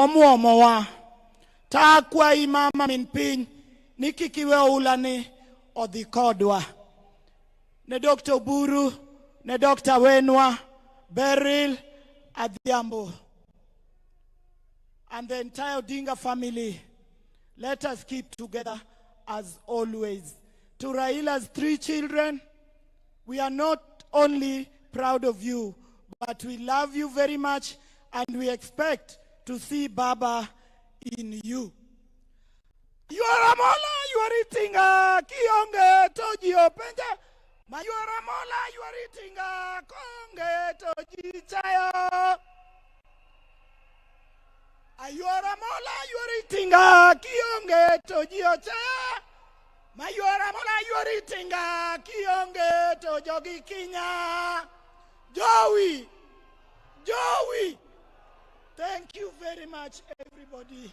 omuomowa ta kwa imama min piny nikikiwe ulani odhi kodwa ne Dr. Buru, ne Dr. Wenwa, Beryl, Adhiambo, and the entire ODINGA family. Let us keep together as always. To RAILA's 3 children, we are not only proud of you, but we love you very much and we expect to see Baba in you. You are Amola, you are eating Kionge Toji Openja. You are Amola, you are eating Konge Toji Chayo. You are Amola, you are eating Kionge Toji Ochaya. You are Amola, you are eating Kionge Tojogi Kinya. Joey. Thank you very much, everybody.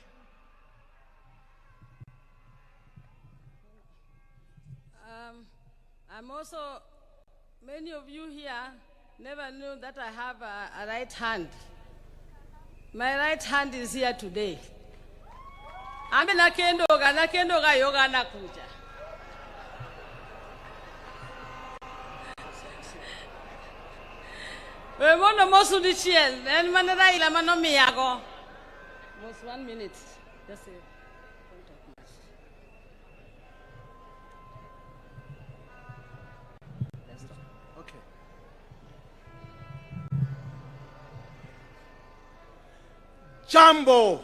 I'm also, many of you here never knew that I have a right hand. My right hand is here today. Ambe nakendoga yoga nakuja. We mono mosu di chiel, en manera ila mano miyago. Just 1 minute. Just say. Okay. Jambo.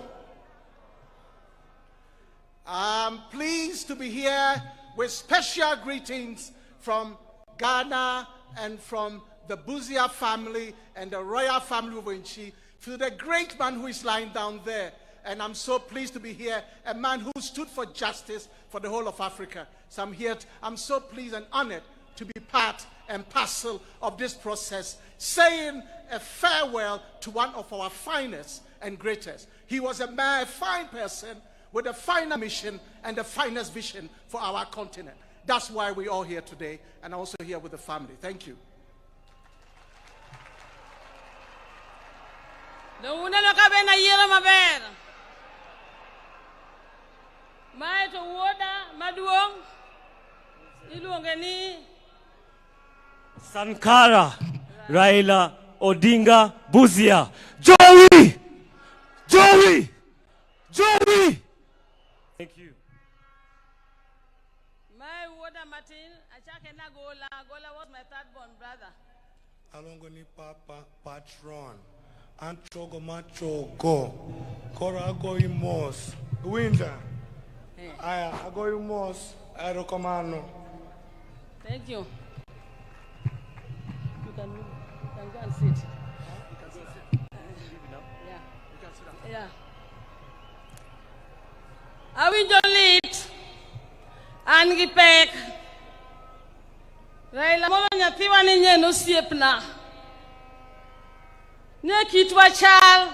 I'm pleased to be here with special greetings from Ghana and from the Buzia family and the royal family of Inchi, to the great man who is lying down there. And I'm so pleased to be here, a man who stood for justice for the whole of Africa. So I'm so pleased and honored to be part and parcel of this process, saying a farewell to one of our finest and greatest. He was a fine person with a finer mission and the finest vision for our continent. That's why we're all here today, and I'm also here with the family. Thank you. Sankara, Raila, Odinga, Buzia. Joey! Thank you. My water Martin, Achakena Gola was my third born brother. Alongoni Papa Patron. Antrogo Machogo. Korago Imos. Winter. I go Imos. Aerocommando. Thank you. You can go and sit. You can sit. Yeah. You can sit down. Yeah. I will just lead and gipek. Raila molo nyathiwa ni nyeno siepna. Ne kitwa chal.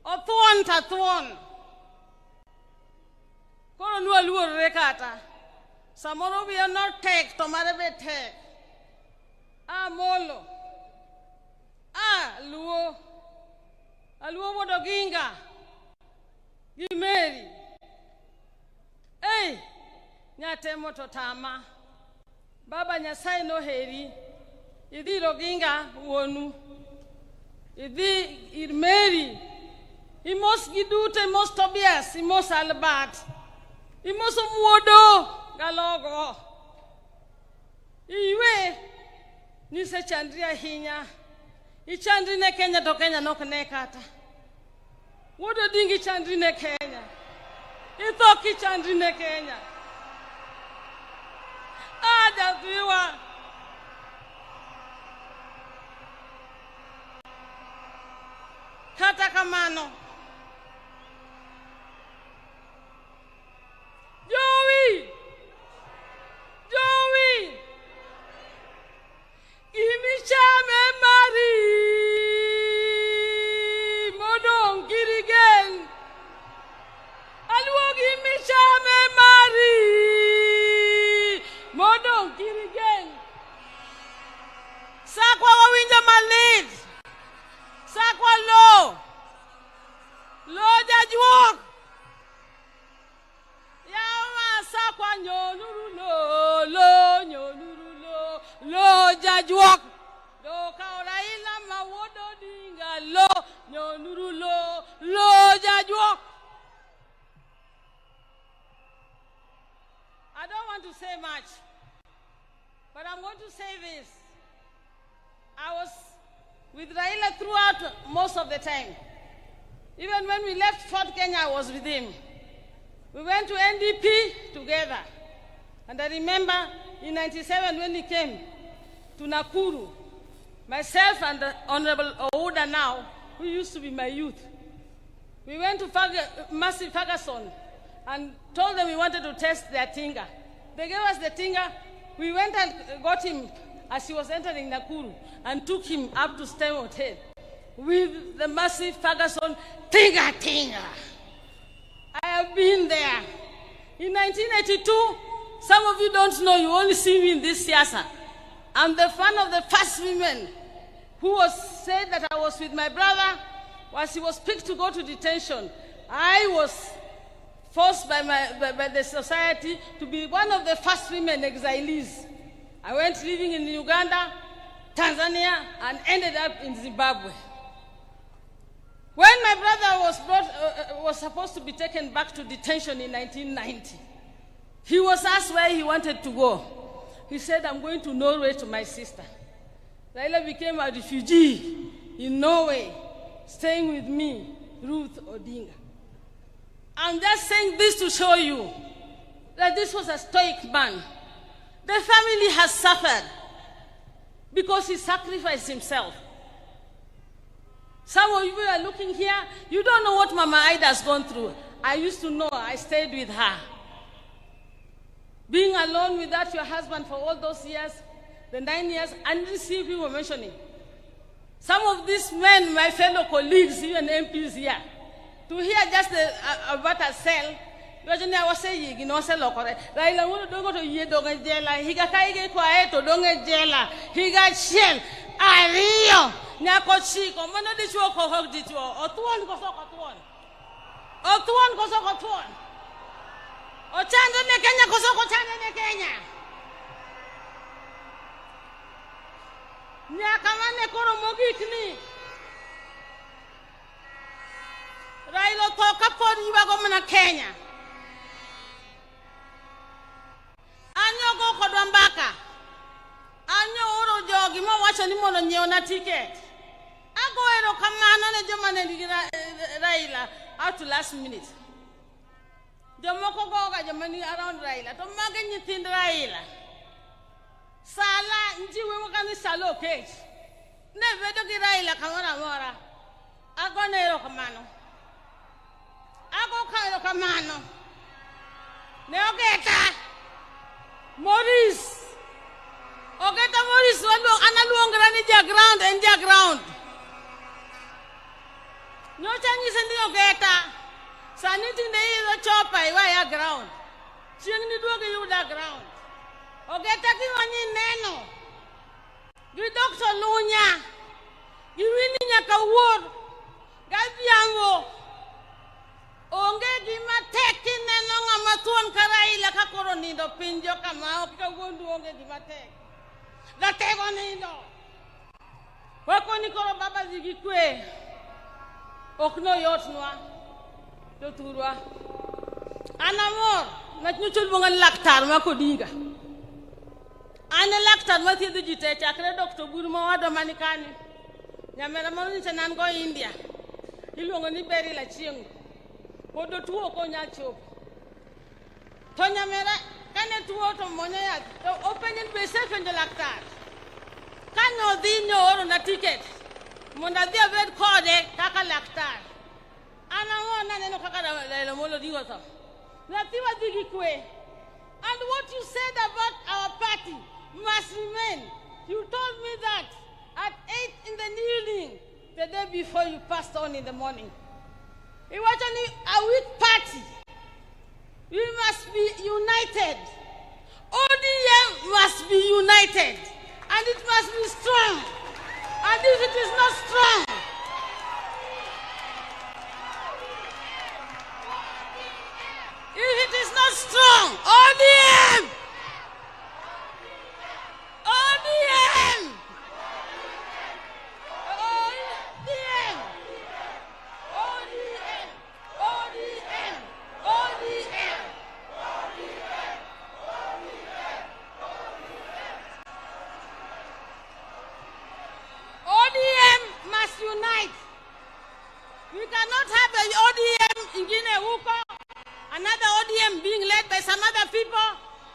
Othuon tathuon. Koro nuwa luor rekata. Samoro we are not take, tomare be take. Molo. Luo. Luo modoginga. Gimeri. Nyatemo totama. Baba Nyasai no heri. Idi roginga wonu. Idi irmeri. Imos gidute, imos Tobias, imos Albert. Imos muodo galogo. Iwe ni se chandria hinya. Ichandri ne Kenya to Kenya no kata. Wodo dingi chandri ne Kenya. Ithoki chandri ne Kenya. Viwa. Kata kamano. Joey! Imichame Mari. Modong Girigen. Alwogi Imichame Mari. Modong Girigen. Sakwa wawinja malid. Sakwa lo. Jajwok. Yawa sakwa nyonuru lo nyonuru lo Jajwok. Do kauraila mawodo dinga lo nyonuru lo Jajwok. I don't want to say much, but I'm going to say this. I was with Raila throughout most of the time. Even when we left Fort Kenya, I was with him. We went to NDP together. And I remember in 97 when he came to Nakuru, myself and the Honorable Ouda now, who used to be my youth, we went to Massive Ferguson and told them we wanted to test their tinga. They gave us the tinga. We went and got him as he was entering Nakuru and took him up to STEM Hotel with the Massive Ferguson tinga. I have been there. In 1982, some of you don't know, you only see me in this siyasa. I'm one of the first women who was said that I was with my brother as he was picked to go to detention. I was forced by the society to be one of the first women exilees. I went living in Uganda, Tanzania, and ended up in Zimbabwe. When my brother was supposed to be taken back to detention in 1990, he was asked where he wanted to go. He said, I'm going to Norway to my sister. Raila became a refugee in Norway, staying with me, Ruth Odinga. I'm just saying this to show you that this was a stoic man. The family has suffered because he sacrificed himself. Some of you are looking here, you don't know what Mama Ida has gone through. I used to know, I stayed with her. Being alone without your husband for all those years, the 9 years, I didn't see people mentioning. Some of these men, my fellow colleagues, even MPs here, to hear just about a cell, I was saying, you know, Raila don't go to Yedonga Jela, he got quiet to Donga Jela, he got shell, Ario, Nakochiko, Monodicho, Hogdito, or Tuan Gosokatuan, or Tuan Gosokatuan, or Chandana Kenya Gosokotana Kenya. Nyakamane Koro Mogikni. Raila toka podi wagomana Kenya. Anyo go kodwambaka. Anyo oro jogi mo wacho ni mono nyeona ticket. Ago ero kamano ne joma ne Raila out to last minute. Jomoko go ga joma ni around Raila to mage nyithind Raila. Sala njiwe wakani salo cage. Ne vedo ki Raila kamora mora. Ago ne ero kamano. Ago kairo kamano. Ne ogeta. Maurice. Ogeta Maurice walo analuongra ni ground and ground. Nyocha nyise ni ogeta. Saniti ne ilo chopa iwa ya ground. Chieng ni duoge yuda ground. Ogeta ki wani neno. Gi Dr. Lunya. Gi wini nyaka wuor. Gabiango. Onge gima teki neno ngama tuon Raila ka koro nindo pinjo kama ka wondu onge gima tek. Da tego nindo. Wako ni koro baba zigi kwe. Okno yotnwa. Do turwa. Anamor na nyuchul bonga laktar ma ko dinga. Ane laktar ma thiedho ji te chakre Dr. Burma wado manikani. Nyamera mo ni chanan go India. Iluongo ni beri la chieng. Podo tuo ko nya chop. To nyamera kane tuo to monya ya to open be safe in the laktar. Kanyo dinyo oro na ticket. Monda dia bed kode kaka laktar. Ana wona neno kaka la molo dingo to. La tiwa digi kwe. And what you said about our party must remain. You told me that at 8 in the evening, the day before you passed on in the morning. It was only a weak party. We must be united. ODM must be united. And it must be strong. And if it is not strong, ingine huko, another ODM being led by some other people,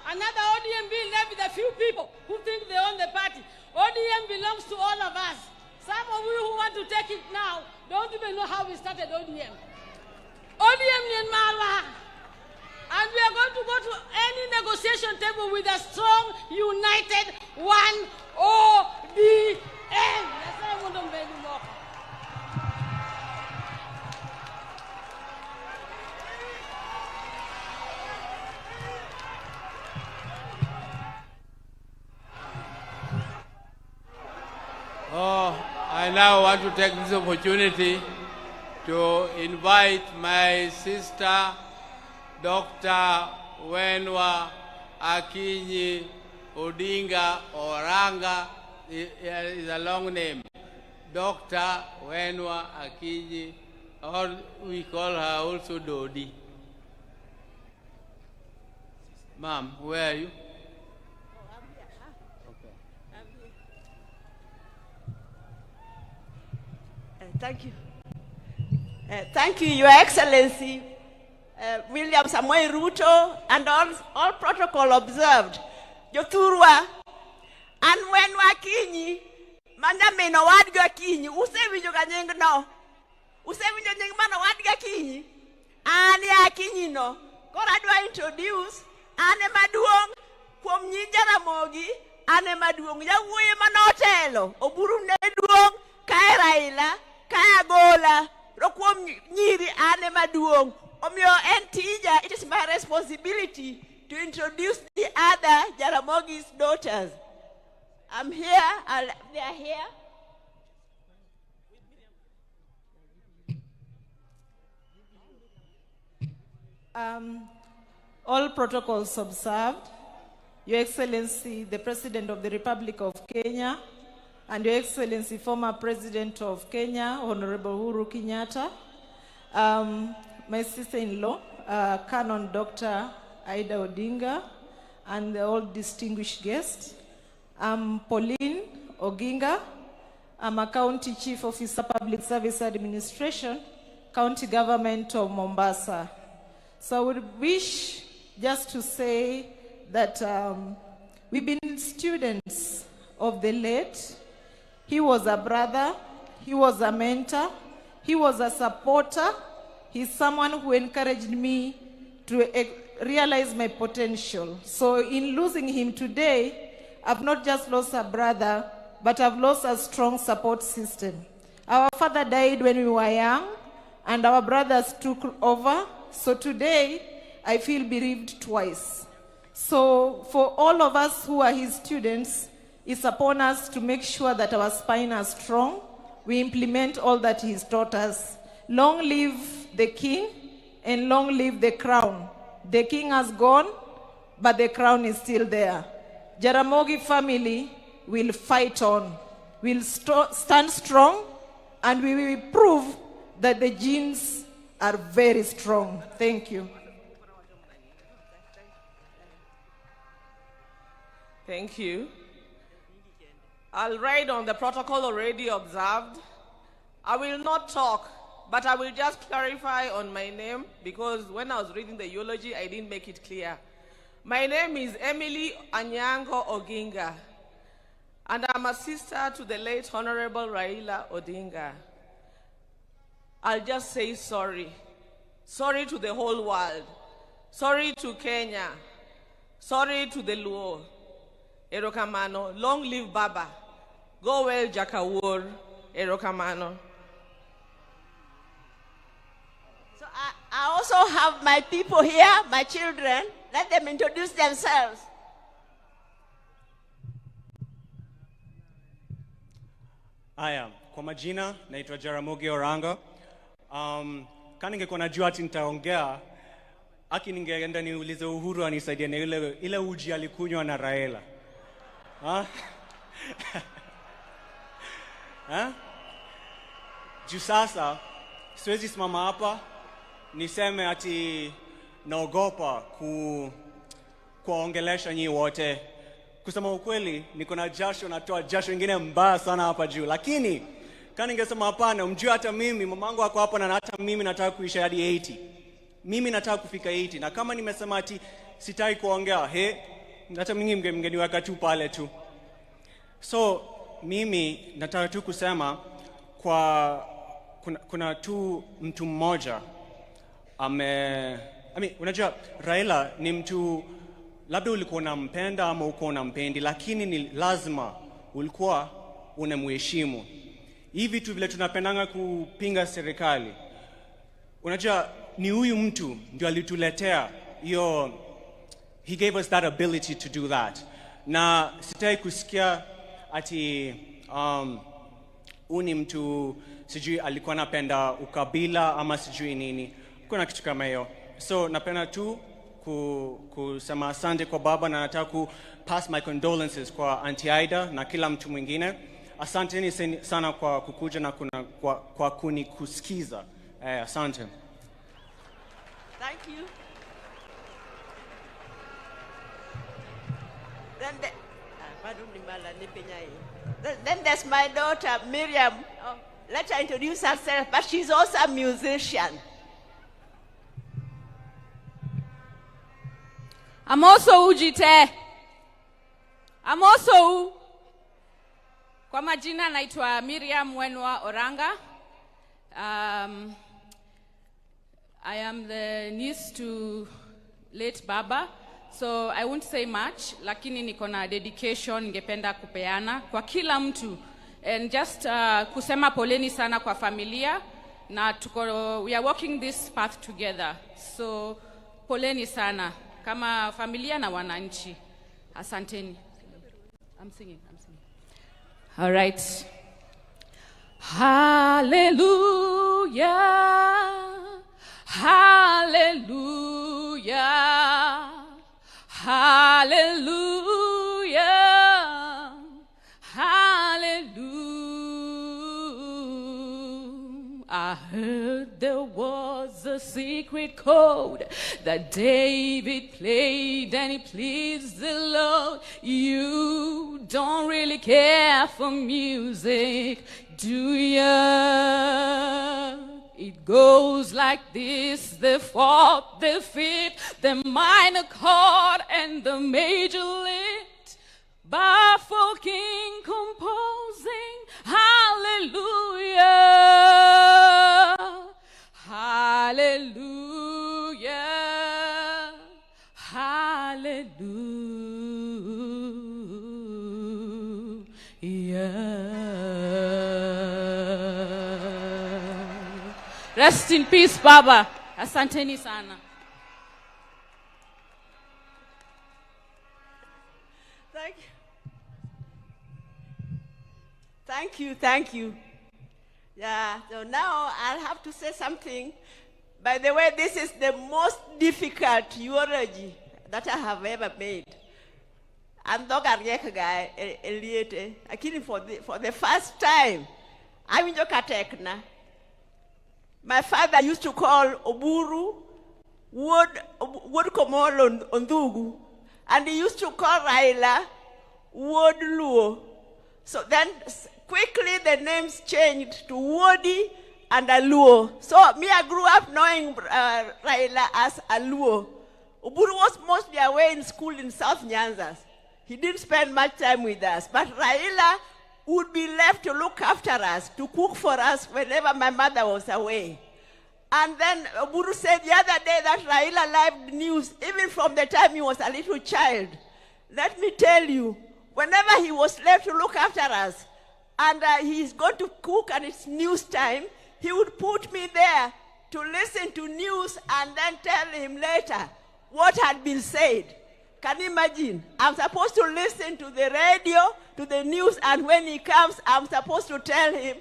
another ODM being led by the few people who think they own the party. ODM belongs to all of us. Some of you who want to take it now don't even know how we started ODM. ODM in Marwa. And we are going to go to any negotiation table with a strong, united, one ODM. That's why I want to make you more. I now want to take this opportunity to invite my sister, Dr. Wenwa Akinyi Odinga Oranga, is a long name. Dr. Wenwa Akinyi, or we call her also Dodi. Ma'am, where are you? Thank you. Thank you, Your Excellency, William Samoei Ruto, and all protocol observed. Joturwa, and when Wakinyi, Manda Meno Wadga Kinyi, Usevi Joganyang no, Usevi Joganyang Wadga Kinyi, and Yakinyi no, Goradwa introduce, Anne Maduong, Kwom Jaramogi, Anne Maduong, Yawe Manotelo, Oburu Neduong, Kai Raila, Kaya Gola, Rokwom Nyiri Ane Maduong. Omyo Entija, it is my responsibility to introduce the other Jaramogi's daughters. I'm here, they are here. All protocols observed. Your Excellency, the President of the Republic of Kenya, and Your Excellency, former President of Kenya, Honorable Uhuru Kenyatta, my sister-in-law, Canon Dr. Aida Odinga, and all distinguished guests. I'm Pauline Oginga. I'm a County Chief Officer, Public Service Administration, County Government of Mombasa. So I would wish just to say that we've been students of the late. He was a brother, he was a mentor, he was a supporter. He's someone who encouraged me to realize my potential. So in losing him today, I've not just lost a brother, but I've lost a strong support system. Our father died when we were young, and our brothers took over. So today, I feel bereaved twice. So for all of us who are his students, it's upon us to make sure that our spine is strong. We implement all that he's taught us. Long live the king and long live the crown. The king has gone, but the crown is still there. Jaramogi family will fight on. We'll stand strong, and we will prove that the genes are very strong. Thank you. Thank you. I'll ride on the protocol already observed. I will not talk, but I will just clarify on my name, because when I was reading the eulogy, I didn't make it clear. My name is Emily Anyango Oginga, and I'm a sister to the late Honorable Raila Odinga. I'll just say sorry. Sorry to the whole world. Sorry to Kenya. Sorry to the Luo. Erokamano. Long live Baba. Go well, Jakawur. Erokamano. So I also have my people here, my children. Let them introduce themselves. Aya, kwa majina naitwa Jaramogi Oranga. Kani ningekuwa najua ati nitaongea, aki ningeenda niulize Uhuru anisaidie na ile uji alikunywa na Raila. Juu sasa siwezi simama hapa niseme ati naogopa kuongelesha nyinyi wote. Kusema ukweli, niko na jasho, natoa jasho ingine mbaya sana hapa juu. Lakini kani ningesema hapana, mjue hata mimi mamangu ako hapa na hata mimi nataka kuishi hadi 80. mimi nataka kufika 80, na kama nimesema ati sitaki kuongea, hata mimi mngeniweka tu pale tu. So mimi nataka tu kusema kuna tu mtu mmoja unajua Raila ni mtu labda ulikuwa unampenda ama uko unampendi, lakini ni lazima ulikuwa unamheshimu. Hivi tu vile tunapendanga kupinga serikali, unajua ni huyu mtu ndio alituletea hiyo, he gave us that ability to do that. Na sitaki kusikia ati uni mtu sijui alikuwa anapenda ukabila ama sijui nini, kuna kitu kama hiyo. So napenda tu kusema asante kwa baba, na nataka ku pass my condolences kwa Auntie Aida na kila mtu mwingine. Asanteni sana kwa kukuja na kwa kunikusikiza. Asante. Thank you. Then there's my daughter, Miriam. Oh, let her introduce herself, but she's also a musician. I'm also Ujite. I'm also kwa majina naitwa Miriam Wenwa Oranga. I am the niece to late Baba, so I won't say much, lakini niko na dedication ningependa kupeana kwa kila mtu, and just kusema poleni sana kwa familia, na we are walking this path together, so poleni sana kama familia na wananchi. Asanteni. I'm singing. All right. Hallelujah. Hallelujah. Hallelujah. Hallelujah. I heard there was a secret chord that David played and it pleased the Lord. You don't really care for music, do ya? It goes like this: the fourth, the fifth, the minor chord, and the major lift. Baffled king composing hallelujah, hallelujah, hallelujah. Rest in peace, Baba. Asanteni sana. Thank you. Yeah, so now I'll have to say something. By the way, this is the most difficult eulogy that I have ever made. I'm not a guy, Lakini for the first time, I'm in Jokatekna. My father used to call Oburu Wod Komolo Ondugu, and he used to call Raila Wod Luo. So then quickly the names changed to Wodi and Aluo. So me, I grew up knowing Raila as Aluo. Oburu was mostly away in school in South Nyanza. He didn't spend much time with us. But Raila would be left to look after us, to cook for us whenever my mother was away. And then Oburu said the other day that Raila liked news, even from the time he was a little child. Let me tell you, whenever he was left to look after us, and he's going to cook and it's news time, he would put me there to listen to news and then tell him later what had been said. Can you imagine? I'm supposed to listen to the radio, to the news, and when he comes, I'm supposed to tell him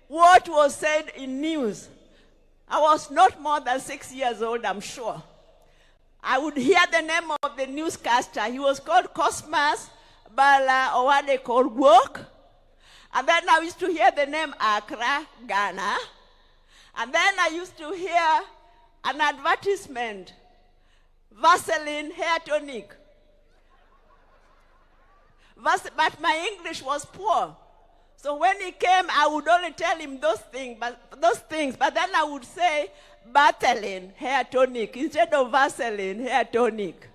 what was said in news. I was not more than 6 years old, I'm sure. I would hear the name of the newscaster. He was called Cosmas Bala Owade Korgwok. And then I used to hear the name Accra, Ghana. And then I used to hear an advertisement, Vaseline hair tonic. But my English was poor. So when he came, I would only tell him those things, but then I would say, Vaseline, hair tonic, instead of Vaseline, hair tonic.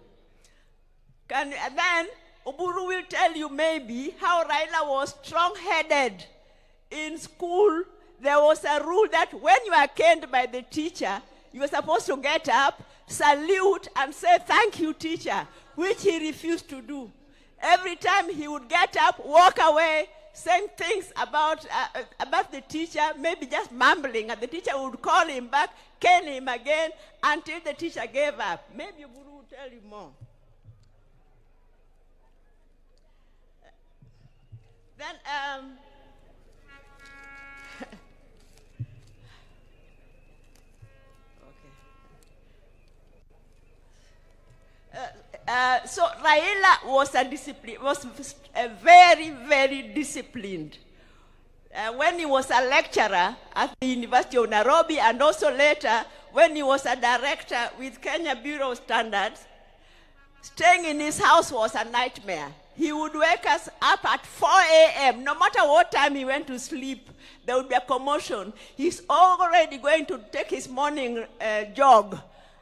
And then Uburu will tell you maybe how Raila was strong-headed. In school, there was a rule that when you are caned by the teacher, you were supposed to get up, salute, and say, thank you, teacher, which he refused to do. Every time he would get up, walk away, saying things about the teacher, maybe just mumbling, and the teacher would call him back, cane him again, until the teacher gave up. Maybe Uburu will tell you more. Then, so Raila was a very, very disciplined. When he was a lecturer at the University of Nairobi, and also later when he was a director with Kenya Bureau of Standards, staying in his house was a nightmare. He would wake us up at 4 a.m. No matter what time he went to sleep, there would be a commotion. He's already going to take his morning jog,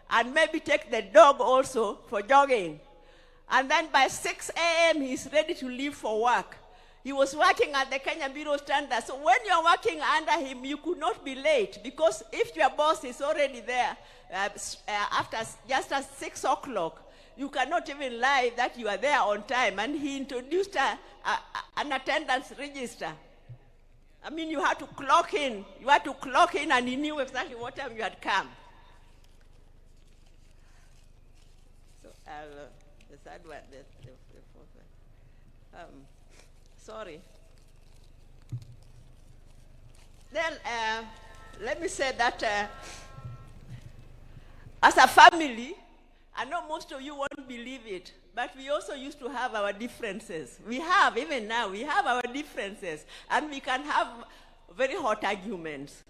and maybe take the dog also for jogging. And then by 6 a.m., he's ready to leave for work. He was working at the Kenya Bureau of Standards. So when you're working under him, you could not be late, because if your boss is already there after just at 6 o'clock, you cannot even lie that you are there on time. And he introduced an attendance register. I mean, you had to clock in. You had to clock in, and he knew exactly what time you had come. So, the third one, the fourth one. Sorry. Then, let me say that as a family, I know most of you won't believe it, but we also used to have our differences. We have, even now, we have our differences, and we can have very hot arguments.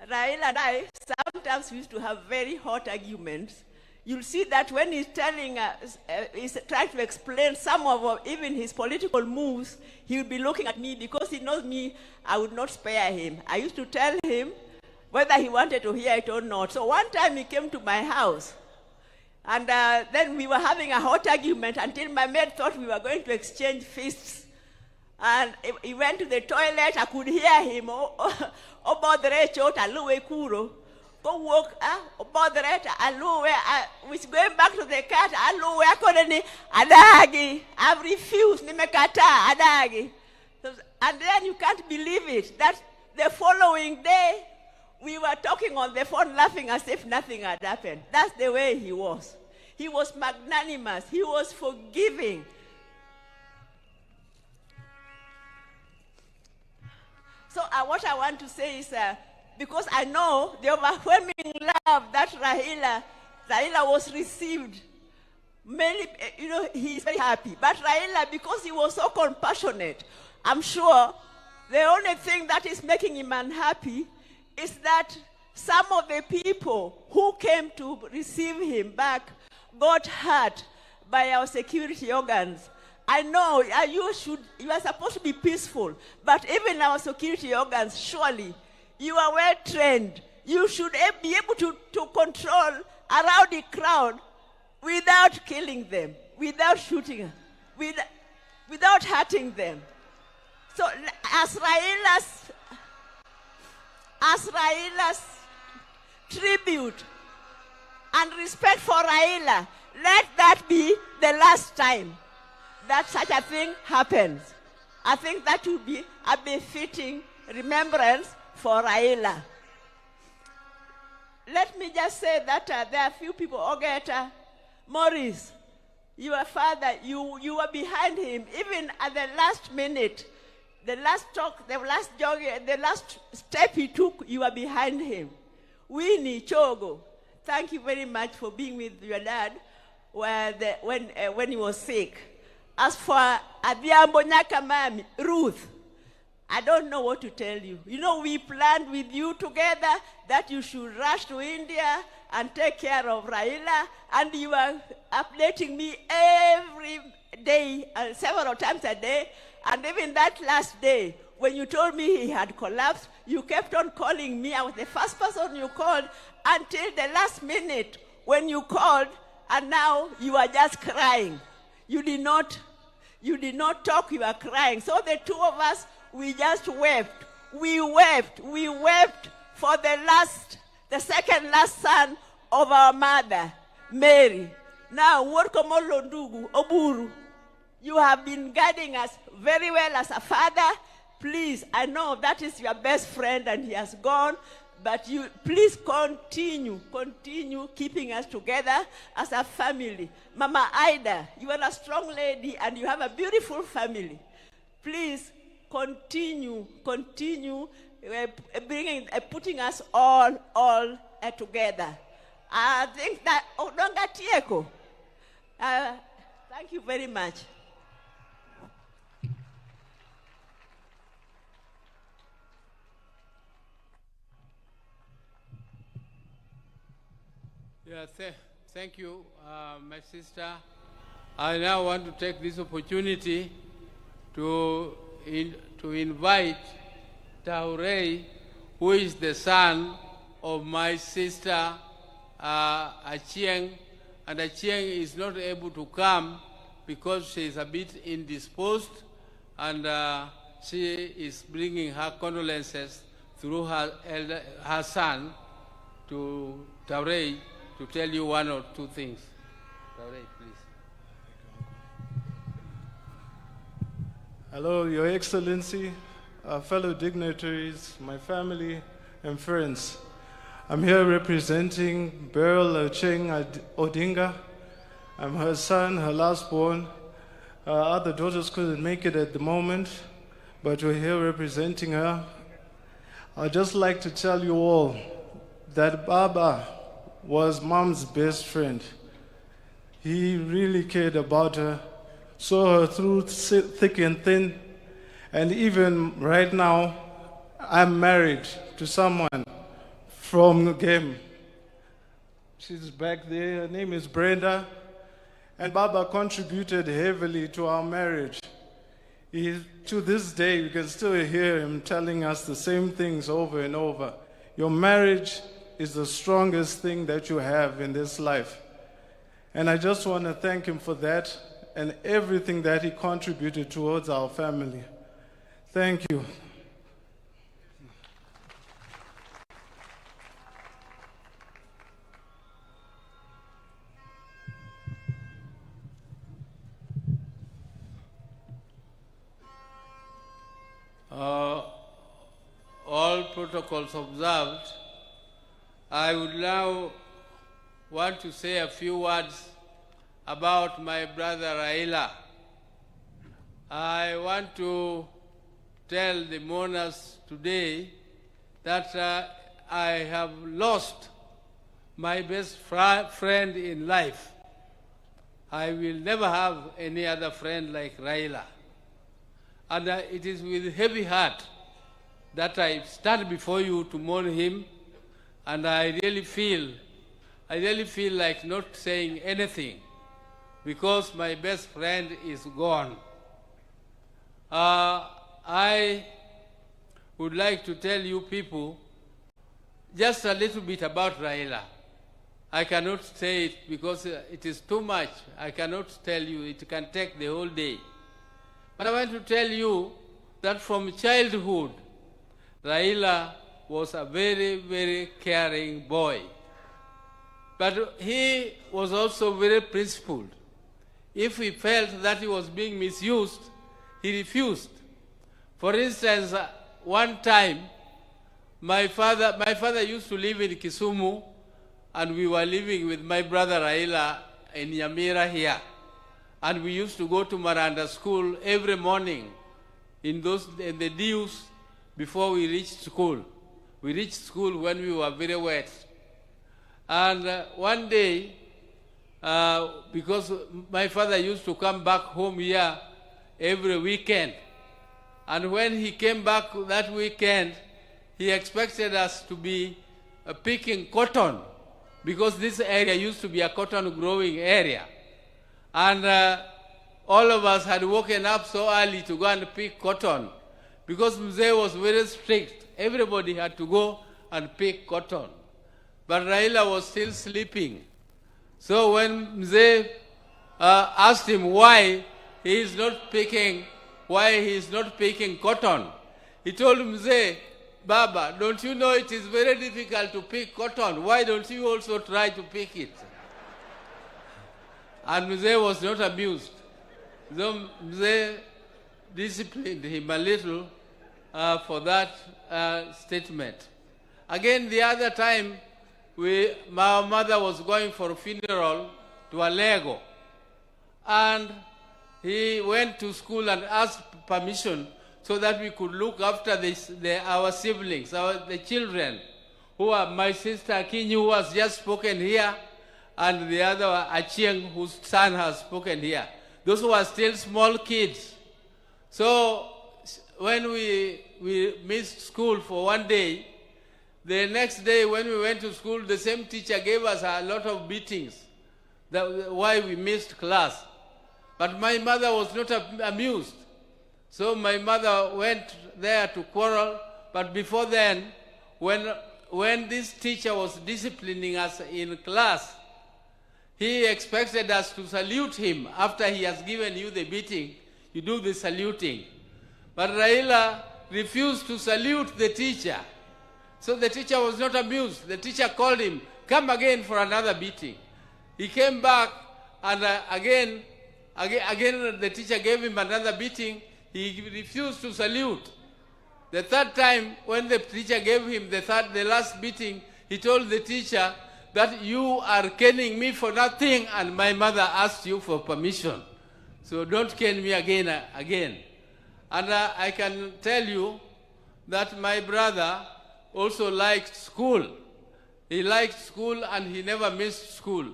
Raila and I sometimes used to have very hot arguments. You'll see that when he's telling us, he's trying to explain some of even his political moves, he would be looking at me, because he knows me, I would not spare him. I used to tell him whether he wanted to hear it or not. So one time he came to my house, and then we were having a hot argument until my maid thought we were going to exchange fists. And he went to the toilet. I could hear him. Go walk, which going back to the cat, adagi. I've refused, adagi. And then you can't believe it, that the following day, we were talking on the phone, laughing as if nothing had happened. That's the way he was. He was magnanimous. He was forgiving. So what I want to say is, because I know the overwhelming love that Raila was received, many, he's very happy. But Raila, because he was so compassionate, I'm sure the only thing that is making him unhappy is that some of the people who came to receive him back got hurt by our security organs. I know you are supposed to be peaceful, but even our security organs, surely, you are well trained. You should be able to control a rowdy crowd without killing them, without shooting them, without hurting them. So as Raila's tribute and respect for Raila, let that be the last time that such a thing happens. I think that would be a befitting remembrance for Raila. Let me just say that there are a few people. Ogeta, Morris, your father, you were behind him, even at the last minute. The last talk, the last jogging, the last step he took, you were behind him. Winnie Chogo, thank you very much for being with your dad when he was sick. As for Adhiambo Nyakamami, Ruth, I don't know what to tell you. We planned with you together that you should rush to India and take care of Raila, and you are updating me every day, several times a day. And even that last day, when you told me he had collapsed, you kept on calling me. I was the first person you called until the last minute when you called, and now you are just crying. You did not talk, you are crying. So the two of us, we just wept. We wept for the second last son of our mother, Mary. Now, Workomolondugu, Oburu, you have been guiding us very well as a father. Please, I know that is your best friend and he has gone, but you please continue keeping us together as a family. Mama Ida, you are a strong lady and you have a beautiful family. Please continue putting us all together. I think that Odonga Tieko. Thank you very much. Yeah, thank you, my sister. I now want to take this opportunity to invite Taurei, who is the son of my sister Achieng, and Achieng is not able to come because she is a bit indisposed, and she is bringing her condolences through her son to Taurei to tell you one or two things. Taurei, please. Hello, Your Excellency, fellow dignitaries, my family and friends. I'm here representing Beryl Cheng Odinga. I'm her son, her last-born. Other daughters couldn't make it at the moment, but we're here representing her. I'd just like to tell you all that Baba was Mom's best friend. He really cared about her, saw her through thick and thin, and even right now, I'm married to someone from Game. She's back there, her name is Brenda, and Baba contributed heavily to our marriage. To this day, you can still hear him telling us the same things over and over. Your marriage is the strongest thing that you have in this life. And I just want to thank him for that and everything that he contributed towards our family. Thank you. All protocols observed, I would now want to say a few words about my brother RAILA. I want to tell the mourners today that I have lost my best friend in life. I will never have any other friend like RAILA. And it is with heavy heart that I stand before you to mourn him, and I really feel like not saying anything because my best friend is gone. I would like to tell you people just a little bit about RAILA. I cannot say it because it is too much. I cannot tell you. It can take the whole day. But I want to tell you that from childhood, RAILA was a very, very caring boy. But he was also very principled. If he felt that he was being misused, he refused. For instance, one time, my father used to live in Kisumu, and we were living with my brother RAILA in Nyamira here. And we used to go to Maranda school every morning in the dews before we reached school. We reached school when we were very wet. And one day, because my father used to come back home here every weekend, and when he came back that weekend, he expected us to be picking cotton, because this area used to be a cotton growing area. And all of us had woken up so early to go and pick cotton because Mzee was very strict. Everybody had to go and pick cotton. But Raila was still sleeping. So when Mzee asked him why he is not picking cotton, he told Mzee, Baba, don't you know it is very difficult to pick cotton? Why don't you also try to pick it? And Mzee was not amused. So Mzee disciplined him a little for that statement. Again, the other time, my mother was going for a funeral to Alego. And he went to school and asked permission so that we could look after our siblings, the children, who are my sister Akinyi, who has just spoken here, and the other Achieng, whose son has spoken here. Those who are still small kids. So when we missed school for one day, the next day when we went to school, the same teacher gave us a lot of beatings, why we missed class. But my mother was not amused. So my mother went there to quarrel. But before then, when this teacher was disciplining us in class, he expected us to salute him. After he has given you the beating, you do the saluting. But Raila refused to salute the teacher. So the teacher was not amused. The teacher called him, come again for another beating. He came back, and again the teacher gave him another beating. He refused to salute. The third time, when the teacher gave him the last beating, he told the teacher that you are caning me for nothing, and my mother asked you for permission. So don't cane me again. And I can tell you that my brother also liked school. He liked school and he never missed school.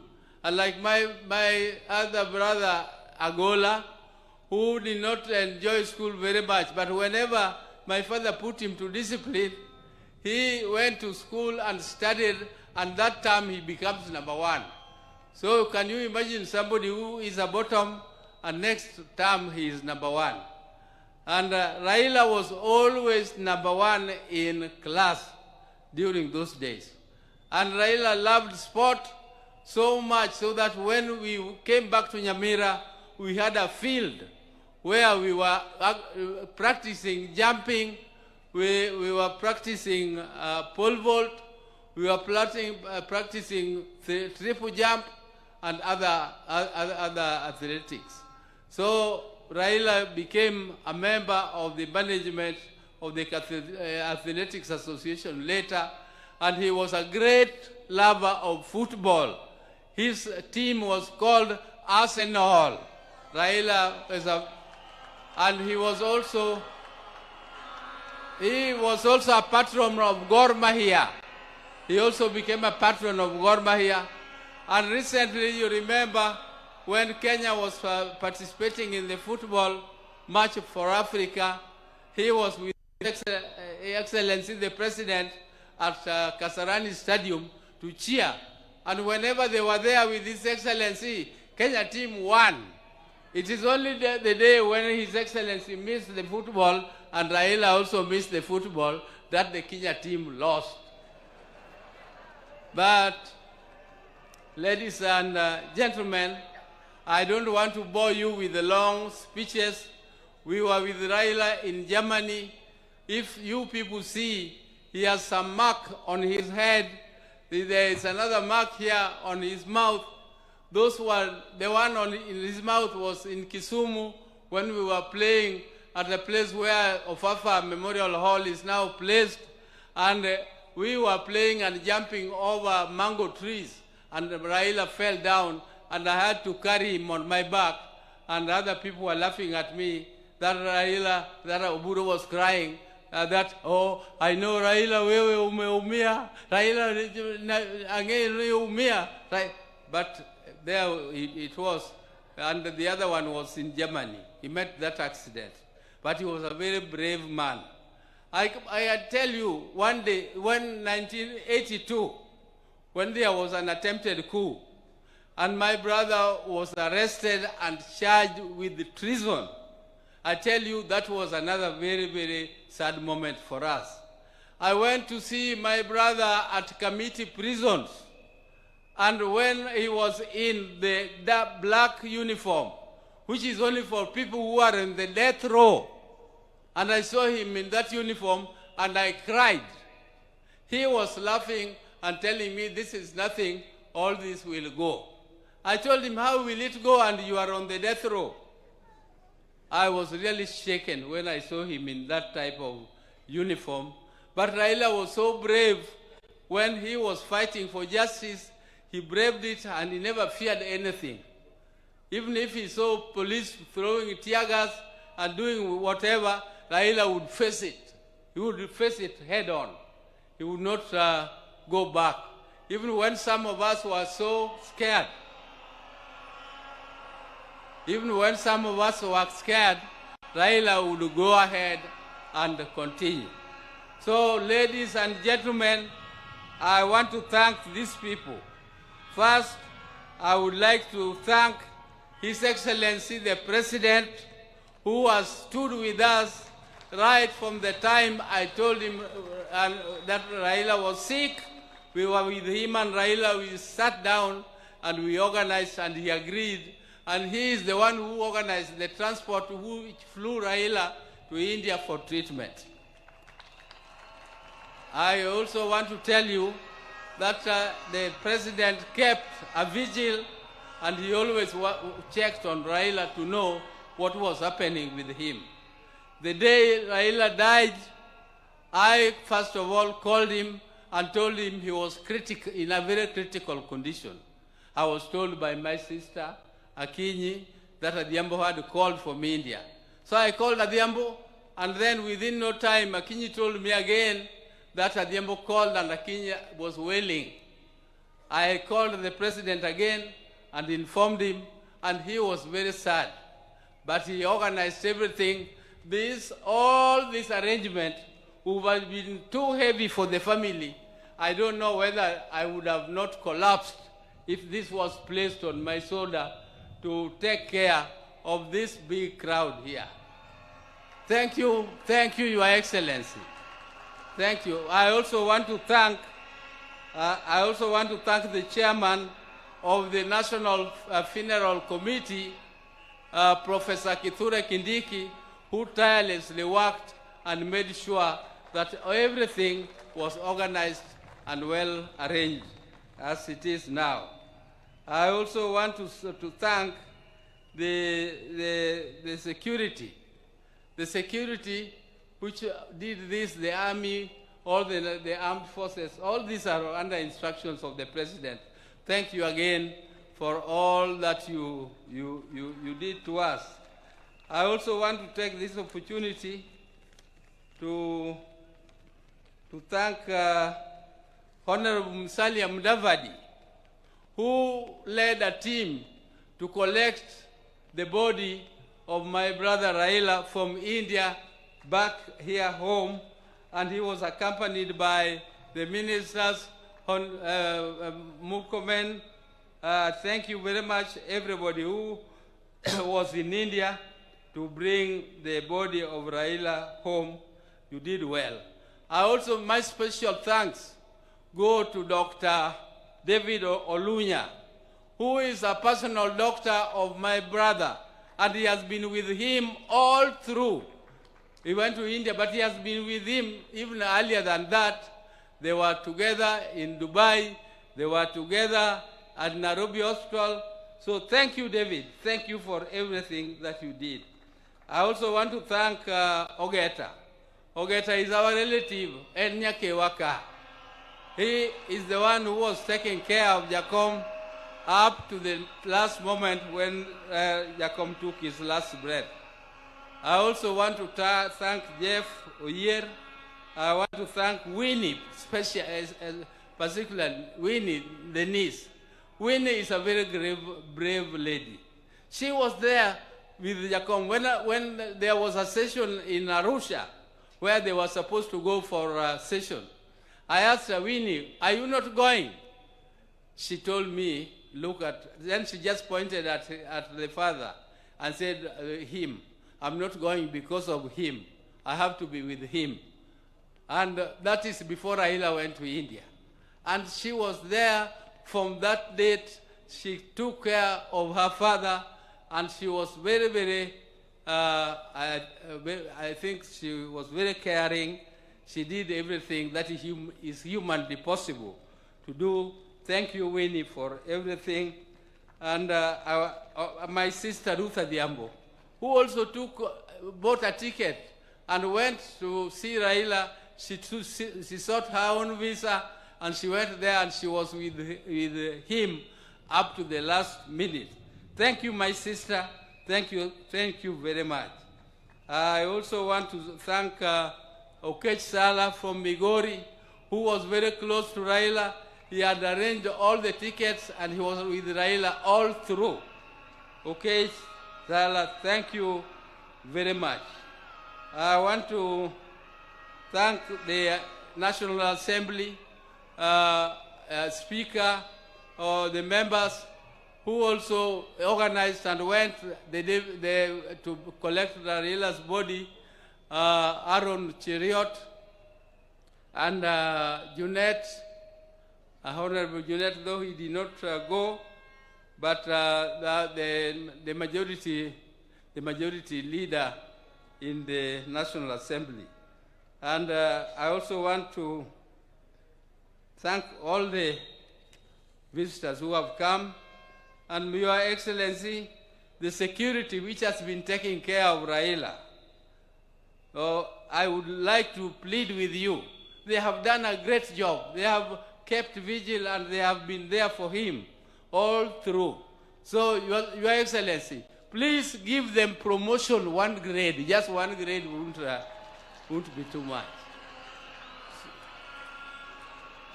Unlike my other brother, Agola, who did not enjoy school very much, but whenever my father put him to discipline, he went to school and studied, and that time he becomes number one. So can you imagine somebody who is a bottom and next term he is number one? And Raila was always number one in class during those days. And Raila loved sport so much so that when we came back to Nyamira, we had a field where we were practicing jumping, we were practicing pole vault, we were practicing triple jump and other athletics. So Raila became a member of the management of the Athletics Association later, and he was a great lover of football. His team was called Arsenal. Raila was and he was also a patron of Gor Mahia. He also became a patron of Gor Mahia. And recently, you remember, when Kenya was participating in the football match for Africa, he was with His Excellency the President at Kasarani Stadium to cheer. And whenever they were there with His Excellency, Kenya team won. It is only the day when His Excellency missed the football and Raila also missed the football that the Kenya team lost. But, ladies and gentlemen, I don't want to bore you with the long speeches. We were with Raila in Germany. If you people see, he has some mark on his head. There is another mark here on his mouth. Those were, the one in his mouth was in Kisumu when we were playing at the place where Ofafa Memorial Hall is now placed. And we were playing and jumping over mango trees. And Raila fell down and I had to carry him on my back. And other people were laughing at me that Raila, that Oburu was crying. Oh, I know Raila, wewe umeumia. Raila, umeumia. Right? But there it was, and the other one was in Germany. He met that accident. But he was a very brave man. I tell you, one day, when 1982, when there was an attempted coup, and my brother was arrested and charged with treason, I tell you, that was another very, very sad moment for us. I went to see my brother at committee prisons, and when he was in the black uniform, which is only for people who are in the death row, and I saw him in that uniform, and I cried. He was laughing and telling me, this is nothing, all this will go. I told him, how will it go, and you are on the death row? I was really shaken when I saw him in that type of uniform. But Raila was so brave when he was fighting for justice. He braved it and he never feared anything. Even if he saw police throwing tear gas and doing whatever, Raila would face it. He would face it head on. He would not go back. Even when some of us were so scared, Raila would go ahead and continue. So, ladies and gentlemen, I want to thank these people. First, I would like to thank His Excellency the President, who has stood with us right from the time I told him that Raila was sick. We were with him and Raila, we sat down and we organized and he agreed. And he is the one who organized the transport which flew Raila to India for treatment. I also want to tell you that the President kept a vigil and he always checked on Raila to know what was happening with him. The day Raila died, I first of all called him and told him he was in a very critical condition. I was told by my sister, Akinyi, that Adhiambo had called from India. So I called Adhiambo, and then within no time, Akinyi told me again that Adhiambo called and Akinyi was wailing. I called the President again and informed him, and he was very sad. But he organized everything. All this arrangement would have been too heavy for the family. I don't know whether I would have not collapsed if this was placed on my shoulder to take care of this big crowd here. Thank you, Your Excellency. Thank you. I also want to thank the chairman of the National Funeral Committee, Professor Kithure Kindiki, who tirelessly worked and made sure that everything was organized and well arranged as it is now. I also want to thank the security. The security which did this, the army, all the armed forces, all these are under instructions of the President. Thank you again for all that you did to us. I also want to take this opportunity to thank Honorable Musalia Mudavadi, who led a team to collect the body of my brother Raila from India back here home, and he was accompanied by the ministers, Murkomen. Thank you very much, everybody who was in India to bring the body of Raila home. You did well. My special thanks go to Dr. David Olunya, who is a personal doctor of my brother, and he has been with him all through. He went to India, but he has been with him even earlier than that. They were together in Dubai. They were together at Nairobi Hospital. So thank you, David. Thank you for everything that you did. I also want to thank Ogeta. Ogeta is our relative, Enyakewaka. He is the one who was taking care of Jacom up to the last moment when Jacom took his last breath. I also want to thank Jeff Oyer. I want to thank Winnie, particularly Winnie, the niece. Winnie is a very brave lady. She was there with Jacom when there was a session in Arusha where they were supposed to go for a session. I asked her, Winnie, are you not going? She told me, then she just pointed at the father and said, him. I'm not going because of him. I have to be with him. And that is before Raila went to India. And she was there from that date. She took care of her father, and she was very, very, I think she was very caring. She did everything that is humanly possible to do. Thank you, Winnie, for everything. And my sister, Ruth Adhiambo, who also bought a ticket and went to see Raila. She sought her own visa, and she went there, and she was with him up to the last minute. Thank you, my sister. Thank you very much. I also want to thank Okech Sala from Migori, who was very close to Raila. He had arranged all the tickets, and he was with Raila all through. Okech Sala, thank you very much. I want to thank the National Assembly Speaker, the members who also organized and went to collect Raila's body, Aaron Cheriot and Junet, Honorable Junet, though he did not go, but the majority leader in the National Assembly. And I also want to thank all the visitors who have come, and Your Excellency, the security which has been taking care of Raila. I would like to plead with you. They have done a great job. They have kept vigil, and they have been there for him all through. So, Your Excellency, please give them promotion 1 grade. Just 1 grade won't be too much.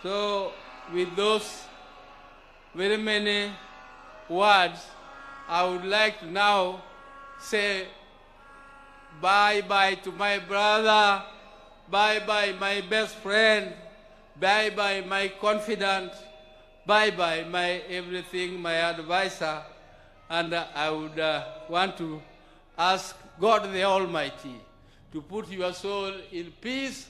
So, with those very many words, I would like to now say bye-bye to my brother, bye-bye my best friend, bye-bye my confidant, bye-bye my everything, my advisor, and I would want to ask God the Almighty to put your soul in peace,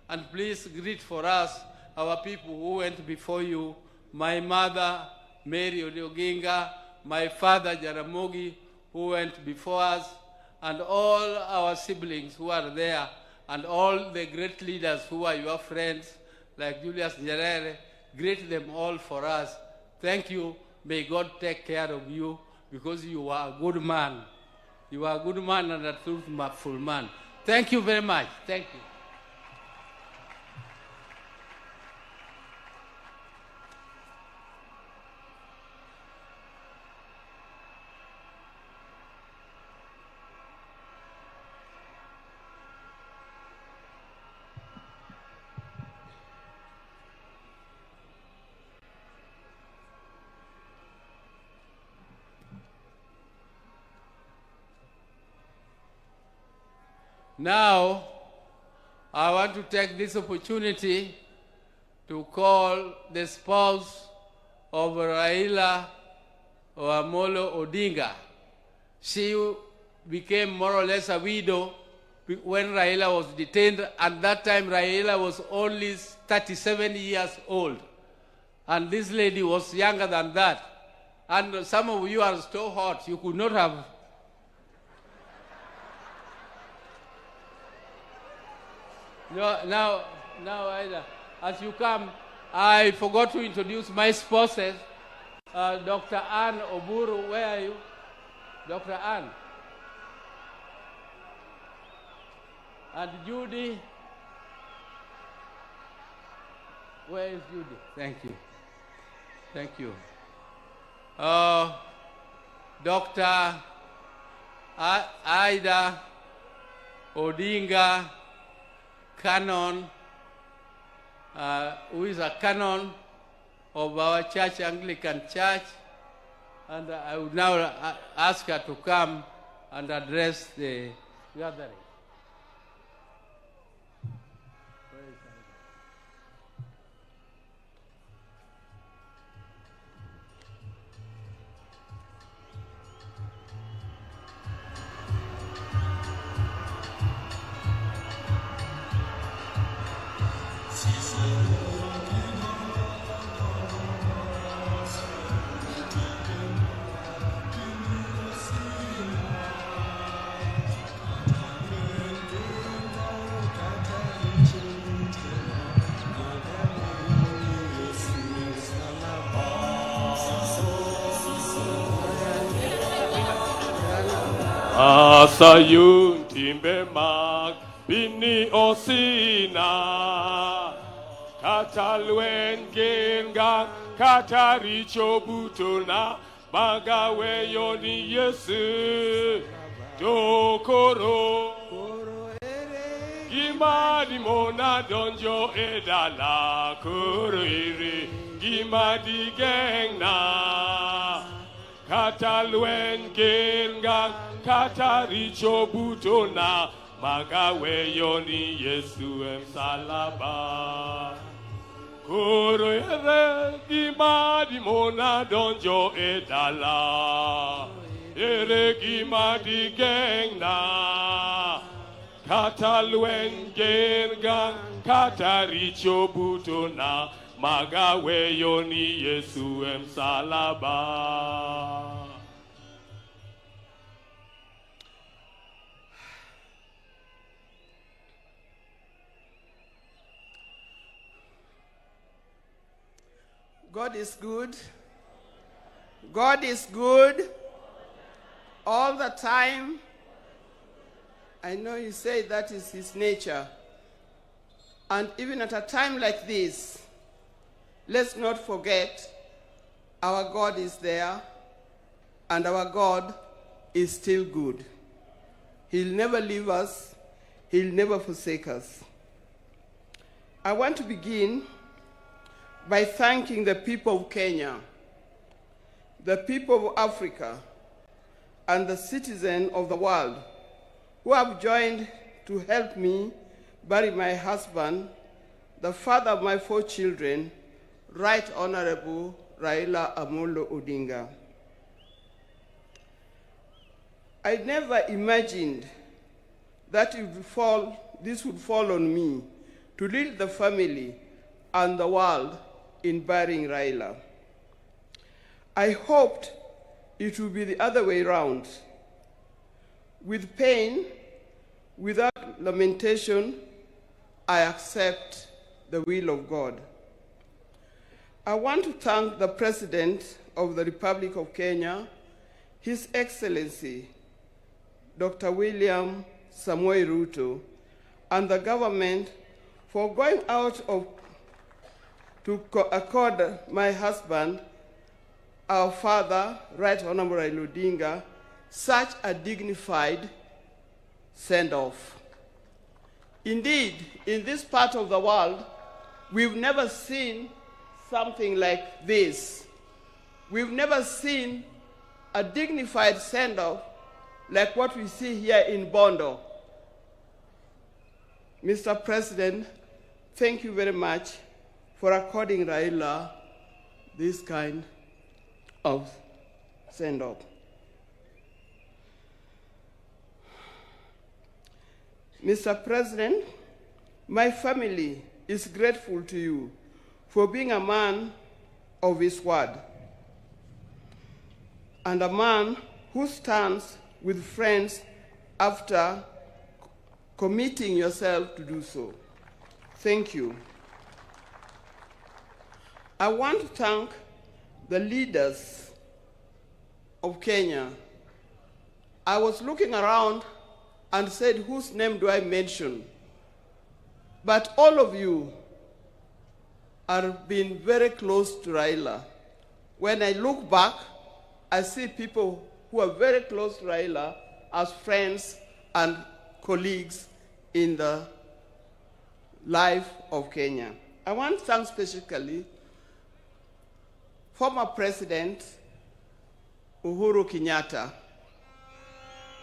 and please greet for us our people who went before you, my mother, Meru Tv, my father, Jaramogi, who went before us, and all our siblings who are there, and all the great leaders who are your friends, like Julius Nyerere. Greet them all for us. Thank you. May God take care of you, because you are a good man. You are a good man and a truthful man. Thank you very much. Thank you. Now, I want to take this opportunity to call the spouse of Raila Amolo Odinga. She became more or less a widow when Raila was detained. At that time, Raila was only 37 years old. And this lady was younger than that. And some of you are so hot, you could not have. Now, as you come, I forgot to introduce my spouses. Dr. Ann Oburu, where are you? Dr. Ann. And Judy. Where is Judy? Thank you. Thank you. Dr. Ida Odinga, canon, who is a canon of our church, Anglican Church, and I would now ask her to come and address the gathering. Asayun timbe mag bini osina katalwen genga kataricho butona magawe yoni yesu dokoro Gimadi mona donjo edala kuruiri Gimadi gengna Katalwen genga kataricho butona Magawe yoni Yesu emsalaba Kuruiri Gimadi mona donjo edala Ere Gimadi gengna Katalwen gengang kataricho butona magawe yoni Yesu emsalaba. God is good. God is good all the time. I know you say that is his nature. And even at a time like this, let's not forget our God is there and our God is still good. He'll never leave us. He'll never forsake us. I want to begin by thanking the people of Kenya, the people of Africa, and the citizens of the world who have joined to help me bury my husband, the father of my 4 children, Right Honorable Raila Amolo Odinga. I never imagined that this would fall on me to lead the family and the world in burying Raila. I hoped it would be the other way around. With pain, without lamentation, I accept the will of God. I want to thank the President of the Republic of Kenya, His Excellency, Dr. William Samoei Ruto, and the government for going out to accord my husband, our father, Right Honorable Raila Odinga, such a dignified send-off. Indeed, in this part of the world, we've never seen something like this. We've never seen a dignified send-off like what we see here in Bondo. Mr. President, thank you very much for according Raila this kind of send-off. Mr. President, my family is grateful to you for being a man of his word and a man who stands with friends after committing yourself to do so. Thank you. I want to thank the leaders of Kenya. I was looking around and said, whose name do I mention? But all of you have been very close to Raila. When I look back, I see people who are very close to Raila as friends and colleagues in the life of Kenya. I want to thank specifically former President Uhuru Kenyatta.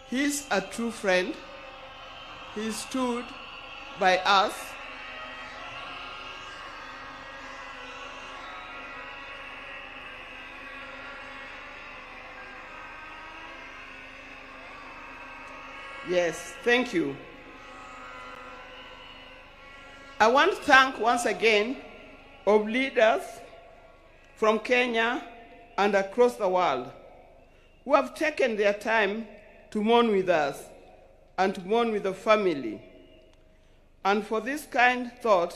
He's a true friend. He stood by us. Yes, thank you. I want to thank once again of leaders from Kenya and across the world who have taken their time to mourn with us and to mourn with the family. And for this kind thought,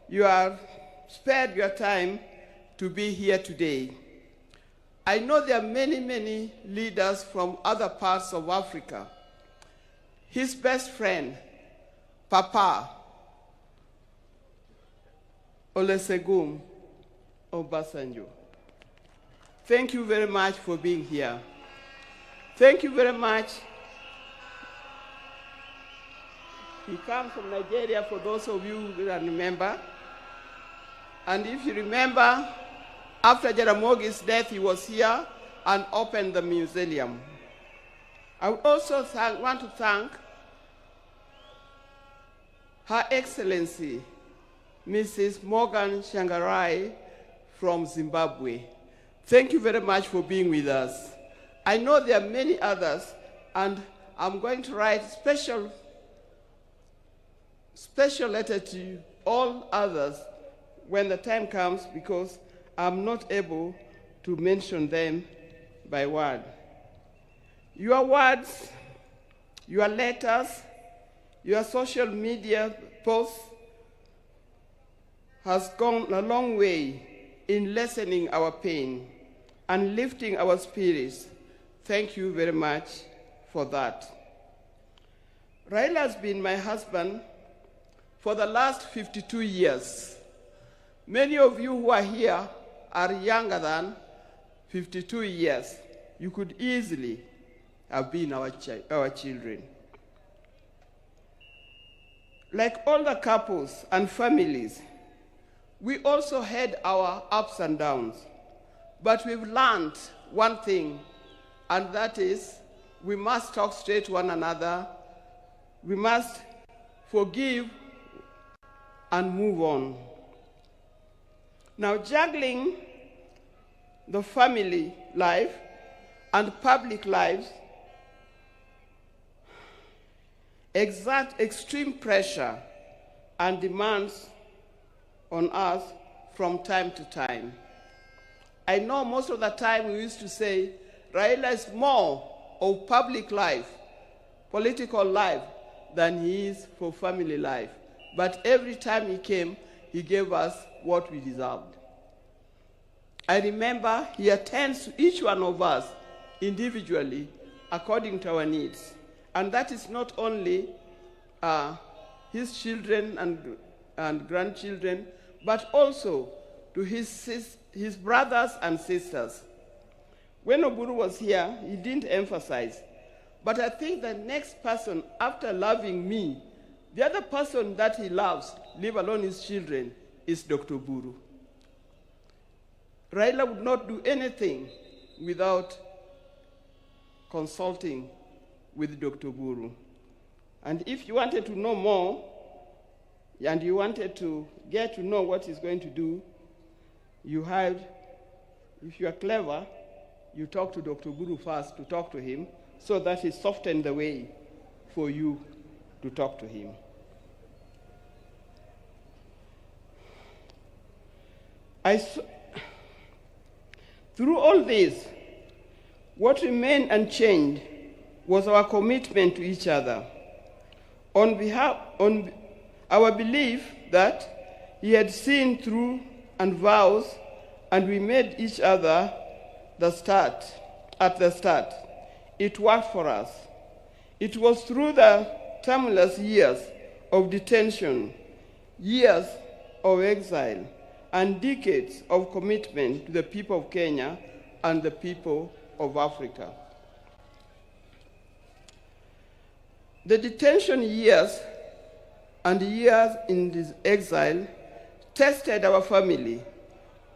you have spared your time to be here today. I know there are many, many leaders from other parts of Africa his best friend, Papa Olusegun Obasanjo. Thank you very much for being here. Thank you very much. He comes from Nigeria, for those of you who can remember. And if you remember, after Jaramogi's death, he was here and opened the museum. I would also want to thank Her Excellency, Mrs. Morgan Shangarai from Zimbabwe. Thank you very much for being with us. I know there are many others, and I'm going to write special letter to all others when the time comes, because I'm not able to mention them by word. Your words, your letters, your social media posts has gone a long way in lessening our pain and lifting our spirits. Thank you very much for that. Raila has been my husband for the last 52 years. Many of you who are here are younger than 52 years. You could easily have been our children. Like all the couples and families, we also had our ups and downs. But we've learned one thing, and that is we must talk straight to one another. We must forgive and move on. Now, juggling the family life and public lives exert extreme pressure and demands on us from time to time. I know most of the time we used to say Raila is more of public life, political life, than he is for family life. But every time he came, he gave us what we deserved. I remember he attends to each one of us individually according to our needs. And that is not only his children and grandchildren, but also to his brothers and sisters. When Oburu was here, he didn't emphasize. But I think the next person, after loving me, the other person that he loves, leave alone his children, is Dr. Oburu. Raila would not do anything without consulting with Dr. Oburu. And if you wanted to know more, and you wanted to get to know what he's going to do, if you are clever, you talk to Dr. Oburu first to talk to him, so that he softened the way for you to talk to him. Through all this, what remained unchanged was our commitment to each other. On our belief that he had seen through and vows, and we made each other at the start. It worked for us. It was through the tumultuous years of detention, years of exile, and decades of commitment to the people of Kenya and the people of Africa. The detention years and years in this exile tested our family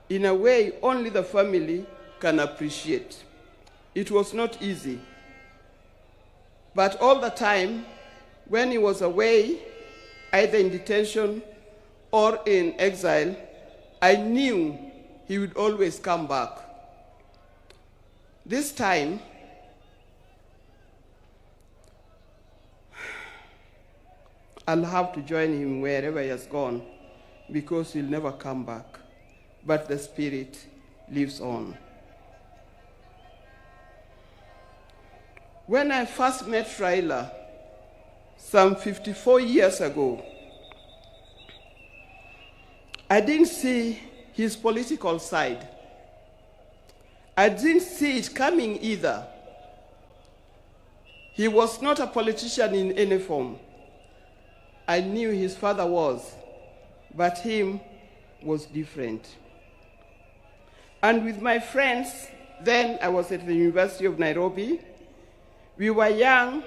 in a way only the family can appreciate. It was not easy. But all the time, when he was away, either in detention or in exile, I knew he would always come back. This time, I'll have to join him wherever he has gone, because he'll never come back. But the spirit lives on. When I first met Raila, some 54 years ago, I didn't see his political side. I didn't see it coming either. He was not a politician in any form. I knew his father was, but him was different. And with my friends, then I was at the University of Nairobi, we were young,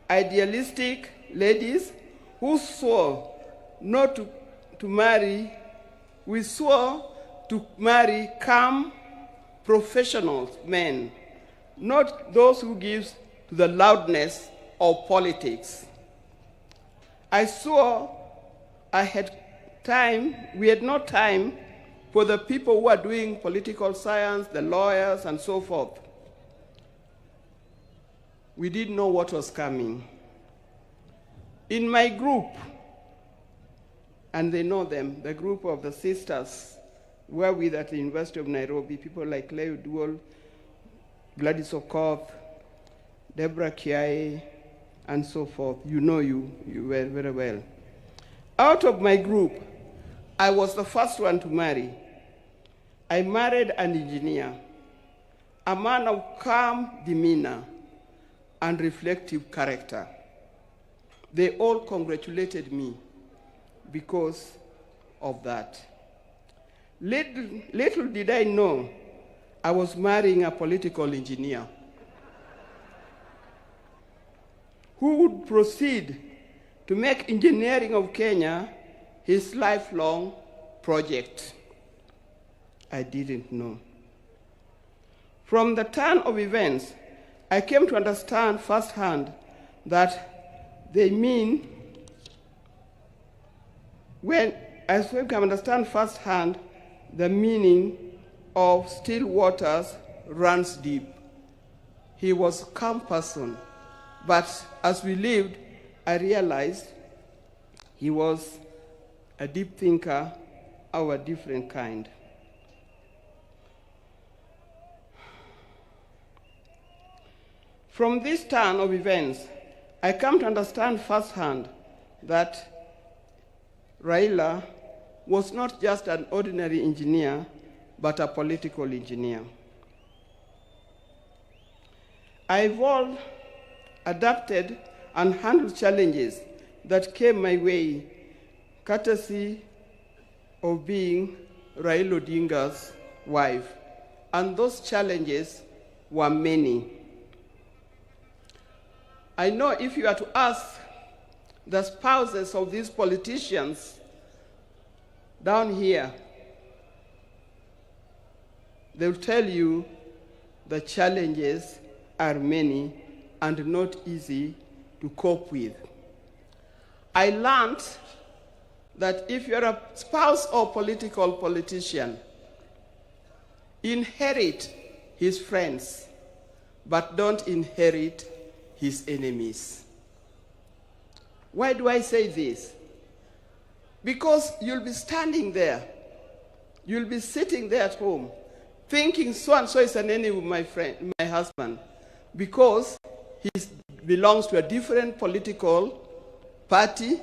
idealistic ladies who swore not to marry. We swore to marry calm, professional men, not those who give to the loudness of politics. I swore we had no time for the people who are doing political science, the lawyers, and so forth. We didn't know what was coming. In my group, and they know them, the group of the sisters were with at the University of Nairobi, people like Leo Duol, Gladys Okoth, Deborah Kiai, and so forth. You know you well, very well. Out of my group, I was the first one to marry. I married an engineer, a man of calm demeanor and reflective character. They all congratulated me because of that. Little did I know I was marrying a political engineer who would proceed to make engineering of Kenya his lifelong project. I didn't know. From the turn of events, I came to understand firsthand that they mean, I came to understand firsthand the meaning of still waters runs deep. He was a calm person, but as we lived, I realized he was a deep thinker of a different kind. From this turn of events, I come to understand firsthand that RAILA was not just an ordinary engineer, but a political engineer. I evolved, adapted, and handled challenges that came my way, courtesy of being Raila Odinga's wife. And those challenges were many. I know if you are to ask the spouses of these politicians down here, they'll tell you the challenges are many and not easy to cope with. I learned that if you're a spouse or politician, inherit his friends, but don't inherit his enemies. Why do I say this? Because you'll be standing there, you'll be sitting there at home, thinking so-and-so is an enemy of my husband, because he belongs to a different political party,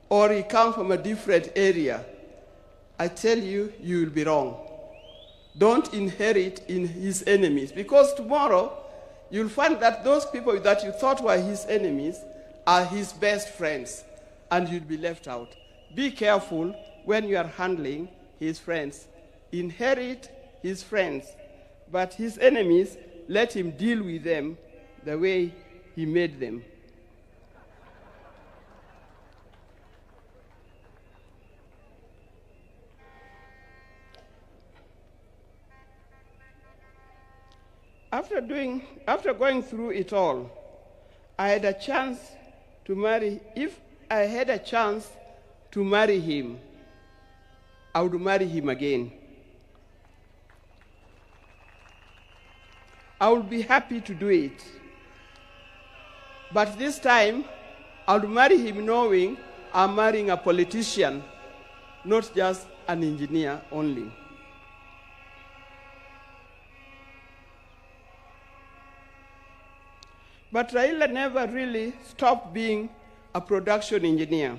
or he comes from a different area. I tell you, you will be wrong. Don't inherit in his enemies, because tomorrow you'll find that those people that you thought were his enemies are his best friends, and you'll be left out. Be careful when you are handling his friends. Inherit his friends, but his enemies, let him deal with them the way he made them. After going through it all, I had a chance to marry. If I had a chance to marry him, I would marry him again. I would be happy to do it. But this time, I would marry him knowing I'm marrying a politician, not just an engineer only. But Raila never really stopped being a production engineer.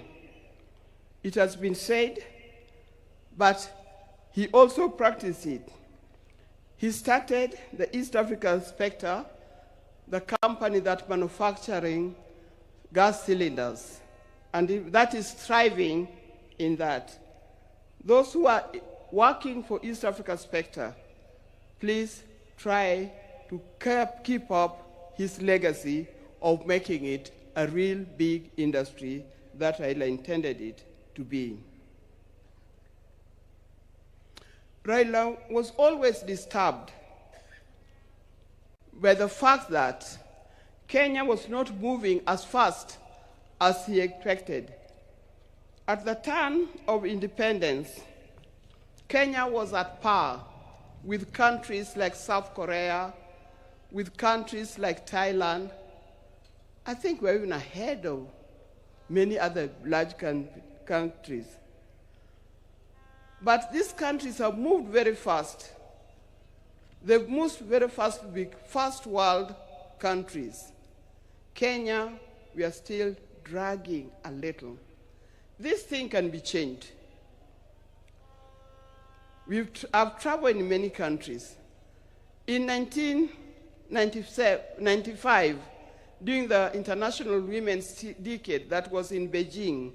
It has been said, but he also practiced it. He started the East African Spectre the company that manufacturing gas cylinders, and that is thriving in that. Those who are working for East Africa Spectre, please try to keep up his legacy of making it a real big industry that RAILA intended it to be. RAILA was always disturbed by the fact that Kenya was not moving as fast as he expected. At the turn of independence, Kenya was at par with countries like South Korea, with countries like Thailand. I think we're even ahead of many other large countries. But these countries have moved very fast. They've moved very fast to be first world countries. Kenya, we are still dragging a little. This thing can be changed. I've traveled in many countries. In 1995, during the International Women's Decade that was in Beijing,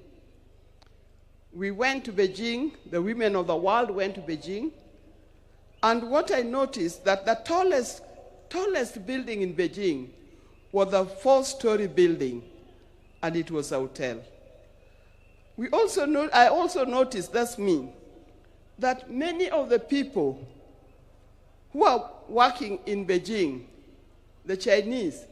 we went to Beijing, the women of the world went to Beijing, and what I noticed that the tallest building in Beijing was a 4-story building, and it was a hotel. I also noticed, that's me, that many of the people who are working in Beijing, the Chinese,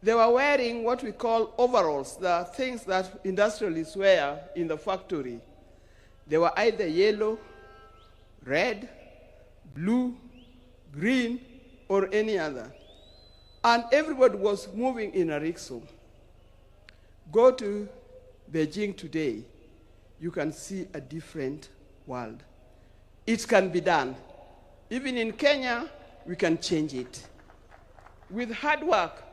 they were wearing what we call overalls, the things that industrialists wear in the factory. They were either yellow, red, blue, green, or any other. And everybody was moving in a rickshaw. Go to Beijing today, you can see a different world. It can be done. Even in Kenya, we can change it. With hard work,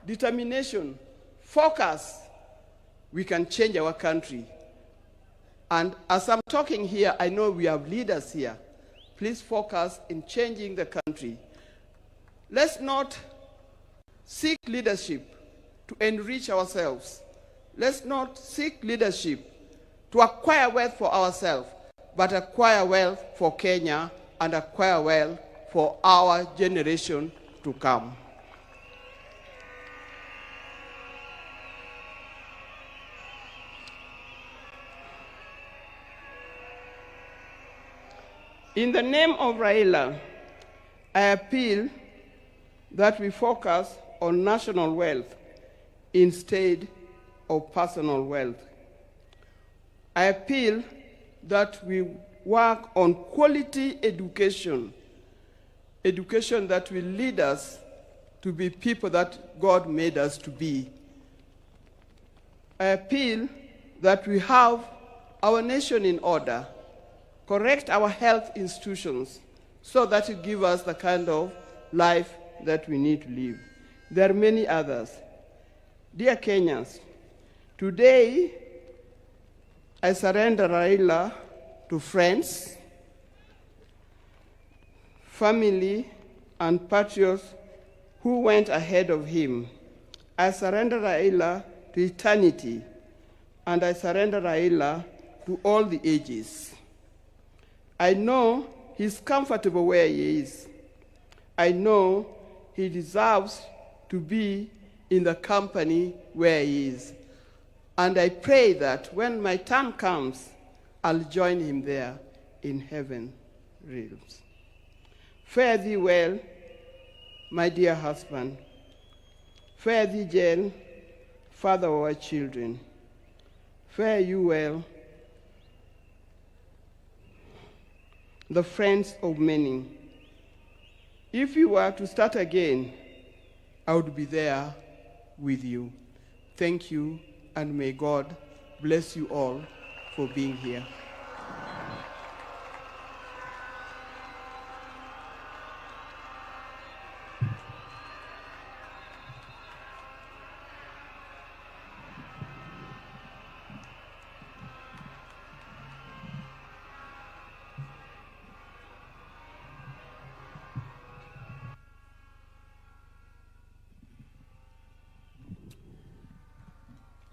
determination, focus, we can change our country. And as I'm talking here, I know we have leaders here. Please focus in changing the country. Let's not seek leadership to enrich ourselves. Let's not seek leadership to acquire wealth for ourselves, but acquire wealth for Kenya and acquire wealth for our generation to come. In the name of RAILA, I appeal that we focus on national wealth instead of personal wealth. I appeal that we work on quality education, education that will lead us to be people that God made us to be. I appeal that we have our nation in order, correct our health institutions so that it gives us the kind of life that we need to live. There are many others. Dear Kenyans, today I surrender RAILA to friends, family, and patriots who went ahead of him. I surrender RAILA to eternity, and I surrender RAILA to all the ages. I know he's comfortable where he is. I know he deserves to be in the company where he is. And I pray that when my time comes, I'll join him there in heaven realms. Fare thee well, my dear husband. Fare thee, Jane, father of our children. Fare you well, the friends of many. If you were to start again, I would be there with you. Thank you, and may God bless you all for being here.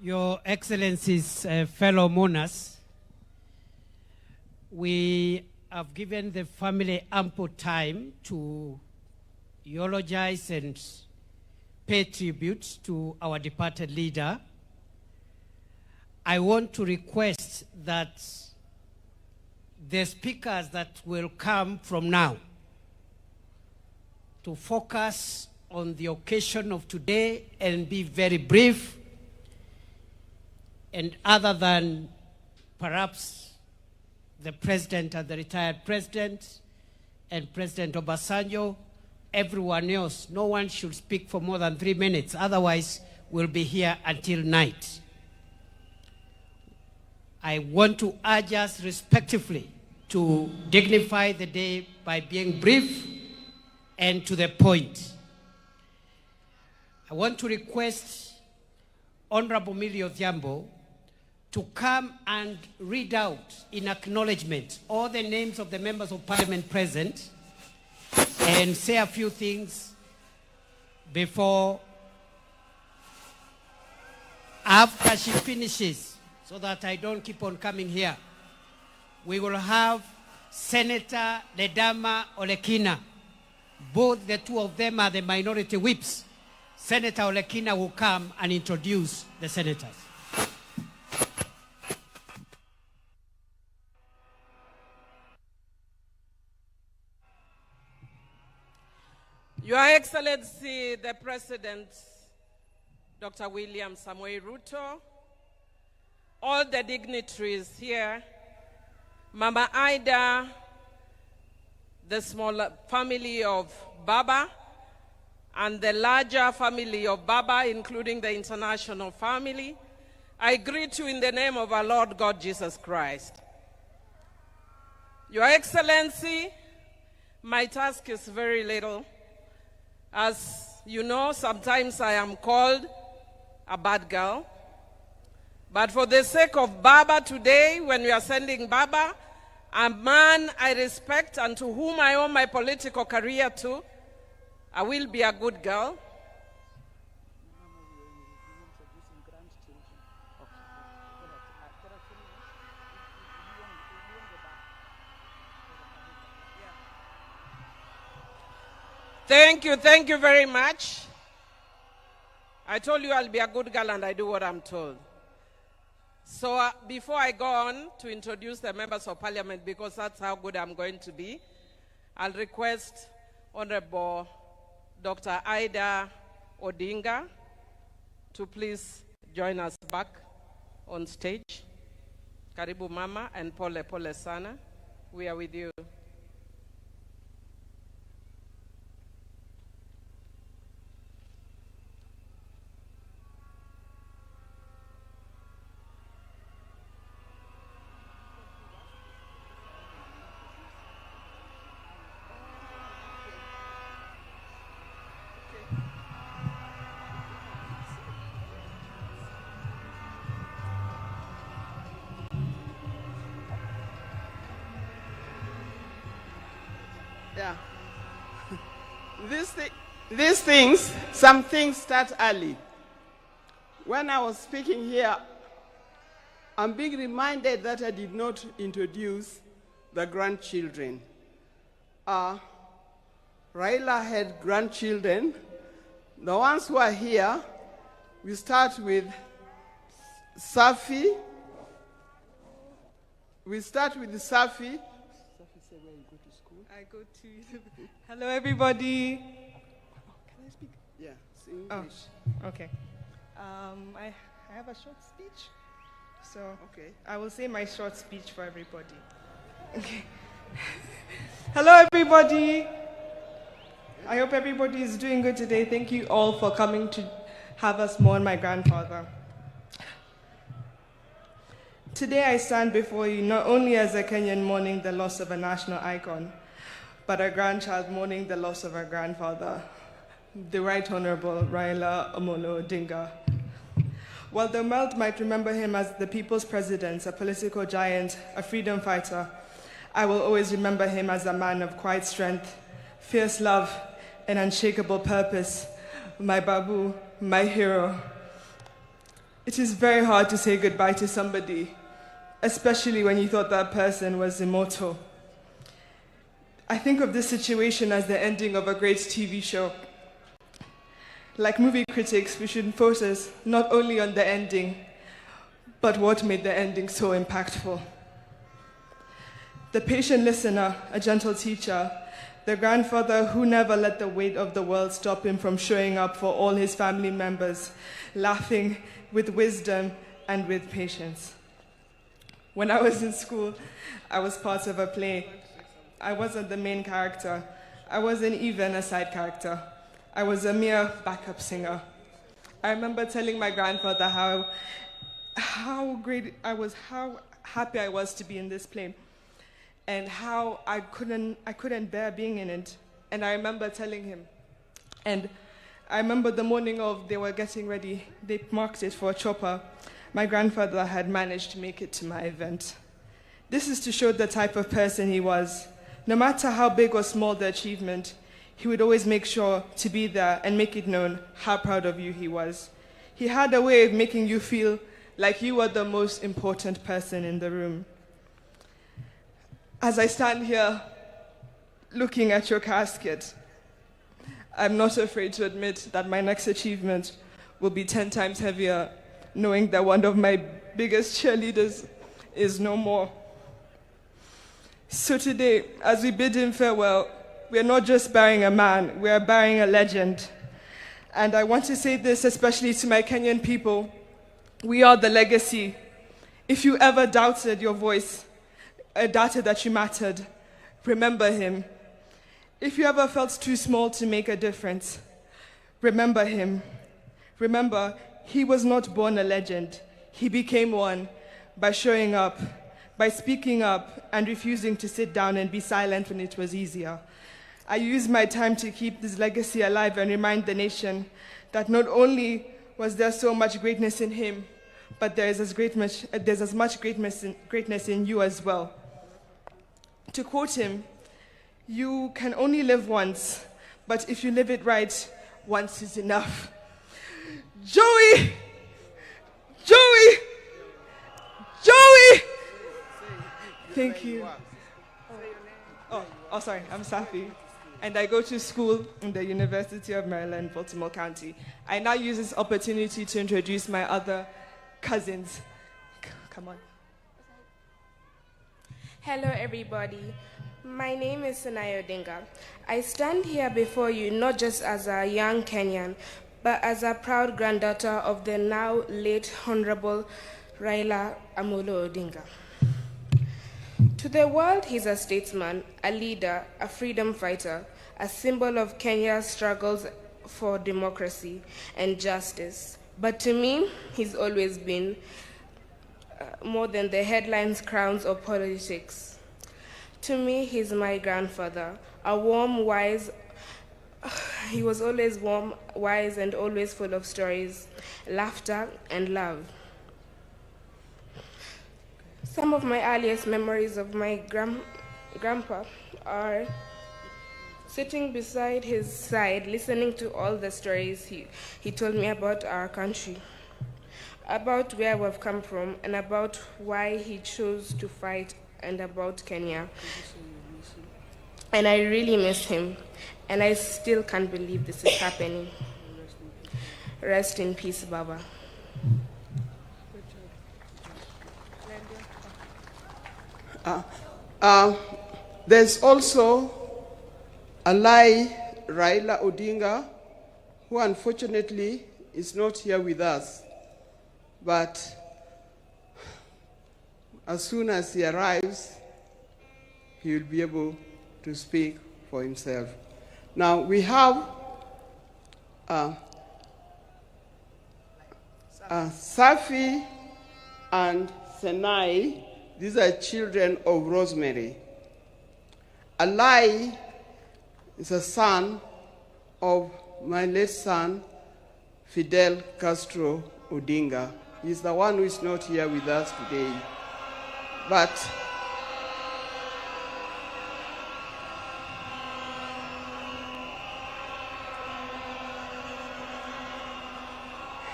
Your Excellencies, fellow mourners, we have given the family ample time to eulogize and pay tribute to our departed leader. I want to request that the speakers that will come from now to focus on the occasion of today and be very brief, and other than perhaps the president and the retired president and President Obasanjo, everyone else, no one should speak for more than 3 minutes. Otherwise, we'll be here until night. I want to urge us respectively to dignify the day by being brief and to the point. I want to request Honorable Millie Odhiambo to come and read out in acknowledgement all the names of the members of parliament present and say a few things before, after she finishes, so that I don't keep on coming here. We will have Senator Ledama Olekina. Both the two of them are the minority whips. Senator Olekina will come and introduce the senators. Your Excellency, the President, Dr. William Samoei Ruto, all the dignitaries here, Mama Ida, the small family of Baba, and the larger family of Baba, including the international family, I greet you in the name of our Lord God Jesus Christ. Your Excellency, my task is very little. As you know, sometimes I am called a bad girl. But for the sake of Baba today, when we are sending Baba, a man I respect and to whom I owe my political career to, I will be a good girl. Thank you very much. I told you I'll be a good girl and I do what I'm told. So before I go on to introduce the members of parliament, because that's how good I'm going to be, I'll request Honorable Dr. Ida Odinga to please join us back on stage. Karibu Mama and pole sana. We are with you. Yeah. These things, some things start early. When I was speaking here, I'm being reminded that I did not introduce the grandchildren. RAILA had grandchildren. The ones who are here, we start with Safi. Safi. I go to. Hello, everybody. Can I speak? Yeah, English. Oh, okay. I have a short speech, so okay. I will say my short speech for everybody. Okay. Hello, everybody. I hope everybody is doing good today. Thank you all for coming to have us mourn my grandfather. Today I stand before you not only as a Kenyan mourning the loss of a national icon, but a grandchild mourning the loss of her grandfather, the Right Honorable RAILA Amolo Odinga. While the world might remember him as the people's president, a political giant, a freedom fighter, I will always remember him as a man of quiet strength, fierce love, and unshakable purpose, my babu, my hero. It is very hard to say goodbye to somebody, especially when you thought that person was immortal. I think of this situation as the ending of a great TV show. Like movie critics, we should focus not only on the ending, but what made the ending so impactful. The patient listener, a gentle teacher, the grandfather who never let the weight of the world stop him from showing up for all his family members, laughing with wisdom and with patience. When I was in school, I was part of a play. I wasn't the main character. I wasn't even a side character. I was a mere backup singer. I remember telling my grandfather how great I was, how happy I was to be in this play, and how I couldn't bear being in it. And I remember telling him. And I remember the morning of they were getting ready, they marked it for a chopper. My grandfather had managed to make it to my event. This is to show the type of person he was. No matter how big or small the achievement, he would always make sure to be there and make it known how proud of you he was. He had a way of making you feel like you were the most important person in the room. As I stand here looking at your casket, I'm not afraid to admit that my next achievement will be 10 times heavier, knowing that one of my biggest cheerleaders is no more. So today, as we bid him farewell, we are not just burying a man, we are burying a legend. And I want to say this especially to my Kenyan people. We are the legacy. If you ever doubted your voice, doubted that you mattered, remember him. If you ever felt too small to make a difference, remember him. Remember, he was not born a legend. He became one by showing up, by speaking up and refusing to sit down and be silent when it was easier. I used my time to keep this legacy alive and remind the nation that not only was there so much greatness in him, but there's as much greatness in you as well. To quote him, you can only live once, but if you live it right, once is enough. Joey! Joey! Joey! Thank you. Oh, sorry, I'm Safi. And I go to school in the University of Maryland, Baltimore County. I now use this opportunity to introduce my other cousins. Come on. Hello, everybody. My name is Sanaya Odinga. I stand here before you not just as a young Kenyan, but as a proud granddaughter of the now late Honorable RAILA Amolo Odinga. To the world, he's a statesman, a leader, a freedom fighter, a symbol of Kenya's struggles for democracy and justice. But to me, he's always been more than the headlines, crowns, or politics. To me, he's my grandfather, a warm, wise. He was always warm, wise, and always full of stories, laughter, and love. Some of my earliest memories of my grandpa are sitting beside his side, listening to all the stories he told me about our country, about where we've come from, and about why he chose to fight, and about Kenya. And I really miss him, and I still can't believe this is happening. Rest in peace, Baba. There's also Alai RAILA Odinga, who unfortunately is not here with us. But as soon as he arrives, he will be able to speak for himself. Now we have Safi and Senai. These are children of Rosemary. Alai is a son of my late son, Fidel Castro Odinga. He's the one who is not here with us today. But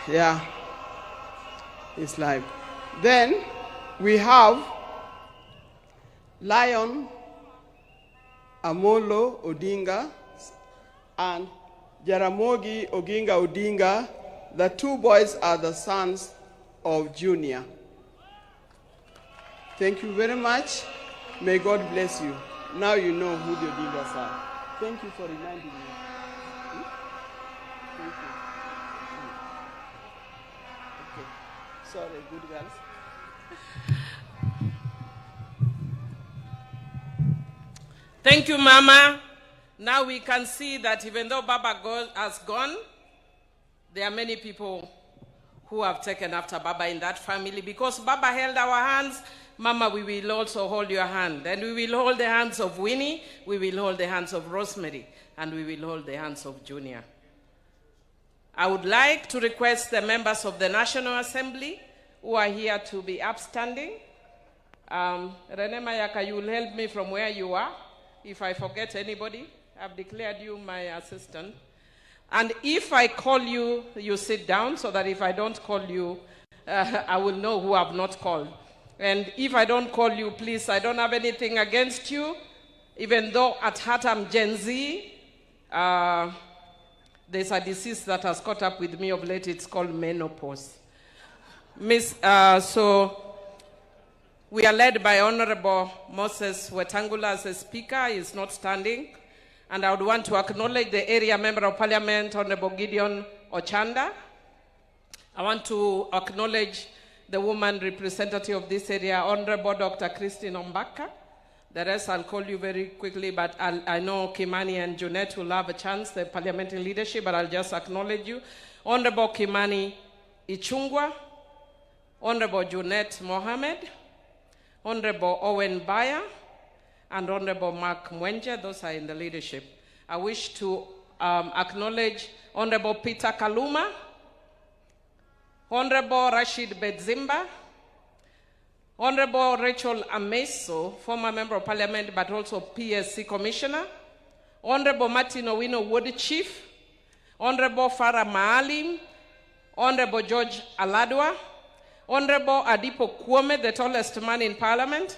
yeah, his life. Then we have Lion Amolo Odinga and Jaramogi Oginga Odinga. The two boys are the sons of Junior. Thank you very much. May God bless you. Now you know who the Odingas are. Thank you for reminding me. Thank you. Okay. Sorry, good girls. Thank you, Mama. Now we can see that even though Baba has gone, there are many people who have taken after Baba in that family. Because Baba held our hands, Mama, we will also hold your hand. And we will hold the hands of Winnie, we will hold the hands of Rosemary, and we will hold the hands of Junior. I would like to request the members of the National Assembly who are here to be upstanding. Rene Mayaka, you will help me from where you are. If I forget anybody, I've declared you my assistant. And if I call you, you sit down so that if I don't call you, I will know who I've not called. And if I don't call you, please, I don't have anything against you. Even though at heart I'm Gen Z, there's a disease that has caught up with me of late. It's called menopause. So we are led by Honorable Moses Wetangula as a speaker. He is not standing. And I would want to acknowledge the area member of parliament, Honorable Gideon Ochanda. I want to acknowledge the woman representative of this area, Honorable Dr. Christine Ombaka. The rest I'll call you very quickly, but I know Kimani and Junet will have a chance, the parliamentary leadership, but I'll just acknowledge you. Honorable Kimani Ichungwa, Honorable Junet Mohammed, Honorable Owen Baya, and Honorable Mark Mwenje. Those are in the leadership. I wish to acknowledge Honorable Peter Kaluma, Honorable Rashid Bedzimba, Honorable Rachel Ameso, former member of parliament but also PSC commissioner, Honorable Martin Owino Wood Chief, Honorable Farah Maalim, Honorable George Aladwa, Honorable Adipo Kwame, the tallest man in parliament,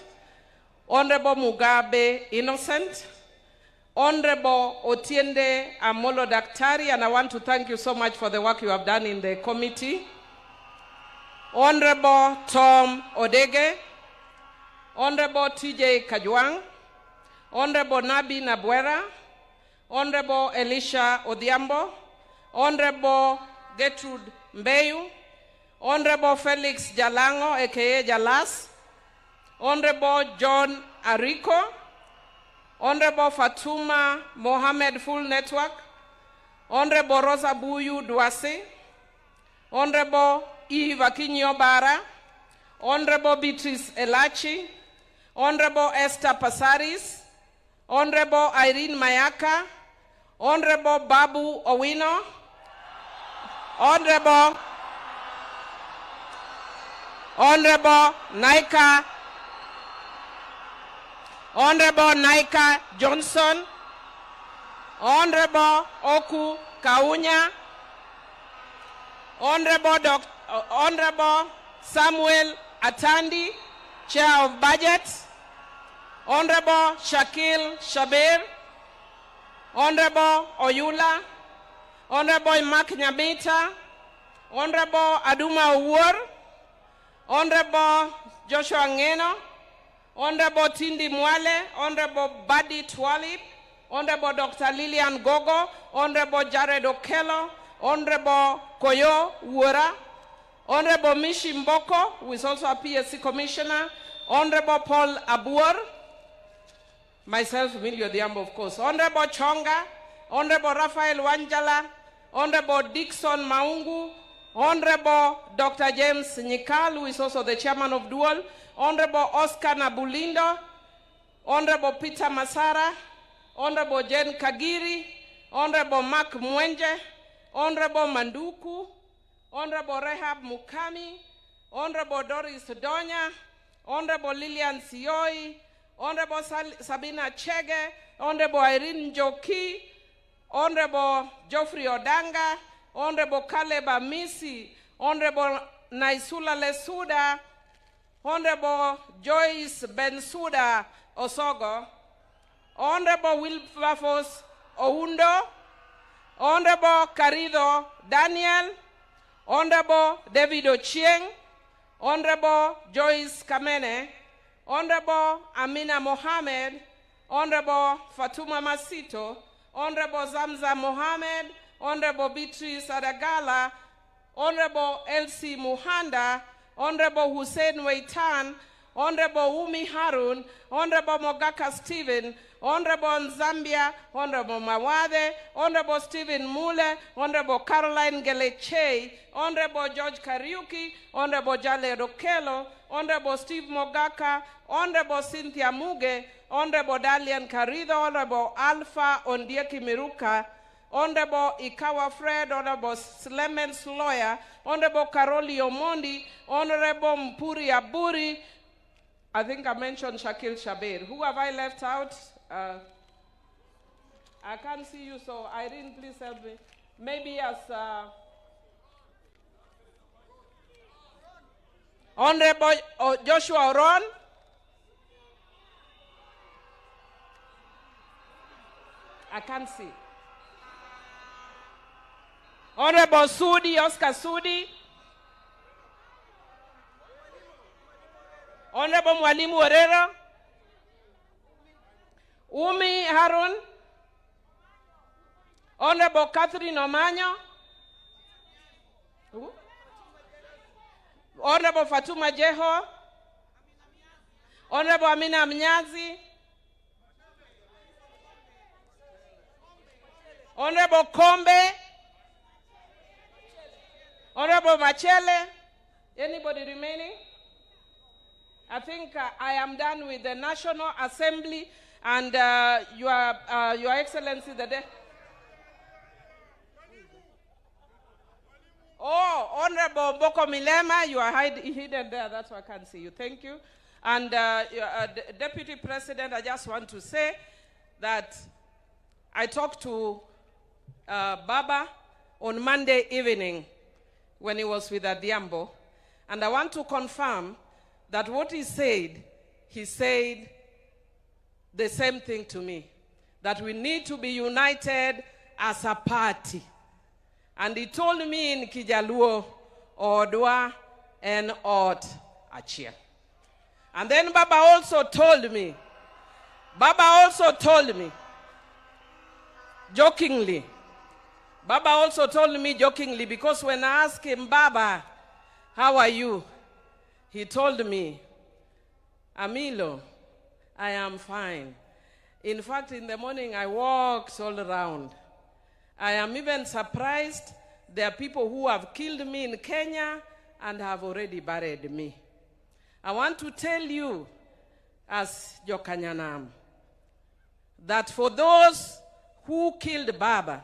Honorable Mugabe Innocent, Honorable Otiende Amolo Daktari, and I want to thank you so much for the work you have done in the committee. Honorable Tom Odege, Honorable TJ Kajwang, Honorable Nabi Nabwera, Honorable Elisha Odhiambo, Honorable Gertrude Mbeyu, Honorable Felix Jalango, aka Jalas, Honorable John Ariko, Honorable Fatuma Mohammed Full Network, Honorable Rosa Buyu Duase, Honorable Eve Akinyo Bara, Honorable Beatrice Elachi, Honorable Esther Pasaris, Honorable Irene Mayaka, Honorable Babu Owino, Honorable Naika Johnson, Honorable Oku Kaunya, Honorable Samuel Atandi, Chair of Budget, Honorable Shakil Shabir, Honorable Oyula, Honorable Mark Nyabita, Honorable Aduma Uwar, Honorable Joshua Ngeno, Honorable Tindi Mwale, Honorable Buddy Twalib, Honorable Dr. Lillian Gogo, Honorable Jared Okello, Honorable Koyo Wura, Honorable Mishi Mboko, who is also a PSC commissioner, Honorable Paul Abuor, myself, Emilio Diambo, of course, Honorable Chonga, Honorable Raphael Wanjala, Honorable Dixon Maungu, Honorable Dr. James Nyikal, who is also the chairman of Dual, Honorable Oscar Nabulindo, Honorable Peter Masara, Honorable Jen Kagiri, Honorable Mark Mwenje, Honorable Manduku, Honorable Rehab Mukami, Honorable Doris Donya, Honorable Lillian Sioi, Honorable Sabina Chege, Honorable Irene Njoki, Honorable Geoffrey Odanga, Honorable Caleb Amisi, Honorable Naisula Lesuda, Honorable Joyce Bensuda Osogo, Honorable Wilberforce Oundo, Honorable Carido Daniel, Honorable David Ochieng, Honorable Joyce Kamene, Honorable Amina Mohammed, Honorable Fatuma Masito, Honorable Zamza Mohammed, Honorable Beatrice Adagala, Honorable Elsie Muhanda, Honorable Hussein Waitan, Honorable Umi Harun, Honorable Mogaka Stephen, Honorable Zambia, Honorable Mawade, Honorable Stephen Mule, Honorable Caroline Geleche, Honorable George Kariuki, Honorable Jale Rokelo, Honorable Steve Mogaka, Honorable Cynthia Muge, Honorable Dalian Karido, Honorable Alpha Ondieki Miruka, Honorable Ikawa Fred, Honorable Clemens Lawyer, Honorable Karoli Omondi, Honorable Mpuri Aburi. I think I mentioned Shakil Shabir. Who have I left out? I can't see you, so Irene, please help me. Maybe as Honorable Joshua Oron. I can't see. Honorable Sudi, Oscar Sudi. Honorable Mwalimu Orera. Umi Harun. Honorable Catherine Omanyo. Honorable Fatuma Jeho. Honorable Amina Mnyazi. Honorable Kombe. Honorable Machele. Anybody remaining? I think I am done with the National Assembly and Your Excellency the day. Oh, Honorable Boko Milema, you are hidden there. That's why I can't see you. Thank you. And Deputy President, I just want to say that I talked to Baba on Monday evening when he was with Adiambo, and I want to confirm that what he said the same thing to me, that we need to be united as a party. And he told me in Kijaluo, Odwa, and Ot Achia. And then Baba also told me, jokingly, because when I asked him, Baba, how are you? He told me, Amilo, I am fine. In fact, in the morning, I walked all around. I am even surprised there are people who have killed me in Kenya and have already buried me. I want to tell you, as Jokanyanam, that for those who killed Baba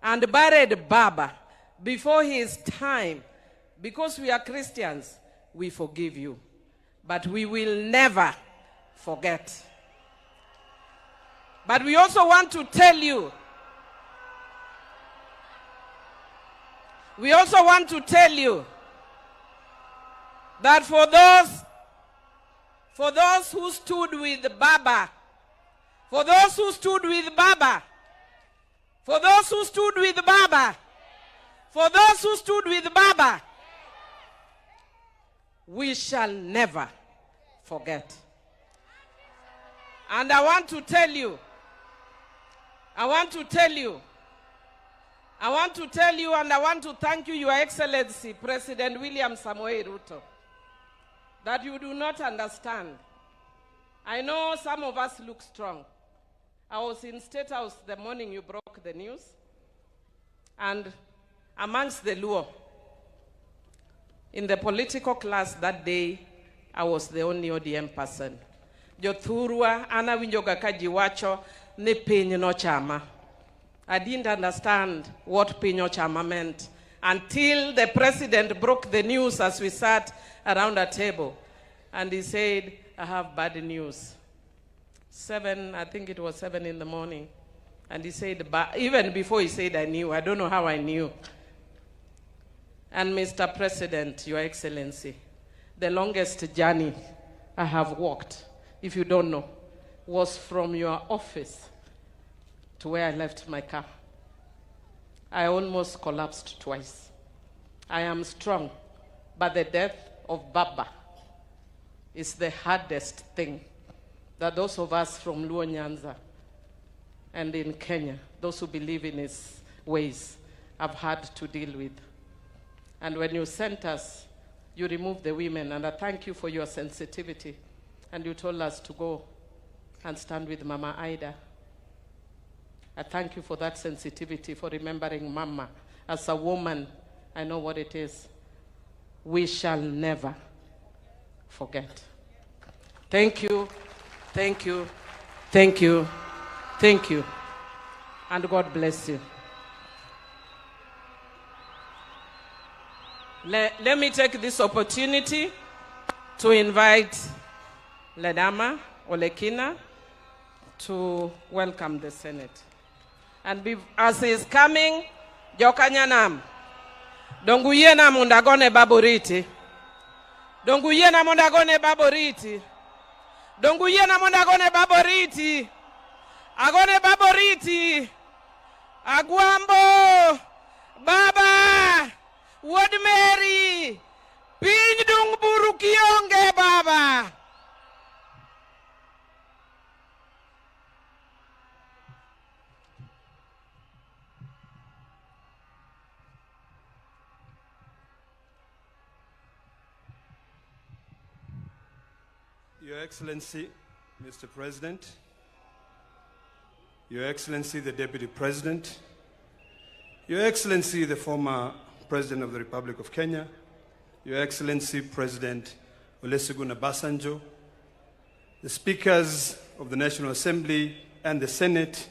and buried Baba before his time, because we are Christians, we forgive you. But we will never forget. But we also want to tell you, that for those who stood with Baba, we shall never forget. And I want to tell you, and I want to thank you, Your Excellency, President William Samoei Ruto, that you do not understand. I know some of us look strong. I was in State House the morning you broke the news, and amongst the Luo, in the political class that day, I was the only ODM person. Jothurwa ana winjoga kajiwacho ne piny no chama. I didn't understand what piny chama meant until the president broke the news as we sat around a table. And he said, I have bad news. I think it was 7 in the morning. And he said, even before he said I knew, I don't know how I knew. And Mr. President, Your Excellency, the longest journey I have walked, if you don't know, was from your office to where I left my car. I almost collapsed twice. I am strong, but the death of Baba is the hardest thing that those of us from Luo Nyanza and in Kenya, those who believe in his ways, have had to deal with. And when you sent us, you removed the women, and I thank you for your sensitivity. And you told us to go and stand with Mama Ida. I thank you for that sensitivity, for remembering Mama. As a woman, I know what it is. We shall never forget. Thank you, thank you, thank you, thank you, and God bless you. Let me take this opportunity to invite Ledama Olekina to welcome the Senate. And as he is coming, Jokanyanam, Donguyena Mundagone Baboriti, Donguyena Mundagone Baboriti, Donguyena Mundagone Baboriti, Agone Baboriti, Aguambo, Baba, Wod Mary, Piny Dung Burukionge Baba. Your Excellency, Mr. President, Your Excellency, the Deputy President, Your Excellency, the former President of the Republic of Kenya, Your Excellency, President Olusegun Obasanjo, the Speakers of the National Assembly and the Senate,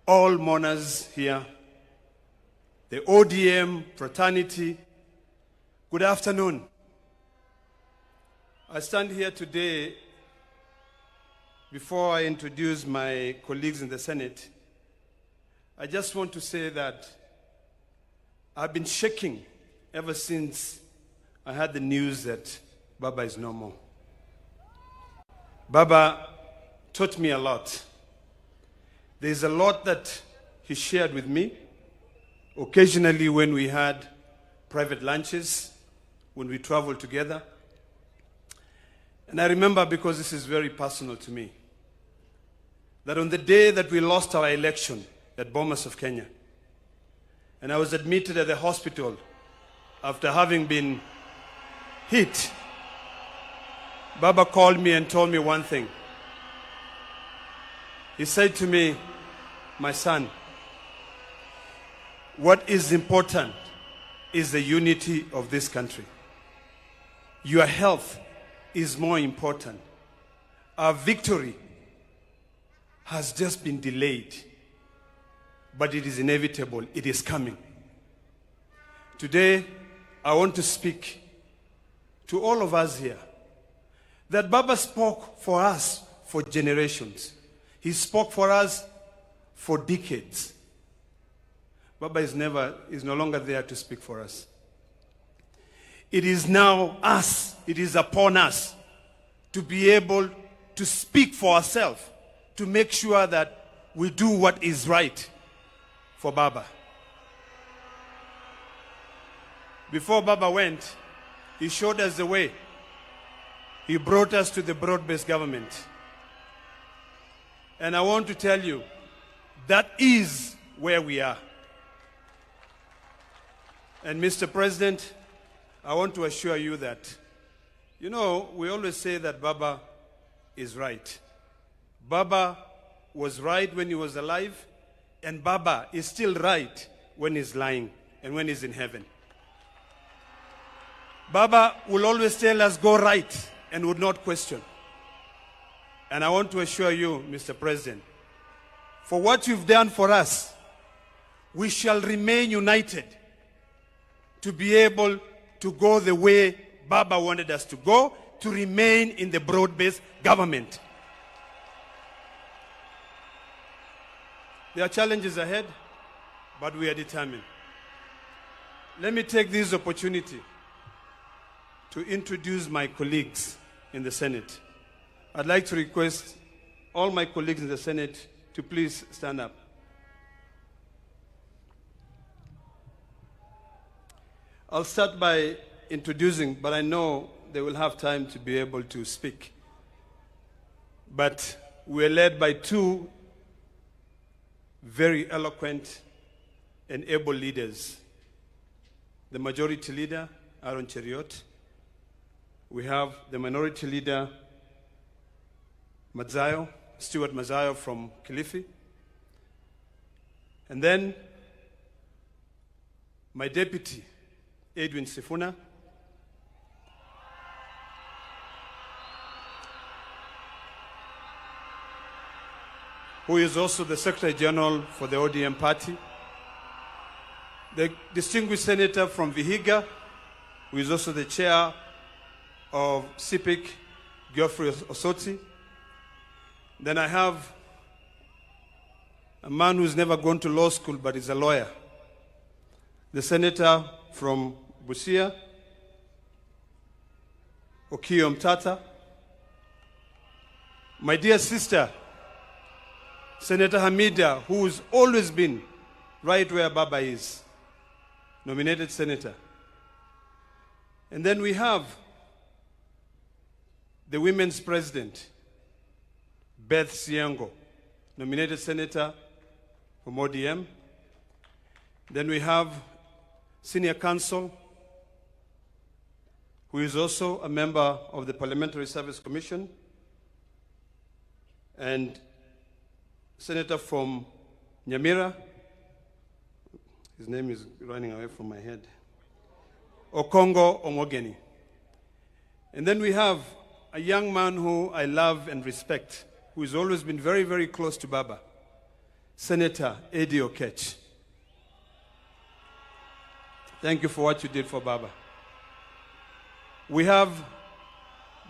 all mourners here, the ODM fraternity, good afternoon. I stand here today, before I introduce my colleagues in the Senate, I just want to say that I've been shaking ever since I had the news that Baba is no more. Baba taught me a lot. There's a lot that he shared with me, occasionally when we had private lunches, when we traveled together. And I remember, because this is very personal to me, that on the day that we lost our election at Bomas of Kenya, and I was admitted at the hospital after having been hit, Baba called me and told me one thing. He said to me, my son, what is important is the unity of this country. Your health is more important. Our victory has just been delayed, but it is inevitable. It is coming. Today, I want to speak to all of us here that Baba spoke for us for generations. He spoke for us for decades. Baba is no longer there to speak for us. It is now us, it is upon us to be able to speak for ourselves, to make sure that we do what is right for Baba. Before Baba went, he showed us the way. He brought us to the broad-based government. And I want to tell you, that is where we are. And Mr. President, I want to assure you that, you know, we always say that Baba is right. Baba was right when he was alive, and Baba is still right when he's lying and when he's in heaven. Baba will always tell us, go right, and would not question. And I want to assure you, Mr. President, for what you've done for us, we shall remain united to be able to go the way Baba wanted us to go, to remain in the broad-based government. There are challenges ahead, but we are determined. let me take this opportunity to introduce my colleagues in the Senate. I'd like to request all my colleagues in the Senate to please stand up. I'll start by introducing, but I know they will have time to be able to speak. But we're led by two very eloquent and able leaders. The majority leader, Aaron Cheriot. We have the minority leader, Mazayo, Stuart Mazayo from Kilifi. And then my deputy, Edwin Sifuna. Who is also the Secretary General for the ODM party. The distinguished senator from Vihiga, who is also the chair of CIPIC, Geoffrey Osoti. Then I have a man who's never gone to law school but is a lawyer. The senator from Busia, Okiyo Mtata. My dear sister, Senator Hamida, who's always been right where Baba is, nominated senator. And then we have the women's president, Beth Siango, nominated senator from ODM. Then we have senior counsel, who is also a member of the Parliamentary Service Commission, and senator from Nyamira, his name is running away from my head, Okongo Omogeni. And then we have a young man who I love and respect, who has always been very, very close to Baba, Senator Eddie Okech. Thank you for what you did for Baba. We have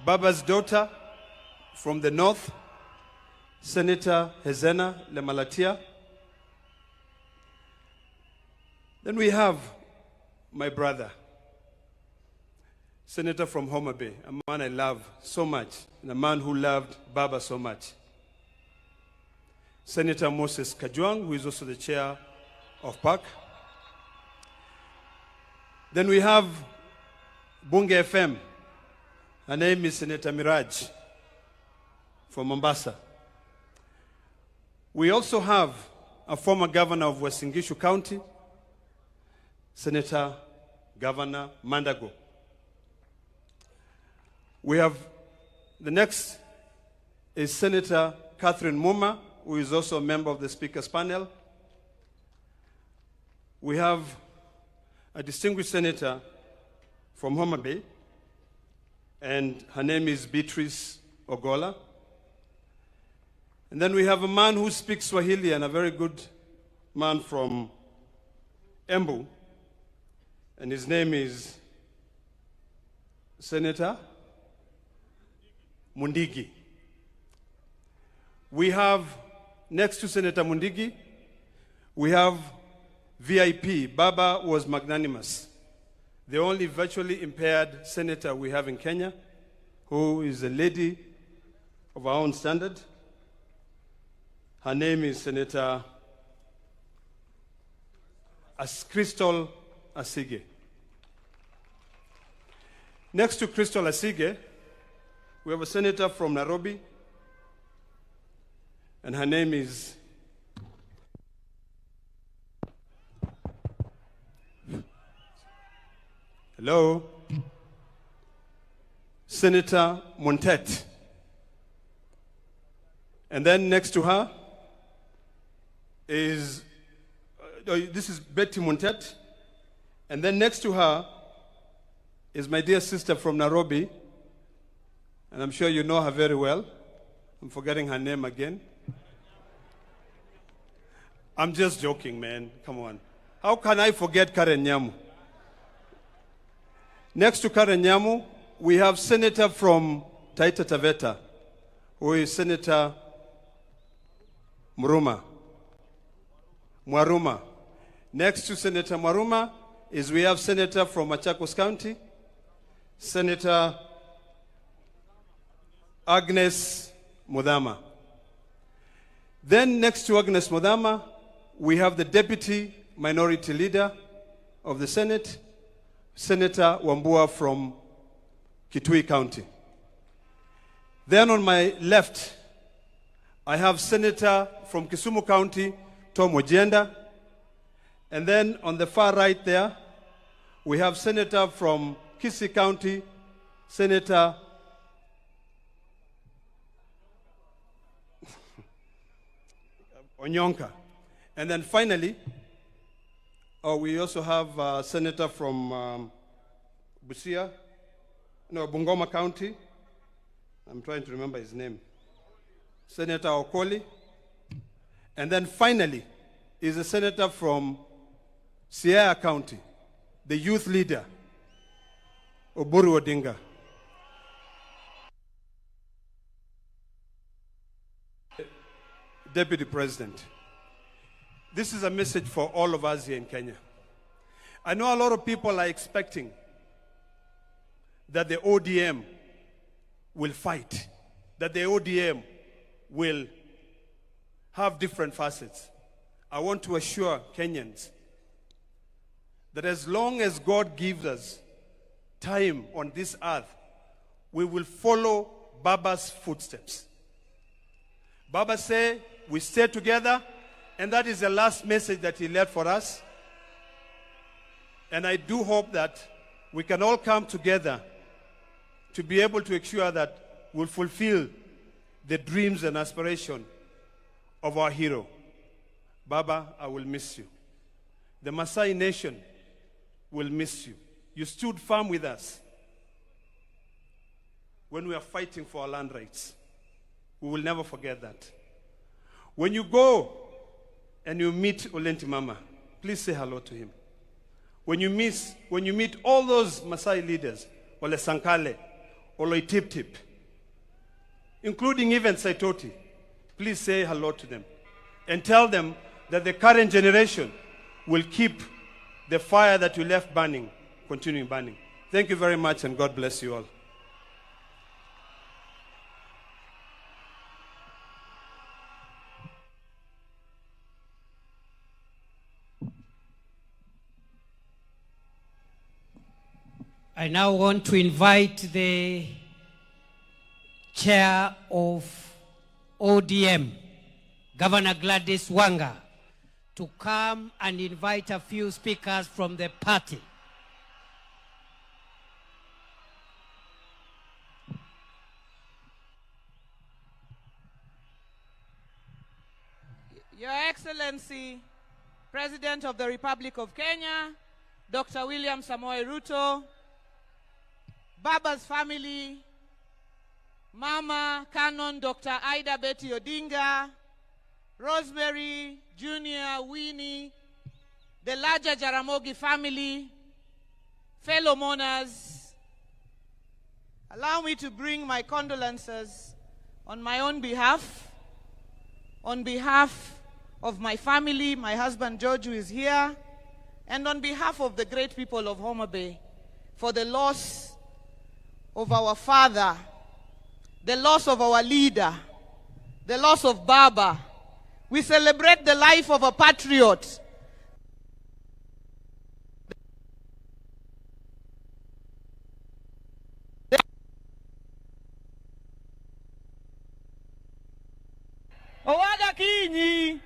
Baba's daughter from the north, Senator Hezena Lemalatia. Then we have my brother, Senator from Homa Bay, a man I love so much, and a man who loved Baba so much. Senator Moses Kajwang, who is also the chair of PAC. Then we have Bunge FM. Her name is Senator Miraj from Mombasa. We also have a former governor of Western Gishu County, Senator Governor Mandago. We have, the next is Senator Catherine Muma, who is also a member of the Speaker's panel. We have a distinguished senator from Homa Bay, and her name is Beatrice Ogola. And then we have a man who speaks Swahili, and a very good man from Embu, and his name is Senator Mundigi. We have, next to Senator Mundigi, we have VIP. Baba was magnanimous. The only virtually impaired senator we have in Kenya, who is a lady of our own standard. Her name is Senator Crystal Asige. Next to Crystal Asige, we have a senator from Nairobi, and her name is Senator Montet. And then next to her is, this is Betty Montet. And then next to her is my dear sister from Nairobi, and I'm sure you know her very well. I'm forgetting her name again. I'm just joking, man. Come on. How can I forget Karen Nyamu? Next to Karen Nyamu, we have Senator from Taita Taveta, who is Senator Mwaruma. Next to Senator Mwaruma is we have Senator from Machakos County, Senator Agnes Mudama. Then next to Agnes Mudama, we have the Deputy Minority Leader of the Senate, Senator Wambua from Kitui County. Then on my left, I have Senator from Kisumu County, Tom Ojenda. And then on the far right there, we have Senator from Kisii County, Senator Onyonka. And then finally, we also have a Senator from Bungoma County. I'm trying to remember his name. Senator Okoli. And then finally is a senator from Sierra County, the youth leader, Oburu Odinga. Deputy President, this is a message for all of us here in Kenya. I know a lot of people are expecting that the ODM will fight, that the ODM will have different facets. I want to assure Kenyans that as long as God gives us time on this earth, we will follow Baba's footsteps. Baba said, we stay together, and that is the last message that he left for us. And I do hope that we can all come together to be able to ensure that we'll fulfill the dreams and aspirations of our hero. Baba, I will miss you. The Maasai nation will miss you. You stood firm with us when we are fighting for our land rights. We will never forget that. When you go and you meet Olenti Mama, please say hello to him. When you meet all those Maasai leaders, Ole Sankale, Ole Tip Tip, including even Saitoti, please say hello to them and tell them that the current generation will keep the fire that you left burning, continuing burning. Thank you very much, and God bless you all. I now want to invite the chair of ODM, Governor Gladys Wanga, to come and invite a few speakers from the party. Your Excellency, President of the Republic of Kenya, Dr. William Samoei Ruto, Baba's family, Mama Canon Dr. Ida Betty Odinga, Rosemary, Junior, Winnie, the larger Jaramogi family, fellow mourners, allow me to bring my condolences on my own behalf, on behalf of my family, my husband George, who is here, and on behalf of the great people of Homa Bay, for the loss of our father, the loss of our leader, the loss of Baba. We celebrate the life of a patriot. Owada Kinyi.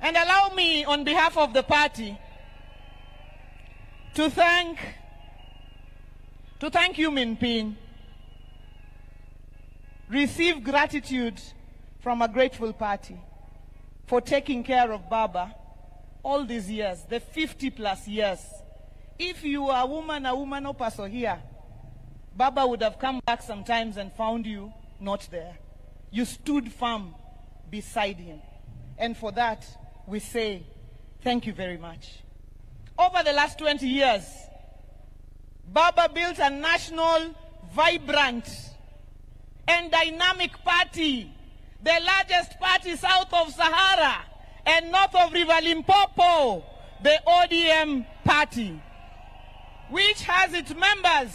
And allow me, on behalf of the party, to thank you, Min Pin. Receive gratitude from a grateful party for taking care of Baba all these years, the 50+ years. If you are a woman or person here, Baba would have come back sometimes and found you not there. You stood firm beside him. And for that, we say, thank you very much. Over the last 20 years, Baba built a national, vibrant, and dynamic party, the largest party south of Sahara, and north of River Limpopo, the ODM party, which has its members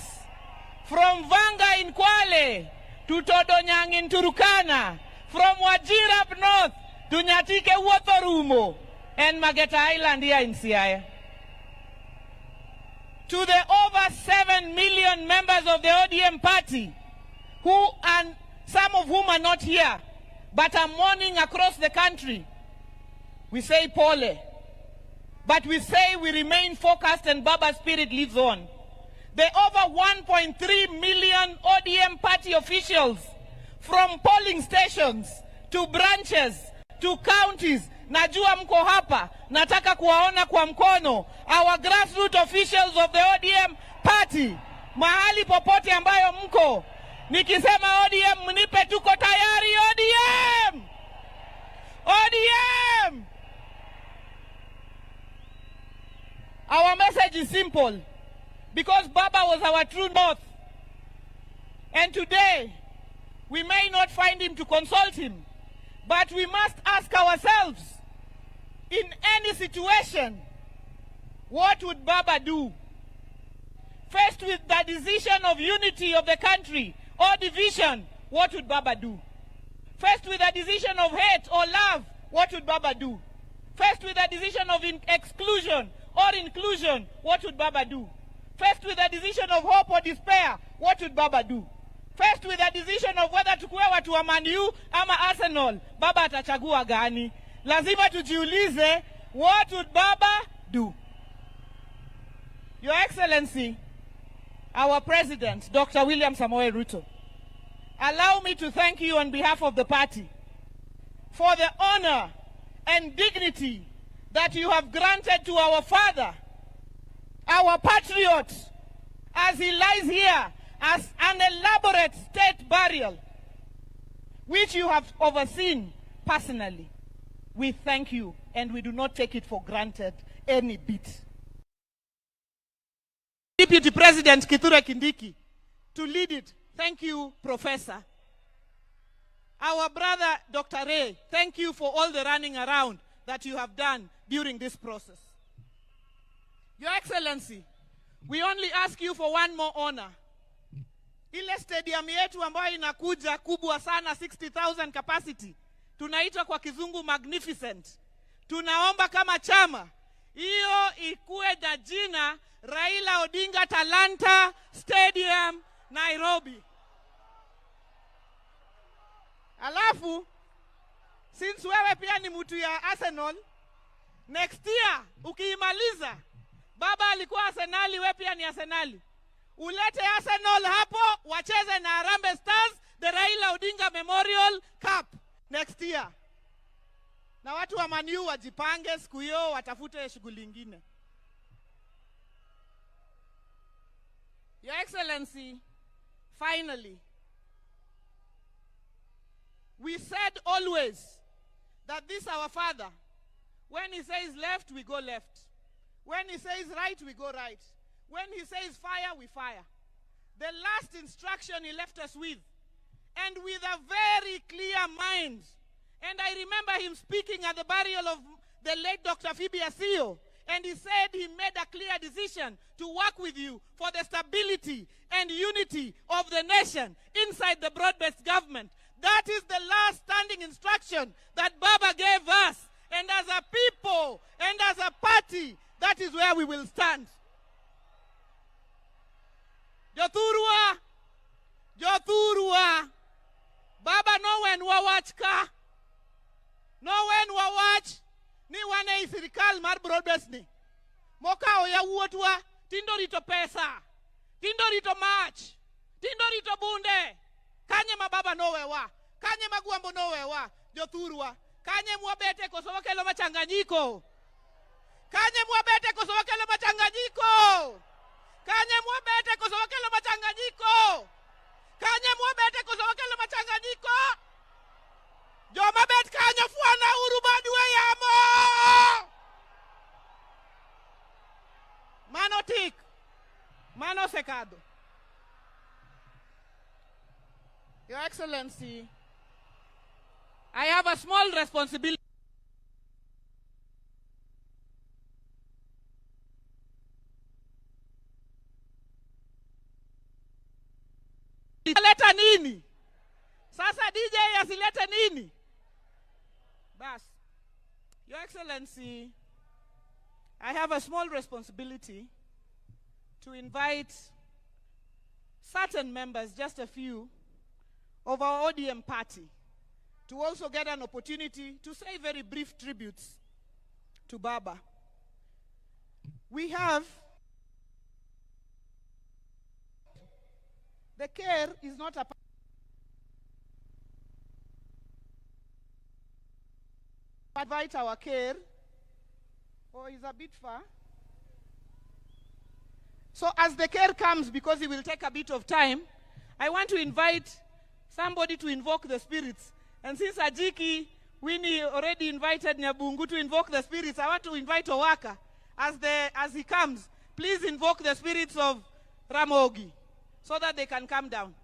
from Vanga in Kwale to Todonyang in Turkana, from Wajir up north to Nyatike Wotorumo and Mageta Island here in Siaya. To the over 7 million members of the ODM party, who and some of whom are not here, but are mourning across the country, we say pole. But we say we remain focused and Baba's spirit lives on. The over 1.3 million ODM party officials, from polling stations to branches to counties, najua mko hapa, nataka kuwaona kwa mkono, our grassroots officials of the ODM party, mahali popote ambayo mko, nikisema ODM mnipe tuko tayari. ODM! ODM! Our message is simple, because Baba was our true north. And today, we may not find him to consult him, but we must ask ourselves, in any situation, what would Baba do? Faced with the decision of unity of the country or division, what would Baba do? Faced with a decision of hate or love, what would Baba do? Faced with a decision of exclusion or inclusion, what would Baba do? Faced with a decision of hope or despair, what would Baba do? Faced with a decision of whether tukuwe watu wa Man U ama Arsenal, Baba atachagua gani? Lazima tujiulize, what would Baba do? Your Excellency, our President, Dr. William Samoei Ruto, allow me to thank you on behalf of the party for the honor and dignity that you have granted to our father, our patriot, as he lies here as an elaborate state burial, which you have overseen personally. We thank you, and we do not take it for granted any bit. Deputy President Kithure Kindiki, to lead it. Thank you, Professor. Our brother, Dr. Ray, thank you for all the running around that you have done during this process. Your Excellency, we only ask you for one more honor. Ile stadium yetu ambayo inakuja kubwa sana, 60,000 capacity, tunaita kwa kizungu magnificent. Tunaomba kama chama, hiyo ikuwe na jina Raila Odinga Talanta Stadium, Nairobi. Alafu, since wewe pia ni mtu ya Arsenal, next year, ukiimaliza, Baba alikuwa Arsenali, wewe pia ni Arsenali. Ulete Arsenal hapo, wacheze na Harambee Stars, the Raila Odinga Memorial Cup next year. Na watu wa Man U wajipange siku hiyo, watafute shughuli nyingine. Your Excellency, finally, we said always that this our father, when he says left, we go left. When he says right, we go right. When he says fire, we fire. The last instruction he left us with, and with a very clear mind. And I remember him speaking at the burial of the late Dr. Phoebe Asio, and he said he made a clear decision to work with you for the stability and unity of the nation inside the broad-based government. That is the last standing instruction that Baba gave us. And as a people and as a party, that is where we will stand. Jothurwa, Jothurwa, Baba no when wawach ka, no when wawach, ni wane isirikal mar broadbased ni. Moka oya wuotwa, tindo rito pesa, tindo rito mach, tindo rito bunde. Kanye mababa no wewa, kanye magwambo no wewa, Jothurwa, kanye mwabete koso wakelo machanganyiko. Kanye mwabete koso wakelo machanganyiko. Kanye mwabete koso wakelo machanganyiko. Kanye mwabete koso wakelo machanganyiko. Joma bet kanye fuana urubadwe yamo. Mano tik, mano secado. Your Excellency, I have a small responsibility. Leta nini? Sasa DJ asilete nini? Bas. Your Excellency, I have a small responsibility to invite certain members, just a few, of our ODM party to also get an opportunity to say very brief tributes to Baba. We have, the care is not a invite our care, or is a bit far. So as the care comes, because it will take a bit of time, I want to invite somebody to invoke the spirits. And since Ajiki, Winnie already invited Nyabungu to invoke the spirits, I want to invite Owaka. As he comes, please invoke the spirits of Ramogi so that they can come down.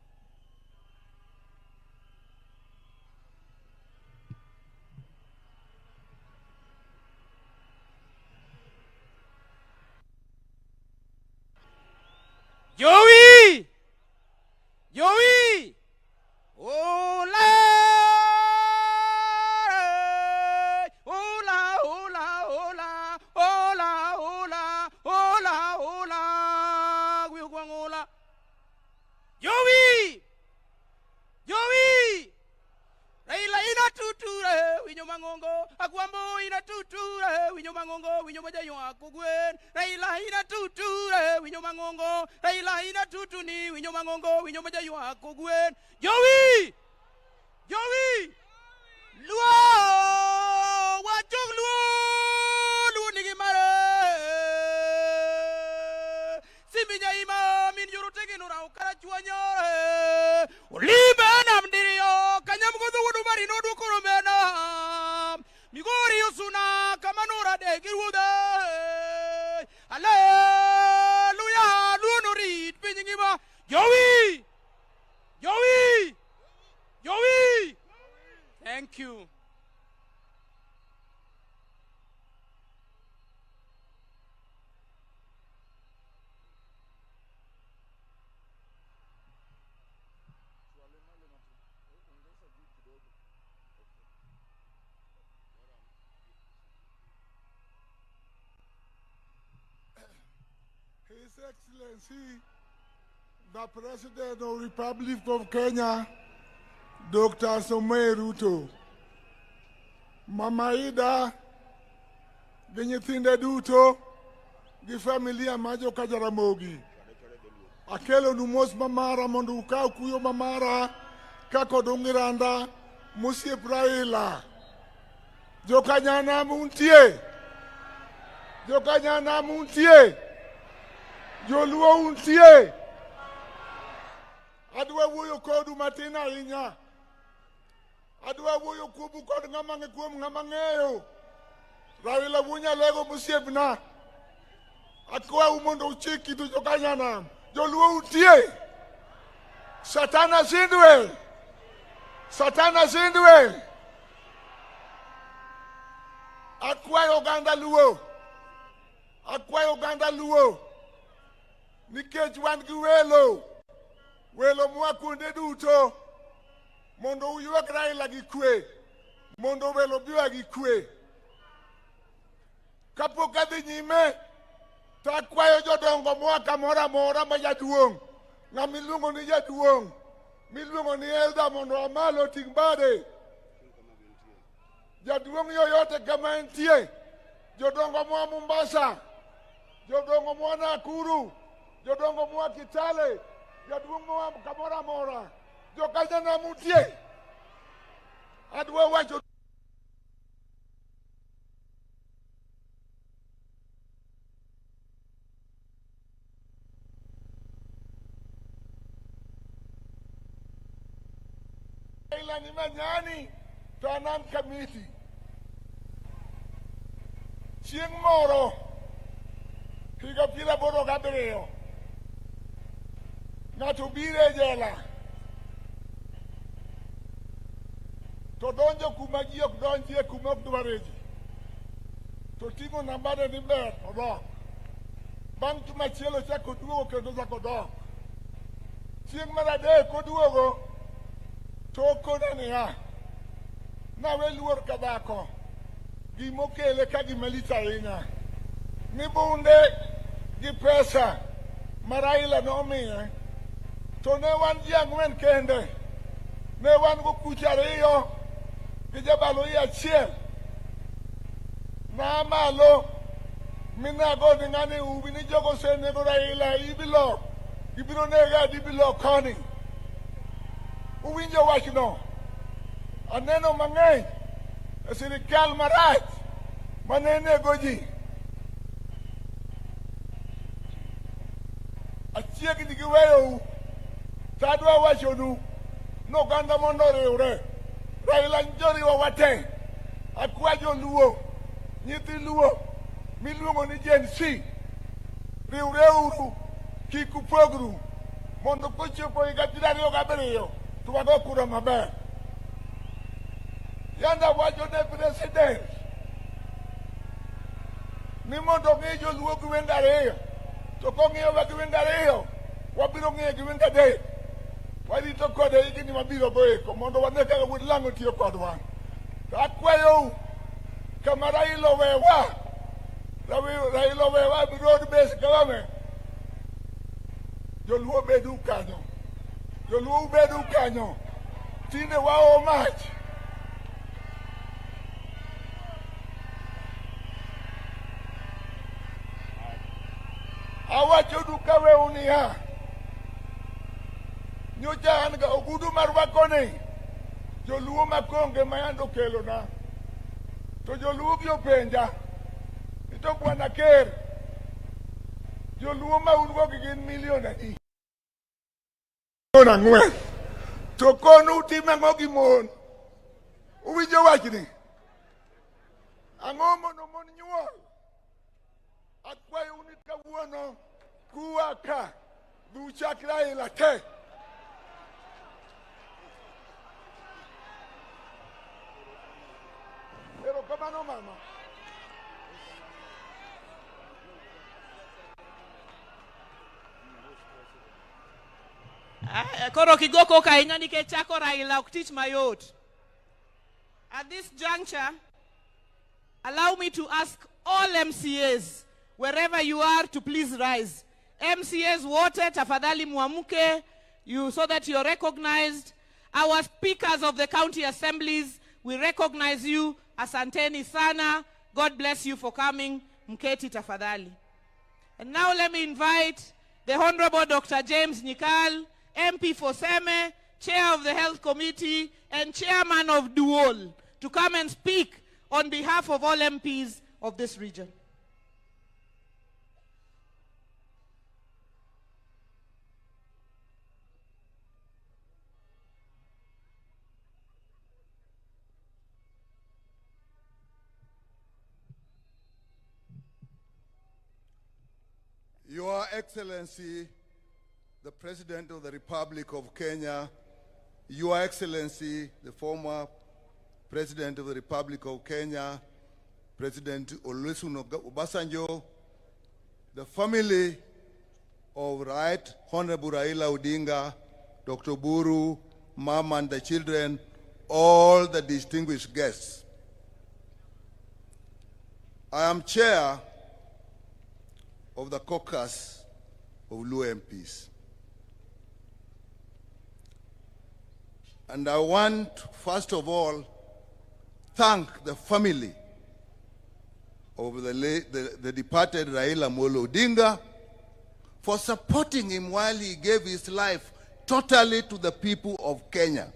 Joey! Joey! Hola! Hola, hola, hola! Hola, hola! Hola, hola! Hola! Joey! Joey! Raila ina tuture, winyo mangongo, akwambo ina tuture, winyo mangongo, winyo majayo akugwen. Raila ina tuture, winyo mangongo, Raila ina tutuni, winyo mangongo, winyo majayo akugwen. Joey! Joey! Luo! Wachuk luo! Luo nigi mare! Siminya ima, min yuru tegi nura ukara chuanyore. Olibe namdirio, kanyam kudu wudu mari nodu kurumena. Migori usuna, kamanura de girude. Hallelujah, luonurit, pinyingima. Joey! Joey! Joey! Thank you. His Excellency, the President of the Republic of Kenya, Dr. Meru Tv, Mama Ida, the nyithinde duto, the familia majo Jaramogi. Akelo numos mamara mondo ukau kuyo mamara, kako dongiranda, musiep Raila. Jokanyana muntie. Jokanyana muntie. Joluo untie. Adwa wuyo kodu matina inya. Adwa wuyo kubu kod ngamange kuom ngamangeyo. Raila wunya lego musiebna. Akwa umondo uchiki tu jokanyana. Joluo untie. Satana zindwe. Satana zindwe. Akwa Uganda luo. Akwa Uganda luo. Nikech wan gi welo mwakunde duto mondo uyuak Raila gi kwe, mondo welo biwa gi kwe. Kapok adhi nyime, to akwayo jodongo mwaka mora mora ma jaduong', ng'ama iluongo ni jaduong', miluongo ni Elda mondo amalo ting' bade. Jaduong' yoyote kama entie, jodongo mwa Mombasa, jodongo mwa Nakuru, jodongo mwa Kitale, jaduong' mwa kamora mora, jokanyana mutie. Adwa wacho Raila ni manyani, to anan kamiti. Chieng' moro, higa 87, ng'ato biro e jela, to donjo kuma ji ok donjie, kuma ok dware ji, to ting'o nambane ni ber odok. Bang' machielo chako duogo kendo chako dok. Chieng' mar adek koduogo tok kona niya, nawe luor ka dhako gimokele ka gimalich ahinya ni bunde gi pesa ma Raila nomiye to ne wan ji ang'wen kende, ne wan go kuch ariyo gi jabalo achiel na malo minago ni ng'ani ubi ni jogo senego Raila ibiro nega dibilo koni. Uwinjo wachno, aneno mang'eny e sirikal marach mane nego ji. Achiegni gi weyou, to adwa wachonu noganda mondo oriwre. Raila njoriwa wate, akwa joluo, nyithi luo miluongo ni Gen Z, riwre uru, kik upogru, mondo kochopo higa 2027 to wago kura maber. Yanda wacho ne president ni mondo ng'e joluo gi wenge ariyo, to kong'iyowa gi wenge ariyo, wabiro ng'iye gi wenge adek. Warito kode higni mabiro goeko mondo wane kaka wuod lang'o tiyo kodwa. To akwayou kama Raila owewa broad based government, joluo bedu kanyo, joluo bedu kanyo, tinde wao mach. Awacho duka weu niya, nyocha an ga ogudu mar wakoni, joluo makonge mayando kelo na, to joluo gi openja, ito Bwana Ker, joluo ma ungo gi gin milion adi. Ang'wen, to konu time ang'o gi mon, uwinjo wachni, ang'o mondo mon nyuol, akwayo ni kawuono kuwa ka duchak Raila te. Pero kamano mama. Koro kigoko kahinya nikech chako Raila ok tich mayot. At this juncture, allow me to ask all MCAs, wherever you are, to please rise. MCAs wote tafadhali muamuke, so that you're recognized. Our speakers of the county assemblies, we recognize you. Asanteni sana. God bless you for coming. Mketi tafadhali. And now let me invite the Honorable Dr. James Nyikal, MP for Seme, Chair of the Health Committee, and Chairman of Duol, to come and speak on behalf of all MPs of this region. Your Excellency, the President of the Republic of Kenya, Your Excellency, the former President of the Republic of Kenya, President Olusegun Obasanjo, the family of Right Honorable Raila Odinga, Dr. Buru, Mom and the children, all the distinguished guests. I am chair of the caucus of Luo MPs. And I want, first of all, thank the family of the departed Raila Molo Odinga for supporting him while he gave his life totally to the people of Kenya,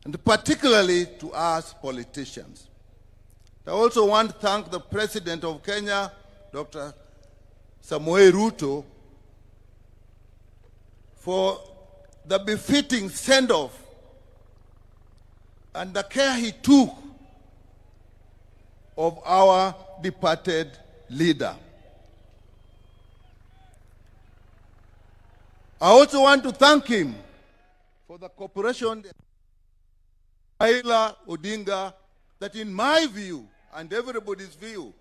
and particularly to us politicians. I also want to thank the President of Kenya, Dr. Samoei Ruto, for the befitting send-off and the care he took of our departed leader. I also want to thank him for the cooperation Raila Odinga, that in my view and everybody's view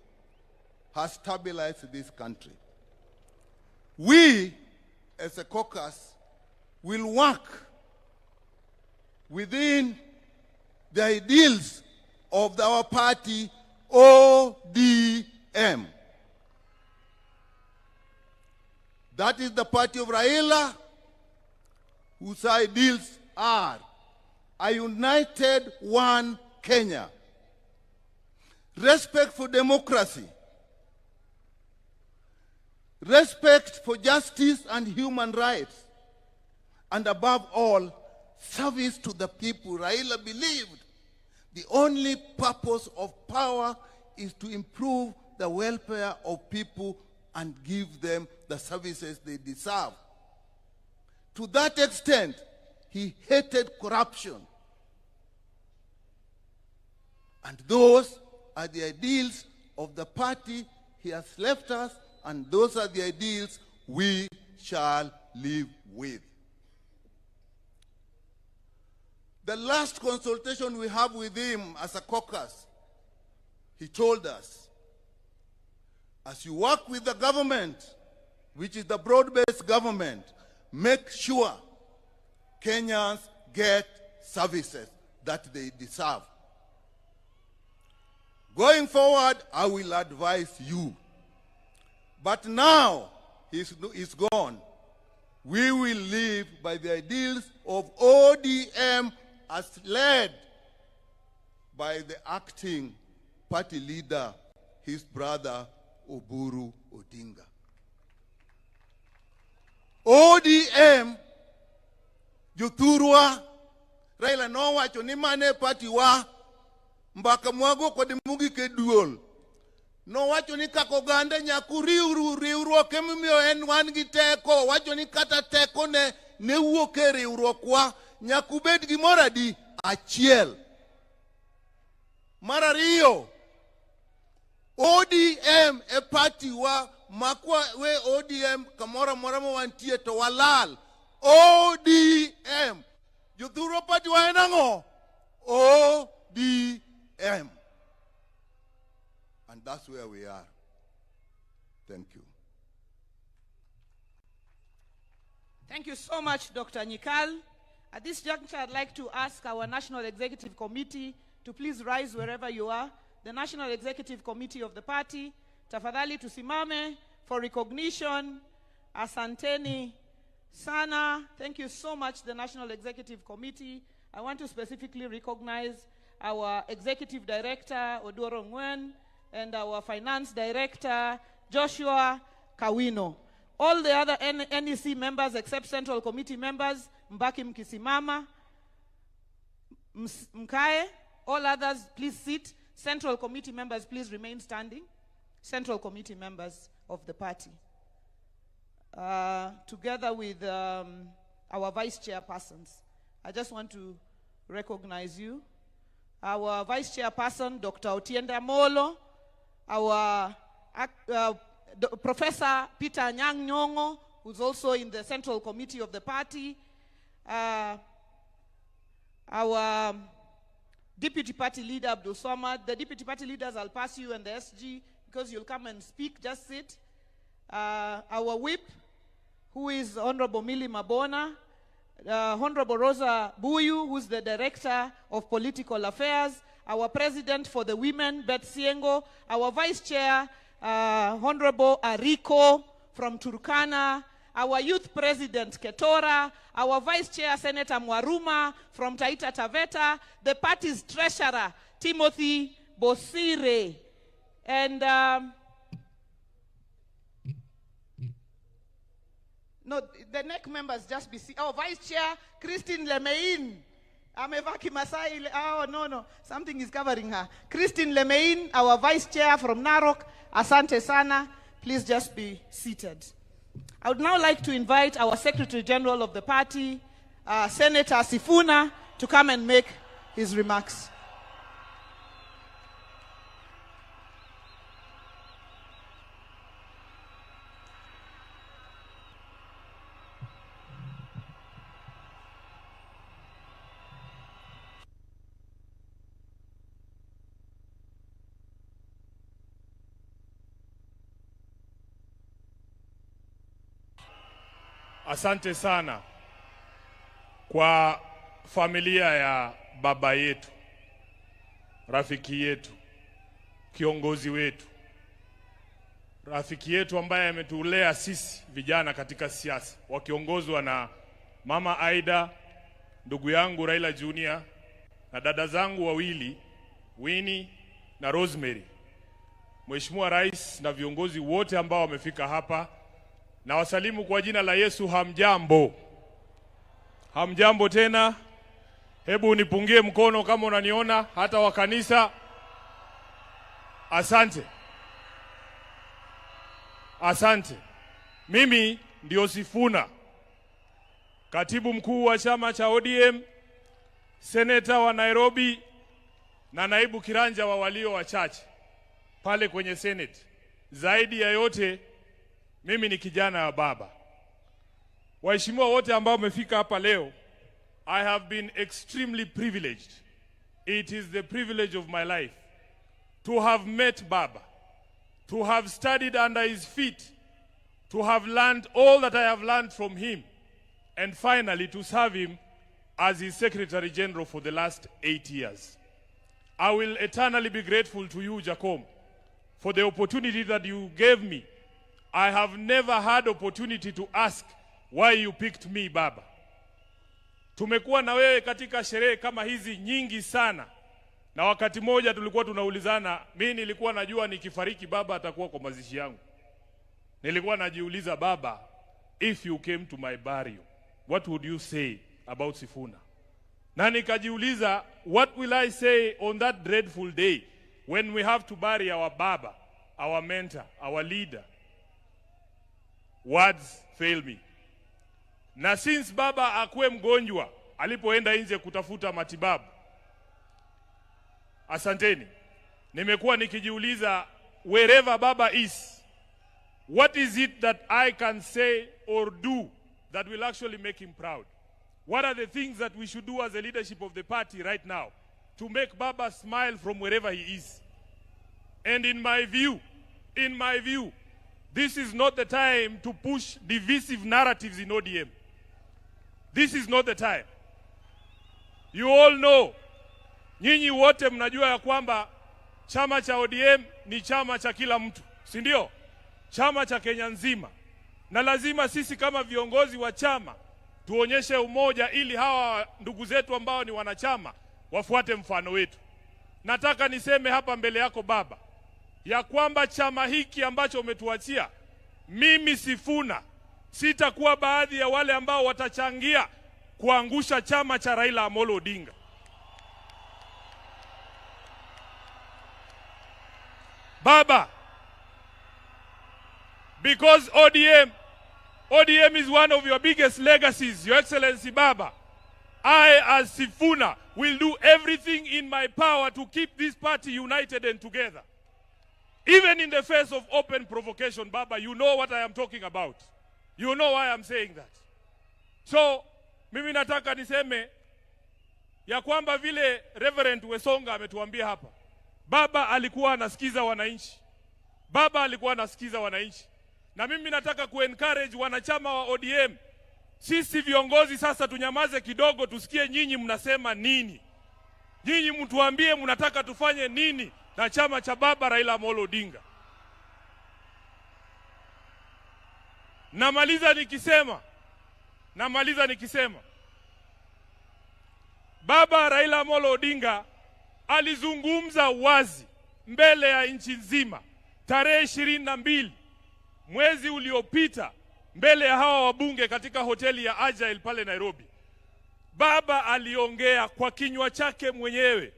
has stabilized this country. We as a caucus, will work within the ideals of our party, ODM. That is the party of RAILA, whose ideals are a united one Kenya, respect for democracy, respect for justice and human rights, and above all, service to the people. RAILA believed the only purpose of power is to improve the welfare of people and give them the services they deserve. To that extent, he hated corruption. And those are the ideals of the party he has left us, and those are the ideals we shall live with. The last consultation we have with him as a caucus, he told us, as you work with the government, which is the broad-based government, make sure Kenyans get services that they deserve. Going forward, I will advise you. But now he's gone. We will live by the ideals of ODM as led by the acting party leader, his brother, Oburu Odinga. ODM, Juthurwa, Raila no wacho ni mane party wa, mbaka mwago kod mugi ke duol. No wacho ni kako gande nyaku riwruok emimiyo en wan gi teko, wacho ni kata teko ne wuok e riwruok wa, nyaku bed gi moradi achiel. Mar ariyo, ODM e party wa makwa we ODM kamora mora mo wantie to walal. ODM. Juthurwa party wa enango. ODM. And that's where we are. Thank you. Thank you so much, Dr. Nyikal. At this juncture, I'd like to ask our National Executive Committee to please rise wherever you are. The National Executive Committee of the party, tafadhali tusimame for recognition. Asanteni sana. Thank you so much, the National Executive Committee. I want to specifically recognize our Executive Director, Odoro Ngwen, and our Finance Director, Joshua Kawino. All the other NEC members except Central Committee members, mbaki mkisimama, mkae. All others, please sit. Central Committee members, please remain standing. Central Committee members of the party. Together with our Vice Chairpersons, I just want to recognize you. Our Vice Chairperson, Dr. Otienda Molo, our Professor Peter Nyang Nyongo, who's also in the Central Committee of the party, our Deputy Party Leader, Abdul Somad. The Deputy Party Leaders, I'll pass you, and the SG, because you'll come and speak, just sit. Our Whip, who is Honorable Millie Mabona, Honorable Rosa Buyu, who's the Director of Political Affairs, our President for the Women, Beth Siengo, our Vice Chair, Honorable Ariko from Turkana, our Youth President Ketora, our Vice Chair Senator Mwaruma from Taita Taveta, the party's Treasurer Timothy Bosire, and no, the NEC members just be our Vice Chair Christine Lemein. Amevaki Masai. Oh no, something is covering her. Christine Lemein, our Vice Chair from Narok. Asante sana. Please just be seated. I would now like to invite our Secretary General of the party, Senator Sifuna, to come and make his remarks. Asante sana kwa familia ya baba yetu, rafiki yetu, kiongozi wetu, rafiki yetu ambaye ametulea sisi vijana katika siasa, wakiongozwa na Mama Aida, ndugu yangu Raila Junior, na dada zangu wawili Winnie na Rosemary. Mheshimiwa Rais na viongozi wote ambao wamefika hapa, na wasalimu kwa jina la Yesu. Hamjambo? Hamjambo tena? Hebu nipungie mkono kama unaniona, hata wa kanisa. Asante. Asante. Mimi ndio Sifuna, katibu mkuu wa chama cha ODM, seneta wa Nairobi na naibu kiranja wa walio wachache pale kwenye Senate. Zaidi ya yote, mimi ni kijana wa baba. Waheshimiwa wote ambao wamefika hapa leo, I have been extremely privileged. It is the privilege of my life to have met Baba, to have studied under his feet, to have learned all that I have learned from him, and finally to serve him as his Secretary General for the last 8 years. I will eternally be grateful to you, Jacob, for the opportunity that you gave me. I have never had opportunity to ask why you picked me, Baba. Tumekuwa na wewe katika sherehe kama hizi nyingi sana, na wakati moja tulikuwa tunaulizana, mimi nilikuwa najua nikifariki Baba atakuwa kwa mazishi yangu. Nilikuwa najiuliza, Baba, if you came to my burial, what would you say about Sifuna? Na nikajiuliza, what will I say on that dreadful day when we have to bury our Baba, our mentor, our leader? Words fail me. Na since Baba akuwe mgonjwa alipoenda nje kutafuta matibabu, asanteni, nimekuwa nikijiuliza, wherever Baba is, what is it that I can say or do that will actually make him proud? What are the things that we should do as a leadership of the party right now to make Baba smile from wherever he is? And in my view, this is not the time to push divisive narratives in ODM. This is not the time. You all know, nyinyi wote mnajua ya kwamba chama cha ODM ni chama cha kila mtu, si ndio? Chama cha Kenya nzima. Na lazima sisi kama viongozi wa chama tuonyeshe umoja ili hawa ndugu zetu ambao ni wanachama wafuate mfano wetu. Nataka niseme hapa mbele yako Baba, ya kwamba chama hiki ambacho umetuachia, mimi Sifuna sitakuwa baadhi ya wale ambao watachangia kuangusha chama cha Raila Amolo Odinga. Baba, because ODM is one of your biggest legacies, Your Excellency Baba, I as Sifuna will do everything in my power to keep this party united and together. Even in the face of open provocation, Baba, you know what I am talking about. You know why I'm saying that. So, mimi nataka niseme ya kwamba vile Reverend Wesonga ametuambia hapa, Baba alikuwa anasikiza wananchi. Baba alikuwa anasikiza wananchi. Na mimi nataka kuencourage wanachama wa ODM. Sisi viongozi sasa tunyamaze kidogo, tusikie nyinyi mnasema nini. Nyinyi mtuambie mnataka tufanye nini na chama cha Baba Raila Amolo Odinga. Namaliza nikisema Baba Raila Amolo Odinga alizungumza wazi mbele ya nchi nzima tarehe 22 mwezi uliopita mbele ya hawa wabunge katika hoteli ya Agile pale Nairobi. Baba aliongea kwa kinywa chake mwenyewe,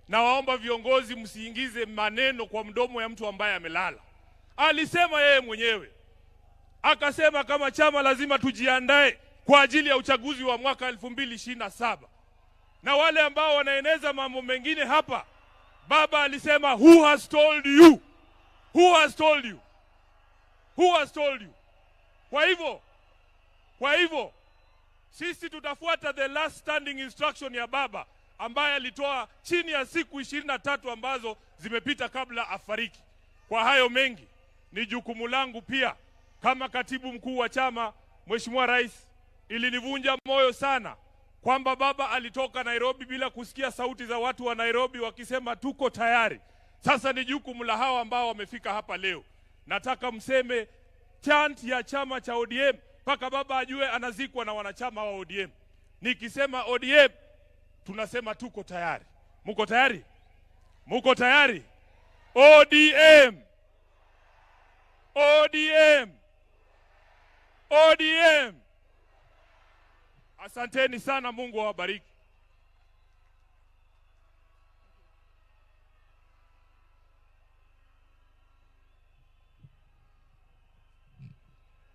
na waomba viongozi msiingize maneno kwa mdomo ya mtu ambaye amelala. Alisema yeye mwenyewe, akasema kama chama lazima tujiandae kwa ajili ya uchaguzi wa mwaka 2027. Na wale ambao wanaeneza mambo mengine hapa, Baba alisema, who has told you? Who has told you? Who has told you? Kwa hivyo sisi tutafuata the last standing instruction ya Baba ambaye alitoa chini ya siku 23 ambazo zimepita kabla afariki. Kwa hayo mengi, ni jukumu langu pia kama katibu mkuu wa chama Mheshimiwa Rais, ilinivunja moyo sana kwamba baba alitoka Nairobi bila kusikia sauti za watu wa Nairobi wakisema tuko tayari. Sasa ni jukumu la hawa ambao wamefika hapa leo. Nataka mseme chant ya chama cha ODM mpaka baba ajue anazikwa na wanachama wa ODM. Nikisema ODM tunasema tuko tayari. Muko tayari? Muko tayari? ODM! ODM! ODM! Asanteni sana, Mungu awabariki.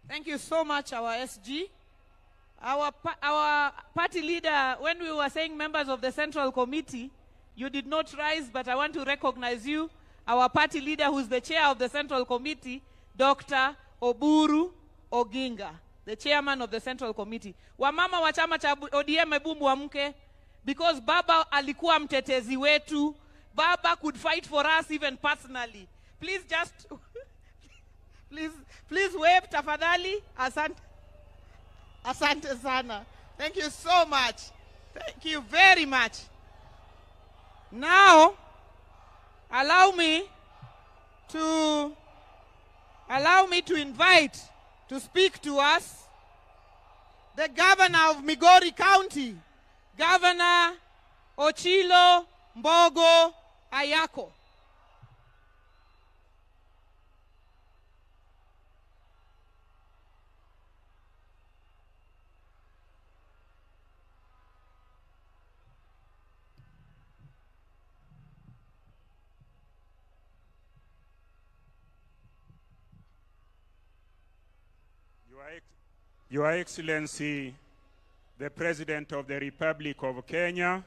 Thank you so much, our SG. Our party leader, when we were saying members of the Central Committee, you did not rise, but I want to recognize you. Our party leader, who's the chair of the Central Committee, Dr. Oburu Oginga, the chairman of the Central Committee. Wamama wa chama cha ODM ebu muamke, because Baba alikuwa mtetezi wetu. Baba could fight for us even personally. Please just, please wave tafadhali. Asante sana. Thank you so much. Thank you very much. Now, allow me to invite to speak to us the governor of Migori County, Governor Ochilo Mbogo Ayako. Your Excellency, the President of the Republic of Kenya,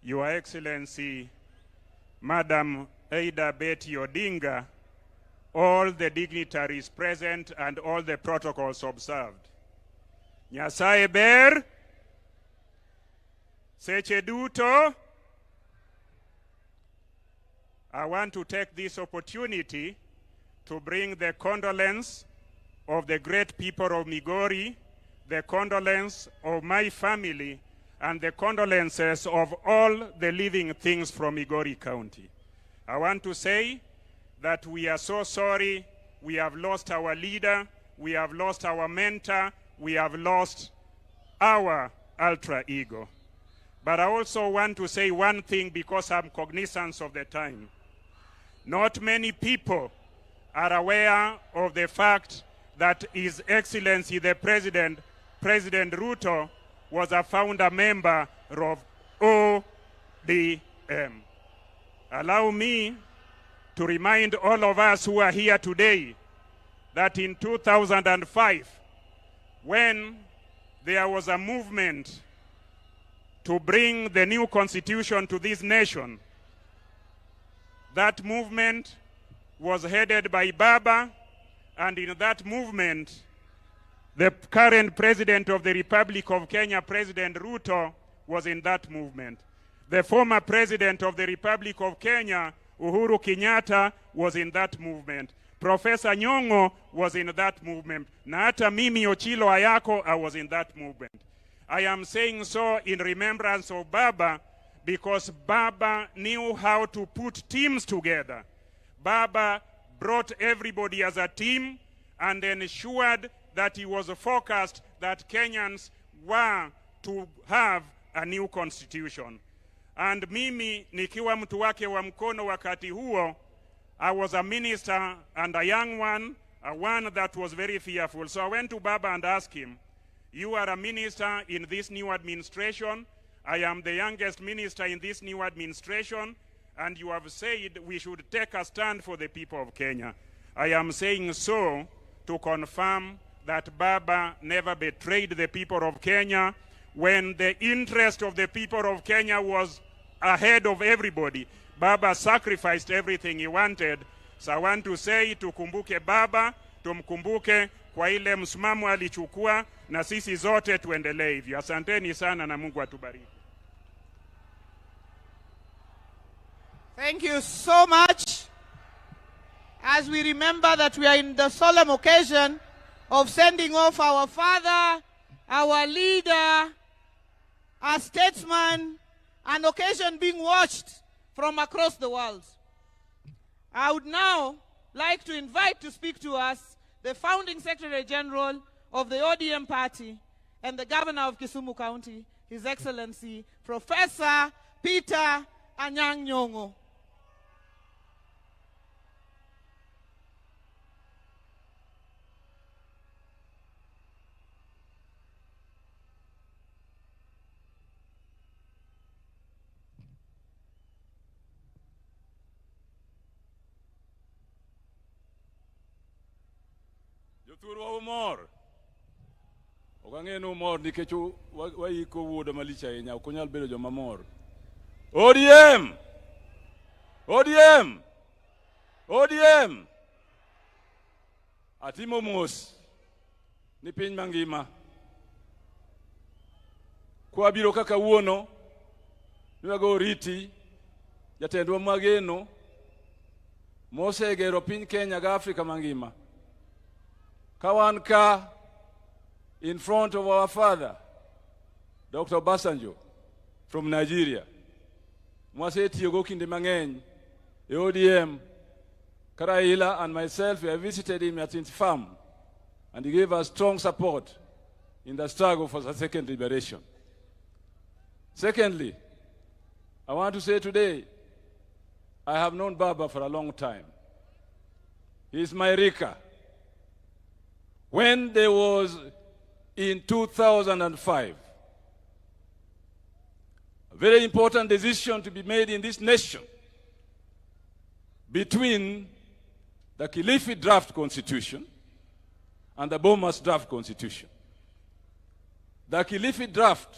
Your Excellency, Madam Aida Betty Odinga, all the dignitaries present and all the protocols observed. Nyasaye ber, seche duto. I want to take this opportunity to bring the condolence of the great people of Migori, the condolence of my family, and the condolences of all the living things from Migori County. I want to say that we are so sorry. We have lost our leader, we have lost our mentor, we have lost our alter ego. But I also want to say one thing because I'm cognizant of the time. Not many people are aware of the fact that His Excellency the President Ruto, was a founder member of ODM. Allow me to remind all of us who are here today that in 2005, when there was a movement to bring the new constitution to this nation, that movement was headed by Baba, and in that movement, the current President of the Republic of Kenya, President Ruto, was in that movement. The former President of the Republic of Kenya, Uhuru Kenyatta, was in that movement. Professor Nyong'o was in that movement. Na hata mimi Ochilo Ayako, I was in that movement. I am saying so in remembrance of Baba, because Baba knew how to put teams together. Baba brought everybody as a team and ensured that he was focused that Kenyans were to have a new constitution. And mimi nikiwa mtu wake wa mkono wakati huo, I was a minister and a young one, a one that was very fearful. So I went to Baba and asked him, you are a minister in this new administration. I am the youngest minister in this new administration. And you have said we should take a stand for the people of Kenya. I am saying so to confirm that Baba never betrayed the people of Kenya when the interest of the people of Kenya was ahead of everybody. Baba sacrificed everything he wanted. So I want to say, tukumbuke Baba, tumkumbuke kwa ile msimamo alichukua, na sisi zote tuendelee hivyo. Asanteni sana na Mungu atubariki. Thank you so much. As we remember that we are in the solemn occasion of sending off our father, our leader, our statesman, an occasion being watched from across the world. I would now like to invite to speak to us the founding Secretary General of the ODM party and the Governor of Kisumu County, His Excellency Professor Peter Anyang' Nyong'o. Jothurwa umor. Okang'eno umor nikech waiko wuoda malich ahinya, ok onyal bedo joma mor. ODM! ODM! ODM! Atimo mos ni piny mangima. Kwa biro kaka wuono, niwago riti, jatendwa mageno, mosegero piny Kenya ga Afrika mangima. Kawanka in front of our father, Dr. Basanjo from Nigeria. Mwase tiyogo kinde mang'eny, ODM, RAILA and myself, we have visited him at his farm, and he gave us strong support in the struggle for the second liberation. Secondly, I want to say today, I have known Baba for a long time. He is my Rika. When there was in 2005, a very important decision to be made in this nation between the Kilifi draft constitution and the Bomas draft constitution. The Kilifi draft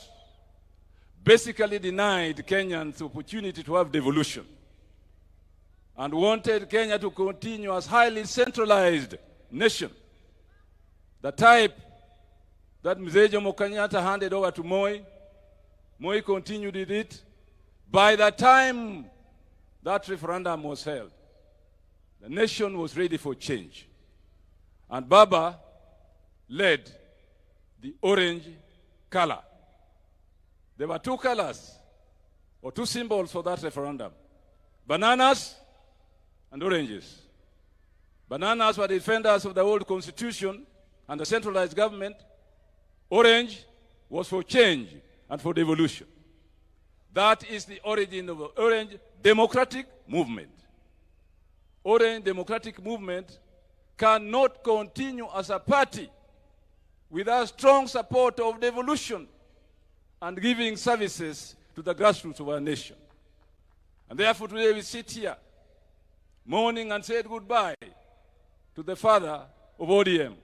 basically denied Kenyans the opportunity to have devolution and wanted Kenya to continue as highly centralized nation, the type that Mzee Jomo Kenyatta handed over to Moi. Moi continued with it. By the time that referendum was held, the nation was ready for change. And Baba led the orange color. There were two colors, or two symbols for that referendum: bananas and oranges. Bananas were defenders of the old constitution and the centralized government. Orange was for change and for devolution. That is the origin of the Orange Democratic Movement. Orange Democratic Movement cannot continue as a party without strong support of devolution and giving services to the grassroots of our nation. And therefore today we sit here mourning and said goodbye to the father of ODM,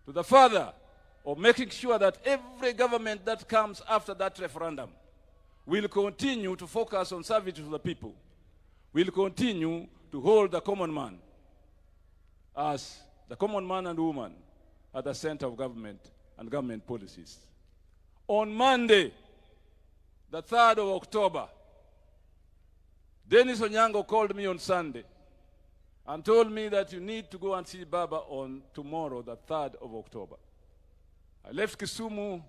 to the father of making sure that every government that comes after that referendum will continue to focus on service to the people, will continue to hold the common man as the common man and woman at the center of government and government policies. On Monday, the 3rd of October, Dennis Onyango called me on Sunday and told me that you need to go and see Baba on tomorrow, the 3rd of October. I left Kisumu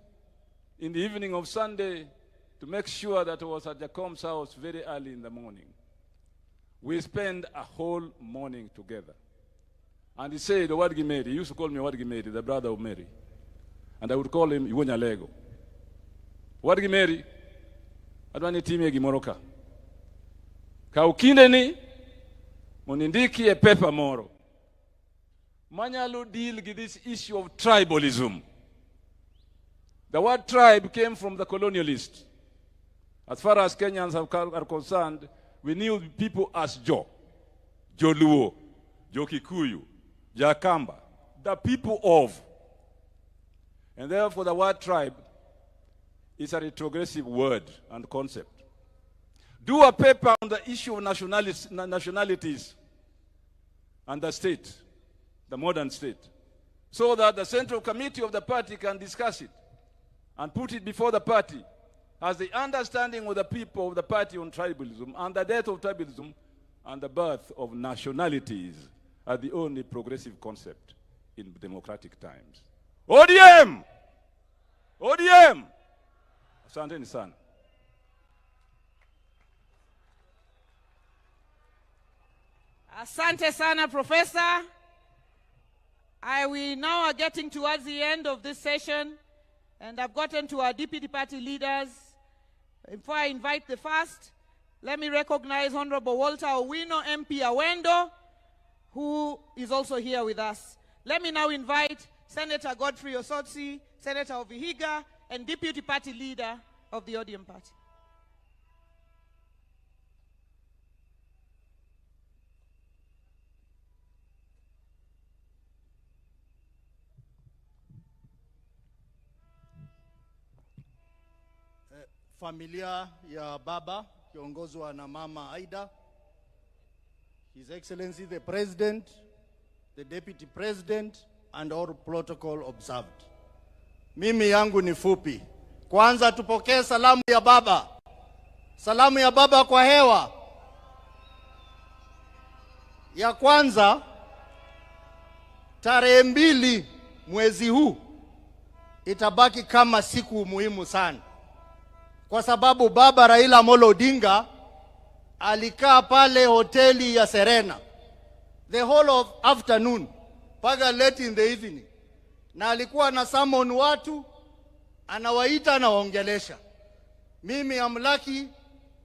in the evening of Sunday to make sure that I was at Jacom's house very early in the morning. We spent a whole morning together. And he said, Wadgi Mary, he used to call me Wadgi Mary, the brother of Mary. And I would call him Iwonya Lego. Wadgi Mary, adwani time gimoroka. Kaukinde ni, monindiki e pepa moro. Manyalo deal with this issue of tribalism. The word tribe came from the colonialists. As far as Kenyans are concerned, we knew people as Jo, Jo Luo, Jo Kikuyu, Jakamba, the people of. And therefore the word tribe is a retrogressive word and concept. Do a paper on the issue of nationalities and the state, the modern state, so that the central committee of the party can discuss it and put it before the party as the understanding of the people of the party on tribalism and the death of tribalism and the birth of nationalities are the only progressive concept. in democratic times. ODM! ODM! Asanteni sana. Asante sana, Professor. We now are getting towards the end of this session, and I've gotten to our deputy party leaders. Before I invite the first, let me recognize Honorable Walter Owino, MP Awendo, who is also here with us. Let me now invite Senator Godfrey Osotsi, Senator of Vihiga, and deputy party leader of the ODM party. Familia ya baba kiongozwa na mama Aida, His Excellency the President, the Deputy President, and all protocol observed. Mimi yangu ni fupi. Kwanza tupokee salamu ya baba. Salamu ya baba kwa hewa. Ya kwanza, tarehe 2 mwezi huu itabaki kama siku muhimu sana. Kwa sababu baba Raila Amolo Odinga alikaa pale hoteli ya Serena the whole of afternoon mpaka late in the evening, na alikuwa na summon watu, anawaita, anawaongelesha. Mimi am lucky,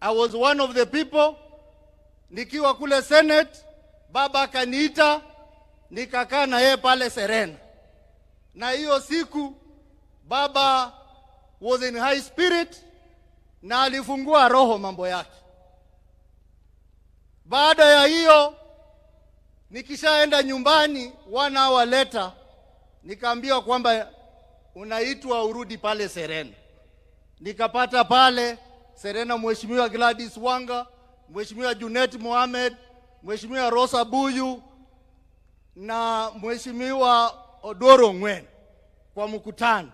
I was one of the people. Nikiwa kule Senate, baba akaniita, nikakaa na yeye pale Serena, na hiyo siku baba was in high spirit na alifungua roho mambo yake. Baada ya hiyo, nikishaenda nyumbani 1 hour later, nikaambiwa kwamba unaitwa urudi pale Serena. Nikapata pale Serena Mheshimiwa Gladys Wanga, Mheshimiwa Junet Mohamed, Mheshimiwa Rosa Buyu na Mheshimiwa Odoro Ngwen kwa mkutano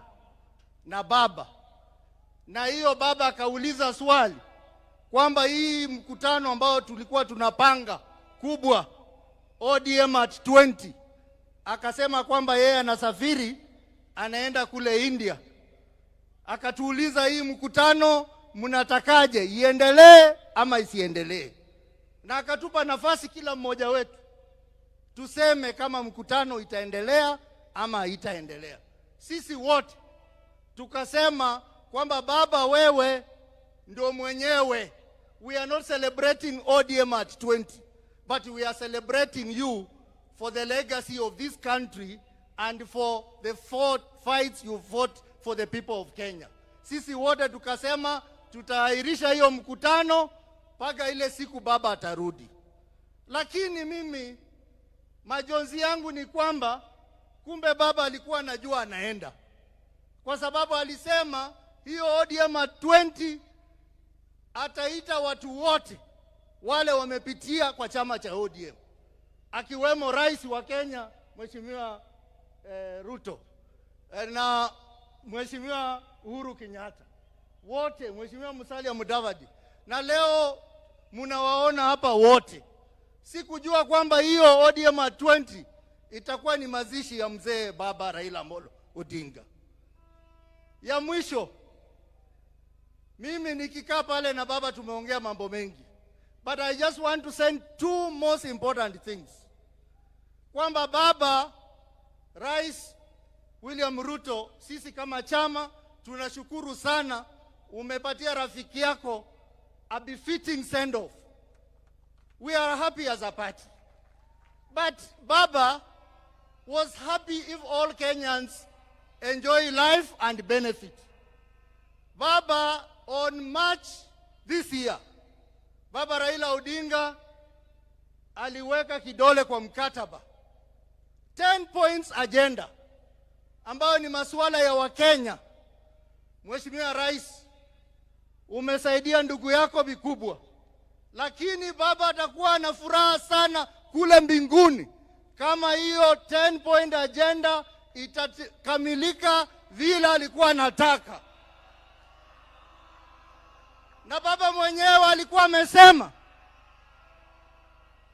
na baba. Na hiyo baba akauliza swali kwamba hii mkutano ambao tulikuwa tunapanga kubwa ODM at 20, akasema kwamba yeye anasafiri anaenda kule India. Akatuuliza hii mkutano mnatakaje, iendelee ama isiendelee? Na akatupa nafasi kila mmoja wetu tuseme kama mkutano itaendelea ama haitaendelea. Sisi wote tukasema kwamba baba, wewe ndio mwenyewe. We are not celebrating ODM at 20, but we are celebrating you for the legacy of this country and for the fights you fought for the people of Kenya. Sisi wote tukasema tutaahirisha hiyo mkutano mpaka ile siku baba atarudi. Lakini mimi majonzi yangu ni kwamba kumbe baba alikuwa anajua anaenda, kwa sababu alisema hiyo ODM at 20 ataita watu wote wale wamepitia kwa chama cha ODM, akiwemo rais wa Kenya Mheshimiwa Ruto na Mheshimiwa Uhuru Kenyatta, wote, Mheshimiwa Musalia Mudavadi, na leo mnawaona hapa wote. Sikujua kwamba hiyo ODM at 20 itakuwa ni mazishi ya mzee baba Raila Amolo Odinga. Ya mwisho, mimi nikikaa pale na baba tumeongea mambo mengi, but I just want to send 2 most important things. Kwamba baba Rais William Ruto, sisi kama chama tunashukuru sana umepatia rafiki yako a befitting send off. We are happy as a party, but baba was happy if all Kenyans enjoy life and benefit. Baba, on March this year, baba Raila Odinga aliweka kidole kwa mkataba 10 points agenda ambayo ni masuala ya Wakenya. Mheshimiwa Rais, umesaidia ndugu yako vikubwa, lakini baba atakuwa na furaha sana kule mbinguni kama hiyo 10 point agenda itakamilika vile alikuwa anataka. Na baba mwenyewe alikuwa amesema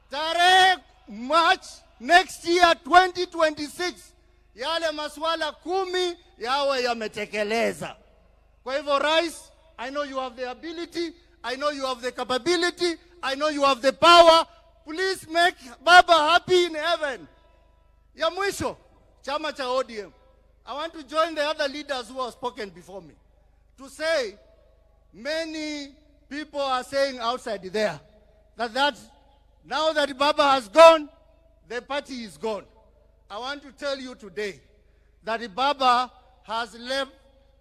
tarehe March next year 2026 yale masuala 10 yawe yametekeleza. Kwa hivyo Rais, I know you have the ability, I know you have the capability, I know you have the power. Please make Baba happy in heaven. Ya mwisho, chama cha ODM. I want to join the other leaders who have spoken before me to say many people are saying outside there that now that Baba has gone, the party is gone. I want to tell you today that Baba has left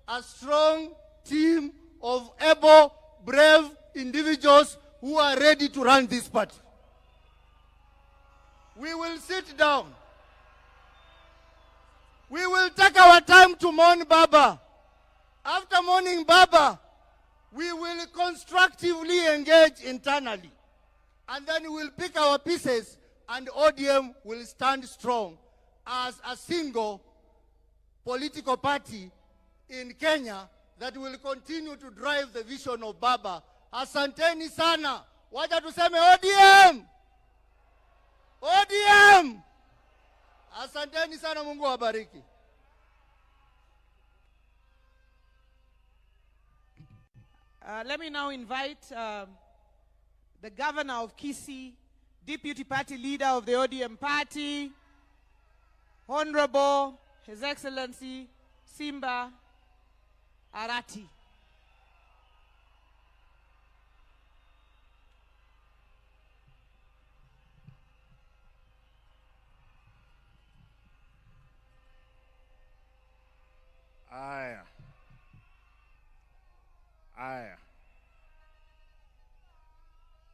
a strong team of able, brave individuals who are ready to run this party. We will sit down. We will take our time to mourn Baba. After mourning Baba, we will constructively engage internally. And then we will pick our pieces and ODM will stand strong as a single political party in Kenya that will continue to drive the vision of Baba. Asanteni sana. Wacha tuseme ODM! ODM! Asanteni sana, Mungu wabariki. Let me now invite the governor of Kisii, deputy party leader of the ODM party, Honorable His Excellency Simba Arati.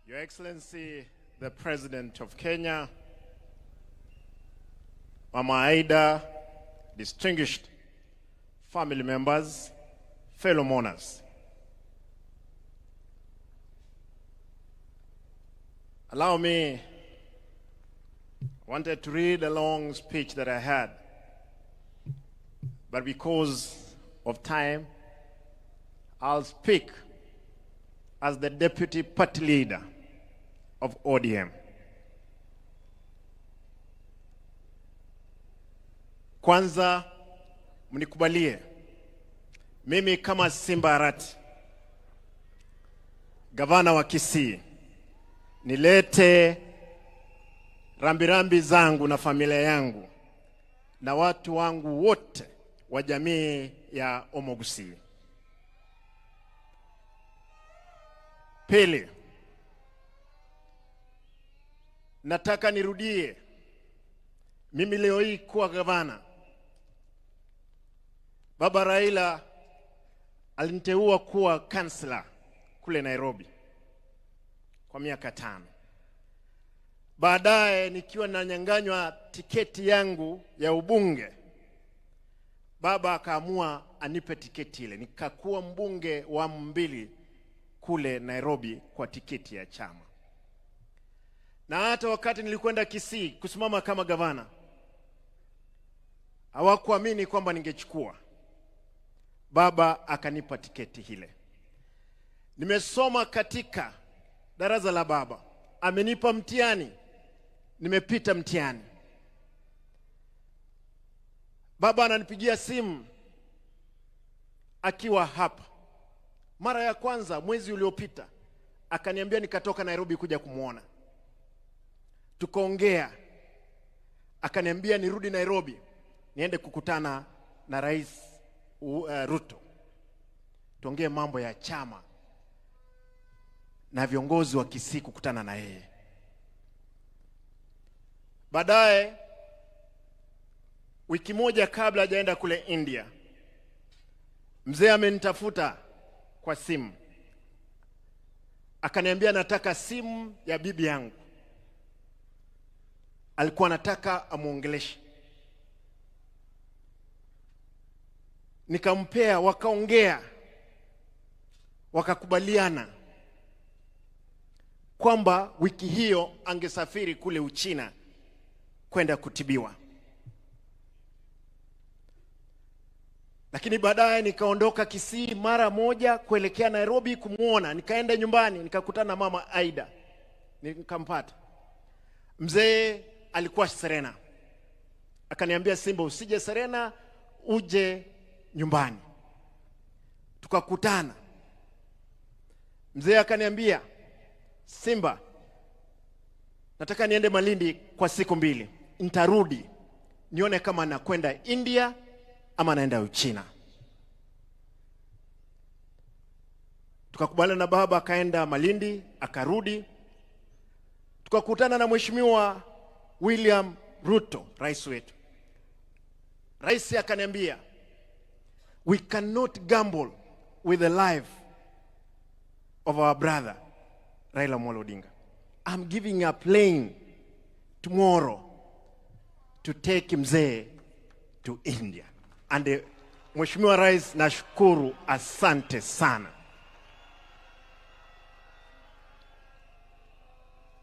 Your Excellency, the President of Kenya, Mama Aida, distinguished family members, fellow mourners. Allow me, I wanted to read a long speech that I had, but because of time, I'll speak as the deputy party leader of ODM. Kwanza, mnikubalie, mimi kama Simba Arati, gavana wa Kisii, nilete rambirambi zangu na familia yangu na watu wangu wote wa jamii ya Omogusi. Pili, nataka nirudie, mimi leo hii kuwa gavana. Baba Raila aliniteua kuwa kansela kule Nairobi kwa miaka 5. Baadaye nikiwa nanyanganywa tiketi yangu ya ubunge, baba akaamua anipe tiketi ile. Nikakuwa mbunge wa 2 kule Nairobi kwa tiketi ya chama. Na hata wakati nilikwenda Kisii kusimama kama gavana, hawakuamini kwamba ningechukua. Baba akanipa tiketi ile. Nimesoma katika darasa la baba. Amenipa mtihani. Nimepita mtihani. Baba ananipigia simu akiwa hapa. Mara ya kwanza mwezi uliopita akaniambia nikatoka Nairobi kuja kumuona. Tukaongea. Akaniambia nirudi Nairobi niende kukutana na Rais Ruto. Tuongee mambo ya chama na viongozi wa Kisii kukutana na yeye. Baadaye wiki moja kabla hajaenda kule India, mzee amenitafuta kwa simu. Akaniambia nataka simu ya bibi yangu. Alikuwa anataka amuongeleshe. Nikampea, wakaongea. Wakakubaliana kwamba wiki hiyo angesafiri kule Uchina kwenda kutibiwa. Lakini baadaye nikaondoka Kisii mara moja kuelekea Nairobi kumuona. Nikaenda nyumbani, nikakutana na mama Aida. Nikampata. Mzee alikuwa Serena. akaniambia, Simba, usije Serena, uje nyumbani. Tukakutana. Mzee akaniambia, Simba, nataka niende Malindi kwa siku 2. Nitarudi nione kama nakwenda India ama naenda Uchina. Tukakubaliana na baba, akaenda Malindi, akarudi. Tukakutana na Mheshimiwa William Ruto, rais wetu. Rais akaniambia, we cannot gamble with the life of our brother Raila Amolo Odinga. I'm giving a plane tomorrow to take mzee to India. And Mheshimiwa Rais, nashukuru, asante sana.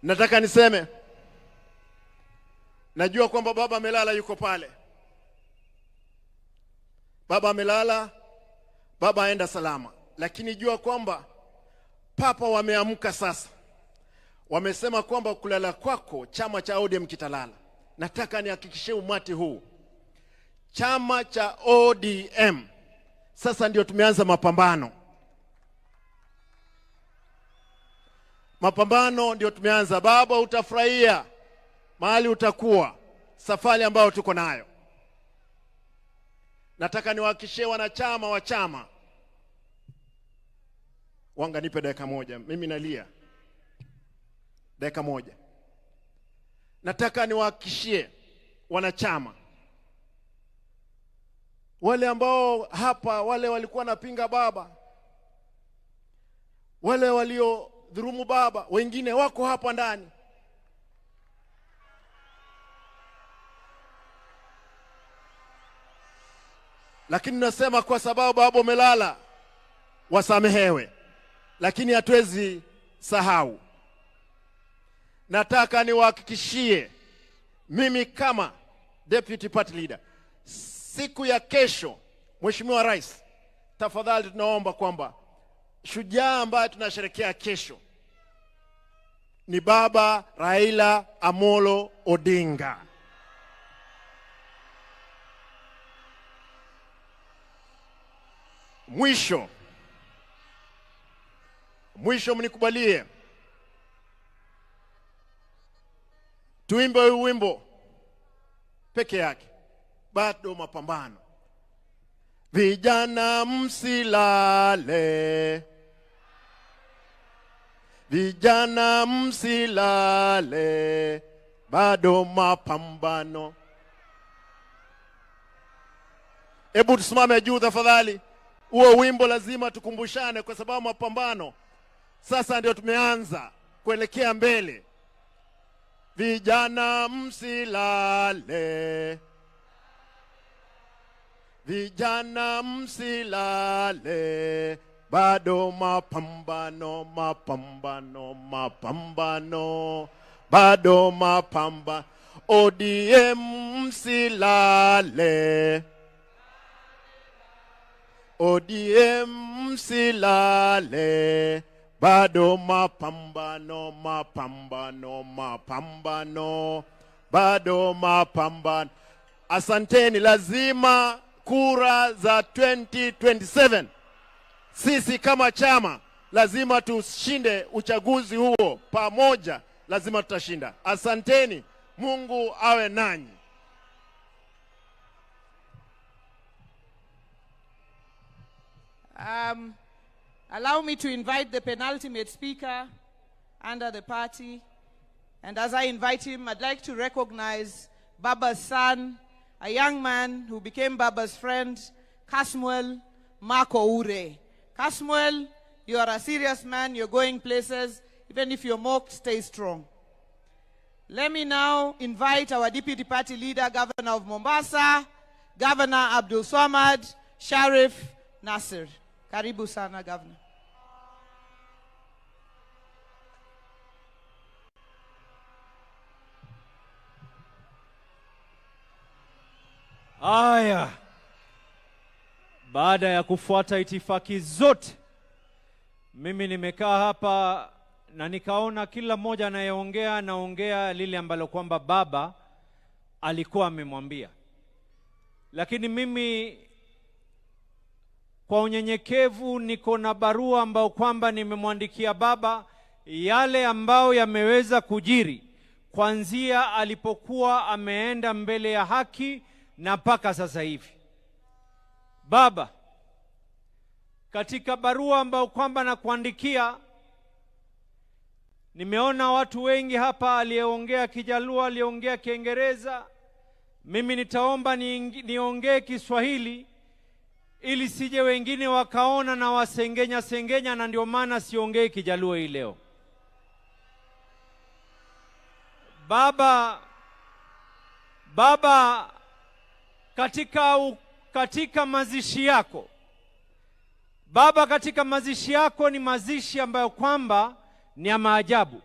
Nataka niseme, najua kwamba baba amelala, yuko pale. Baba amelala, baba aenda salama. Lakini jua kwamba papa wameamka sasa. Wamesema kwamba kulala kwako chama cha ODM kitalala. Nataka nihakikishie umati huu, chama cha ODM sasa ndio tumeanza mapambano. Mapambano ndio tumeanza. Baba, utafurahia mahali utakuwa, safari ambayo tuko nayo. Nataka niwahakikishie wanachama wa chama. Wanga, nipe dakika moja, mimi nalia. Dakika moja. Nataka niwahakikishie wanachama, wale ambao hapa, wale walikuwa napinga baba, wale walio dhurumu baba, wengine wako hapa ndani. Lakini nasema kwa sababu baba umelala, wasamehewe. Lakini hatuwezi sahau. Nataka niwahakikishie, mimi kama deputy party leader, siku ya kesho, Mheshimiwa Rais, tafadhali tunaomba kwamba shujaa ambaye tunasherehekea kesho ni baba Raila Amolo Odinga. Mwisho mnikubalie tuimbe wimbo peke yake, bado mapambano. Vijana msilale, vijana msilale, bado mapambano. Hebu tusimame juu tafadhali. Huo wimbo lazima tukumbushane, kwa sababu mapambano sasa ndio tumeanza kuelekea mbele. Vijana msilale, vijana msilale, bado mapambano, mapambano, mapambano, bado mapambano. ODM msilale, ODM msilale, bado mapambano, mapambano, mapambano, bado mapambano. Asanteni. Lazima kura za 2027, sisi kama chama lazima tushinde uchaguzi huo pamoja, lazima tutashinda. Asanteni. Mungu awe nanyi. Allow me to invite the penultimate speaker under the party. And as I invite him, I'd like to recognize Baba's son, a young man who became Baba's friend, Kasmuel Marco Ure. Kasmuel, you are a serious man. You're going places. Even if you're mocked, stay strong. Let me now invite our deputy party leader, Governor of Mombasa, Governor Abdul Swamad Sharif Nasir. Karibu sana, Governor. Aya, baada ya kufuata itifaki zote, mimi nimekaa hapa na nikaona kila mmoja anayeongea anaongea lile ambalo kwamba baba alikuwa amemwambia. lakini mimi kwa unyenyekevu niko na barua ambayo kwamba nimemwandikia baba, yale ambao yameweza kujiri kuanzia alipokuwa ameenda mbele ya haki na mpaka sasa hivi. Baba, katika barua ambayo kwamba nakuandikia, nimeona watu wengi hapa, aliyeongea Kijaluo, aliyeongea Kiingereza. Mimi nitaomba niongee Kiswahili ili sije wengine wakaona na wasengenya, na ndio maana siongei Kijaluo hii leo. Baba, katika mazishi yako, Baba, katika mazishi yako ni mazishi ambayo kwamba ni ya maajabu.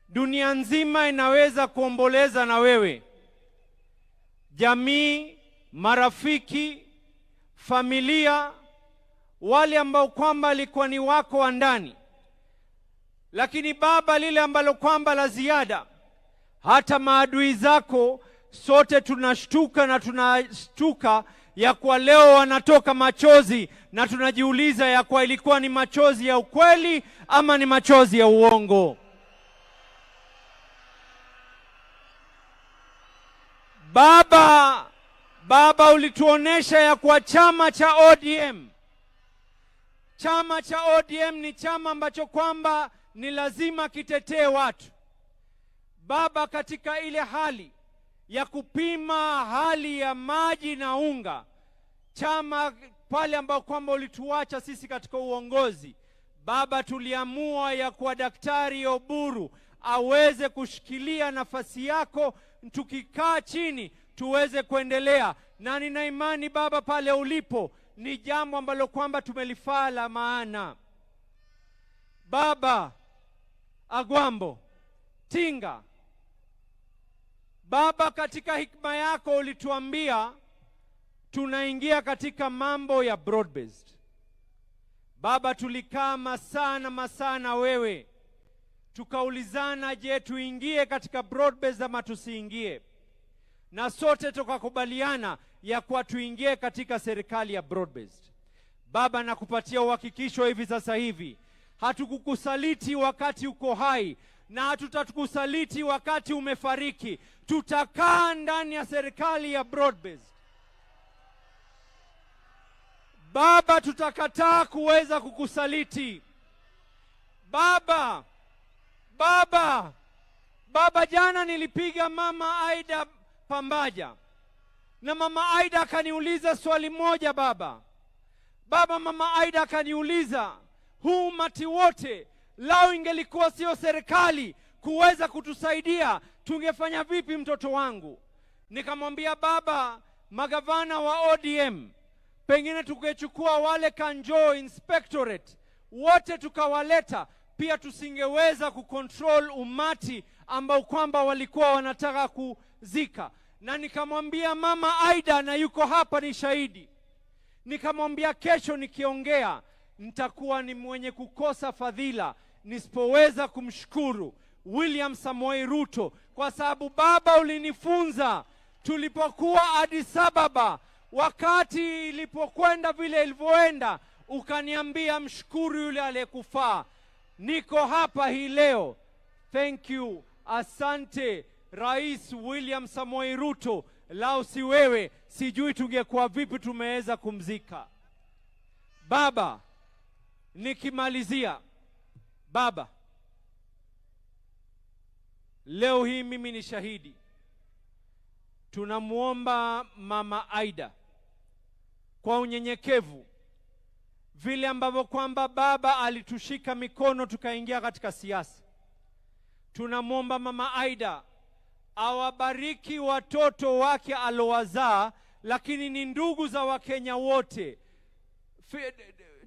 Dunia nzima inaweza kuomboleza na wewe. Jamii, marafiki, familia, wale ambao kwamba alikuwa ni wako wa ndani. Lakini Baba, lile ambalo kwamba la ziada, hata maadui zako sote tunashtuka na tunashtuka ya kwa leo wanatoka machozi, na tunajiuliza ya kwa ilikuwa ni machozi ya ukweli ama ni machozi ya uongo. Baba, ulituonesha ya kwa chama cha ODM ni chama ambacho kwamba ni lazima kitetee watu. Baba, katika ile hali ya kupima hali ya maji na unga, chama pale ambao kwamba ulituacha sisi katika uongozi, Baba, tuliamua ya kwa Daktari Oburu aweze kushikilia nafasi yako, tukikaa chini tuweze kuendelea. Na nina imani Baba, pale ulipo ni jambo ambalo kwamba tumelifaa la maana. Baba Agwambo Tinga, Baba, katika hikma yako ulituambia tunaingia katika mambo ya broad based. Baba, tulikaa masana wewe, tukaulizana, je, tuingie katika broad based ama tusiingie? Na sote tukakubaliana ya kuwa tuingie katika serikali ya broad based. Baba, nakupatia uhakikisho hivi sasa hivi, hatukukusaliti wakati uko hai na hatutakusaliti wakati umefariki. Tutakaa ndani ya serikali ya broad based. Baba, tutakataa kuweza kukusaliti. Baba, jana nilipiga Mama Aida Pambaja, na Mama Aida akaniuliza swali moja. Baba, Mama Aida akaniuliza, huu umati wote lao ingelikuwa sio serikali kuweza kutusaidia, tungefanya vipi mtoto wangu? Nikamwambia, Baba, magavana wa ODM pengine tukechukua wale Kanjo Inspectorate wote tukawaleta, pia tusingeweza kucontrol umati ambao kwamba walikuwa wanataka kuzika. Na nikamwambia Mama Aida, na yuko hapa ni shahidi, nikamwambia kesho nikiongea nitakuwa ni mwenye kukosa fadhila nisipoweza kumshukuru William Samoei Ruto, kwa sababu Baba, ulinifunza tulipokuwa Addis Ababa, wakati ilipokwenda vile ilivyoenda, ukaniambia mshukuru yule aliyekufaa. Niko hapa hii leo. Thank you. Asante Rais William Samoei Ruto. Lao si wewe, sijui tungekuwa vipi tumeweza kumzika. Baba, nikimalizia, Baba, leo hii mimi ni shahidi. Tunamuomba Mama Aida kwa unyenyekevu, vile ambavyo kwamba Baba alitushika mikono tukaingia katika siasa. Tunamuomba Mama Aida awabariki watoto wake alowazaa, lakini ni ndugu za Wakenya wote.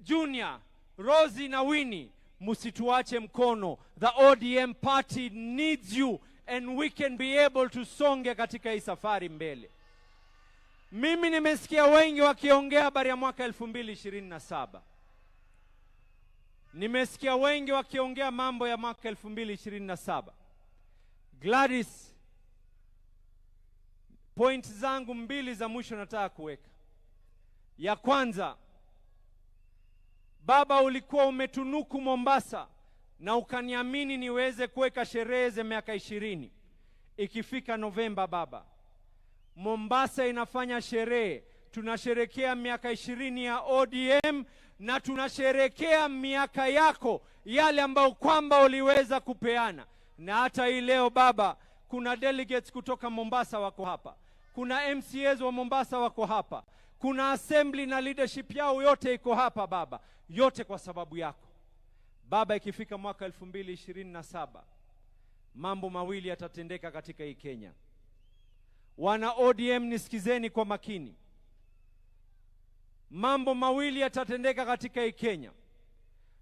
Junior, Rosie na Winnie, musituache mkono. The ODM party needs you and we can be able to songe katika hii safari mbele. Mimi nimesikia wengi wakiongea habari ya mwaka 2027. Nimesikia wengi wakiongea mambo ya mwaka 2027. Gladys, point zangu mbili za mwisho nataka kuweka. Ya kwanza, baba, ulikuwa umetunuku Mombasa na ukaniamini niweze kuweka sherehe za miaka 20. Ikifika Novemba, baba, Mombasa inafanya sherehe. Tunasherekea miaka 20 ya ODM na tunasherekea miaka yako yale ambao kwamba uliweza kupeana. Na hata hii leo baba, kuna delegates kutoka Mombasa wako hapa. Kuna MCAs wa Mombasa wako hapa. Kuna assembly na leadership yao yote iko hapa baba. Yote kwa sababu yako. Baba, ikifika mwaka 2027, mambo mawili yatatendeka katika hii Kenya. Wana ODM nisikizeni kwa makini. Mambo mawili yatatendeka katika hii Kenya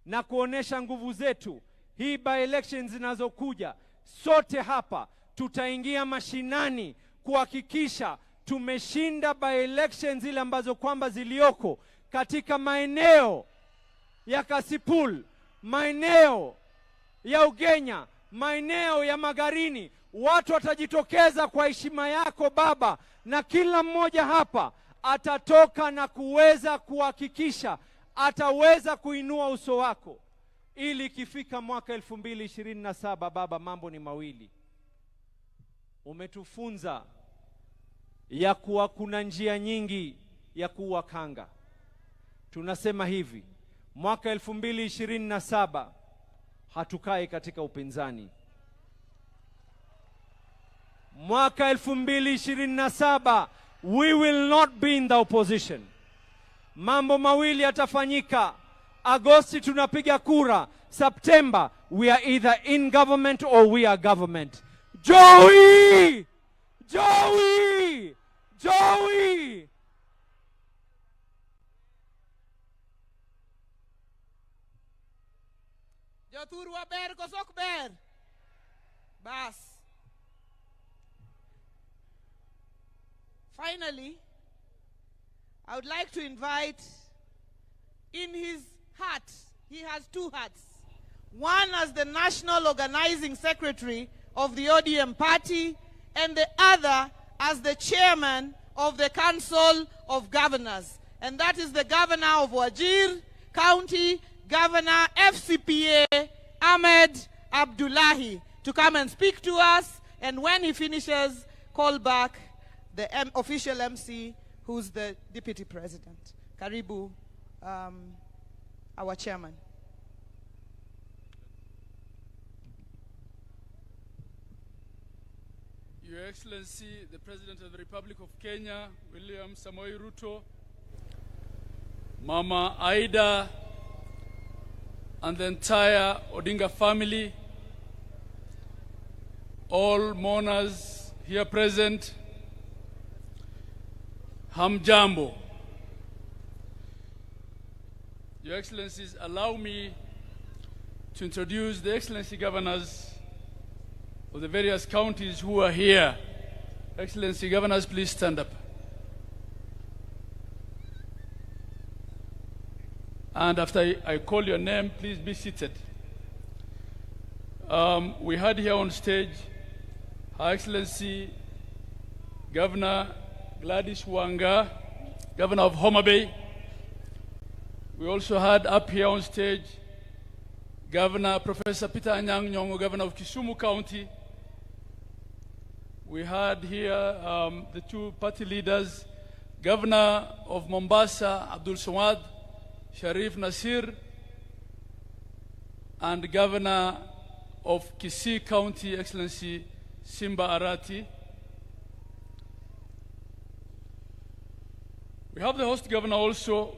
na kuonesha nguvu zetu. Hii by elections zinazokuja, sote hapa tutaingia mashinani kuhakikisha tumeshinda by elections zile ambazo kwamba zilioko katika maeneo ya Kasipul, maeneo ya Ugenya, maeneo ya Magarini. Watu watajitokeza kwa heshima yako baba, na kila mmoja hapa atatoka na kuweza kuhakikisha ataweza kuinua uso wako, ili ikifika mwaka 2027 baba, mambo ni mawili. Umetufunza ya kuwa kuna njia nyingi ya kuwa kanga. Tunasema hivi, mwaka 2027 hatukai katika upinzani. Mwaka 2027 we will not be in the opposition. Mambo mawili yatafanyika. Agosti tunapiga kura. September we are either in government or we are government. Joey! Joey! Joey! Joturwa ber kosok ber. Bas. Finally, I would like to invite, in his hat, he has two hats. One as the National Organizing Secretary of the ODM party, and the other as the chairman of the Council of Governors. And that is the governor of Wajir County, Governor FCPA Ahmed Abdullahi, to come and speak to us. And when he finishes, call back the official MC, who's the deputy president. Karibu, our chairman. Your Excellency, the President of the Republic of Kenya, William Samoei Ruto, Mama Aida, and the entire Odinga family, all mourners here present, Hamjambo. Your Excellencies, allow me to introduce the Excellency Governors of the various counties who are here. Excellency Governors, please stand up. And after I call your name, please be seated. We had here on stage Her Excellency Governor Gladys Wanga, Governor of Homa Bay. We also had up here on stage Governor Professor Peter Anyang' Nyong'o, Governor of Kisumu County. We had here the two party leaders, Governor of Mombasa, Abdul Samad Sharif Nasir, and Governor of Kisii County, Excellency Simba Arati. We have the host governor also,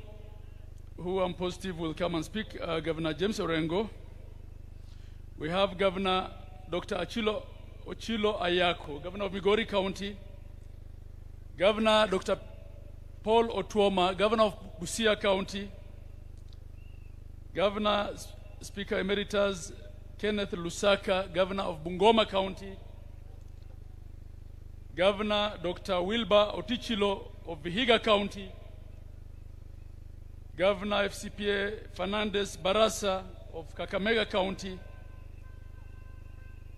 who I'm positive will come and speak, Governor James Orengo. We have Governor Dr. Ochilo Ayako, Governor of Migori County. Governor Dr. Paul Otuoma, Governor of Busia County. Governor Speaker Emeritus Kenneth Lusaka, Governor of Bungoma County. Governor Dr. Wilbur Otichilo of Vihiga County. Governor FCPA Fernandez Barasa of Kakamega County.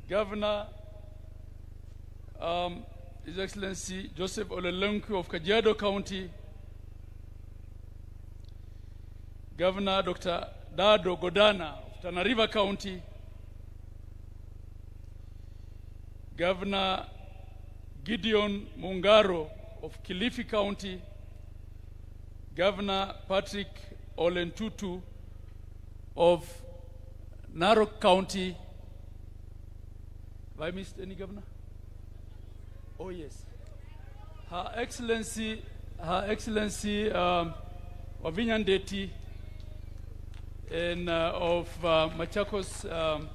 Governor His Excellency Joseph Olelenku of Kajiado County, Governor Dr. Dado Godana of Tana River County, Governor Gideon Mungaro of Kilifi County, Governor Patrick Olentutu of Narok County. Have I missed any governor? Oh yes. Her Excellency Wavinya Ndeti of Machakos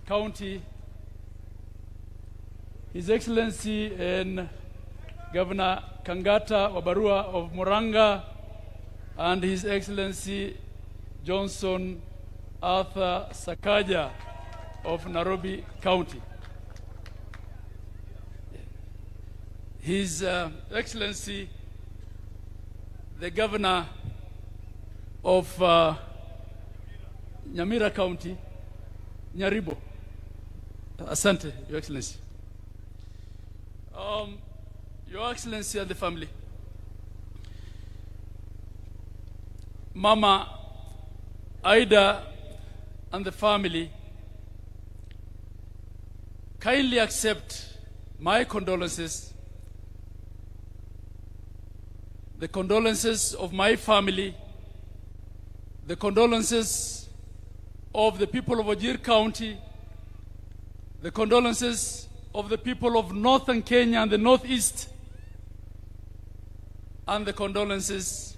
County, His Excellency Governor Kangata Wabarua of Muranga, and His Excellency Johnson Arthur Sakaja of Nairobi County. His Excellency the Governor of Nyamira County, Nyaribo. Asante, Your Excellency. Your Excellency and the family. Mama Aida and the family, kindly accept my condolences, the condolences of my family, the condolences of the people of Wajir County, the condolences of the people of northern Kenya and the northeast, and the condolences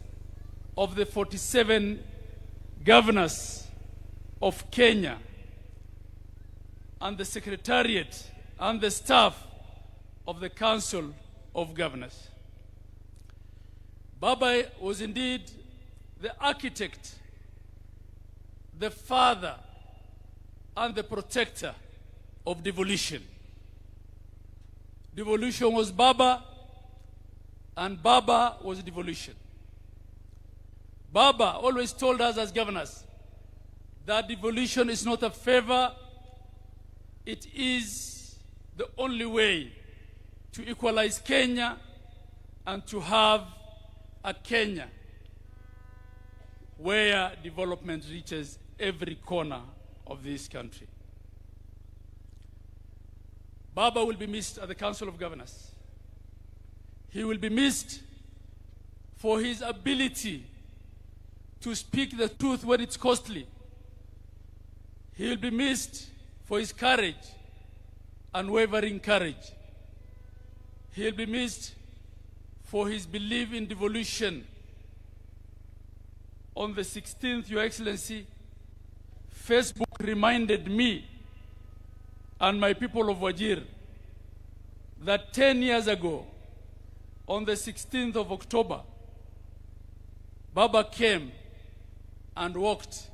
of the 47 governors of Kenya and the secretariat and the staff of the Council of Governors. Baba was indeed the architect, the father, and the protector of devolution. Devolution was Baba, and Baba was devolution. Baba always told us as governors that devolution is not a favor, it is the only way to equalize Kenya and to have a Kenya where development reaches every corner of this country. Baba will be missed at the Council of Governors. He will be missed for his ability to speak the truth when it's costly. He will be missed for his courage, unwavering courage. He will be missed for his belief in devolution. On the 16th, Your Excellency, Facebook reminded me and my people of Wajir that 10 years ago, on the 16th of October, Baba came and walked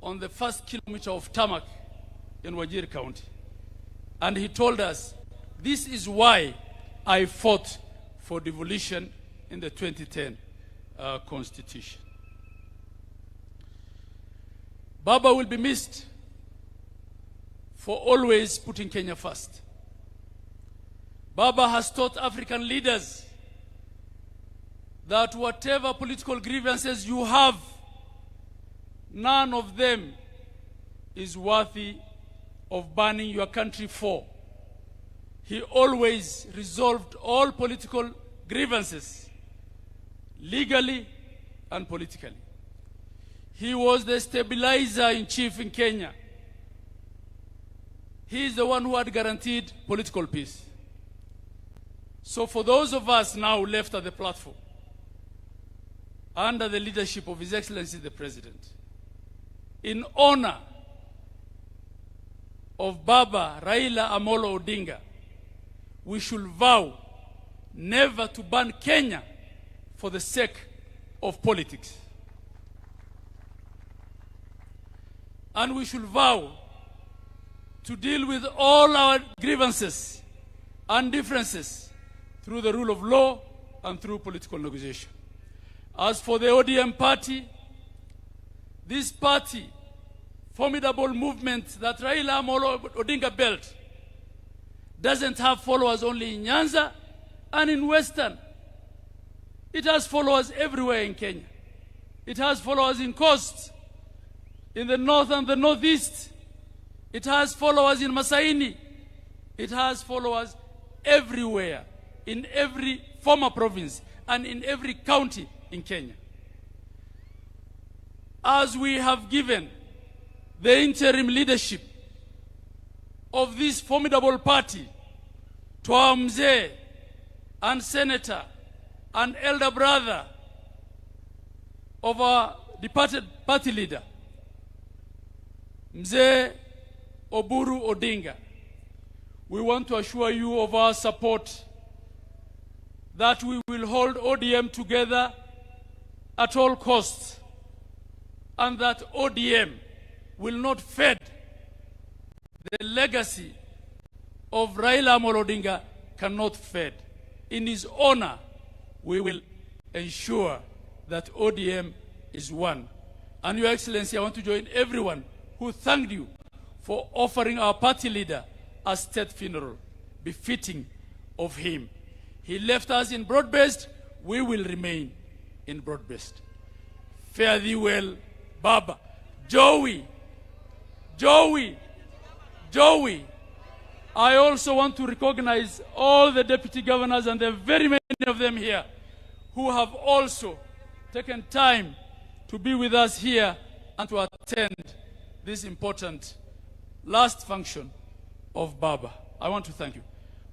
on the first kilometer of tarmac in Wajir County. And he told us, this is why I fought for devolution in the 2010 Constitution. Baba will be missed for always putting Kenya first. Baba has taught African leaders that whatever political grievances you have, none of them is worthy of burning your country for. He always resolved all political grievances legally and politically. He was the stabilizer in chief in Kenya. He is the one who had guaranteed political peace. So for those of us now left at the platform, under the leadership of His Excellency the President, in honor of Baba Raila Amolo Odinga, we should vow never to ban Kenya for the sake of politics. And we should vow to deal with all our grievances and differences through the rule of law and through political negotiation. As for the ODM party, this party, formidable movement that Raila Amolo Odinga built, doesn't have followers only in Nyanza and in Western. It has followers everywhere in Kenya. It has followers in Coast, in the north and the northeast. It has followers in Masaini. It has followers everywhere, in every former province and in every county in Kenya. As we have given the interim leadership of this formidable party to our mzee and senator and elder brother of our departed party leader, Mzee Oburu Odinga, we want to assure you of our support, that we will hold ODM together at all costs, and that ODM will not fade. The legacy of Raila Amolo Odinga cannot fade. In his honor, we will ensure that ODM is one. And Your Excellency, I want to join everyone who thanked you for offering our party leader a state funeral befitting of him. He left us in broad-based, we will remain in broad-based. Fare thee well, Baba. Joey. I also want to recognize all the deputy governors, and there are very many of them here, who have also taken time to be with us here and to attend this important last function of Baba. I want to thank you.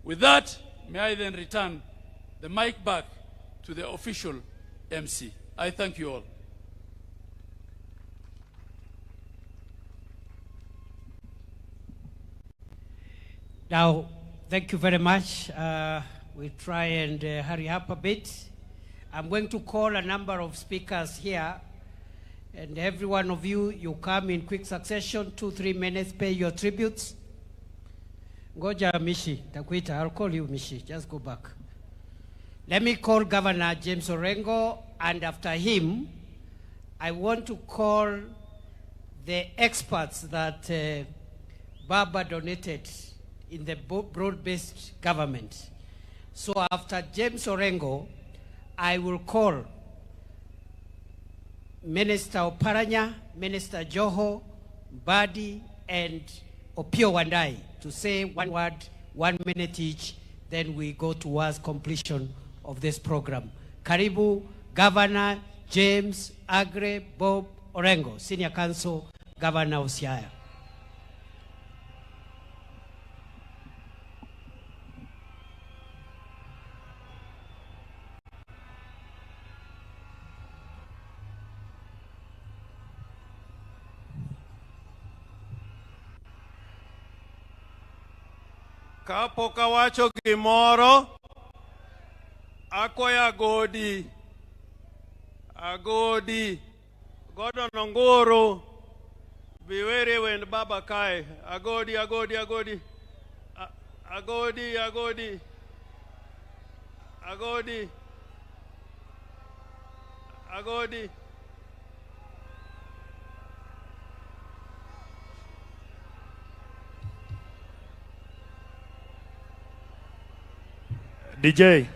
With that, may I then return the mic back to the official MC. I thank you all. Now, thank you very much. We'll try and hurry up a bit. I'm going to call a number of speakers here, and every one of you, you come in quick succession, 2-3 minutes, pay your tributes. Ngoja Mishi, takuita, I'll call you Mishi, just go back. Let me call Governor James Orengo, and after him, I want to call the experts that Baba donated in the broad-based government. So after James Orengo, I will call Minister Oparanya, Minister Joho, Badi, and Opio Wandai to say one word, 1 minute each, then we go towards completion of this program. Karibu, Governor James Agre Bob Orengo, Senior Counsel, Governor of Siaya. Kapo kawacho gimoro, akoya agodi, godo nongoro, biwere wend Baba kai, agodi, DJ.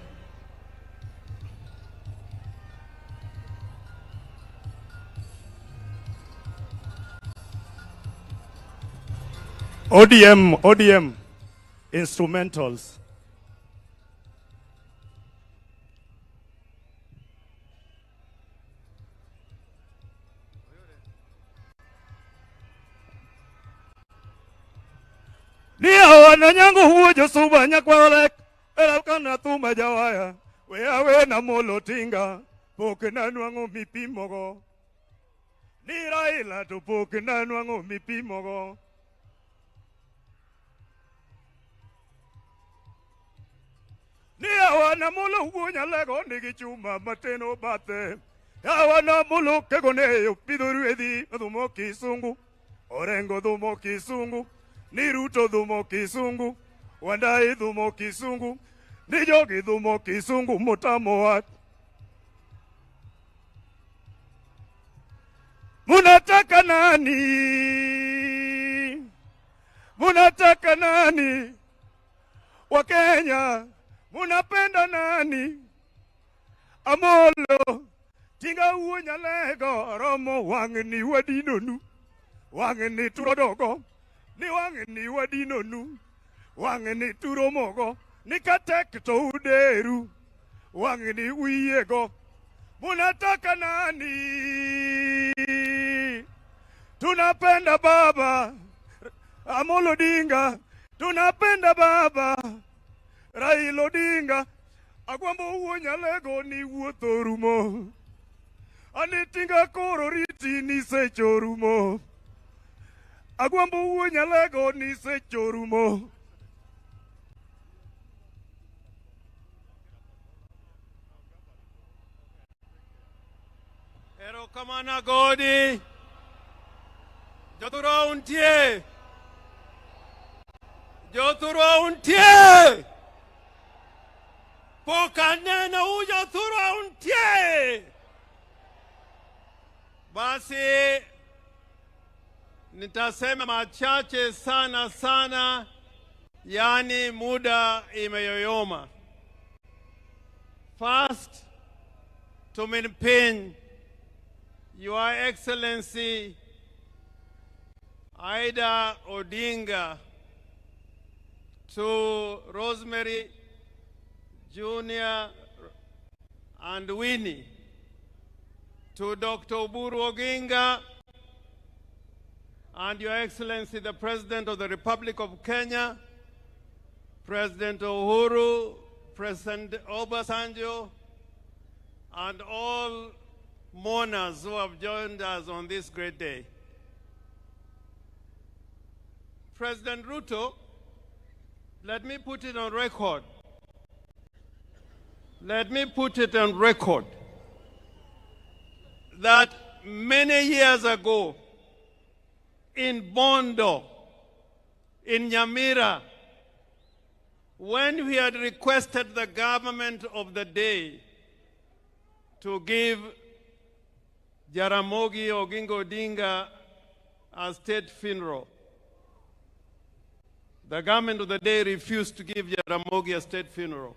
ODM instrumentals. Nia wana nyangu hujo suba nyakwalek. Elakana tuma jawaya, we na molo tinga, poke na nuango mipimogo. Ni Raila to poke na nuango mipimogo. Ni awana molo hunya lego nigi chuma mateno bate. Awana molo kegone yo piduru edi dumo kisungu. Orengo dumo kisungu. Ni Ruto dumo kisungu. Wandai dumo kisungu, nijogi dumo kisungu mutamoat. Munataka nani? Wakenya, munapenda nani? Amolo, tinga unyalego, romo wangni wadinonu, wangni turodogo, ni wangni wadinonu, wangni turomogo, ni katek to uderu, wangni uyego, munataka nani? Tunapenda baba, Amolo Odinga, tunapenda baba, Raila Odinga, agwambo uonyalego ni wuotho rumo, anitinga koro riti ni secho rumo, agwambo uonyalego ni secho rumo. Erokamano Godi, Jothuro untie, Jothuro untie, pokanena Jothuro untie. Basi nitasema machache sana, yani muda imeyoyoma. First, tuminpin Your Excellency Aida Odinga, to Rosemary Junior and Winnie, to Dr. Oburu Oginga, and Your Excellency the President of the Republic of Kenya, President Uhuru, President Obasanjo, and all mourners who have joined us on this great day. President Ruto, let me put it on record. Let me put it on record that many years ago in Bondo, in Nyamira, when we had requested the government of the day to give Jaramogi Oginga Odinga a state funeral, the government of the day refused to give Jaramogi a state funeral.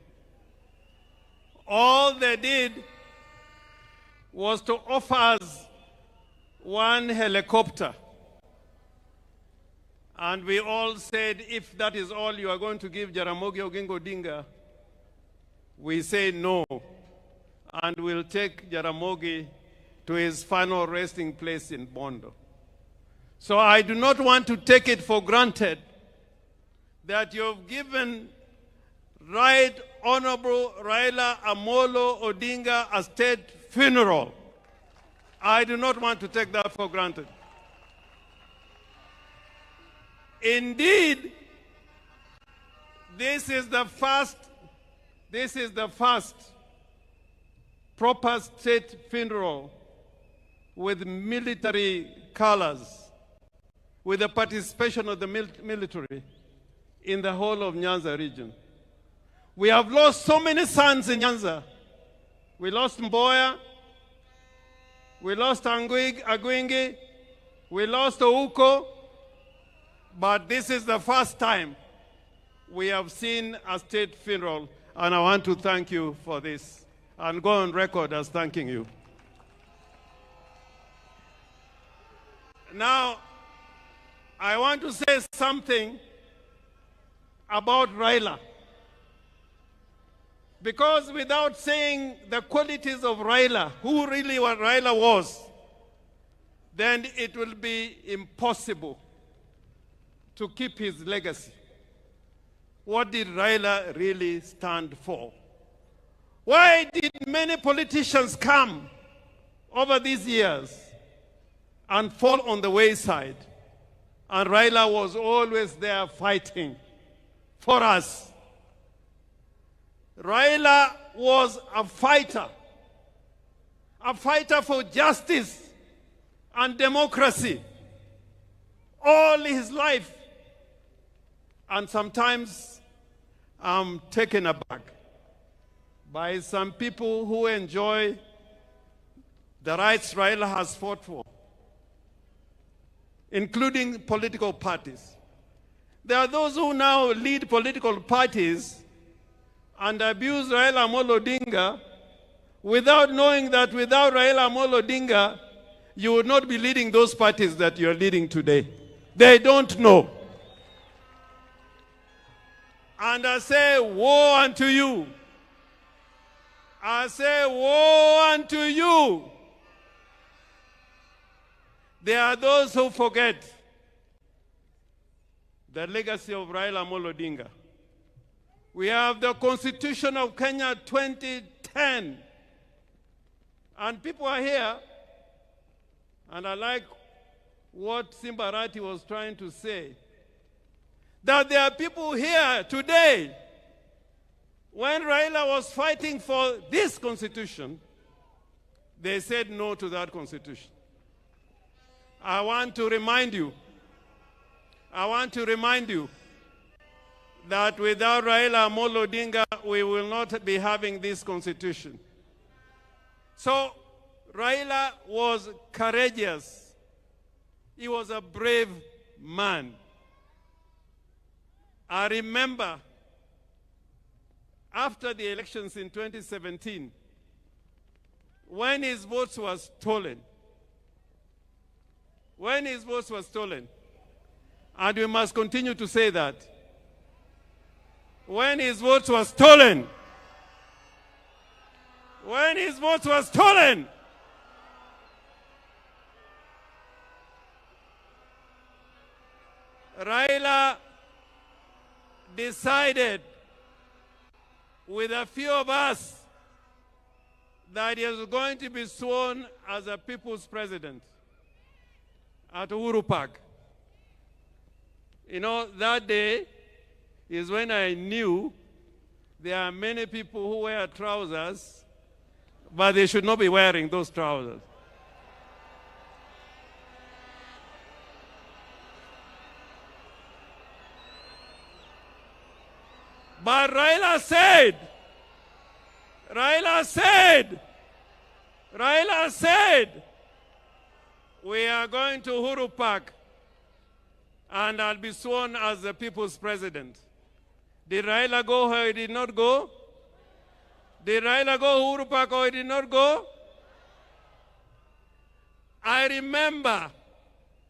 All they did was to offer us one helicopter. And we all said, if that is all you are going to give Jaramogi Oginga Odinga, we say no. And we'll take Jaramogi to his final resting place in Bondo. So I do not want to take it for granted that you've given Right Honorable Raila Amolo Odinga a state funeral. I do not want to take that for granted. Indeed, this is the first proper state funeral with military colors, with the participation of the military in the whole of Nyanza region. We have lost so many sons in Nyanza. We lost Mboya, we lost Agwingi, we lost Ouko, but this is the first time we have seen a state funeral, and I want to thank you for this and go on record as thanking you. Now, I want to say something about RAILA. Because without saying the qualities of RAILA, who really what RAILA was, then it will be impossible to keep his legacy. What did RAILA really stand for? Why did many politicians come over these years and fall on the wayside? And RAILA was always there fighting for us. RAILA was a fighter for justice and democracy all his life. And sometimes I'm taken aback by some people who enjoy the rights RAILA has fought for, including political parties. There are those who now lead political parties and abuse Raila Amolo Odinga without knowing that without Raila Amolo Odinga, you would not be leading those parties that you are leading today. They don't know. And I say, woe unto you. I say, woe unto you. There are those who forget the legacy of Raila Amolo Odinga. We have the Constitution of Kenya 2010. And people are here, and I like what Simbarati was trying to say, that there are people here today, when Raila was fighting for this constitution, they said no to that constitution. I want to remind you that without Raila Amolo Odinga, we will not be having this constitution. So Raila was courageous. He was a brave man. I remember after the elections in 2017, when his votes were stolen, and we must continue to say that, when his votes were stolen, Raila decided with a few of us that he was going to be sworn as a people's president at Uhuru Park. You know, that day is when I knew there are many people who wear trousers, but they should not be wearing those trousers. But Raila said, we are going to Uhuru Park and I'll be sworn as the people's president. Did Raila go or he did not go? Did Raila go Uhuru Park or he did not go? I remember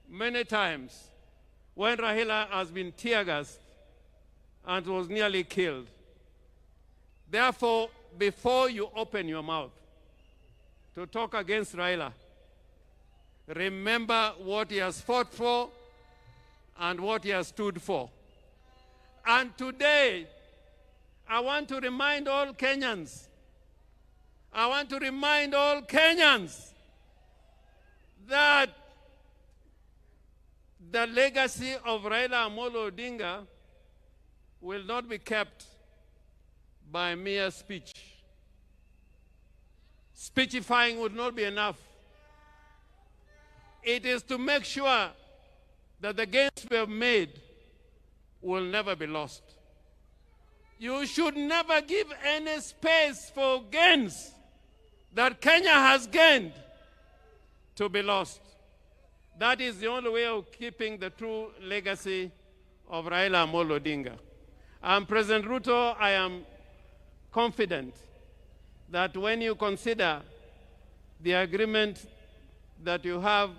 many times when Raila has been tear-gassed and was nearly killed. Therefore, before you open your mouth to talk against Raila, remember what he has fought for and what he has stood for. And today, I want to remind all Kenyans, that the legacy of Raila Amolo Odinga will not be kept by mere speech. Speechifying would not be enough. It is to make sure that the gains we have made will never be lost. You should never give any space for gains that Kenya has gained to be lost. That is the only way of keeping the true legacy of Raila Amolo Odinga. And President Ruto, I am confident that when you consider the agreement that you have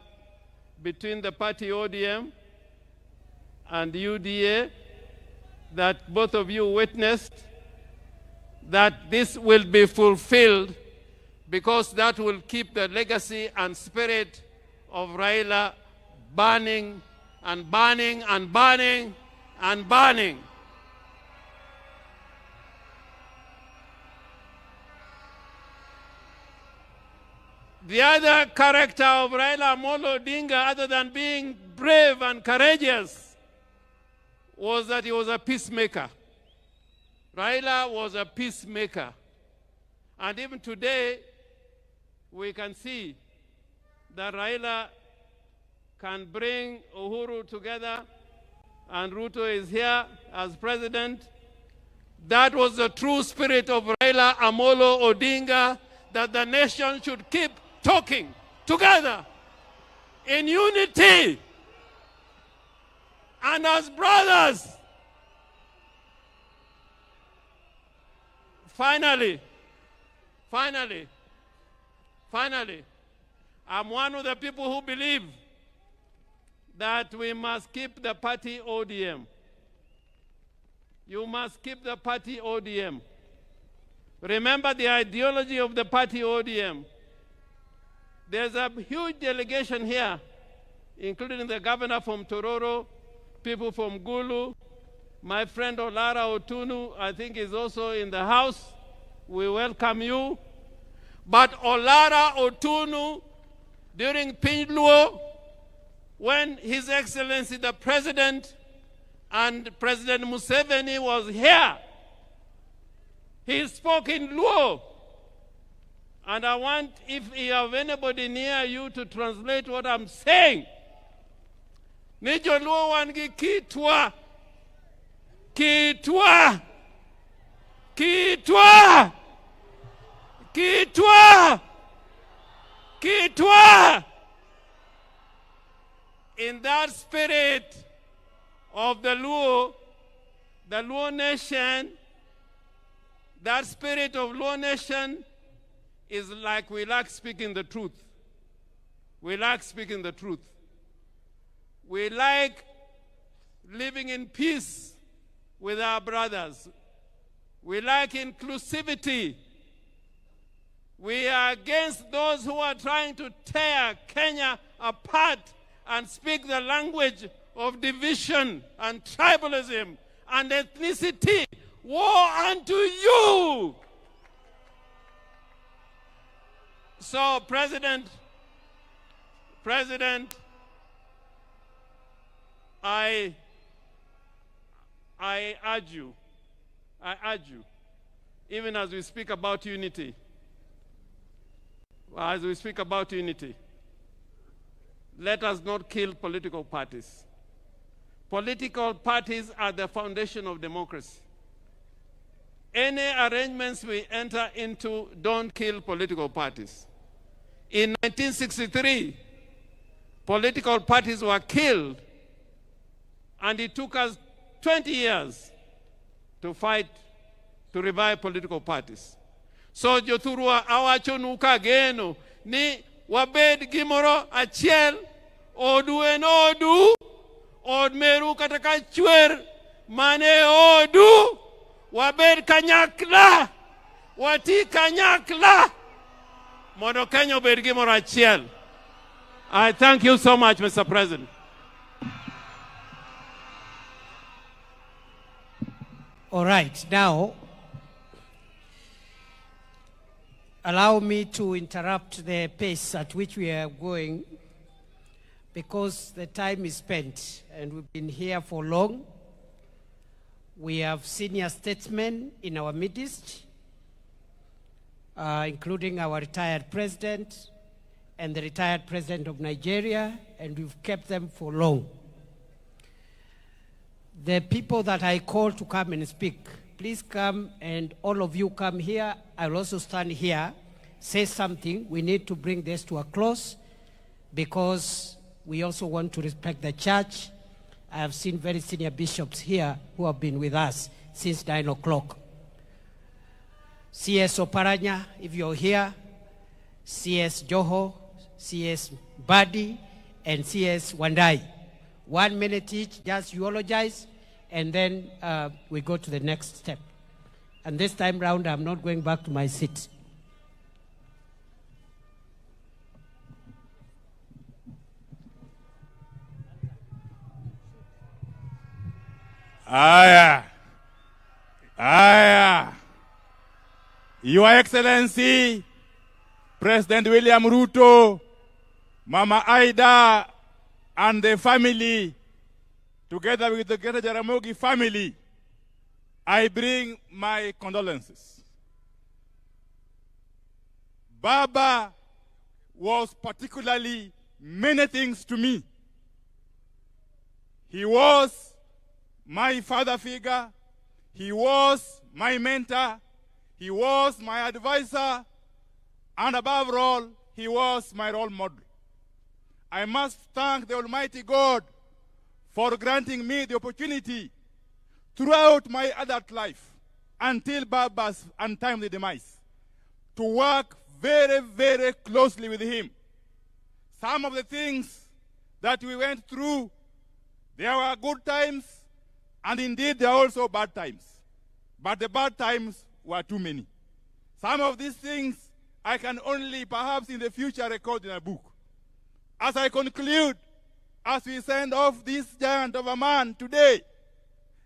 between the party ODM and UDA, that both of you witnessed, that this will be fulfilled, because that will keep the legacy and spirit of Raila burning and burning and burning and burning. The other character of Raila Amolo Odinga, other than being brave and courageous, was that he was a peacemaker. Raila was a peacemaker. And even today, we can see that Raila can bring Uhuru together, and Ruto is here as president. That was the true spirit of Raila Amolo Odinga, that the nation should keep talking together in unity. and as brothers. Finally, I'm one of the people who believe that we must keep the party ODM. You must keep the party ODM. Remember the ideology of the party ODM. There's a huge delegation here, including the governor from Tororo, people from Gulu, my friend Olara Otunu, I think is also in the house. We welcome you. But Olara Otunu, during Pinluo, when His Excellency the President and President Museveni was here, he spoke in Luo. And I want, if you have anybody near you, to translate what I'm saying. Nijo Luo wangi kitwa. Kitwa. Kitwa. Kitwa. Kitwa. In that spirit of the Luo nation, that spirit of Luo nation is like we like speaking the truth. We like speaking the truth. We like living in peace with our brothers. We like inclusivity. We are against those who are trying to tear Kenya apart and speak the language of division and tribalism and ethnicity. Woe unto you! So, President, I urge you, even as we speak about unity, let us not kill political parties. Political parties are the foundation of democracy. Any arrangements we enter into don't kill political parties. In 1963, political parties were killed, and it took us 20 years to fight to revive political parties. So jothurwa awacho nuka geno ni wabed gimoro achiel, odu en odu, od Meru kataka chwer mane odu, wabed kanyakla, wati kanyakla, mondo Kenya obed gimoro achiel. I thank you so much, Mr. President. All right, now, allow me to interrupt the pace at which we are going, because the time is spent and we've been here for long. We have senior statesmen in our midst, including our retired president and the retired president of Nigeria, and we've kept them for long. The people that I call to come and speak, please come, and all of you come here. I'll also stand here, say something. We need to bring this to a close because we also want to respect the church. I have seen very senior bishops here who have been with us since 9 o'clock. CS Oparanya, if you're here, CS Joho, CS Badi, and CS Wandai. 1 minute each, just eulogize, and then we go to the next step. And this time round, I'm not going back to my seat. Your Excellency, President William Ruto, Mama Aida, and the family, together with the Greater Jaramogi family, I bring my condolences. Baba was particularly many things to me. He was my father figure, he was my mentor, he was my advisor, and above all, he was my role model. I must thank the Almighty God for granting me the opportunity throughout my adult life until Baba's untimely demise to work very, very closely with him. Some of the things that we went through, there were good times, and indeed there are also bad times. But the bad times were too many. Some of these things I can only perhaps in the future record in a book. As I conclude, as we send off this giant of a man today,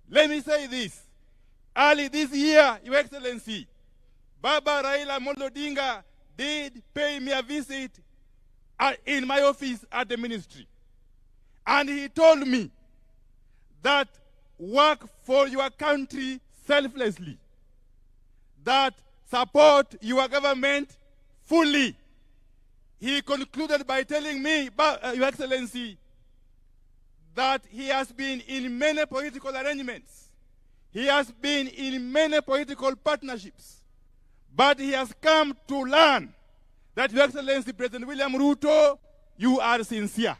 let me say this. Early this year, Your Excellency, Baba Raila ODINGA did pay me a visit in my office at the ministry. And he told me that work for your country selflessly, that support your government fully. He concluded by telling me, Your Excellency, that he has been in many political arrangements. He has been in many political partnerships. But he has come to learn that, Your Excellency, President William Ruto, you are sincere.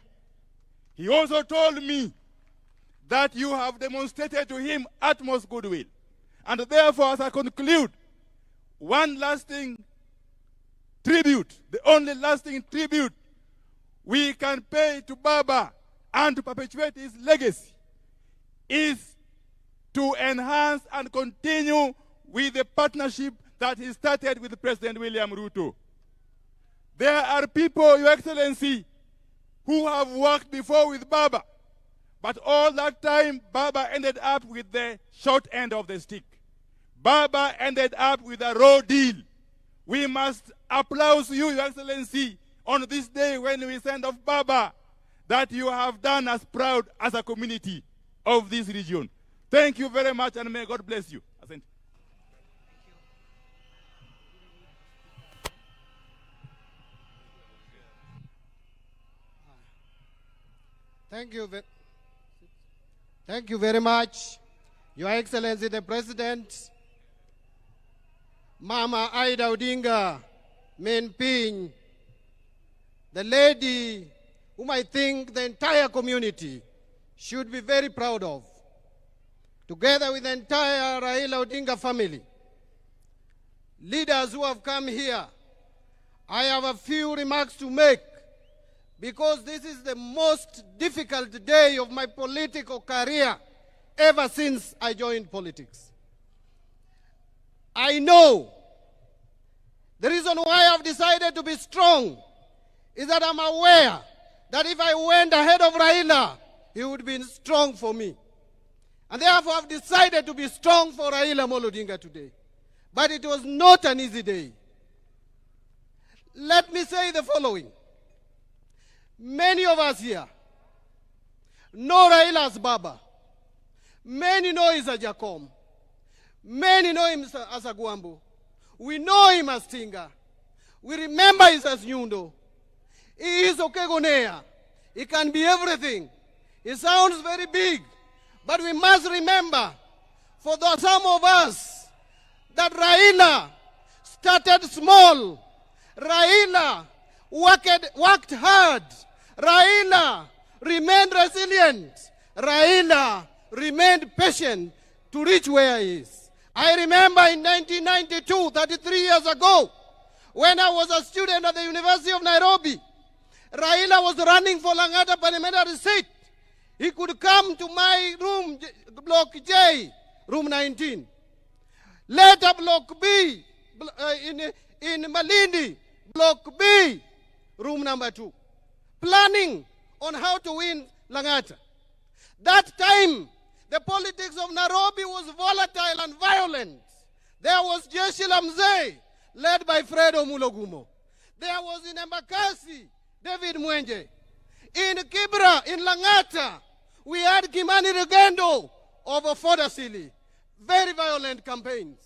He also told me that you have demonstrated to him utmost goodwill. And therefore, as I conclude, one lasting tribute, the only lasting tribute we can pay to Baba and to perpetuate his legacy is to enhance and continue with the partnership that he started with President William Ruto. There are people, Your Excellency, who have worked before with Baba, but all that time, Baba ended up with the short end of the stick. Baba ended up with a raw deal. We must applaud you, Your Excellency, on this day when we send off Baba, that you have done us proud as a community of this region. Thank you very much, and may God bless you. Thank you very much, Your Excellency the President, Mama Ida Odinga, Menping, the lady whom I think the entire community should be very proud of, together with the entire Raila Odinga family. Leaders who have come here, I have a few remarks to make, because this is the most difficult day of my political career ever since I joined politics. I know the reason why I've decided to be strong is that I'm aware that if I went ahead of Raila, he would be strong for me. And therefore I've decided to be strong for Raila Odinga today. But it was not an easy day. Let me say the following. Many of us here know Raila as Baba. Many know him as Jacom. Many know him as Agwambo. We know him as Tinga. We remember him as Nyundo. He is Okegonea. He can be everything. He sounds very big. But we must remember, for some of us, that Raila started small. Raila worked hard. Raila remained resilient. Raila remained patient to reach where he is. I remember in 1992, 33 years ago, when I was a student at the University of Nairobi, Raila was running for Langata parliamentary seat. He could come to my room, Block J, room 19. Later, Block B, in Malindi, Block B, room number 2. Planning on how to win Langata. That time, the politics of Nairobi was volatile and violent. There was Jeshi la Mzee, led by Fredo Mulogumo. There was in Embakasi, David Mwenje. In Kibra, in Langata, we had Kimani Rugendo over Fodasili. Very violent campaigns.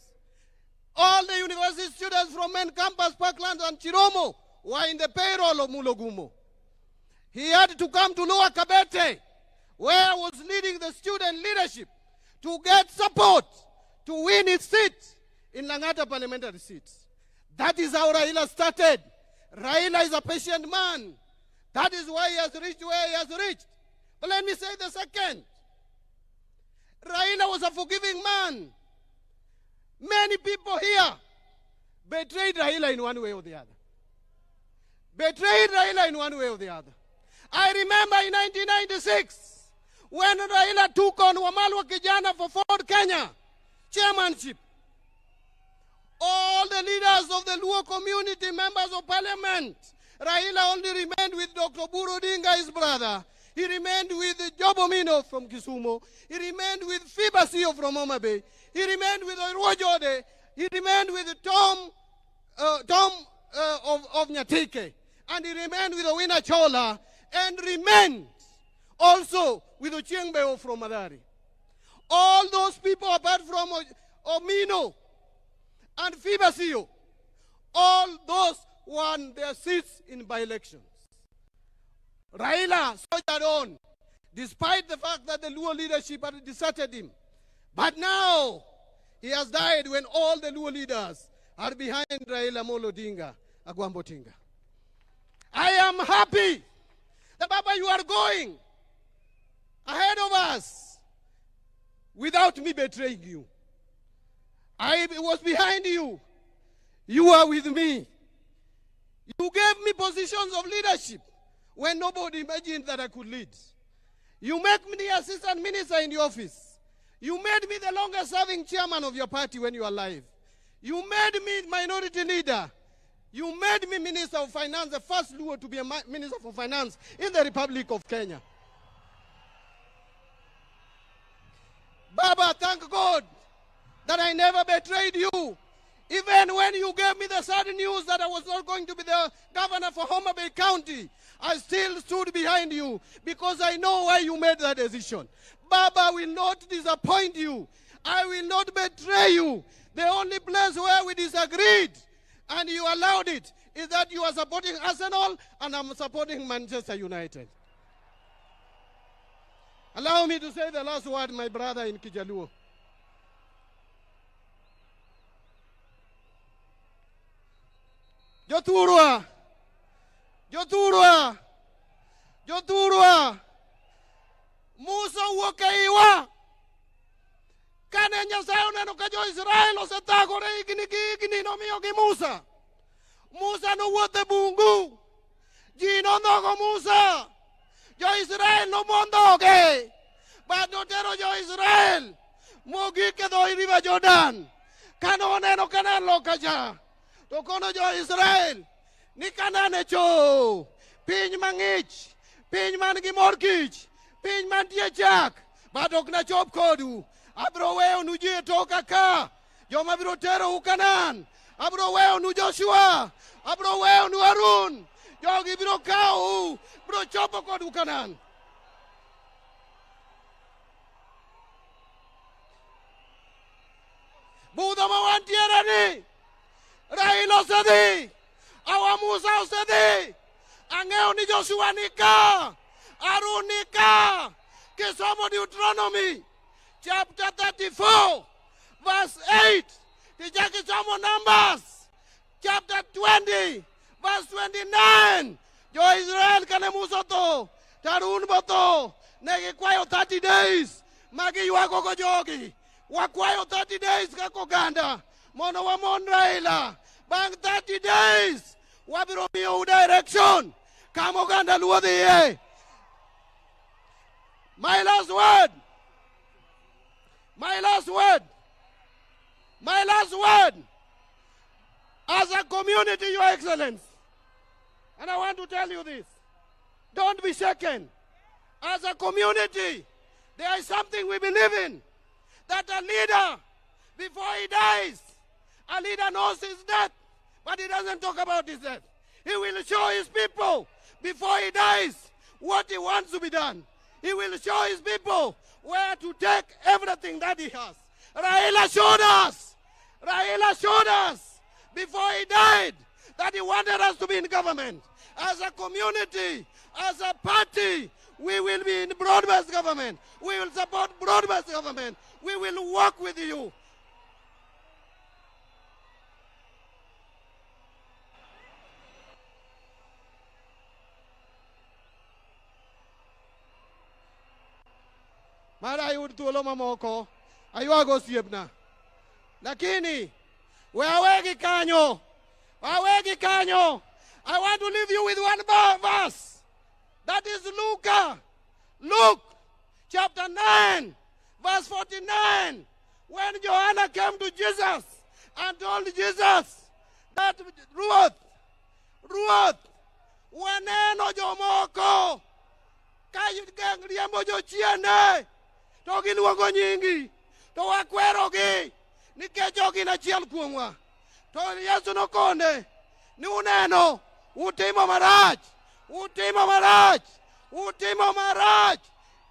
All the university students from main campus, Parkland and Chiromo, were in the payroll of Mulogumo. He had to come to Lower Kabete, where I was leading the student leadership, to get support to win his seat in Langata parliamentary seats. That is how Raila started. Raila is a patient man. That is why he has reached where he has reached. But let me say the second. Raila was a forgiving man. Many people here betrayed Raila in one way or the other. Betrayed Raila in one way or the other. I remember in 1996, when Raila took on Wamalwa Kijana for Ford Kenya chairmanship, all the leaders of the Luo community, members of parliament, Raila only remained with Dr. Meru Tv, his brother. He remained with Jobomino from Kisumu. He remained with Fibasio from Homa Bay. He remained with Orwajode. He remained with Tom of Nyatike. And he remained with Owina Chola. And remained also with Ochiengbeo from Madari. All those people, apart from Omino and Fibasio, all those won their seats in by-elections. Raila soldiered on, despite the fact that the Luo leadership had deserted him. But now, he has died when all the Luo leaders are behind Raila Molo Odinga, Agwambo Tinga. I am happy that, Baba, you are going ahead of us without me betraying you. I was behind you. You are with me. You gave me positions of leadership when nobody imagined that I could lead. You made me the assistant minister in the office. You made me the longest serving chairman of your party when you were alive. You made me minority leader. You made me Minister of Finance, the first Luo to be a Minister for Finance in the Republic of Kenya. Baba, thank God that I never betrayed you. Even when you gave me the sad news that I was not going to be the governor for Homa Bay County, I still stood behind you because I know why you made that decision. Baba will not disappoint you. I will not betray you. The only place where we disagreed and you allowed it is that you are supporting Arsenal and I'm supporting Manchester United. Allow me to say the last word, my brother in Kijaluo. Joturwa, Joturwa, Joturwa, Musa wakaiwa. Kane Nyasaye oneno ka jo Israel osethagore higni nomiyo gi Musa. Musa nowuotho e bungu. Ji nondhogo Musa. Jo-Israel nomondhoge. But notero jo-Israel mogik e dho river Jordan. Kane oneno Kanaan loka cha. To kono jo-Israel ni Kanaan e cho. Piny mang'ich. Piny man gi mor kich. Piny mantie chak. But ok nachop kodu. Abro weyo nu ji e toka ka. Joma biro tero u Kanaan. Abro weyo nu Joshua. Abro weyo nu Harun. Jogi biro kawo. Biro chopo kodu Kanaan. Budho ma wantiere ni. Raila osedhi. Awa Musa osedhi. Ang'eyo ni Joshua ni ka. Harun ni ka. Kisomo Deuteronomy chapter 34 verse 8. Kisomo Numbers chapter 20 verse 29. Jo-Israel kane Musa tho, Harun botho, negi kwayo 30 days. Magi yuago go jogi. Wakwayo 30 days kako oganda. Mono wamon Raila. Bang 30 days. Wabiro miyo direction. Kama oganda Luo dhiye. My last word. My last word. My last word. As a community, Your Excellency, and I want to tell you this, don't be shaken. As a community, there is something we believe in, that a leader, before he dies, a leader knows his death, but he doesn't talk about his death. He will show his people, before he dies, what he wants to be done. He will show his people where to take everything that he has. Raila showed us. Raila showed us before he died that he wanted us to be in government. As a community, as a party, we will be in broad-based government. We will support broad-based government. We will work with you. thuolo mamoko aywago osiepna. Lakini we awegi kanyo. I want to leave you with one verse. That is Luke chapter 9 verse 49. When Joanna came to Jesus and told Jesus that Ruoth waneno jomoko ka riembo jochiende to giluongo nyingi to wakwerogi nikech ok gin achiel kuomwa. To Yesu nokone ni uneno utimo marach.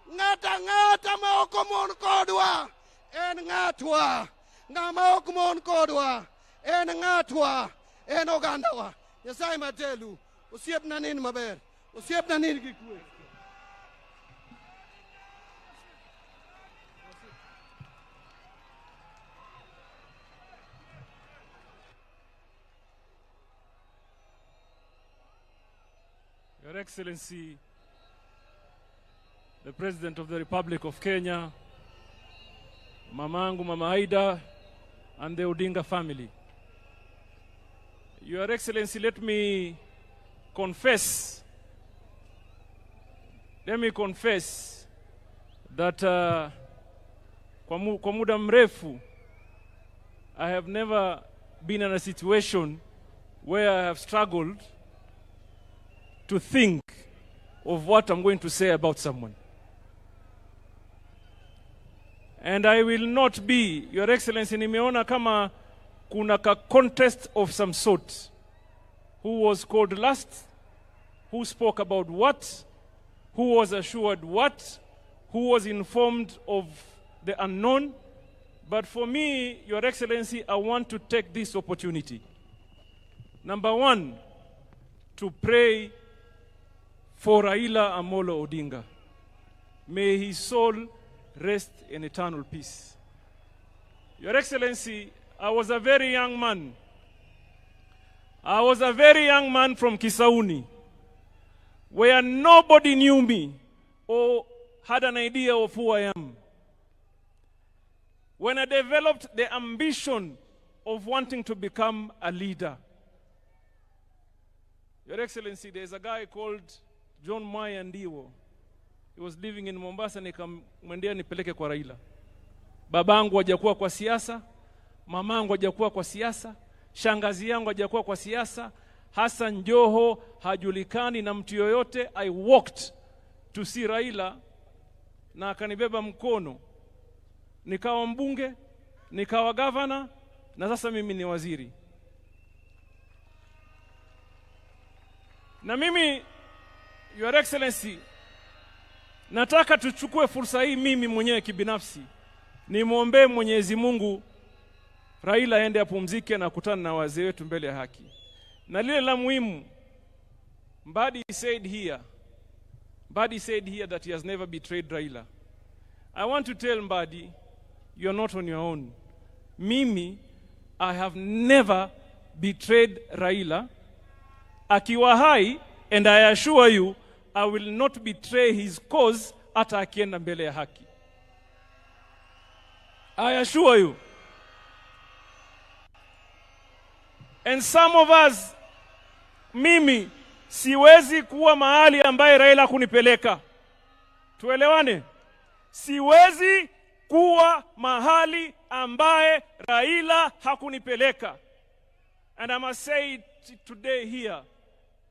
Ng'ata ma ok mon kodwa en ng'atwa. Ng'ama ok mon kodwa en ng'atwa, en ogandawa. Nyasaye matelu osiepna nin maber, osiepna nin gi kwe. Your Excellency, the President of the Republic of Kenya, Mamangu, Mama Aida, and the Odinga family. Your Excellency, let me confess that kwa muda mrefu, I have never been in a situation where I have struggled to think of what I'm going to say about someone. And I will not be, Your Excellency, nimeona kama kuna ka contest of some sort. Who was called last? Who spoke about what? Who was assured what? Who was informed of the unknown? But for me, Your Excellency, I want to take this opportunity. Number one, to pray for Raila Amolo Odinga. May his soul rest in eternal peace. Your Excellency, I was a very young man. From Kisauni, where nobody knew me or had an idea of who I am. When I developed the ambition of wanting to become a leader. Your Excellency, there's a guy called John Maya Ndiwo. He was living in Mombasa, nikamwendea nipeleke kwa Raila. Babangu hajakuwa kwa siasa, mamangu hajakuwa kwa siasa, shangazi yangu hajakuwa kwa siasa, Hassan Joho hajulikani na mtu yoyote. I walked to see Raila na akanibeba mkono. Nikawa mbunge, nikawa governor, na sasa mimi ni waziri. Na mimi, Your Excellency, nataka tuchukue fursa hii mimi mwenyewe kibinafsi. Nimwombee Mwenyezi Mungu Raila aende apumzike na kutana na wazee wetu mbele ya haki. Na lile la muhimu, Mbadi said here that he has never betrayed Raila. I want to tell Mbadi, you're not on your own. Mimi, I have never betrayed Raila. Akiwa hai, and I assure you, I will not betray his cause hata akienda mbele ya haki. I assure you. And some of us, mimi, siwezi kuwa mahali ambaye Raila kunipeleka. Tuelewane? Siwezi kuwa mahali ambaye Raila hakunipeleka. And I must say it today here,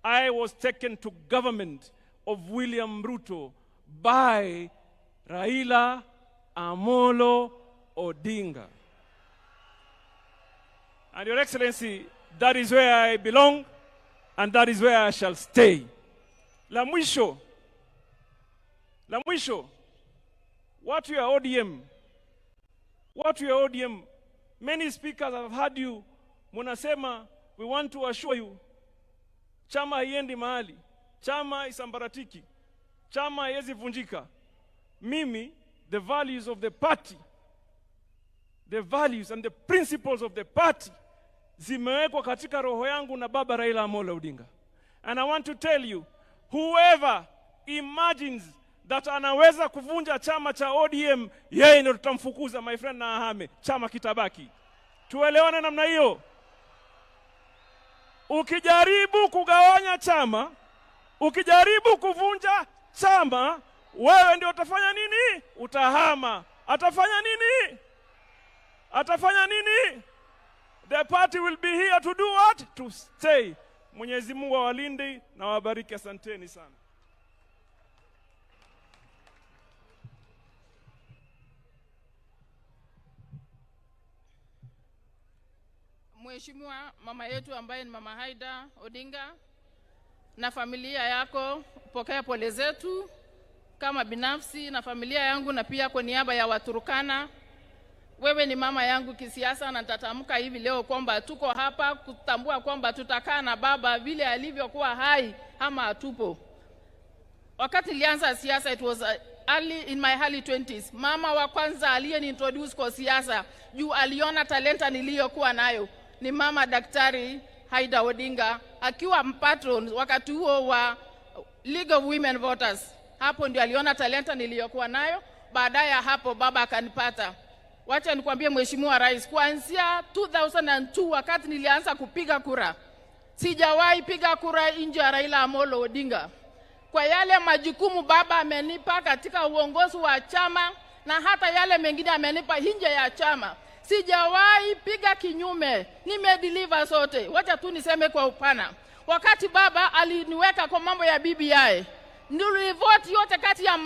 I was taken to government of William Ruto by Raila Amolo Odinga. And Your Excellency, that is where I belong, and that is where I shall stay. La mwisho, what you are ODM, many speakers have heard you, munasema, we want to assure you, chama haiendi mahali, chama isambaratiki, chama haiwezi vunjika. Mimi, the values of the party, the values and the principles of the party, zimewekwa katika roho yangu na baba Raila Amolo Odinga. And I want to tell you, whoever imagines that anaweza kuvunja chama cha ODM, yeye ndio tutamfukuza, my friend, na ahame, chama kitabaki. Tuelewane namna hiyo. Ukijaribu kugawanya chama, ukijaribu kuvunja chama, wewe ndio utafanya nini? Utahama. Atafanya nini? Atafanya nini? The party will be here to do what? To stay. Mwenyezi Mungu awalinde na wabariki. Asanteni sana. Mheshimiwa mama yetu ambaye ni Mama Haida Odinga na familia yako, pokea pole zetu kama binafsi na familia yangu na pia kwa niaba ya Waturkana. Wewe ni mama yangu kisiasa na nitatamka hivi leo kwamba tuko hapa kutambua kwamba tutakaa na baba vile alivyokuwa hai ama atupo. Wakati nilianza siasa, it was in my early 20s. Mama wa kwanza aliyeniintroduce kwa siasa juu aliona talenta niliyokuwa nayo ni Mama Daktari Haida Odinga, akiwa mpatron wakati huo wa League of Women Voters. Hapo ndio aliona talenta niliyokuwa nayo. Baadaye hapo baba akanipata. Wacha nikwambie Mheshimiwa Rais, kuanzia 2002 wakati nilianza kupiga kura, sijawahi piga kura nje ya Raila Amolo Odinga. Kwa yale majukumu baba amenipa katika uongozi wa chama na hata yale mengine amenipa nje ya chama, sijawahi piga kinyume, nimedeliver sote. Wacha tu niseme kwa upana. Wakati baba aliniweka kwa mambo ya BBI, nilivote yote kati ya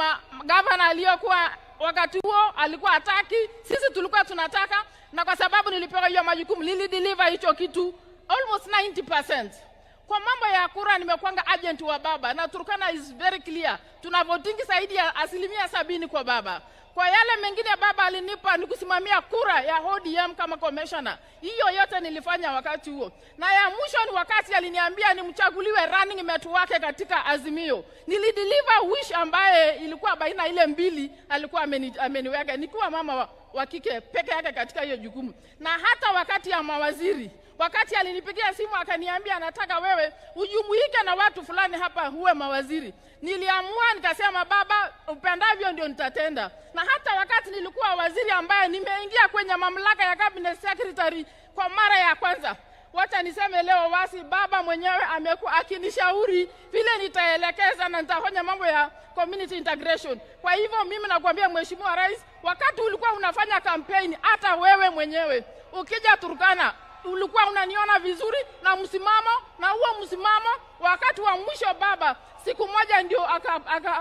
governor aliyokuwa wakati huo alikuwa hataki, sisi tulikuwa tunataka, na kwa sababu nilipewa hiyo majukumu nilideliver hicho kitu almost 90%. Kwa mambo ya kura nimekuanga agent wa baba na Turkana is very clear. Tunavotingi zaidi ya 70% kwa baba. Kwa yale mengine baba alinipa ni kusimamia kura ya ODM kama commissioner. Hiyo yote nilifanya wakati huo. Na ya mwisho ni wakati aliniambia nimchaguliwe running mate wake katika Azimio. Nilideliver wish ambaye ilikuwa baina ile mbili alikuwa ameniweka. Nikiwa mama wa kike peke yake katika hiyo jukumu. Na hata wakati ya mawaziri, wakati alinipigia simu akaniambia anataka wewe ujumuike na watu fulani hapa huwe mawaziri, niliamua nikasema baba upendavyo ndio nitatenda. Na hata wakati nilikuwa waziri ambaye nimeingia kwenye mamlaka ya cabinet secretary kwa mara ya kwanza, wacha niseme leo wasi baba mwenyewe amekuwa akinishauri vile nitaelekeza na nitafanya mambo ya community integration. Kwa hivyo mimi nakwambia Mheshimiwa Rais, wakati ulikuwa unafanya campaign, hata wewe mwenyewe ukija Turkana ulikuwa unaniona vizuri na msimamo, na huo msimamo wakati wa mwisho baba siku moja ndio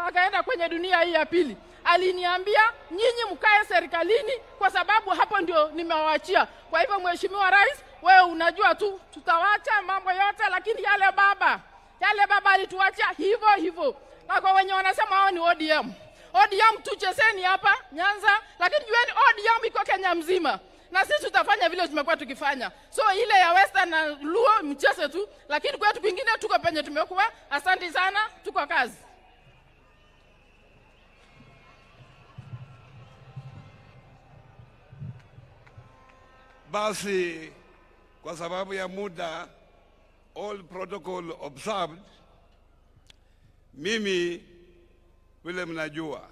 akaenda kwenye dunia hii ya pili, aliniambia nyinyi mkae serikalini kwa sababu hapo ndio nimewaachia. Kwa hivyo Mheshimiwa Rais, wewe unajua tu tutawacha mambo yote, lakini yale baba alituachia hivyo hivyo. Na kwa wenye wanasema hao ni ODM tuchezeni hapa Nyanza, lakini jueni ODM iko Kenya mzima. Na sisi tutafanya vile tumekuwa tukifanya. So ile ya Western na Luo mcheze tu, lakini kwetu kwingine tuko penye tumekuwa. Asante sana, tuko kazi. Basi kwa sababu ya muda, all protocol observed, mimi vile mnajua,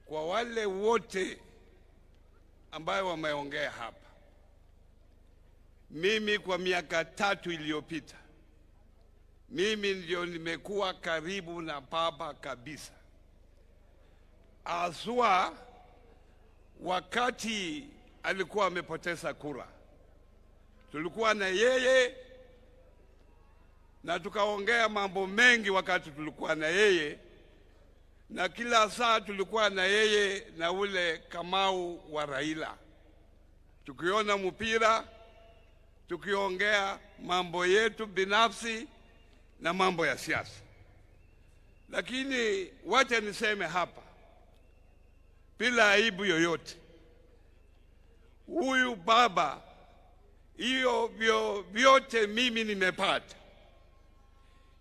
kwa wale wote ambayo wameongea hapa, mimi kwa miaka 3 iliyopita, mimi ndio nimekuwa karibu na baba kabisa. Aswa wakati alikuwa amepoteza kura, tulikuwa na yeye na tukaongea mambo mengi wakati tulikuwa na yeye, na kila saa tulikuwa na yeye na ule Kamau wa Raila, tukiona mpira, tukiongea mambo yetu binafsi na mambo ya siasa. Lakini wacha niseme hapa bila aibu yoyote, huyu baba hiyo vyote mimi nimepata,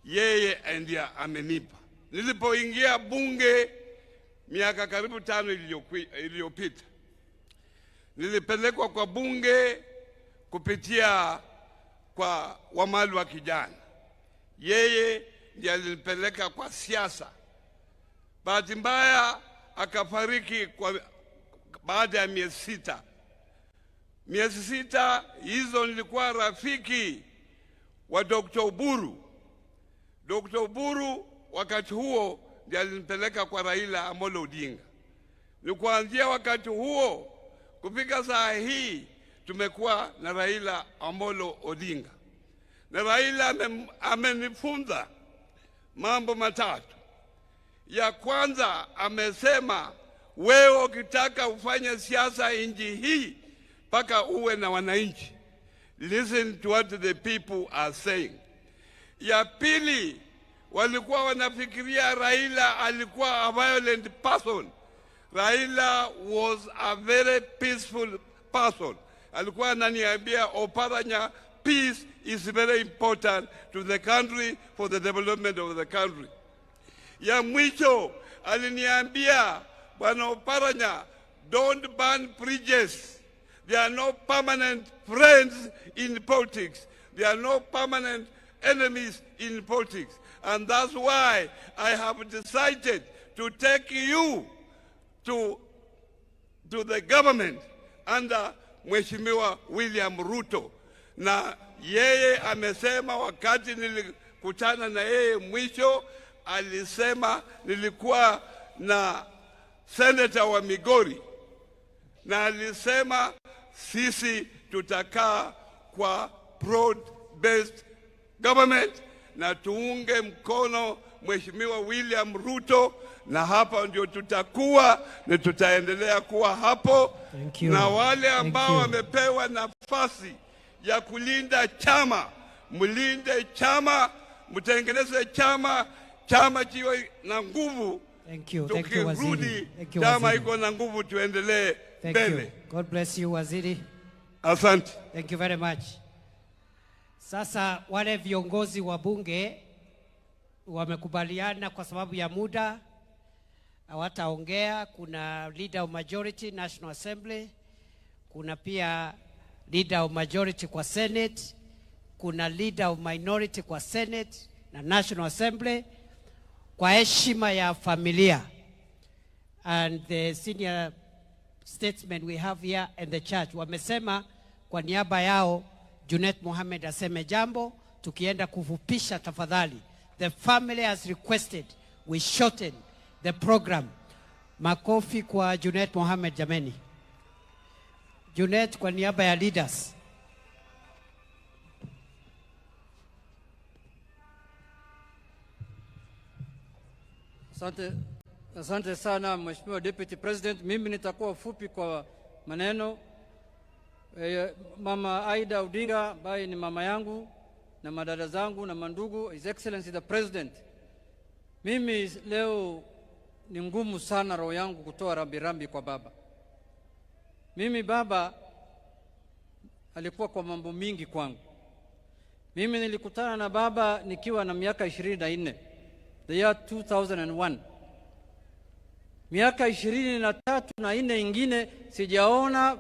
yeye ndiye amenipa. Nilipoingia bunge miaka karibu 5 iliyopita, nilipelekwa kwa bunge kupitia kwa Wamali wa Kijana. Yeye ndiye alinipeleka kwa siasa Bahati mbaya akafariki baada ya miezi 6. Miezi 6 hizo nilikuwa rafiki wa Dr. Oburu. Dr. Oburu wakati huo ndiye alinipeleka kwa Raila Amolo Odinga. Ni kuanzia wakati huo kufika saa hii tumekuwa na Raila Amolo Odinga. Na Raila amenifunza mambo matatu. Ya kwanza amesema, wewe ukitaka ufanye siasa nchi hii paka uwe na wananchi. Listen to what the people are saying. Ya pili, walikuwa wanafikiria Raila alikuwa a violent person. Raila was a very peaceful person. Alikuwa ananiambia, Oparanya, peace is very important to the country for the development of the country. Ya mwisho aliniambia, Bwana Oparanya, don't burn bridges. There are no permanent friends in politics. There are no permanent enemies in politics. And that's why I have decided to take you to the government under Mheshimiwa William Ruto. Na yeye amesema wakati nilikutana na yeye mwisho, alisema nilikuwa na senator wa Migori, na alisema sisi tutakaa kwa broad-based government na tuunge mkono Mheshimiwa William Ruto, na hapa ndio tutakuwa na tutaendelea kuwa hapo. Na wale ambao wamepewa nafasi ya kulinda chama, mlinde chama, mtengeneze chama kiwe na nguvu. Tukirudi chama iko na nguvu, tuendelee mbele. God bless you, Waziri. Asante. Thank you very much. Sasa wale viongozi wa bunge wamekubaliana kwa sababu ya muda hawataongea. Kuna leader of majority National Assembly, kuna pia leader of majority kwa Senate, kuna leader of minority kwa Senate na National Assembly, kwa heshima ya familia and the senior statesmen we have here and the church. Wamesema kwa niaba yao Junet Mohamed aseme jambo, tukienda kufupisha tafadhali. The family has requested we shorten the program. Makofi kwa Junet Mohamed jameni. Junet kwa niaba ya leaders. Asante sana Mheshimiwa Deputy President. Mimi nitakuwa fupi kwa maneno. Mama Aida Odinga ambaye ni mama yangu na madada zangu na mandugu, His Excellency the President. Mimi leo ni ngumu sana roho yangu kutoa rambirambi kwa baba. Mimi baba alikuwa kwa mambo mingi kwangu. Mimi nilikutana na baba nikiwa na miaka 24, the year 2001. Miaka 23 na 4 ingine sijaona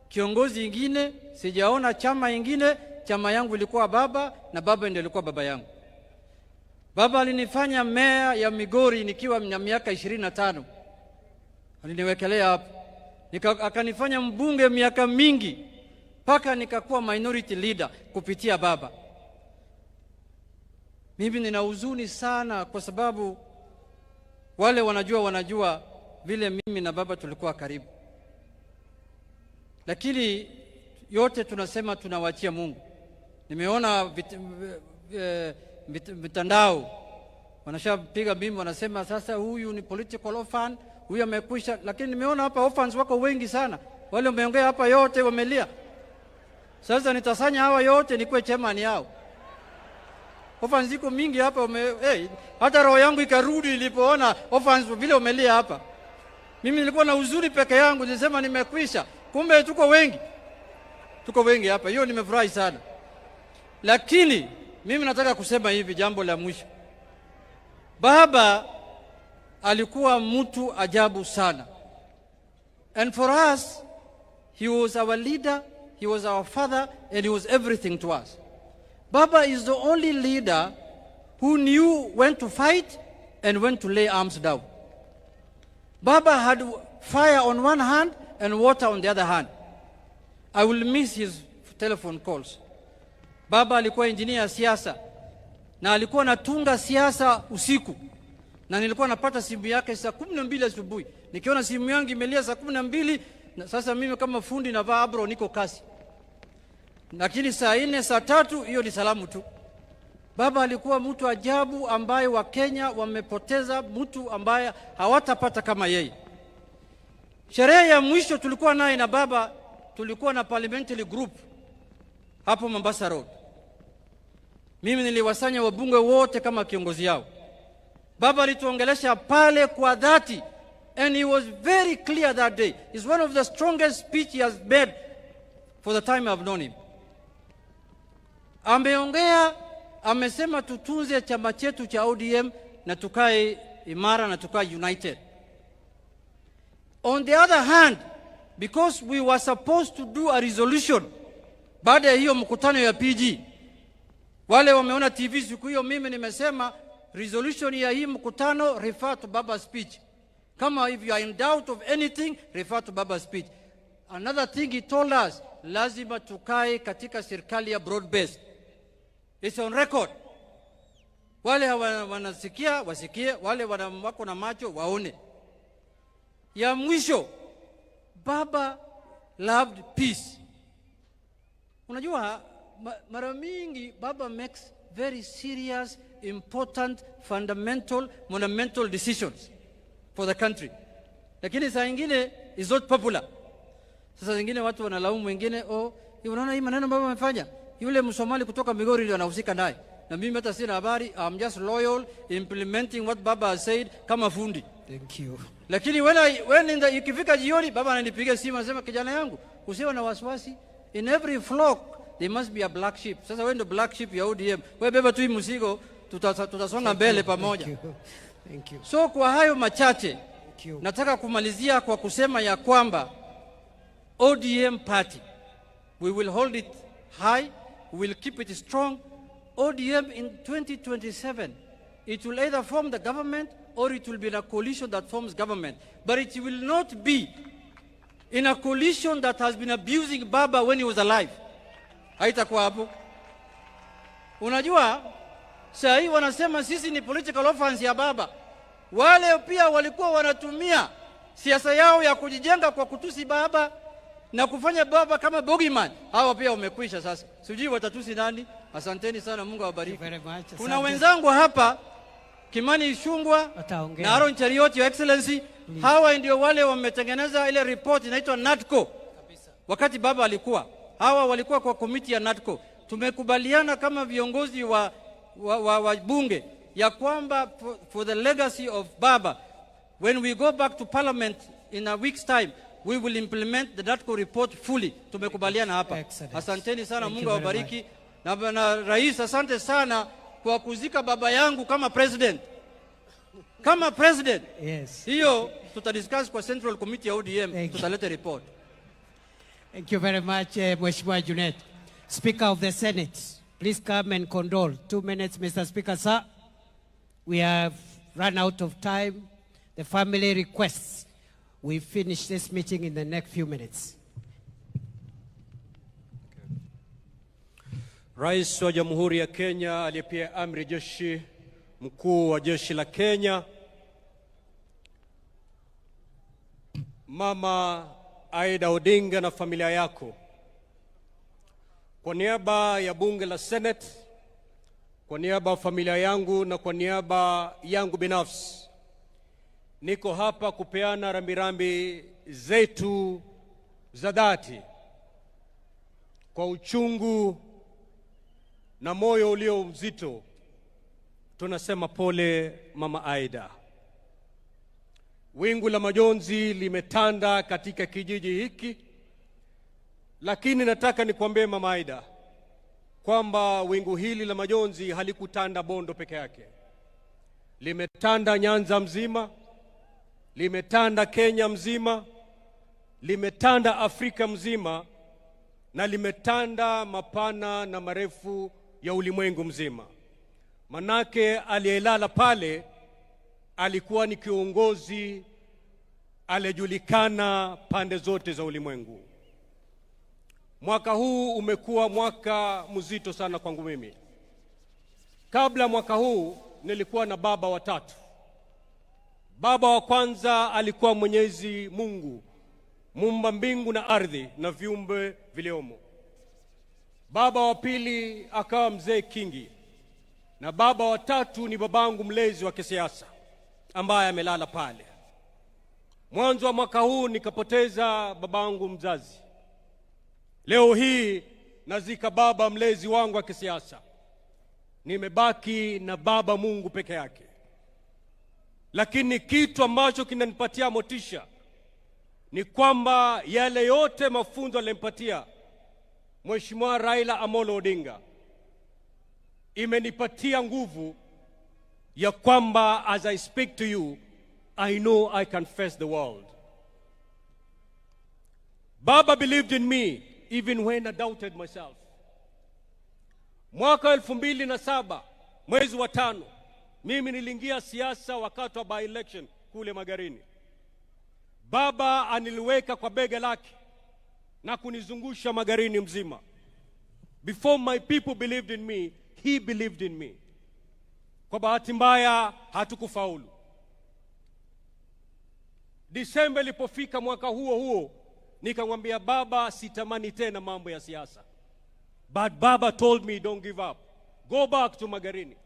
kiongozi ingine, sijaona chama ingine. Chama yangu ilikuwa baba na baba ndiye alikuwa baba yangu. Baba alinifanya meya ya Migori nikiwa na miaka 25. Aliniwekelea hapo. Akanifanya mbunge miaka mingi paka nikakuwa minority leader kupitia baba. Mimi nina huzuni sana kwa sababu wale wanajua vile mimi na baba tulikuwa karibu. Lakini yote tunasema tunawachia Mungu. Nimeona mitandao wanashapiga bimbo, wanasema sasa huyu ni political orphan, huyu amekwisha. Lakini nimeona hapa orphans wako wengi sana. Wale wameongea hapa yote wamelia. Sasa nitasanya hawa yote nikuwe chairman yao. Orphans ziko mingi hapa hata roho yangu ikarudi nilipoona orphans vile wamelia hapa. Mimi nilikuwa na huzuni peke yangu, nilisema nimekwisha. Kumbe tuko wengi hapa. Hiyo nimefurahi sana. Lakini mimi nataka kusema hivi, jambo la mwisho. Baba alikuwa mtu ajabu sana. And for us, he was our leader, he was our father, and he was everything to us. Baba is the only leader who knew when to fight and when to lay arms down. Baba had fire on one hand and water on the other hand. I will miss his telephone calls. Baba alikuwa engineer ya siasa na alikuwa anatunga siasa usiku, na nilikuwa napata simu yake saa 12 asubuhi. Nikiona simu yangu imelia saa 12, na sasa mimi kama fundi navaa abro niko kasi. Lakini saa 4 saa 3 hiyo ni salamu tu. Baba alikuwa mtu ajabu ambaye wa Kenya wamepoteza mtu ambaye hawatapata kama yeye. Sherehe ya mwisho tulikuwa naye na baba, tulikuwa na parliamentary group hapo Mombasa Road. Mimi niliwasanya wabunge wote kama kiongozi yao. Baba alituongelesha pale kwa dhati, and he was very clear that day. It's one of the strongest speech he has made for the time I've known him. Ameongea, amesema tutunze chama chetu cha ODM na tukae imara na tukae united. On the other hand, because we were supposed to do a resolution baada ya hiyo mkutano ya PG, wale wameona TV siku hiyo, mimi nimesema resolution ya hii mkutano refer to Baba's speech. Kama if you are in doubt of anything, refer to Baba's speech. Another thing he told us, lazima tukae katika serikali ya broad based. It's on record. Wale wanasikia wasikie, wale wako na macho waone. Ya mwisho, Baba loved peace. Unajua mara mingi Baba makes very serious, important, fundamental, monumental decisions for the country. Lakini saa nyingine is not popular. Sasa zingine watu wanalaumu wengine, unaona hii maneno Baba amefanya, yule Msomali kutoka Migori ndio anahusika naye. Na mimi hata sina habari, I'm just loyal, implementing what Baba has said kama fundi. Thank you. Lakini ikifika jioni Baba ananipigia simu anasema, kijana yangu usiwe na wasiwasi, in every flock there must be a black sheep. Sasa wewe ndio black sheep ya ODM, wewe beba tu mzigo, tutasonga mbele pamoja. Thank you. So kwa hayo machache nataka kumalizia kwa kusema ya kwamba ODM party, we will hold it high, we will keep it strong. ODM in 2027, it will either form the government or it will be in a coalition that forms government. But it will not be in a coalition that has been abusing Baba when he was alive. Haitakuwa hapo. Unajua, saa hii wanasema sisi ni political offense ya Baba. Wale pia walikuwa wanatumia siasa yao ya kujijenga kwa kutusi Baba na kufanya Baba kama bogeyman. Hawa pia wamekwisha sasa. Sijui watatusi nani. Asanteni sana, Mungu awabariki. Kuna wenzangu hapa, Kimani Ichung'wah na Aaron Cheriot, Your Excellency. Hawa ndio wale wametengeneza ile report inaitwa NADCO. Wakati Baba alikuwa, hawa walikuwa kwa komiti ya NADCO. Tumekubaliana kama viongozi wa bunge ya kwamba for the legacy of Baba, when we go back to parliament in a week's time, we will implement the NADCO report fully. Tumekubaliana hapa. Asanteni sana, Mungu awabariki. Na Rais, asante sana kwa kuzika baba yangu kama president. Kama president. Yes. Hiyo tutadiscuss kwa Central Committee ya ODM, tutaleta report. Thank you very much, Mheshimiwa Junet. Speaker of the Senate, please come and condole. 2 minutes, Mr. Speaker, sir. We have run out of time. The family requests we finish this meeting in the next few minutes. Rais wa Jamhuri ya Kenya aliyepia amri jeshi mkuu wa jeshi la Kenya, Mama Aida Odinga na familia yako, kwa niaba ya bunge la Senate, kwa niaba ya familia yangu na kwa niaba yangu binafsi, niko hapa kupeana rambirambi zetu za dhati kwa uchungu na moyo ulio mzito. Tunasema pole Mama Aida. Wingu la majonzi limetanda katika kijiji hiki, lakini nataka nikwambie Mama Aida kwamba wingu hili la majonzi halikutanda Bondo peke yake. Limetanda Nyanza mzima, limetanda Kenya mzima, limetanda Afrika mzima, na limetanda mapana na marefu ya ulimwengu mzima. Manake aliyelala pale alikuwa ni kiongozi alijulikana pande zote za ulimwengu. Mwaka huu umekuwa mwaka mzito sana kwangu mimi. Kabla mwaka huu nilikuwa na baba watatu. Baba wa kwanza alikuwa Mwenyezi Mungu, muumba mbingu na ardhi na viumbe viliomo. Baba wa pili akawa mzee Kingi, na baba wa tatu ni babangu mlezi wa kisiasa ambaye amelala pale. Mwanzo wa mwaka huu nikapoteza babangu mzazi. Leo hii nazika baba mlezi wangu wa kisiasa. Nimebaki na baba Mungu peke yake. Lakini kitu ambacho kinanipatia motisha ni kwamba yale yote mafunzo alimpatia Mheshimiwa Raila Amolo Odinga imenipatia nguvu ya kwamba as I speak to you, I know I can face the world. Baba believed in me even when I doubted myself. Mwaka 2007 mwezi wa 5 mimi niliingia siasa wakati wa by-election kule Magarini. Baba aniliweka kwa bega lake na kunizungusha Magarini mzima. Before my people believed in me, he believed in me. Kwa bahati mbaya hatukufaulu. Disemba ilipofika mwaka huo nikamwambia baba sitamani tena mambo ya siasa. But baba told me don't give up. Go back to Magarini.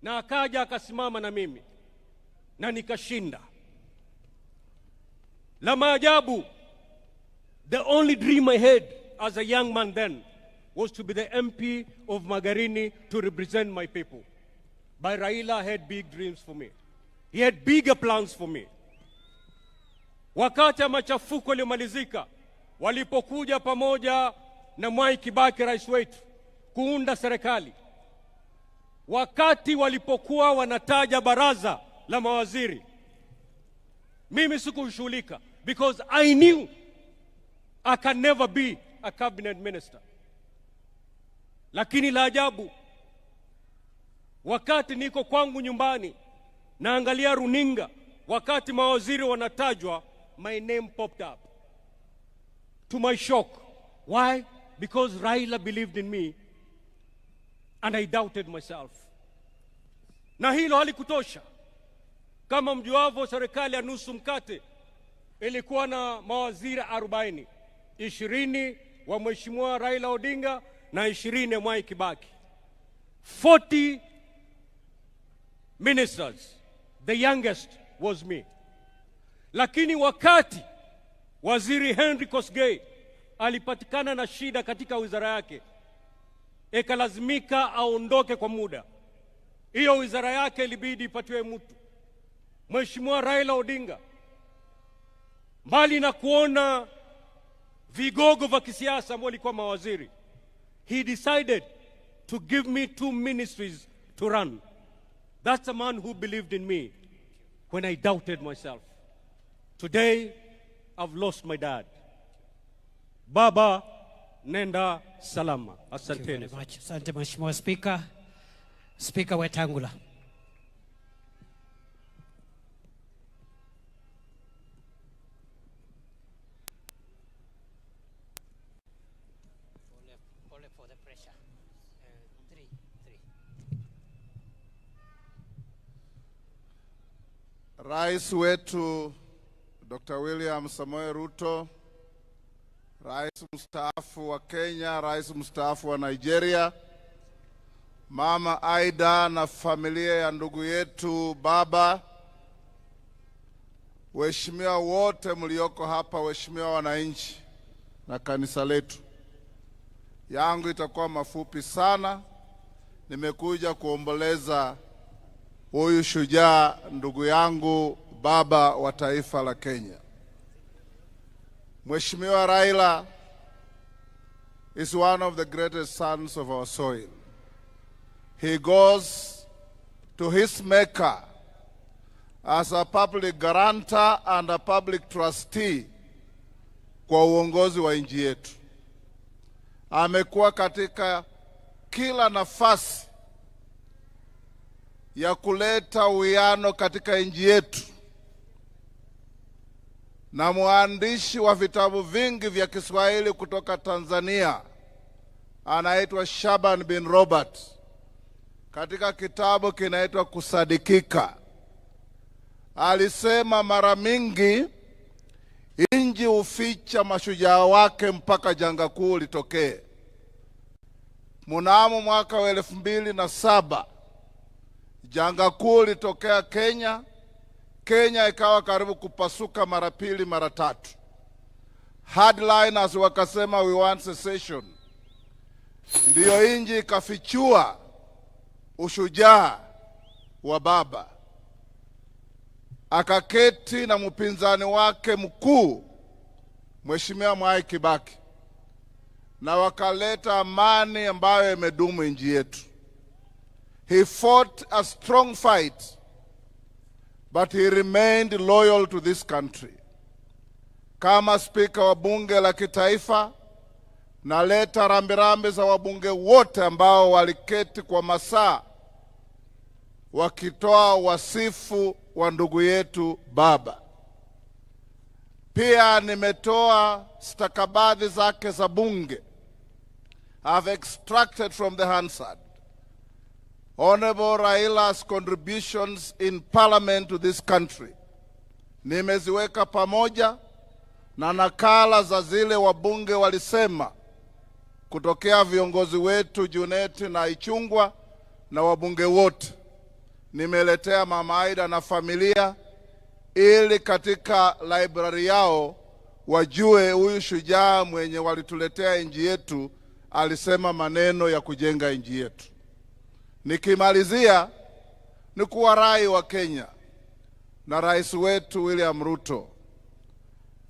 Na akaja akasimama na mimi na nikashinda. La maajabu, the only dream I had as a young man then was to be the MP of Magarini to represent my people. But Raila had big dreams for me. He had bigger plans for me. Wakati machafuko yalipomalizika, walipokuja pamoja na Mwai Kibaki rais wetu kuunda serikali, wakati walipokuwa wanataja baraza la mawaziri, mimi sikushughulika because I knew I can never be a cabinet minister. Lakini la ajabu, wakati niko kwangu nyumbani naangalia runinga, wakati mawaziri wanatajwa, my name popped up. To my shock. Why? Because Raila believed in me and I doubted myself. Na hilo halikutosha. Kama mjuavyo, serikali ya nusu mkate ilikuwa na mawaziri 40, 20 wa Mheshimiwa Raila Odinga na 20 Mwai Kibaki. 40 ministers. The youngest was me. Lakini wakati waziri Henry Kosgei alipatikana na shida katika wizara yake, ikalazimika aondoke kwa muda. Hiyo wizara yake ilibidi ipatiwe mtu. Mheshimiwa Raila Odinga, mbali na kuona vigogo vya kisiasa ambao walikuwa mawaziri, he decided to give me 2 ministries to run. That's a man who believed in me when I doubted myself. Today, I've lost my dad. Baba, nenda salama. Asanteni. Asante Mheshimiwa Speaker. Speaker Wetangula. Pole for the pressure. 3. Rais wetu Dr. William Samoei Ruto, Rais mstaafu wa Kenya, Rais mstaafu wa Nigeria, Mama Aida na familia ya ndugu yetu baba, waheshimiwa wote mlioko hapa, waheshimiwa wananchi na kanisa letu. Yangu itakuwa mafupi sana. Nimekuja kuomboleza huyu shujaa ndugu yangu, baba wa taifa la Kenya. Mheshimiwa Raila is one of the greatest sons of our soil. He goes to his maker as a public guarantor and a public trustee kwa uongozi wa nchi yetu. Amekuwa katika kila nafasi ya kuleta uwiano katika nchi yetu. na mwandishi wa vitabu vingi vya Kiswahili kutoka Tanzania, anaitwa Shaban bin Robert, katika kitabu kinaitwa Kusadikika, alisema mara mingi inji uficha mashujaa wake mpaka janga kuu litokee. Mnamo mwaka wa 2007 janga kuu litokea Kenya. Kenya ikawa karibu kupasuka mara pili mara tatu. Hardliners wakasema we want secession. Ndiyo inji ikafichua ushujaa wa baba. Akaketi na mpinzani wake mkuu Mheshimiwa Mwai Kibaki, na wakaleta amani ambayo imedumu nchi yetu. He fought a strong fight, but he remained loyal to this country. Kama spika wa bunge la kitaifa, naleta rambirambi za wabunge wote ambao waliketi kwa masaa wakitoa wasifu wa ndugu yetu baba. Pia nimetoa stakabadhi zake za bunge. I've extracted from the Hansard Honorable Raila's contributions in parliament to this country. Nimeziweka pamoja na nakala za zile wabunge walisema kutokea viongozi wetu Juneti na Ichungwa na wabunge wote. Nimeletea Mama Aida na familia ili katika library yao wajue huyu shujaa mwenye walituletea nchi yetu alisema maneno ya kujenga nchi yetu. Nikimalizia ni kuwarai wa Kenya na rais wetu William Ruto,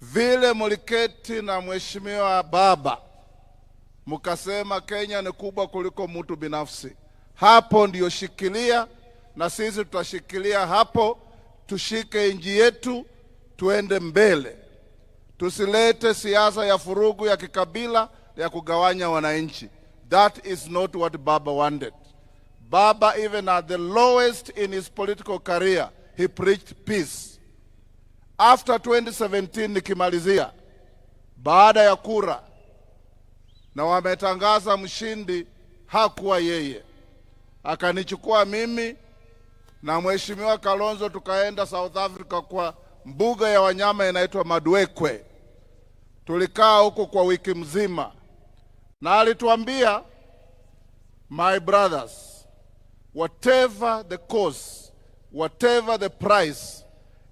vile muliketi na mheshimiwa baba mukasema Kenya ni kubwa kuliko mtu binafsi, hapo ndiyo shikilia, na sisi tutashikilia hapo. Tushike nchi yetu, tuende mbele. Tusilete siasa ya furugu ya kikabila ya kugawanya wananchi. That is not what Baba wanted. Baba, even at the lowest in his political career, he preached peace. After 2017, nikimalizia, baada ya kura na wametangaza mshindi, hakuwa yeye. Akanichukua mimi na mheshimiwa Kalonzo tukaenda South Africa kwa mbuga ya wanyama inaitwa Madwekwe. Tulikaa huko kwa wiki mzima, na alituambia, my brothers, whatever the cause, whatever the price,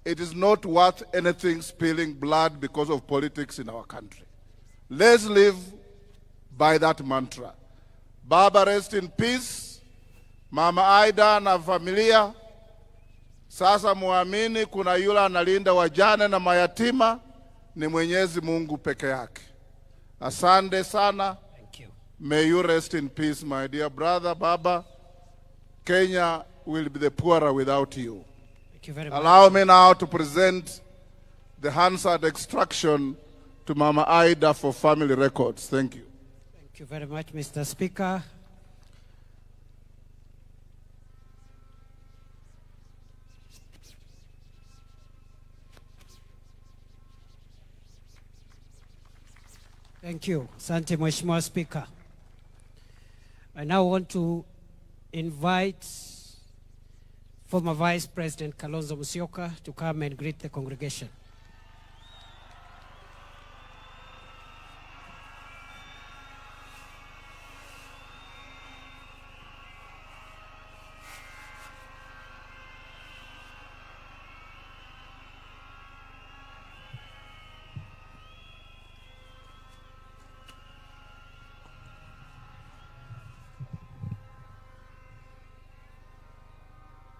it is not worth anything spilling blood because of politics in our country. Let's live by that mantra. Baba, rest in peace. Mama Aida na familia, sasa muamini kuna yule analinda wajane na mayatima, ni Mwenyezi Mungu peke yake. Asante sana. Thank you. May you rest in peace, my dear brother. Baba, Kenya will be the poorer without you. Thank you very much. Allow me now to present the Hansard extraction to Mama Aida for family records. Thank you. Thank you very much, Mr. Speaker. Thank you. Asante Mheshimiwa Speaker. I now want to invite former Vice President Kalonzo Musyoka to come and greet the congregation.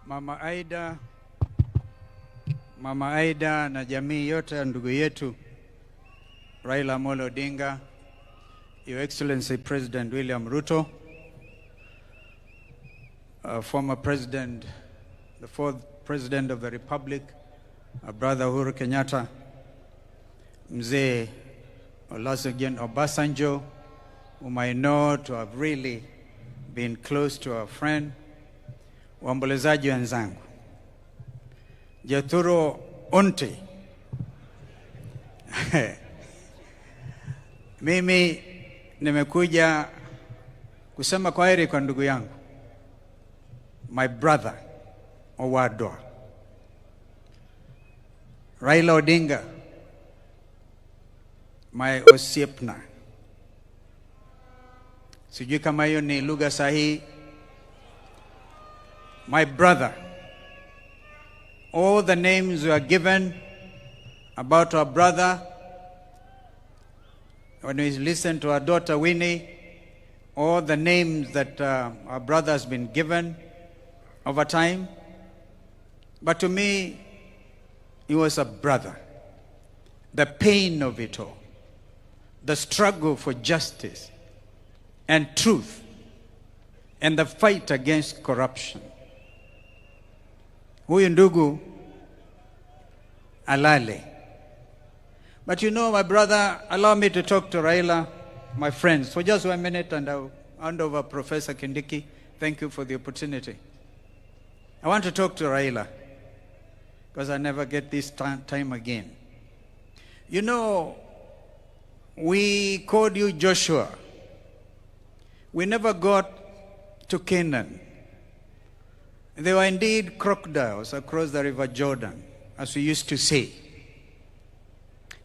Mama Aida na jamii yote ya ndugu yetu Raila Amolo Odinga, Your Excellency President William Ruto, former President, the fourth President of the Republic, Brother Uhuru Kenyatta, Mzee Olusegun Obasanjo, whom I know to have really been close to our friend, waombolezaji wenzangu, Jethuro Onte, Mimi nimekuja kusema kwaheri kwa ndugu yangu, my brother Owadwa Raila Odinga, my osiepna. Sijui kama hiyo ni lugha sahihi. My brother. All the names were given about our brother. When we listen to our daughter Winnie, all the names that our brother has been given over time. But to me, he was a brother. The pain of it all, the struggle for justice and truth, and the fight against corruption. Huyu ndugu alale. But you know, my brother, allow me to talk to Raila, my friends, for just 1 minute, and I'll hand over Professor Kindiki. Thank you for the opportunity. I want to talk to Raila, because I never get this time again. You know, we called you Joshua. We never got to Canaan. There were indeed crocodiles across the river Jordan, as we used to say.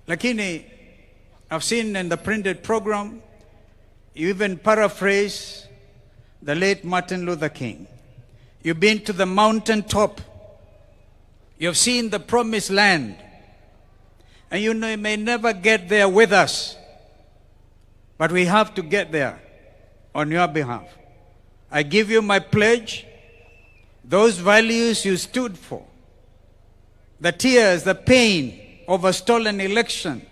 Lakini, I've seen in the printed program, you even paraphrase the late Martin Luther King. You've been to the mountaintop. You've seen the promised land. And you know you may never get there with us. But we have to get there on your behalf. I give you my pledge. Those values you stood for. The tears, the pain of a stolen election,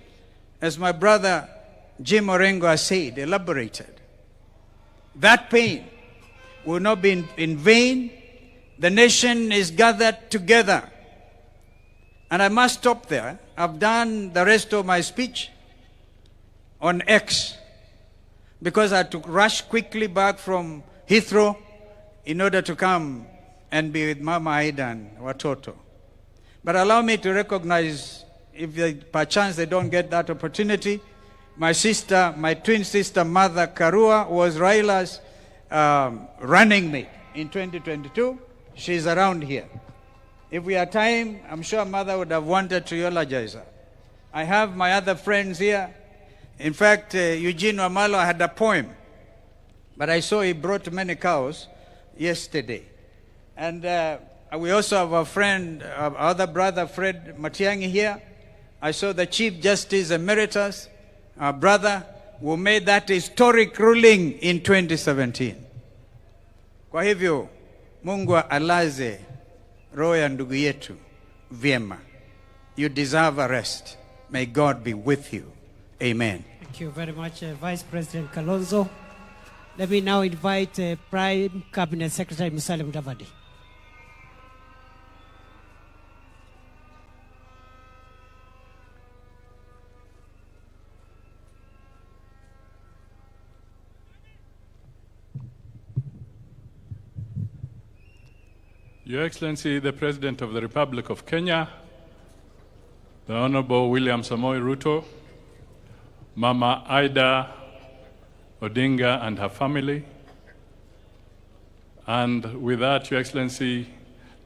as my brother Jim Orengo has said, elaborated. That pain will not be in vain. The nation is gathered together. And I must stop there. I've done the rest of my speech on X because I had to rush quickly back from Heathrow in order to come and be with Mama Aida and Watoto. But allow me to recognize, if perchance they don't get that opportunity, my sister, my twin sister, Mother Karua, was Raila's running mate in 2022. She's around here. If we had time, I'm sure Mother would have wanted to eulogize her. I have my other friends here. In fact, Eugene Wamalo had a poem, but I saw he brought many cows yesterday. And we also have a friend, our other brother, Fred Matiang'i here. I saw the Chief Justice Emeritus, our brother, who made that historic ruling in 2017. Kwa hivyo, Mungu alaze roho ya ndugu yetu vyema. You deserve a rest. May God be with you. Amen. Thank you very much, Vice President Kalonzo. Let me now invite Prime Cabinet Secretary Musalia Mudavadi. Your Excellency, the President of the Republic of Kenya, the Honorable William Samoei Ruto, Mama Aida Odinga and her family, and with that, Your Excellency,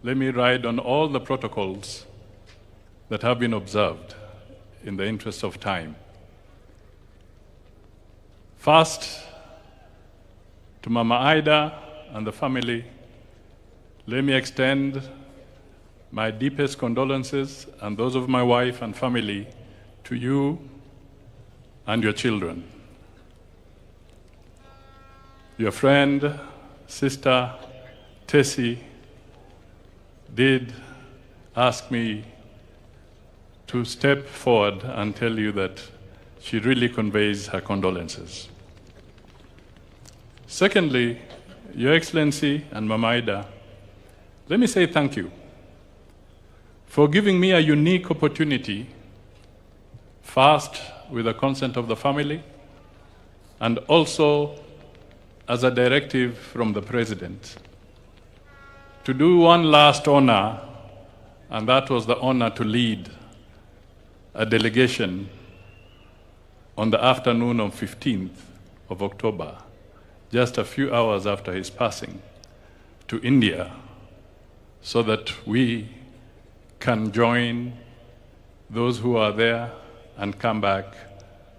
let me ride on all the protocols that have been observed in the interest of time. First, to Mama Aida and the family, let me extend my deepest condolences and those of my wife and family to you and your children. Your friend, sister, Tessie, did ask me to step forward and tell you that she really conveys her condolences. Secondly, Your Excellency and Mama Aida, let me say thank you for giving me a unique opportunity, first with the consent of the family, and also as a directive from the President, to do one last honor, and that was the honor to lead a delegation on the afternoon of 15th of October, just a few hours after his passing, to India so that we can join those who are there and come back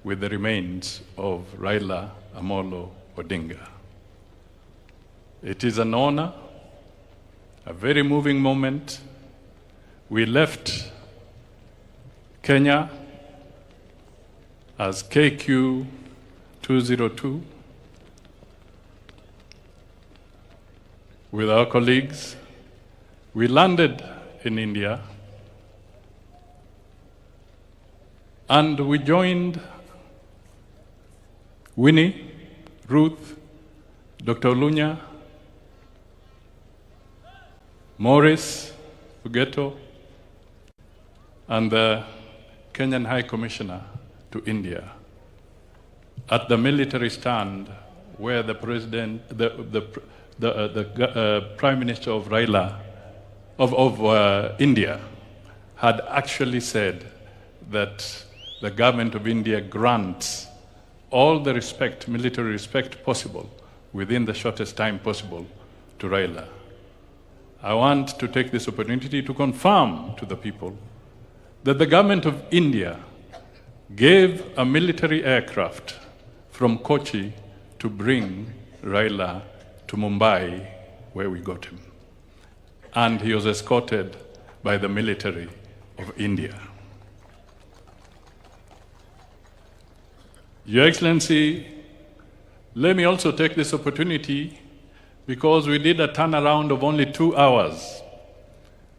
with the remains of Raila Amolo Odinga. It is an honor, a very moving moment. We left Kenya as KQ 202 with our colleagues. We landed in India and we joined Winnie, Ruth, Dr. Lunya, Morris, Ugeto, and the Kenyan High Commissioner to India at the military stand where the president, the Prime Minister of RAILA of India had actually said that the government of India grants all the respect, military respect possible within the shortest time possible to RAILA. I want to take this opportunity to confirm to the people that the government of India gave a military aircraft from Kochi to bring RAILA to Mumbai, where we got him. And he was escorted by the military of India. Your Excellency, let me also take this opportunity because we did a turnaround of only 2 hours.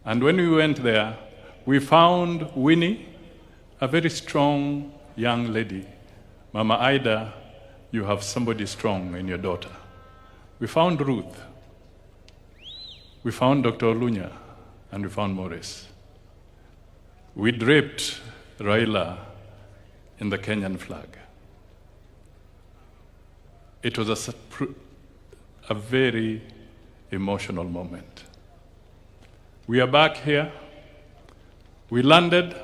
And when we went there, we found Winnie, a very strong young lady. Mama Ida, you have somebody strong in your daughter. We found Ruth. We found Dr. Lunya, and we found Morris. We draped RAILA in the Kenyan flag. It was a very emotional moment. We are back here. We landed,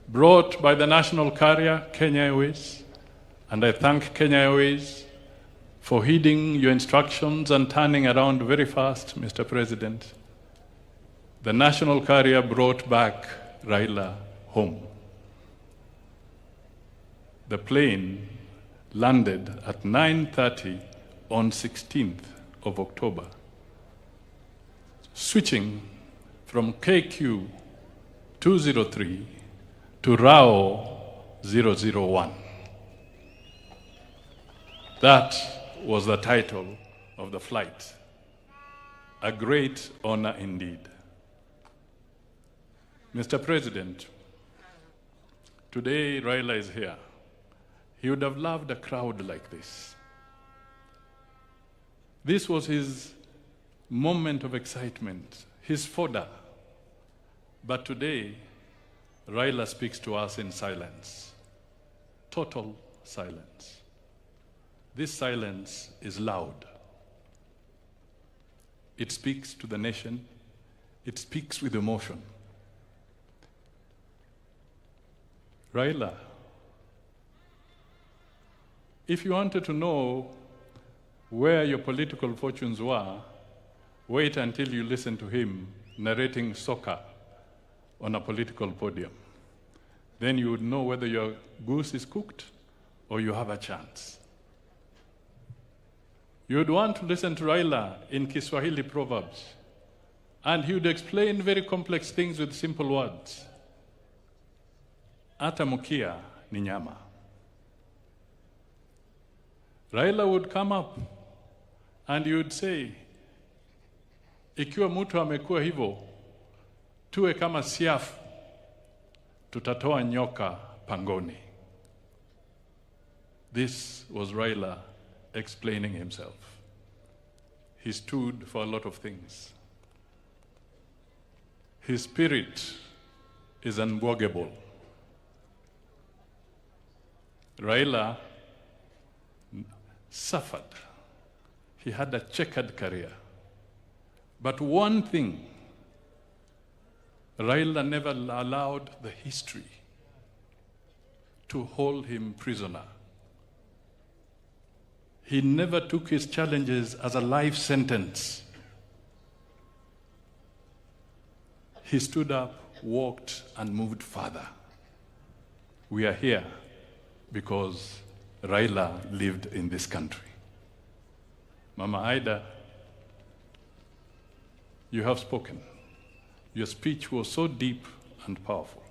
brought by the national carrier, Kenya Airways, and I thank Kenya Airways for heeding your instructions and turning around very fast, Mr. President. The national carrier brought back RAILA home. The plane landed at 9:30 on 16th of October, switching from KQ 203 to RAO 001. That was the title of the flight. A great honor indeed. Mr. President, today RAILA is here. He would have loved a crowd like this. This was his moment of excitement, his fodder. But today, RAILA speaks to us in silence, total silence. This silence is loud. It speaks to the nation. It speaks with emotion. RAILA, if you wanted to know where your political fortunes were, wait until you listen to him narrating soccer on a political podium. Then you would know whether your goose is cooked or you have a chance. You would want to listen to RAILA in Kiswahili proverbs, and he would explain very complex things with simple words. Ata mukia ni nyama. RAILA would come up and you would say, ikiwa mtu amekuwa hivyo, tuwe kama siafu, tutatoa nyoka pangoni. This was RAILA explaining himself. He stood for a lot of things. His spirit is unbogable. RAILA suffered. He had a checkered career. But one thing, RAILA never allowed the history to hold him prisoner. He never took his challenges as a life sentence. He stood up, walked, and moved further. We are here because RAILA lived in this country. Mama Ida, you have spoken. Your speech was so deep and powerful.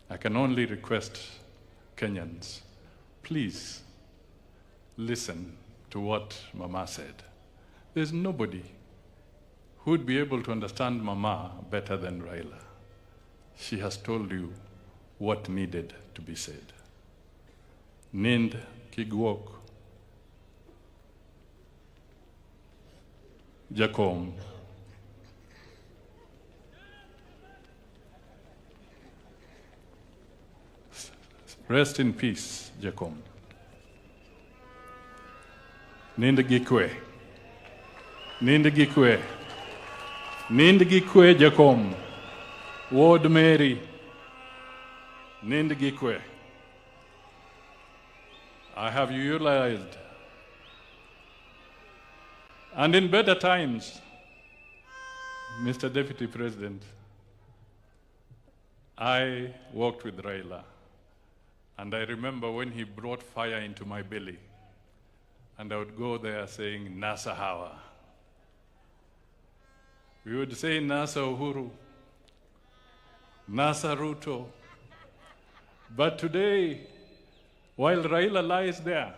I can only request Kenyans, please listen to what Mama said. There's nobody who would be able to understand Mama better than RAILA. She has told you what needed to be said. Nind Kigwok, Jacom, rest in peace, Jacom. Nind Gikwe, Nind Gikwe, Nind Gikwe, Jacom, Ward Mary, Nind Gikwe. I have utilized, and in better times, Mr. Deputy President, I worked with RAILA, and I remember when he brought fire into my belly, and I would go there saying, Nasa Hawa. We would say Nasa Uhuru, Nasa Ruto. But today, while RAILA lies there,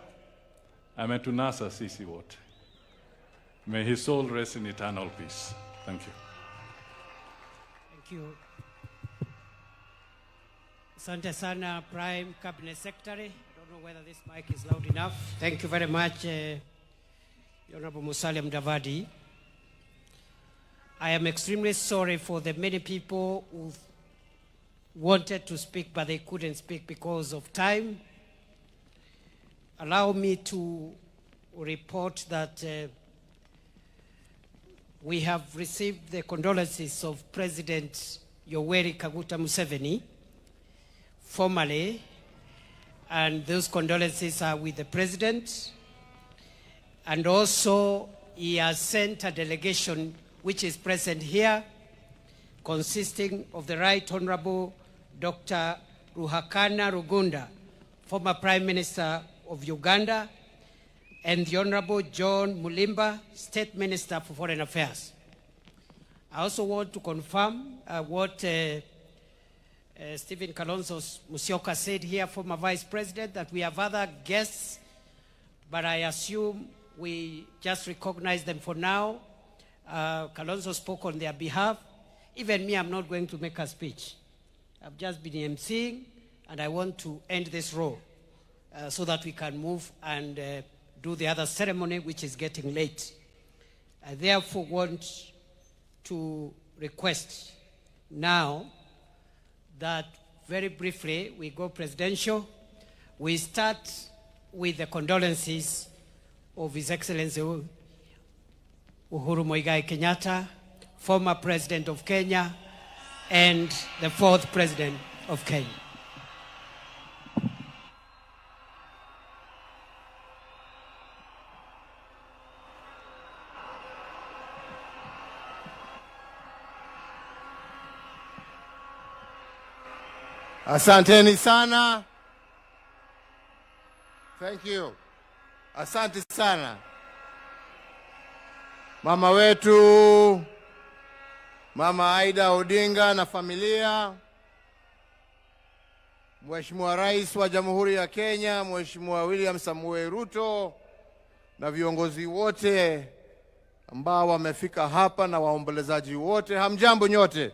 I'm at Nasa Sisi Wote. May his soul rest in eternal peace. Thank you. Thank you. Asante sana, Prime Cabinet Secretary. I don't know whether this mic is loud enough. Thank you very much, Honorable Musalia Mudavadi. I am extremely sorry for the many people who wanted to speak, but they couldn't speak because of time. Allow me to report that we have received the condolences of President Yoweri Kaguta Museveni formally, and those condolences are with the President. And also, he has sent a delegation which is present here, consisting of the Right Honorable Dr. Ruhakana Rugunda, former Prime Minister of Uganda, and the Honorable John Mulimba, State Minister for Foreign Affairs. I also want to confirm what Stephen Kalonzo Musyoka said here, former Vice President, that we have other guests, but I assume we just recognize them for now. Kalonzo spoke on their behalf. Even me, I'm not going to make a speech. I've just been emceeing, and I want to end this row so that we can move and do the other ceremony, which is getting late. I therefore want to request now that very briefly we go presidential. We start with the condolences of His Excellency Uhuru Muigai Kenyatta, former President of Kenya, and the fourth President of Kenya. Asanteni sana. Thank you. Asante sana. Mama wetu, Mama Aida Odinga na familia, Mheshimiwa Rais wa Jamhuri ya Kenya, Mheshimiwa William Samuel Ruto, na viongozi wote ambao wamefika hapa na waombolezaji wote, hamjambo nyote.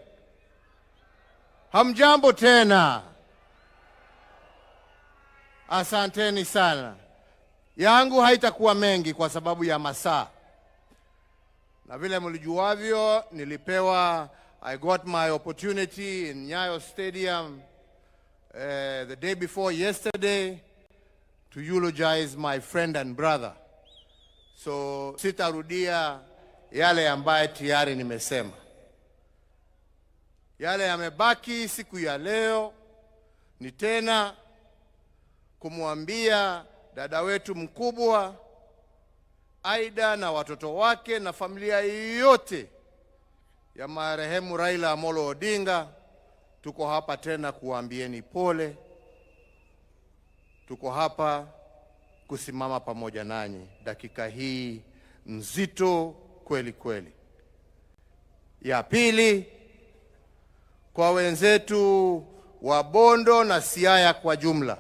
Hamjambo tena. Asanteni sana. Yangu haitakuwa mengi kwa sababu ya masaa. Na vile mlijuavyo, I got my opportunity in Nyayo Stadium the day before yesterday to eulogize my friend and brother. So sitarudia yale ambaye tayari nimesema. Yale yamebaki siku ya leo ni tena kumwambia dada wetu mkubwa Aida na watoto wake na familia yote ya marehemu Raila Amolo Odinga, tuko hapa tena kuambieni pole. Tuko hapa kusimama pamoja nanyi dakika hii nzito kweli kweli. Ya pili, kwa wenzetu wa Bondo na Siaya kwa jumla,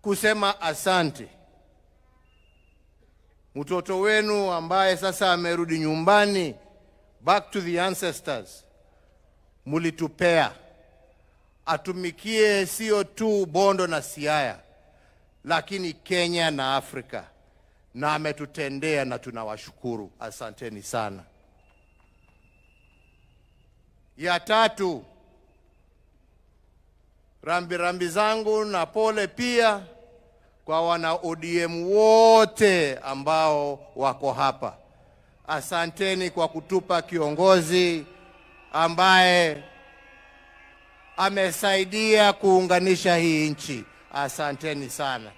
kusema asante. Mtoto wenu ambaye sasa amerudi nyumbani, back to the ancestors, mulitupea atumikie sio tu Bondo na Siaya, lakini Kenya na Afrika, na ametutendea na tunawashukuru. Asanteni sana. Ya tatu, rambi zangu na pole pia kwa wana ODM wote ambao wako hapa. Asanteni kwa kutupa kiongozi ambaye amesaidia kuunganisha hii nchi. Asanteni sana.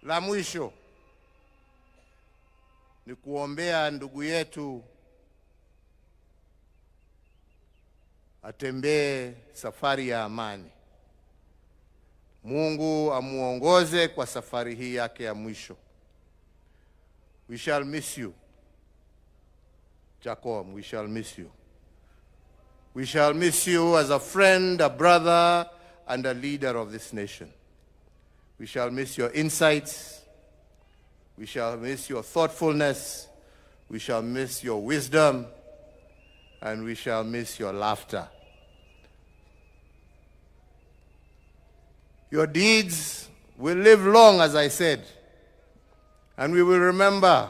La mwisho ni kuombea ndugu yetu atembee safari ya amani. Mungu amuongoze kwa safari hii yake ya mwisho. We shall miss you, Jacob. We shall miss you. We shall miss you as a friend, a brother, and a leader of this nation. We shall miss your insights. We shall miss your thoughtfulness. We shall miss your wisdom. And we shall miss your laughter. Your deeds will live long, as I said, and we will remember,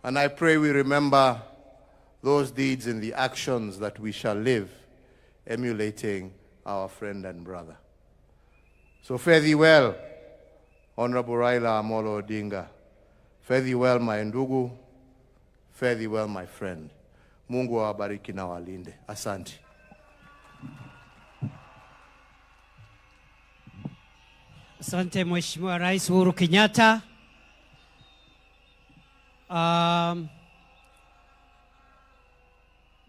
and I pray we remember those deeds in the actions that we shall live, emulating our friend and brother. So fare thee well, Honorable Raila Amolo Odinga. Fare thee well, my ndugu. Fare thee well, my friend. Mungu awabariki na walinde. Asante. Asante Mheshimiwa Rais Uhuru Kenyatta.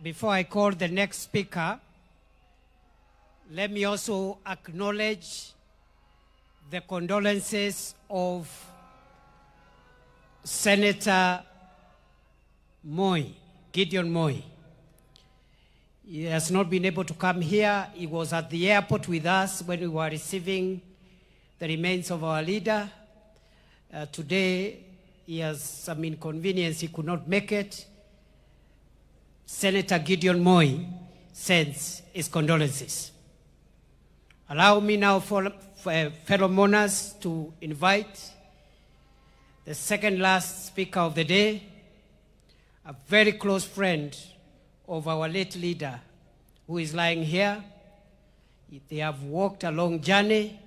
Before I call the next speaker, let me also acknowledge the condolences of Senator Moi, Gideon Moi. He has not been able to come here. He was at the airport with us when we were receiving the remains of our leader. Today, he has some inconvenience. He could not make it. Senator Gideon Moi sends his condolences. Allow me now, for fellow mourners, to invite the second last speaker of the day, a very close friend of our late leader, who is lying here. They have walked a long journey,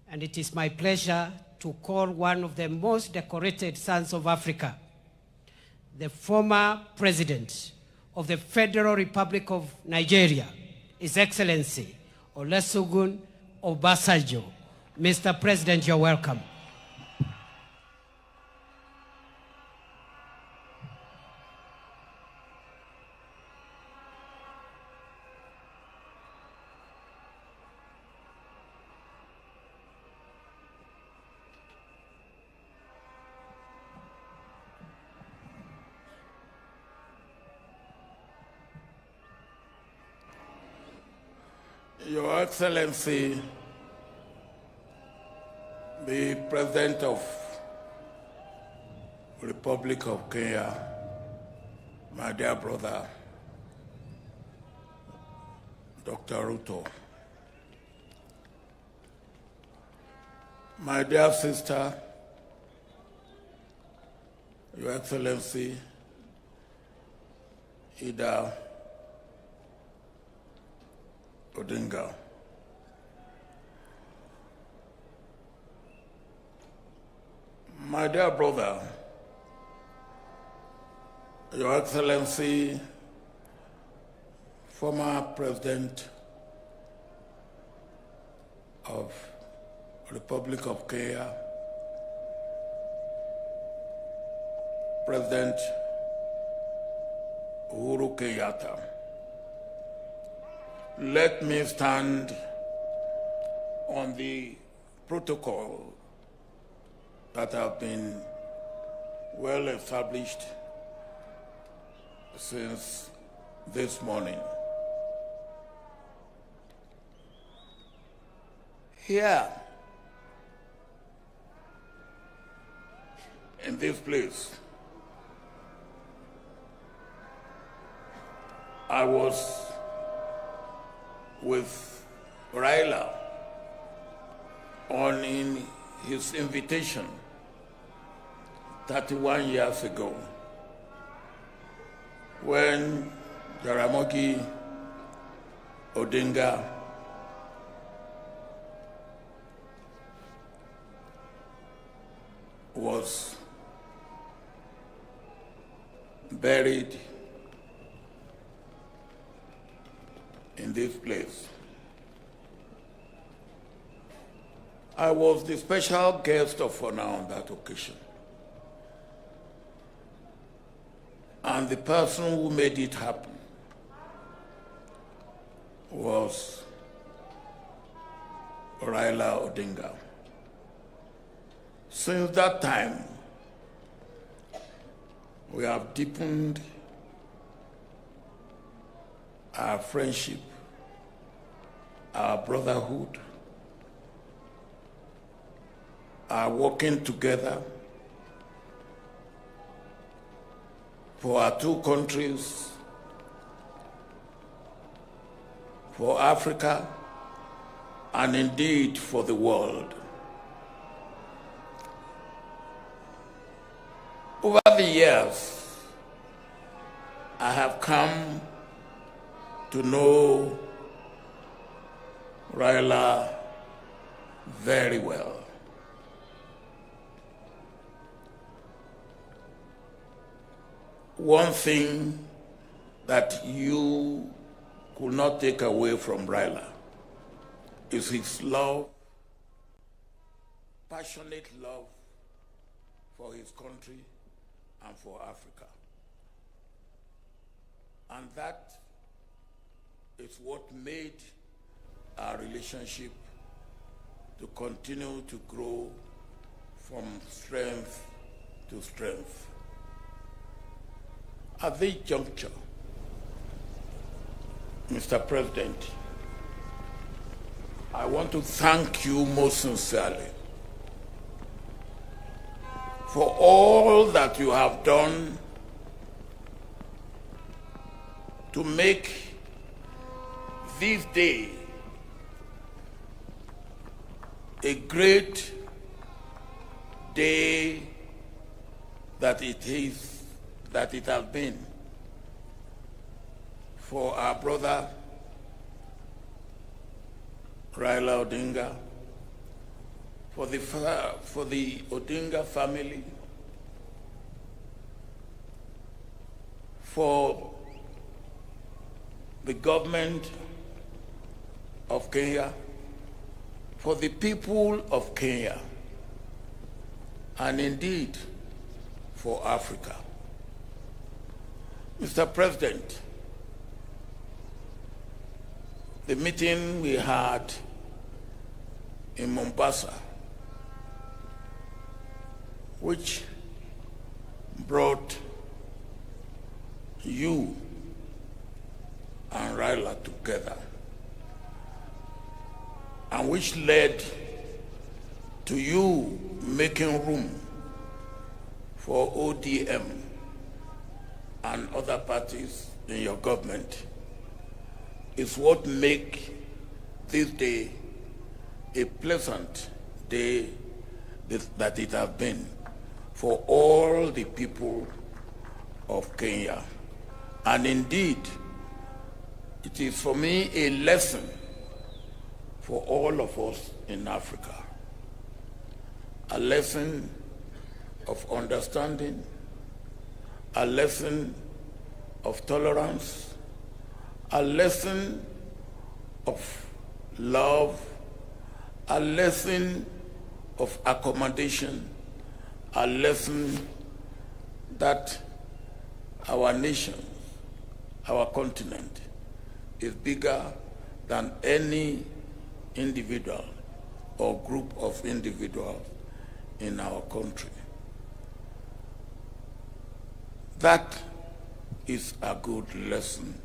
and it is my pleasure to call one of the most decorated sons of Africa, the former president of the Federal Republic of Nigeria, His Excellency Olusegun Obasanjo. Mr. President, you're welcome. Your Excellency, the President of the Republic of Kenya, my dear brother, Dr. Ruto, my dear sister, Your Excellency, Ida Odinga, my dear brother, Your Excellency, former President of Republic of Kenya, President Uhuru Kenyatta, let me stand on the protocol that have been well established since this morning. Here, in this place, I was with RAILA on his invitation 31 years ago when Jaramogi ODINGA was buried in this place. I was the special guest of honor on that occasion. And the person who made it happen was RAILA ODINGA. Since that time, we have deepened our friendship, our brotherhood, our working together for our two countries, for Africa, and indeed for the world. Over the years, I have come to know RAILA very well. One thing that you could not take away from RAILA is his love, passionate love for his country and for Africa. And that is what made our relationship to continue to grow from strength to strength. At this juncture, Mr. President, I want to thank you most sincerely for all that you have done to make this day a great day that it has been for our brother RAILA ODINGA, for the ODINGA family, for the government of Kenya, for the people of Kenya, and indeed for Africa. Mr. President, the meeting we had in Mombasa, which brought you and RAILA together, and which led to you making room for ODM and other parties in your government, is what make this day a pleasant day that it has been for all the people of Kenya. And indeed, it is for me a lesson for all of us in Africa, a lesson of understanding, a lesson of tolerance, a lesson of love, a lesson of accommodation, a lesson that our nation, our continent, is bigger than any individual or group of individuals in our country. That is a good lesson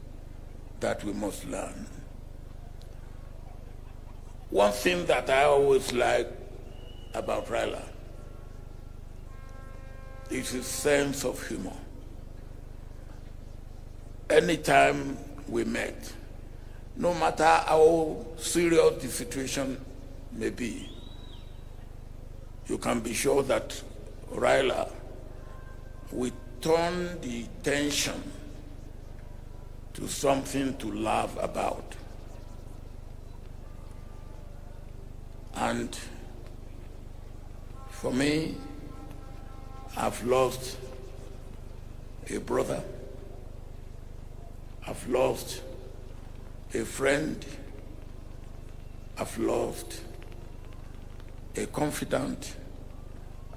that we must learn. One thing that I always like about RAILA is his sense of humor. Anytime we met, no matter how serious the situation may be, you can be sure that RAILA will turn the tension to something to laugh about. And for me, I've lost a brother, I've lost a friend, I've lost a confidant,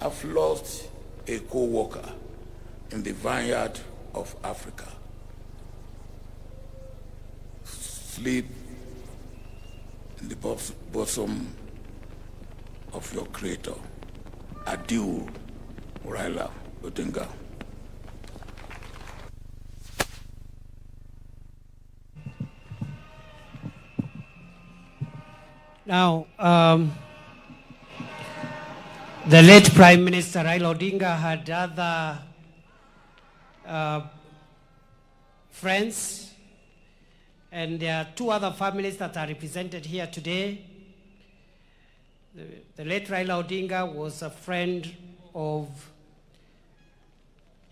I've lost a co-worker in the vineyard of Africa. Sleep in the bosom of your Creator. Adieu, RAILA ODINGA. Now, the late Prime Minister RAILA ODINGA had other friends, and there are two other families that are represented here today. The late RAILA ODINGA was a friend of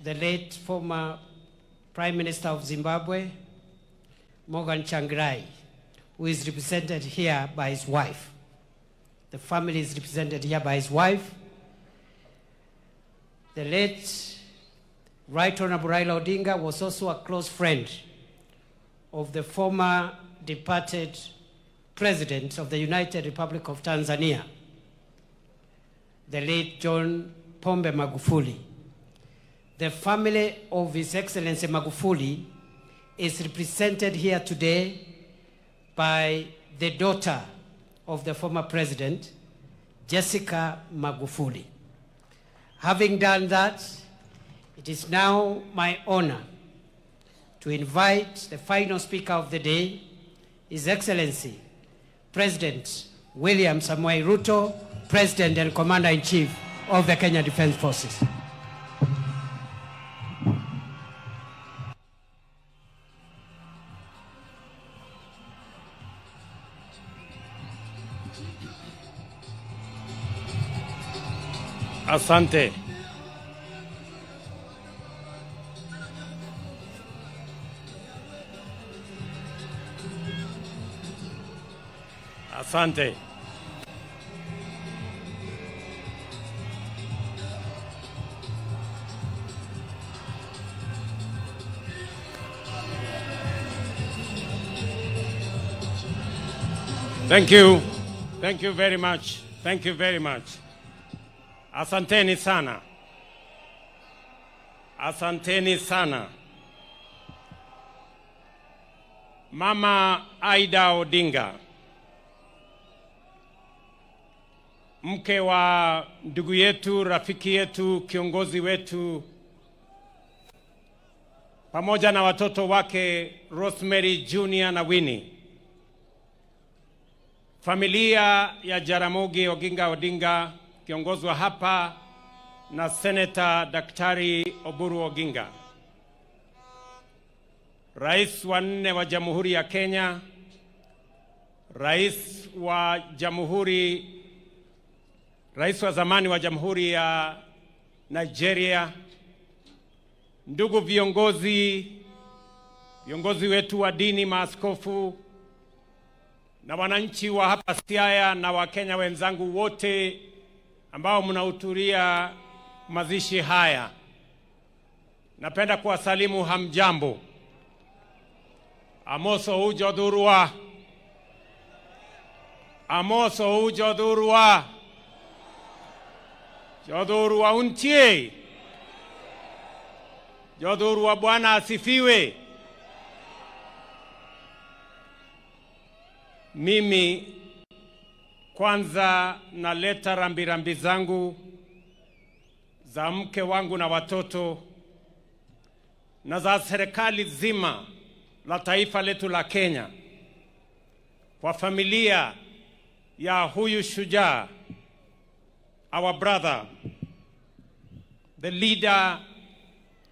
the late former Prime Minister of Zimbabwe, Morgan Tsvangirai, who is represented here by his wife. The family is represented here by his wife. The late Right Honorable RAILA ODINGA was also a close friend of the former departed President of the United Republic of Tanzania, the late John Pombe Magufuli. The family of His Excellency Magufuli is represented here today by the daughter of the former president, Jessica Magufuli. Having done that, it is now my honor to invite the final speaker of the day, His Excellency President William Samoei Ruto, President and Commander-in-Chief of the Kenya Defence Forces. Asante. Asante. Thank you. Thank you very much. Thank you very much. Asanteni sana. Asanteni sana. Mama Aida Odinga, mke wa ndugu yetu, rafiki yetu, kiongozi wetu, pamoja na watoto wake Rosemary Junior na Winnie. Familia ya Jaramogi Oginga Odinga kiongozwa hapa na Senator Daktari Oburu Oginga. Rais wa 4 wa Jamhuri ya Kenya, Rais wa zamani wa Jamhuri ya Nigeria, ndugu viongozi wetu wa dini, maaskofu na wananchi wa hapa Siaya na Wakenya wenzangu wote ambao mnahudhuria mazishi haya. Napenda kuwasalimu hamjambo. Amoso ujodurwa. Amoso ujodurwa. Jodurwa untie. Jodurwa Bwana asifiwe. Mimi kwanza naleta rambirambi zangu za mke wangu na watoto na za serikali zima la taifa letu la Kenya kwa familia ya huyu shujaa, our brother, the leader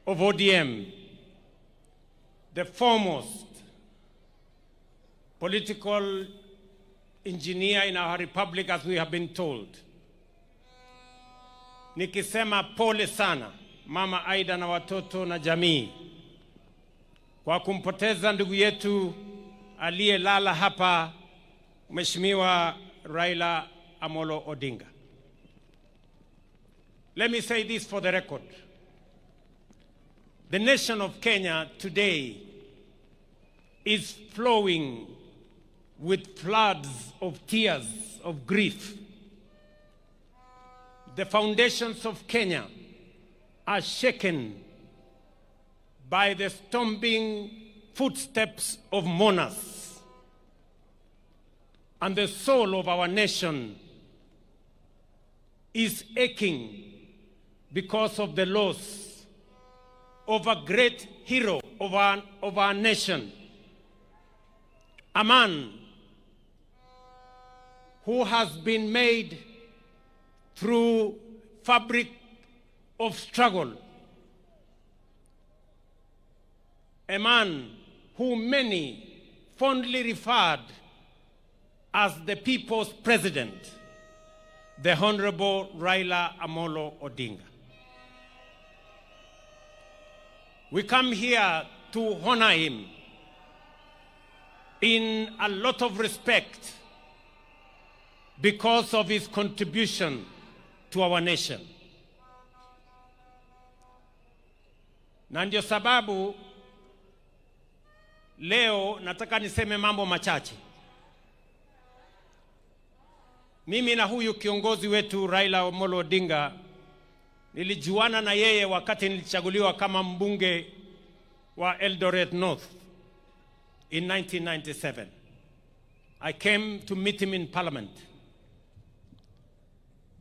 of ODM, the foremost political engineer in our republic, as we have been told. Nikisema pole sana Mama Aida na watoto na jamii kwa kumpoteza ndugu yetu aliyelala hapa, Mheshimiwa Raila Amolo Odinga. Let me say this for the record. The nation of Kenya today is flowing with floods of tears of grief. The foundations of Kenya are shaken by the stomping footsteps of mourners. And the soul of our nation is aching because of the loss of a great hero of our nation, a man who has been made through fabric of struggle, a man who many fondly referred as the people's president, the Honorable Raila Amolo Odinga. We come here to honor him in a lot of respect because of his contribution to our nation. Na ndio sababu leo nataka niseme mambo machache. Mimi na huyu kiongozi wetu Raila Amolo Odinga nilijuana na yeye wakati nilichaguliwa kama mbunge wa Eldoret North in 1997. I came to meet him in parliament.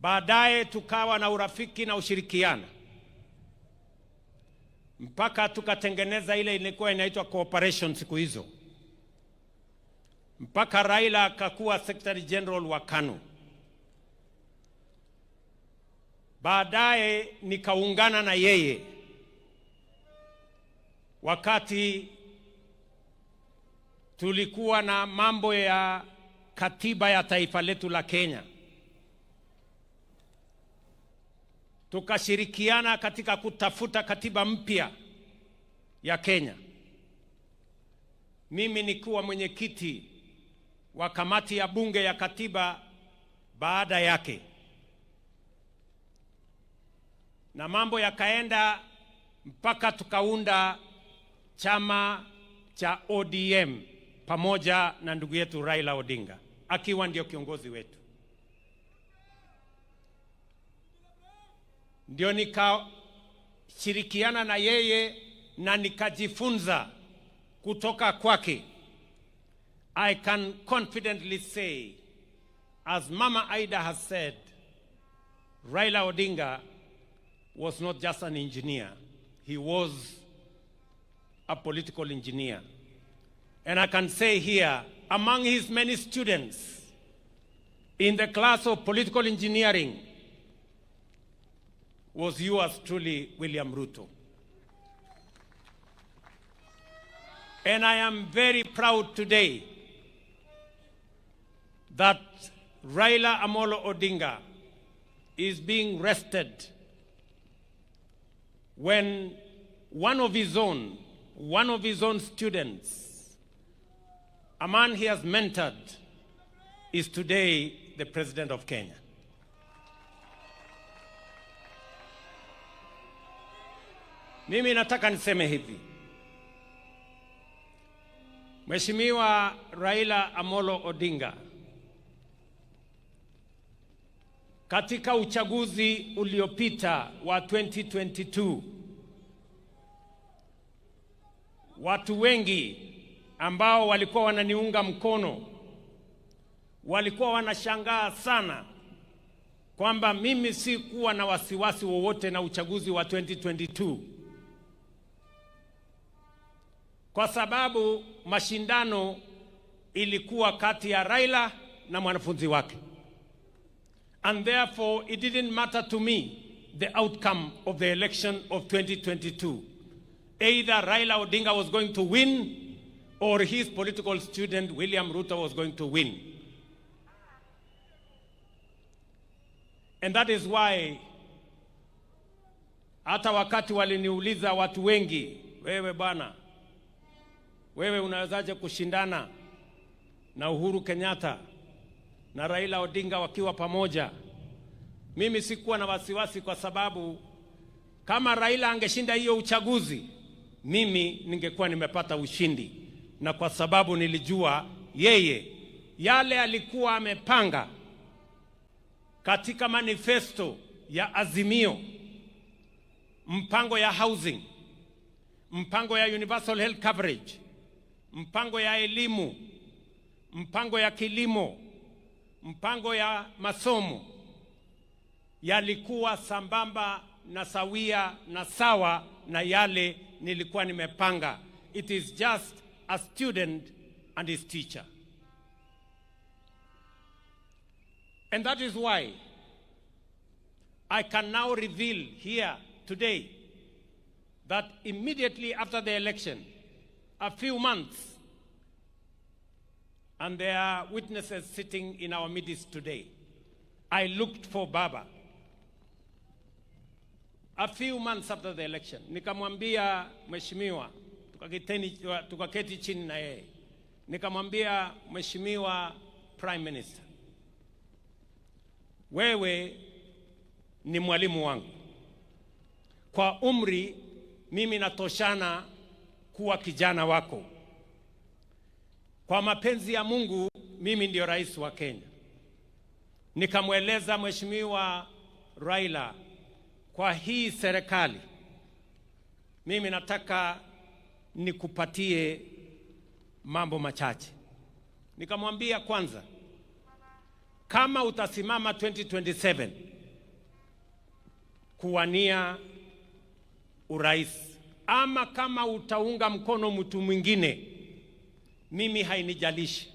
Baadaye tukawa na urafiki na ushirikiana mpaka tukatengeneza ile ilikuwa inaitwa cooperation siku hizo, mpaka Raila akakuwa Secretary General wa KANU. Baadaye nikaungana na yeye wakati tulikuwa na mambo ya katiba ya taifa letu la Kenya. Tukashirikiana katika kutafuta katiba mpya ya Kenya. Mimi nikuwa mwenyekiti wa kamati ya bunge ya katiba baada yake. Na mambo yakaenda mpaka tukaunda chama cha ODM pamoja na ndugu yetu Raila Odinga akiwa ndio kiongozi wetu. Ndio nikashirikiana na yeye na nikajifunza kutoka kwake. I can confidently say, as Mama Aida has said, Raila Odinga was not just an engineer, he was a political engineer. And I can say here, among his many students in the class of political engineering was yours truly, William Ruto. And I am very proud today that Raila Amolo Odinga is being rested when one of his own students, a man he has mentored, is today the President of Kenya. Mimi nataka niseme hivi. Mheshimiwa Raila Amolo Odinga, katika uchaguzi uliopita wa 2022, watu wengi ambao walikuwa wananiunga mkono walikuwa wanashangaa sana kwamba mimi si kuwa na wasiwasi wowote na uchaguzi wa 2022, kwa sababu mashindano ilikuwa kati ya Raila na mwanafunzi wake. And therefore it didn't matter to me the outcome of the election of 2022. Either Raila Odinga was going to win or his political student William Ruto was going to win. And that is why hata wakati waliniuliza watu wengi, wewe bwana, wewe unawezaje kushindana na Uhuru Kenyatta na Raila Odinga wakiwa pamoja? Mimi sikuwa na wasiwasi, kwa sababu kama Raila angeshinda hiyo uchaguzi, mimi ningekuwa nimepata ushindi, na kwa sababu nilijua yeye yale alikuwa amepanga katika manifesto ya Azimio, mpango ya housing, mpango ya universal health coverage, mpango ya elimu, mpango ya kilimo, mpango ya masomo, yalikuwa sambamba na sawia na sawa na yale nilikuwa nimepanga. It is just a student and his teacher. And that is why I can now reveal here today that immediately after the election, a few months, and there are witnesses sitting in our midst today, I looked for Baba. A few months after the election, nikamwambia mheshimiwa, tukaketi chini na yeye, nikamwambia mheshimiwa Prime Minister, wewe ni mwalimu wangu. Kwa umri mimi natoshana kuwa kijana wako. Kwa mapenzi ya Mungu mimi ndio rais wa Kenya. Nikamweleza mheshimiwa Raila, kwa hii serikali mimi nataka nikupatie mambo machache. Nikamwambia, kwanza, kama utasimama 2027 kuwania urais, ama kama utaunga mkono mtu mwingine, mimi hainijalishi.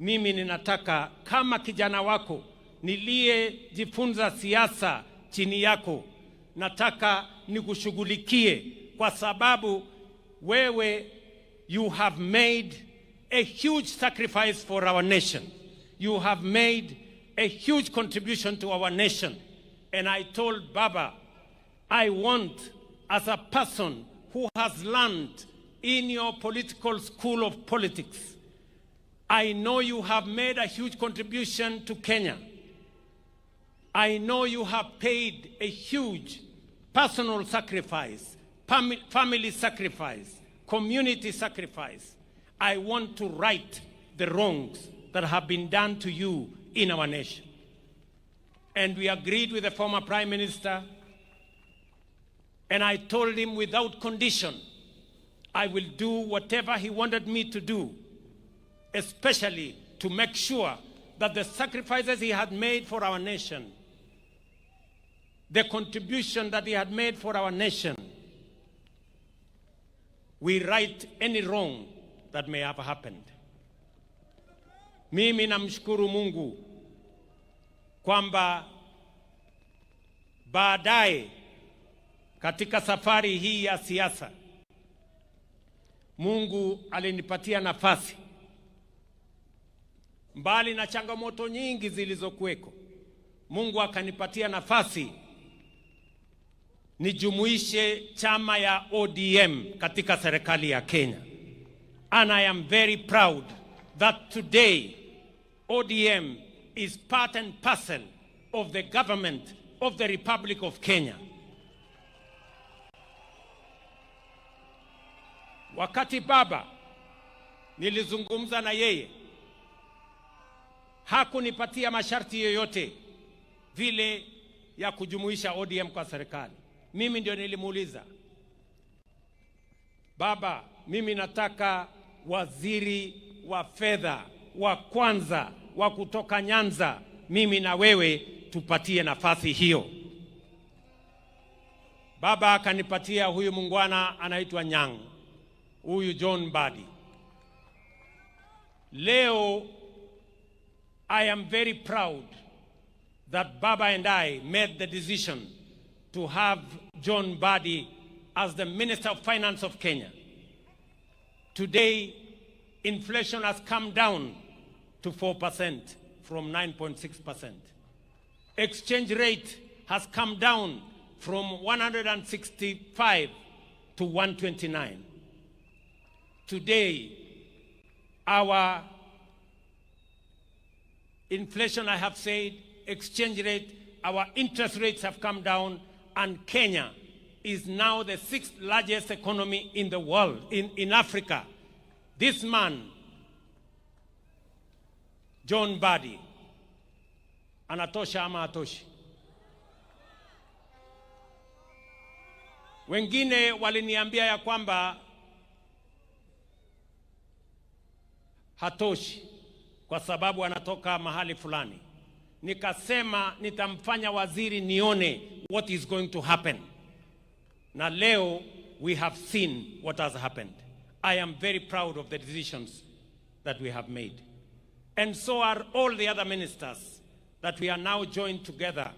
Mimi ninataka kama kijana wako niliyejifunza siasa chini yako, nataka nikushughulikie, kwa sababu wewe, you have made a huge sacrifice for our nation. You have made a huge contribution to our nation. And I told Baba, I want, as a person who has learned in your political school of politics, I know you have made a huge contribution to Kenya. I know you have paid a huge personal sacrifice, family sacrifice, community sacrifice. I want to right the wrongs that have been done to you in our nation. And we agreed with the former Prime Minister, and I told him without condition, I will do whatever he wanted me to do, especially to make sure that the sacrifices he had made for our nation, the contribution that he had made for our nation, we right any wrong that may have happened. Mimi namshukuru Mungu kwamba baadaye katika safari hii ya siasa, Mungu alinipatia nafasi, mbali na changamoto nyingi zilizokuweko, Mungu akanipatia nafasi nijumuishe chama ya ODM katika serikali ya Kenya. And I am very proud that today ODM is part and parcel of the government of the Republic of Kenya. wakati baba nilizungumza na yeye, hakunipatia masharti yoyote vile ya kujumuisha ODM kwa serikali. Mimi ndio nilimuuliza, baba, mimi nataka waziri wa fedha wa kwanza wa kutoka Nyanza, mimi na wewe tupatie nafasi hiyo. Baba akanipatia huyu mungwana anaitwa Nyang, huyu John Mbadi. Leo I am very proud that Baba and I made the decision to have John Mbadi as the Minister of Finance of Kenya. Today, inflation has come down to 4% from 9.6%. Exchange rate has come down from 165 to 129. Today, our inflation, I have said, exchange rate, our interest rates have come down, and Kenya is now the 6th largest economy in the world, in Africa. This man, John Mbadi, anatosha ama atoshi? Wengine waliniambia ya kwamba hatoshi kwa sababu anatoka mahali fulani. Nikasema nitamfanya waziri nione what is going to happen. Na leo we have seen what has happened. I am very proud of the decisions that we have made. And so are all the other ministers that we are now joined together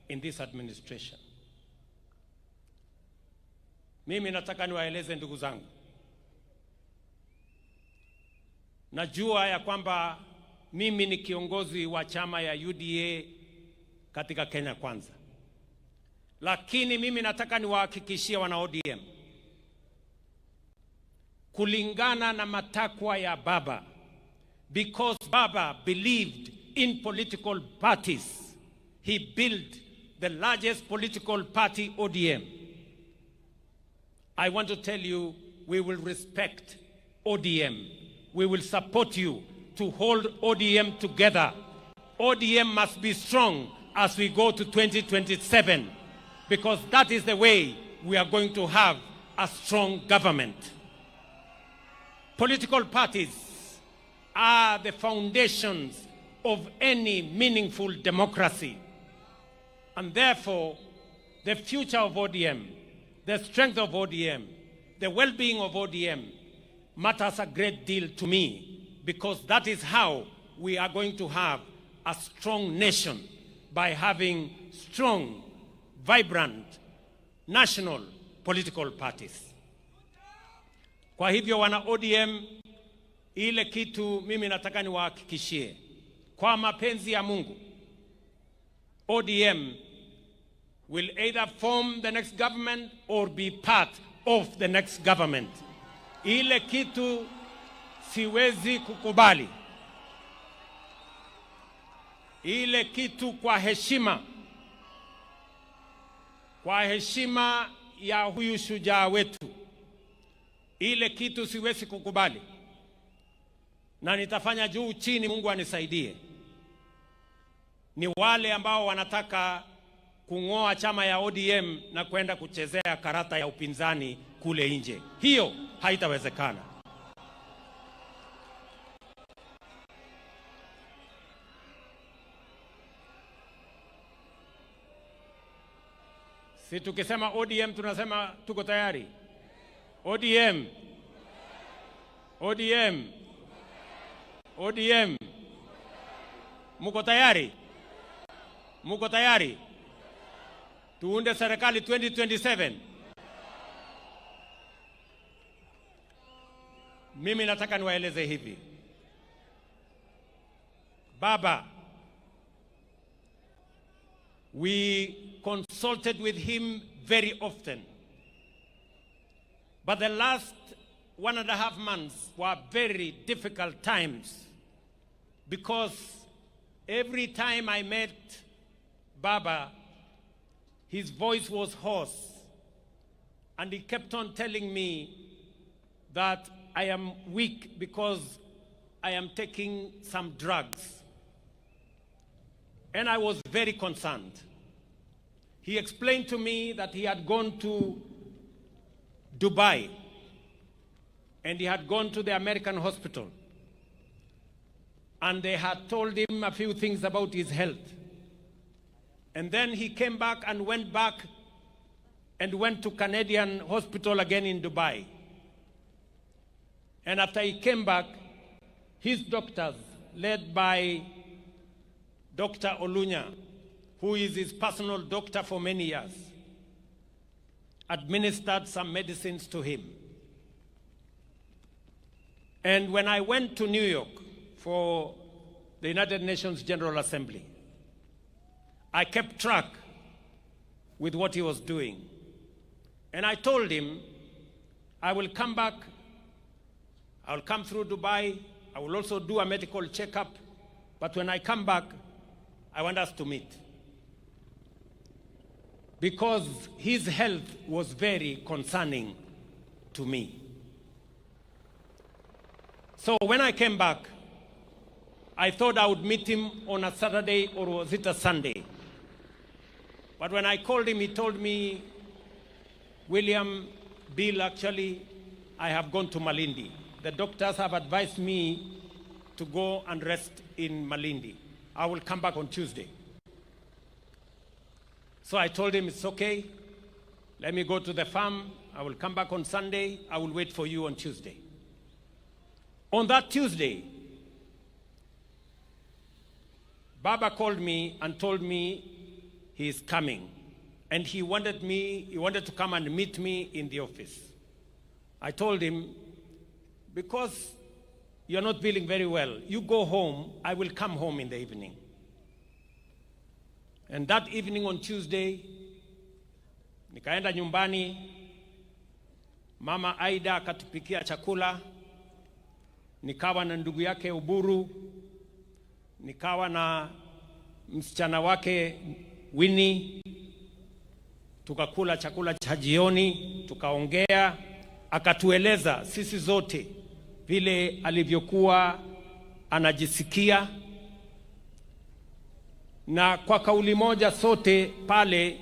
in this administration. Mimi nataka niwaeleze ndugu zangu. Najua ya kwamba mimi ni kiongozi wa chama ya UDA katika Kenya Kwanza. Lakini mimi nataka niwahakikishie wana ODM, kulingana na matakwa ya baba, because baba believed in political parties, he built the largest political party, ODM. I want to tell you, we will respect ODM. We will support you to hold ODM together. ODM must be strong as we go to 2027, because that is the way we are going to have a strong government. Political parties are the foundations of any meaningful democracy. And therefore, the future of ODM, the strength of ODM, the well-being of ODM matters a great deal to me, because that is how we are going to have a strong nation, by having strong, vibrant, national political parties. Kwa hivyo wana ODM, ile kitu mimi nataka niwahakikishie, kwa mapenzi ya Mungu, ODM will either form the next government or be part of the next government. Ile kitu siwezi kukubali. Ile kitu kwa heshima ya huyu shujaa wetu, ile kitu siwezi kukubali, na nitafanya juu chini, Mungu anisaidie. Ni wale ambao wanataka kung'oa chama ya ODM na kwenda kuchezea karata ya upinzani kule nje. Hiyo haitawezekana. Si tukisema ODM tunasema tuko tayari. ODM. ODM. ODM. Muko tayari? Muko tayari? Tuunde serikali 2027. Mimi nataka niwaeleze hivi. Baba, we consulted with him very often. But the last 1.5 months were very difficult times, because every time I met Baba, his voice was hoarse, and he kept on telling me that I am weak because I am taking some drugs. And I was very concerned. He explained to me that he had gone to Dubai and he had gone to the American hospital. And they had told him a few things about his health. And then he came back and went to Canadian hospital again in Dubai. And after he came back, his doctors, led by Dr. Olunya, who is his personal doctor for many years, administered some medicines to him. And when I went to New York for the United Nations General Assembly, I kept track with what he was doing. And I told him, I will come back, I will come through Dubai, I will also do a medical checkup, but when I come back, I want us to meet. Because his health was very concerning to me. So when I came back, I thought I would meet him on a Saturday, or was it a Sunday? But when I called him, he told me, William, Bill, actually, I have gone to Malindi. The doctors have advised me to go and rest in Malindi. I will come back on Tuesday. So I told him, it's okay. Let me go to the farm. I will come back on Sunday. I will wait for you on Tuesday. On that Tuesday, Baba called me and told me he is coming. And he wanted to come and meet me in the office. I told him, because you're not feeling very well, you go home, I will come home in the evening. And that evening on Tuesday, nikaenda nyumbani, Mama Aida akatupikia chakula, nikawa na ndugu yake Uburu, nikawa na msichana wake Winnie, tukakula chakula cha jioni, tukaongea, akatueleza sisi zote vile alivyokuwa anajisikia, na kwa kauli moja sote pale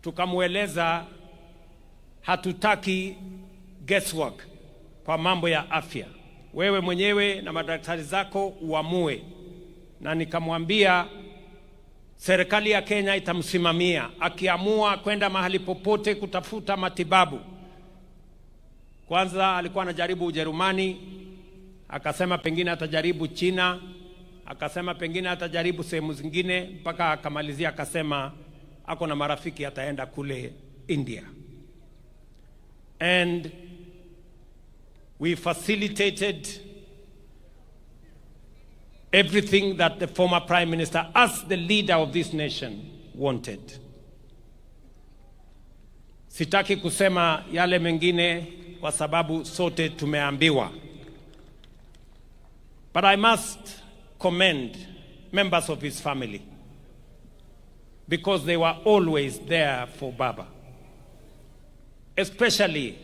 tukamueleza hatutaki guesswork kwa mambo ya afya. Wewe mwenyewe na madaktari zako uamue. Na nikamwambia serikali ya Kenya itamsimamia akiamua kwenda mahali popote kutafuta matibabu. Kwanza alikuwa anajaribu Ujerumani, akasema pengine atajaribu China, akasema pengine atajaribu sehemu zingine, mpaka akamalizia akasema ako na marafiki ataenda kule India. And we facilitated everything that the former Prime Minister, as the leader of this nation, wanted. Sitaki kusema yale mengine kwa sababu sote tumeambiwa. But I must commend members of his family, because they were always there for Baba. Especially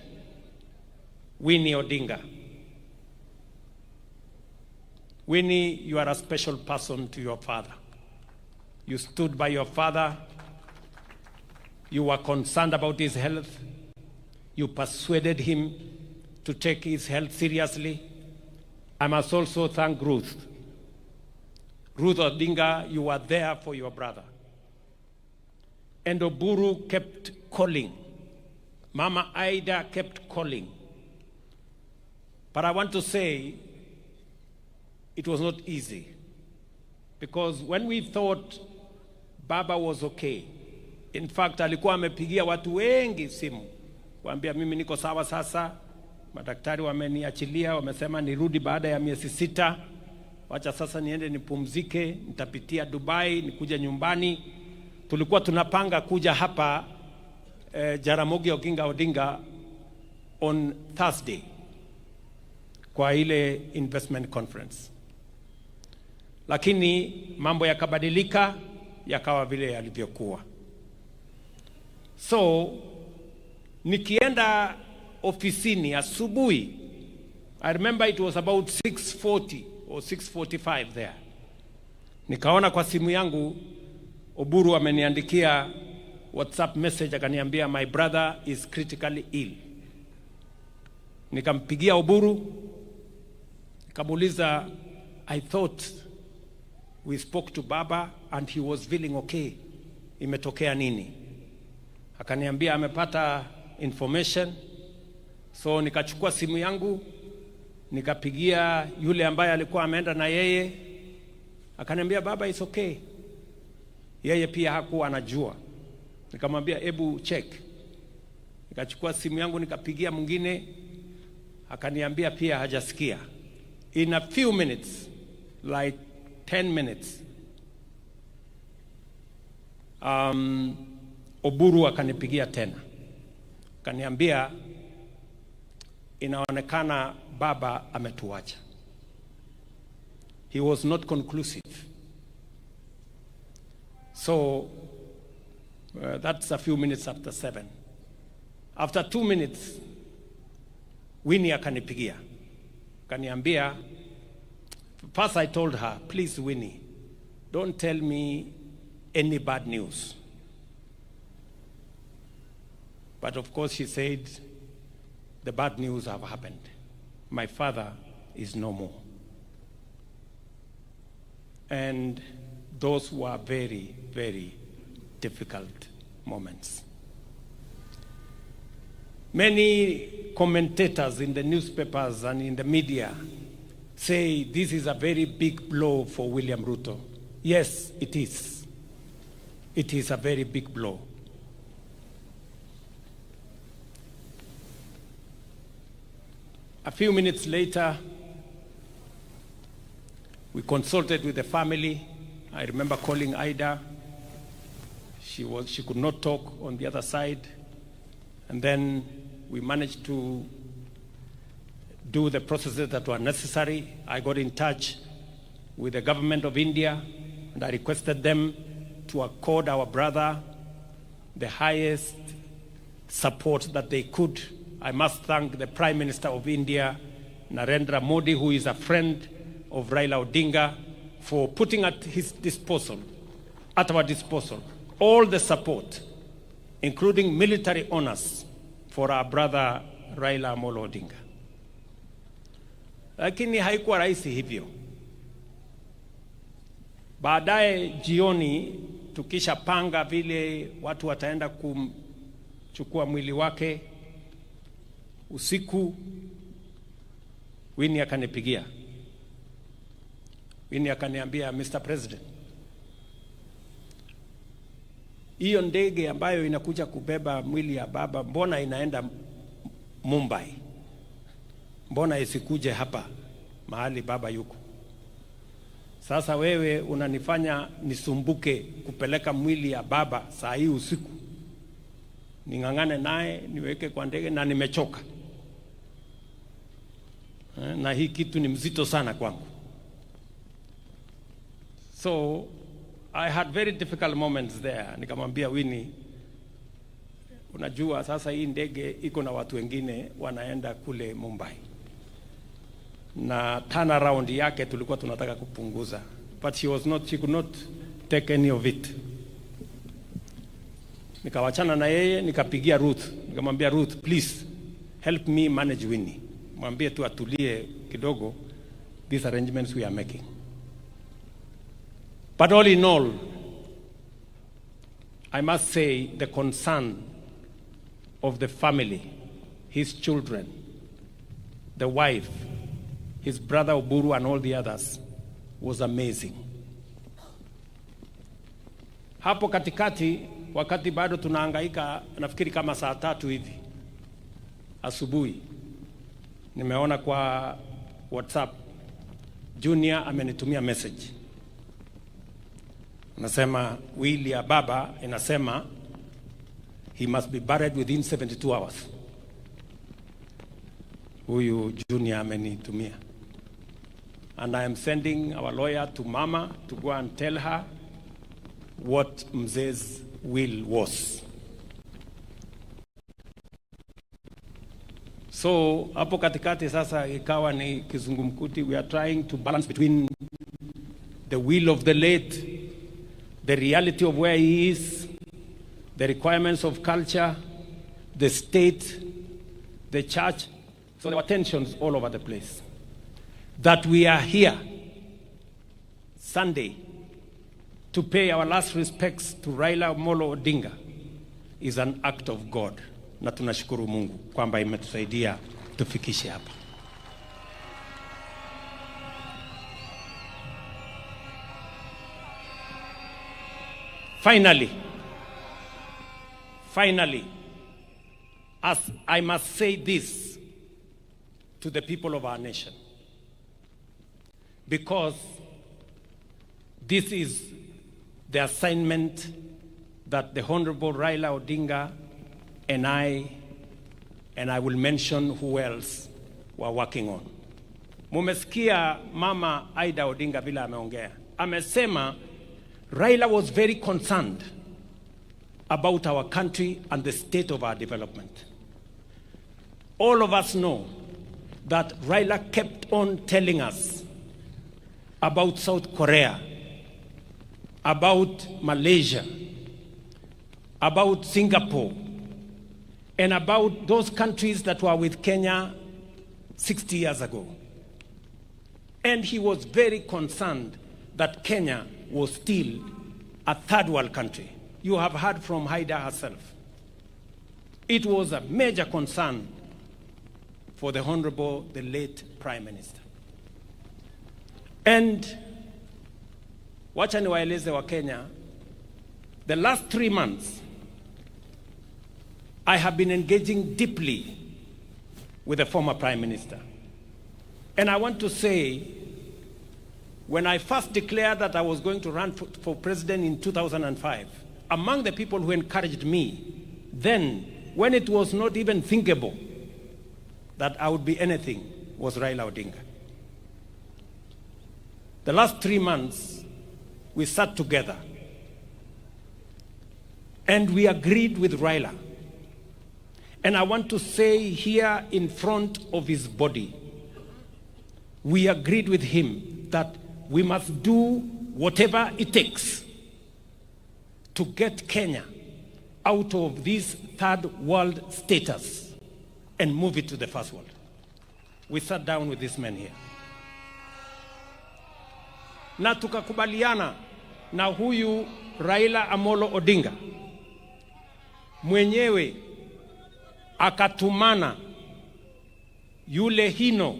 Winnie Odinga. Winnie, you are a special person to your father. You stood by your father. You were concerned about his health. You persuaded him to take his health seriously. I must also thank Ruth. Ruth Odinga, you were there for your brother. And Oburu kept calling. Mama Aida kept calling. But I want to say, it was not easy. Because when we thought Baba was okay, in fact, alikuwa amepigia watu wengi simu, kuambia mimi niko sawa sasa, madaktari wameniachilia, wamesema nirudi baada ya miezi 6, wacha sasa niende nipumzike, nitapitia Dubai, nikuja nyumbani. Tulikuwa tunapanga kuja hapa Jaramogi Oginga Odinga on Thursday kwa ile investment conference. Lakini mambo yakabadilika, yakawa vile yalivyokuwa. So nikienda ofisini asubuhi. I remember it was about 6:40 or 6:45 there. Nikaona kwa simu yangu Oburu ameniandikia WhatsApp message akaniambia my brother is critically ill. Nikampigia Oburu, nikamuuliza, I thought we spoke to Baba and he was feeling okay. Imetokea nini? Akaniambia amepata information. So nikachukua simu yangu, nikapigia yule ambaye alikuwa ameenda na yeye. Akaniambia Baba is okay. Yeye pia hakuwa anajua. Nikamwambia ebu check. Nikachukua simu yangu nikapigia mwingine, akaniambia pia hajasikia. In a few minutes, like 10 minutes, Oburu akanipigia tena. Akaniambia inaonekana Baba ametuacha. He was not conclusive. So that's a few minutes after 7. After 2 minutes, Winnie akanipigia. Akaniambia, first I told her, please Winnie, don't tell me any bad news. But of course she said, the bad news have happened. My father is no more. And those were very, very difficult moments. Many commentators in the newspapers and in the media say this is a very big blow for William Ruto. Yes, it is. It is a very big blow. A few minutes later, we consulted with the family. I remember calling Ida. She could not talk on the other side. And then we managed to do the processes that were necessary. I got in touch with the government of India, and I requested them to accord our brother the highest support that they could. I must thank the Prime Minister of India, Narendra Modi, who is a friend of Raila Odinga, for putting at our disposal, all the support, including military honors for our brother Raila Amolo Odinga. Lakini haikuwa rahisi hivyo. Baadaye jioni tukisha panga vile watu wataenda kumchukua mwili wake, usiku Winnie akanipigia. Winnie akaniambia, Mr. President, hiyo ndege ambayo inakuja kubeba mwili ya baba, mbona inaenda Mumbai? Mbona isikuje hapa mahali baba yuko? Sasa wewe unanifanya nisumbuke kupeleka mwili ya baba saa hii usiku. Ningangane naye niweke kwa ndege na nimechoka. Na hii kitu ni mzito sana kwangu. So I had very difficult moments there. Nikamwambia Winnie, unajua sasa hii ndege iko na watu wengine wanaenda kule Mumbai. Na turnaround yake tulikuwa tunataka kupunguza. But she could not take any of it. Nikawachana na yeye, nikapigia Ruth. Nikamwambia Ruth, please help me manage Winnie. Mwambie tu atulie kidogo, these arrangements we are making. But all in all, I must say the concern of the family, his children, the wife, his brother Oburu and all the others was amazing. Hapo katikati, wakati bado tunahangaika, nafikiri kama saa 3 hivi asubuhi, nimeona kwa WhatsApp Junior amenitumia message. Anasema wili ya baba inasema he must be buried within 72 hours. Huyu Junior amenitumia. And I am sending our lawyer to Mama to go and tell her what Mzee's will was. So hapo katikati sasa ikawa ni kizungumkuti. We are trying to balance between the will of the late, the reality of where he is, the requirements of culture, the state, the church. So there were tensions all over the place. That we are here Sunday to pay our last respects to Raila Amolo Odinga is an act of God. Na tunashukuru Mungu kwamba imetusaidia tufikishe hapa. Finally, as I must say this to the people of our nation, because this is the assignment that the Honorable Raila Odinga and I will mention who else we're working on. Mumesikia Mama Aida Odinga vile ameongea. Amesema Raila was very concerned about our country and the state of our development. All of us know that Raila kept on telling us about South Korea, about Malaysia, about Singapore, and about those countries that were with Kenya 60 years ago. And he was very concerned that Kenya was still a third world country. You have heard from Haida herself. It was a major concern for the Honorable, the late Prime Minister. And wacha niwaeleze wa Kenya, the last 3 months, I have been engaging deeply with the former Prime Minister. And I want to say, when I first declared that I was going to run for president in 2005, among the people who encouraged me, then, when it was not even thinkable that I would be anything, was Raila Odinga. The last 3 months, we sat together and we agreed with Raila. And I want to say here in front of his body, we agreed with him that we must do whatever it takes to get Kenya out of this third world status and move it to the first world. We sat down with this man here. Na tukakubaliana na huyu Raila Amolo Odinga mwenyewe akatumana yule Hino,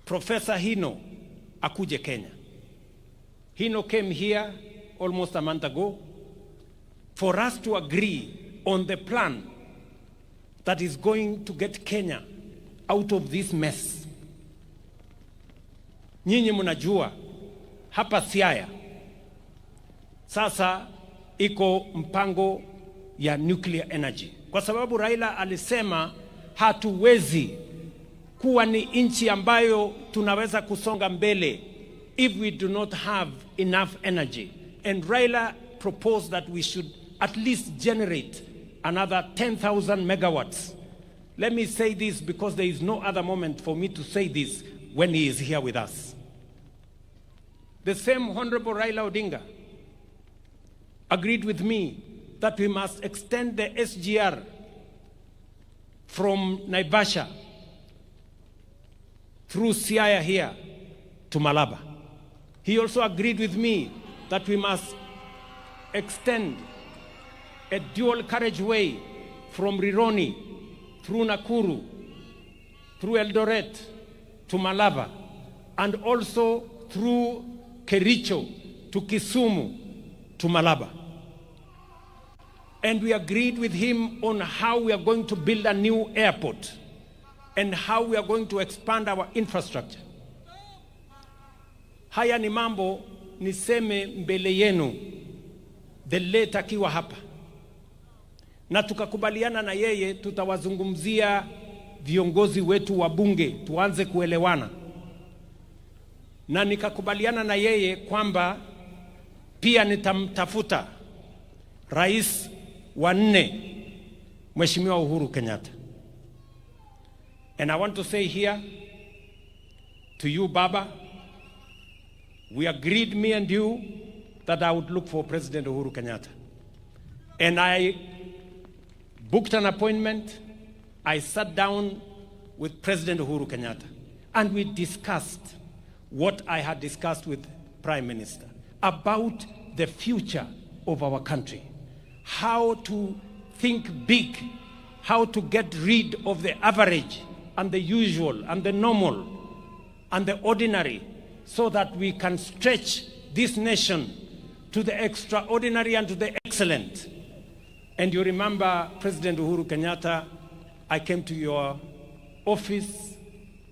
Professor Hino, akuje Kenya. Hino came here almost a month ago for us to agree on the plan that is going to get Kenya out of this mess. Nyinyi mnajua hapa Siaya sasa iko mpango ya nuclear energy, kwa sababu Raila alisema hatuwezi kuwa ni nchi ambayo tunaweza kusonga mbele if we do not have enough energy. And Raila proposed that we should at least generate another 10,000 megawatts. Let me say this because there is no other moment for me to say this when he is here with us. The same Honorable Raila Odinga agreed with me that we must extend the SGR from Naivasha through Siaya here to Malaba. He also agreed with me that we must extend a dual carriageway from Rironi through Nakuru, through Eldoret to Malaba, and also through Kericho to Kisumu to Malaba. And we agreed with him on how we are going to build a new airport and how we are going to expand our infrastructure. Haya ni mambo niseme mbele yenu, the late akiwa hapa. Na tukakubaliana na yeye tutawazungumzia viongozi wetu wa bunge tuanze kuelewana. Na nikakubaliana na yeye kwamba pia nitamtafuta rais wa 4 Mheshimiwa Uhuru Kenyatta. And I want to say here to you, Baba, we agreed, me and you, that I would look for President Uhuru Kenyatta. And I booked an appointment. I sat down with President Uhuru Kenyatta, and we discussed what I had discussed with Prime Minister about the future of our country, how to think big, how to get rid of the average and the usual and the normal and the ordinary, so that we can stretch this nation to the extraordinary and to the excellent. And you remember, President Uhuru Kenyatta, I came to your office,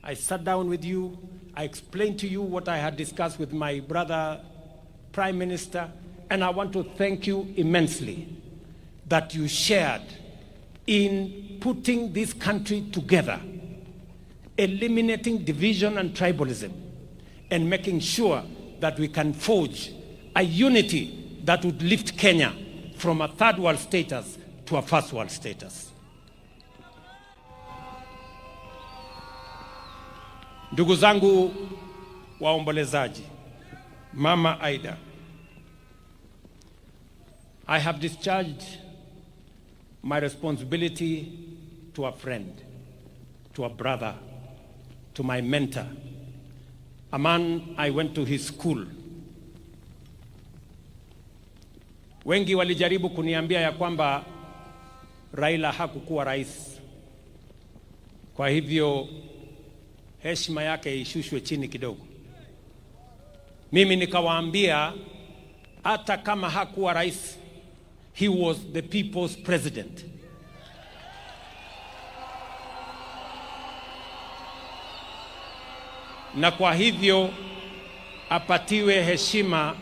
I sat down with you, I explained to you what I had discussed with my brother, Prime Minister, and I want to thank you immensely that you shared in putting this country together, eliminating division and tribalism, and making sure that we can forge a unity that would lift Kenya from a third world status to a first world status. Ndugu zangu waombolezaji, Mama Aida, I have discharged my responsibility to a friend, to a brother, to my mentor, a man I went to his school. Wengi walijaribu kuniambia ya kwamba Raila hakukuwa rais, kwa hivyo heshima yake ishushwe chini kidogo. Mimi nikawaambia hata kama hakuwa rais, he was the people's president. Na kwa hivyo apatiwe heshima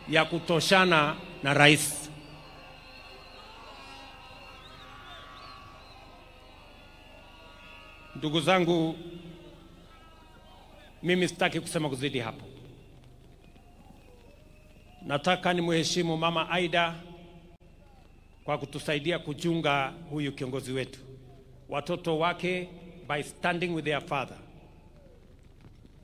ya kutoshana na rais. Ndugu zangu, mimi sitaki kusema kuzidi hapo. Nataka nimheshimu Mama Aida kwa kutusaidia kuchunga huyu kiongozi wetu, watoto wake by standing with their father,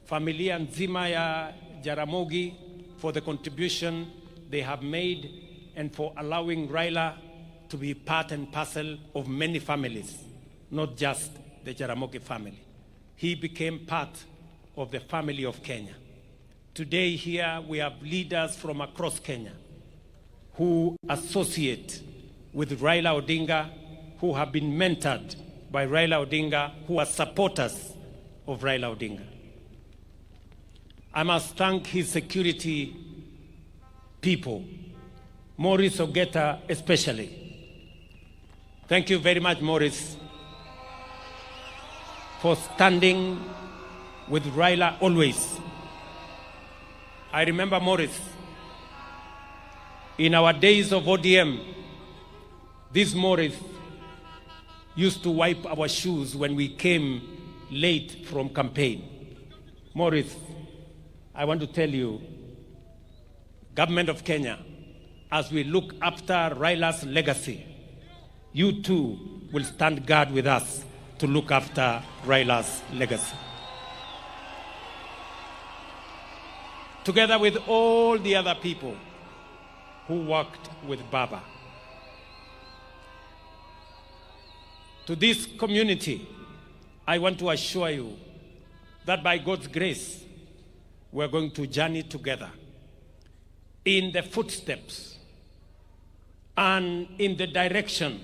familia nzima ya Jaramogi for the contribution they have made and for allowing Raila to be part and parcel of many families, not just the Jaramogi family. He became part of the family of Kenya. Today here we have leaders from across Kenya who associate with Raila Odinga, who have been mentored by Raila Odinga, who are supporters of Raila Odinga. I must thank his security people, Maurice Ogeta especially. Thank you very much, Maurice, for standing with Raila always. I remember Maurice, in our days of ODM, this Maurice used to wipe our shoes when we came late from campaign. Maurice, I want to tell you, Government of Kenya, as we look after Raila's legacy, you too will stand guard with us to look after Raila's legacy. Together with all the other people who worked with Baba. To this community, I want to assure you that by God's grace, we're going to journey together in the footsteps and in the direction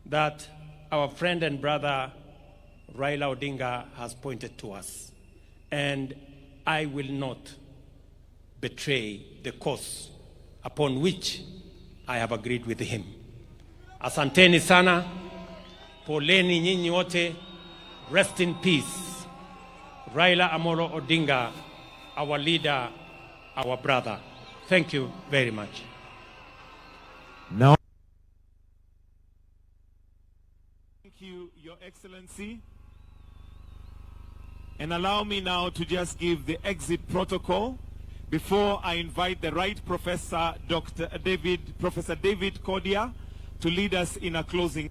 that our friend and brother Raila Odinga has pointed to us. And I will not betray the course upon which I have agreed with him. Asanteni sana, poleni nyinyi wote, rest in peace. Raila Amolo Odinga, our leader, our brother. Thank you very much. Now, thank you, Your Excellency. And allow me now to just give the exit protocol before I invite the Right Professor, Professor David Kodia, to lead us in a closing.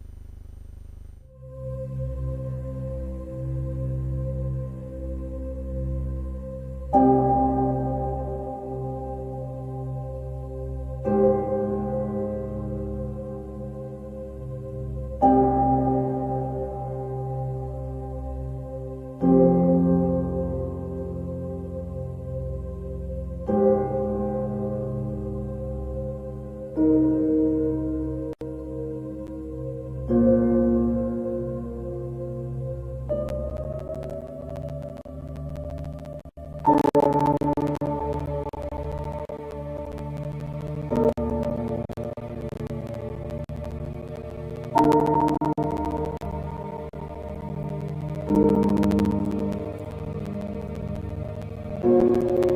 you.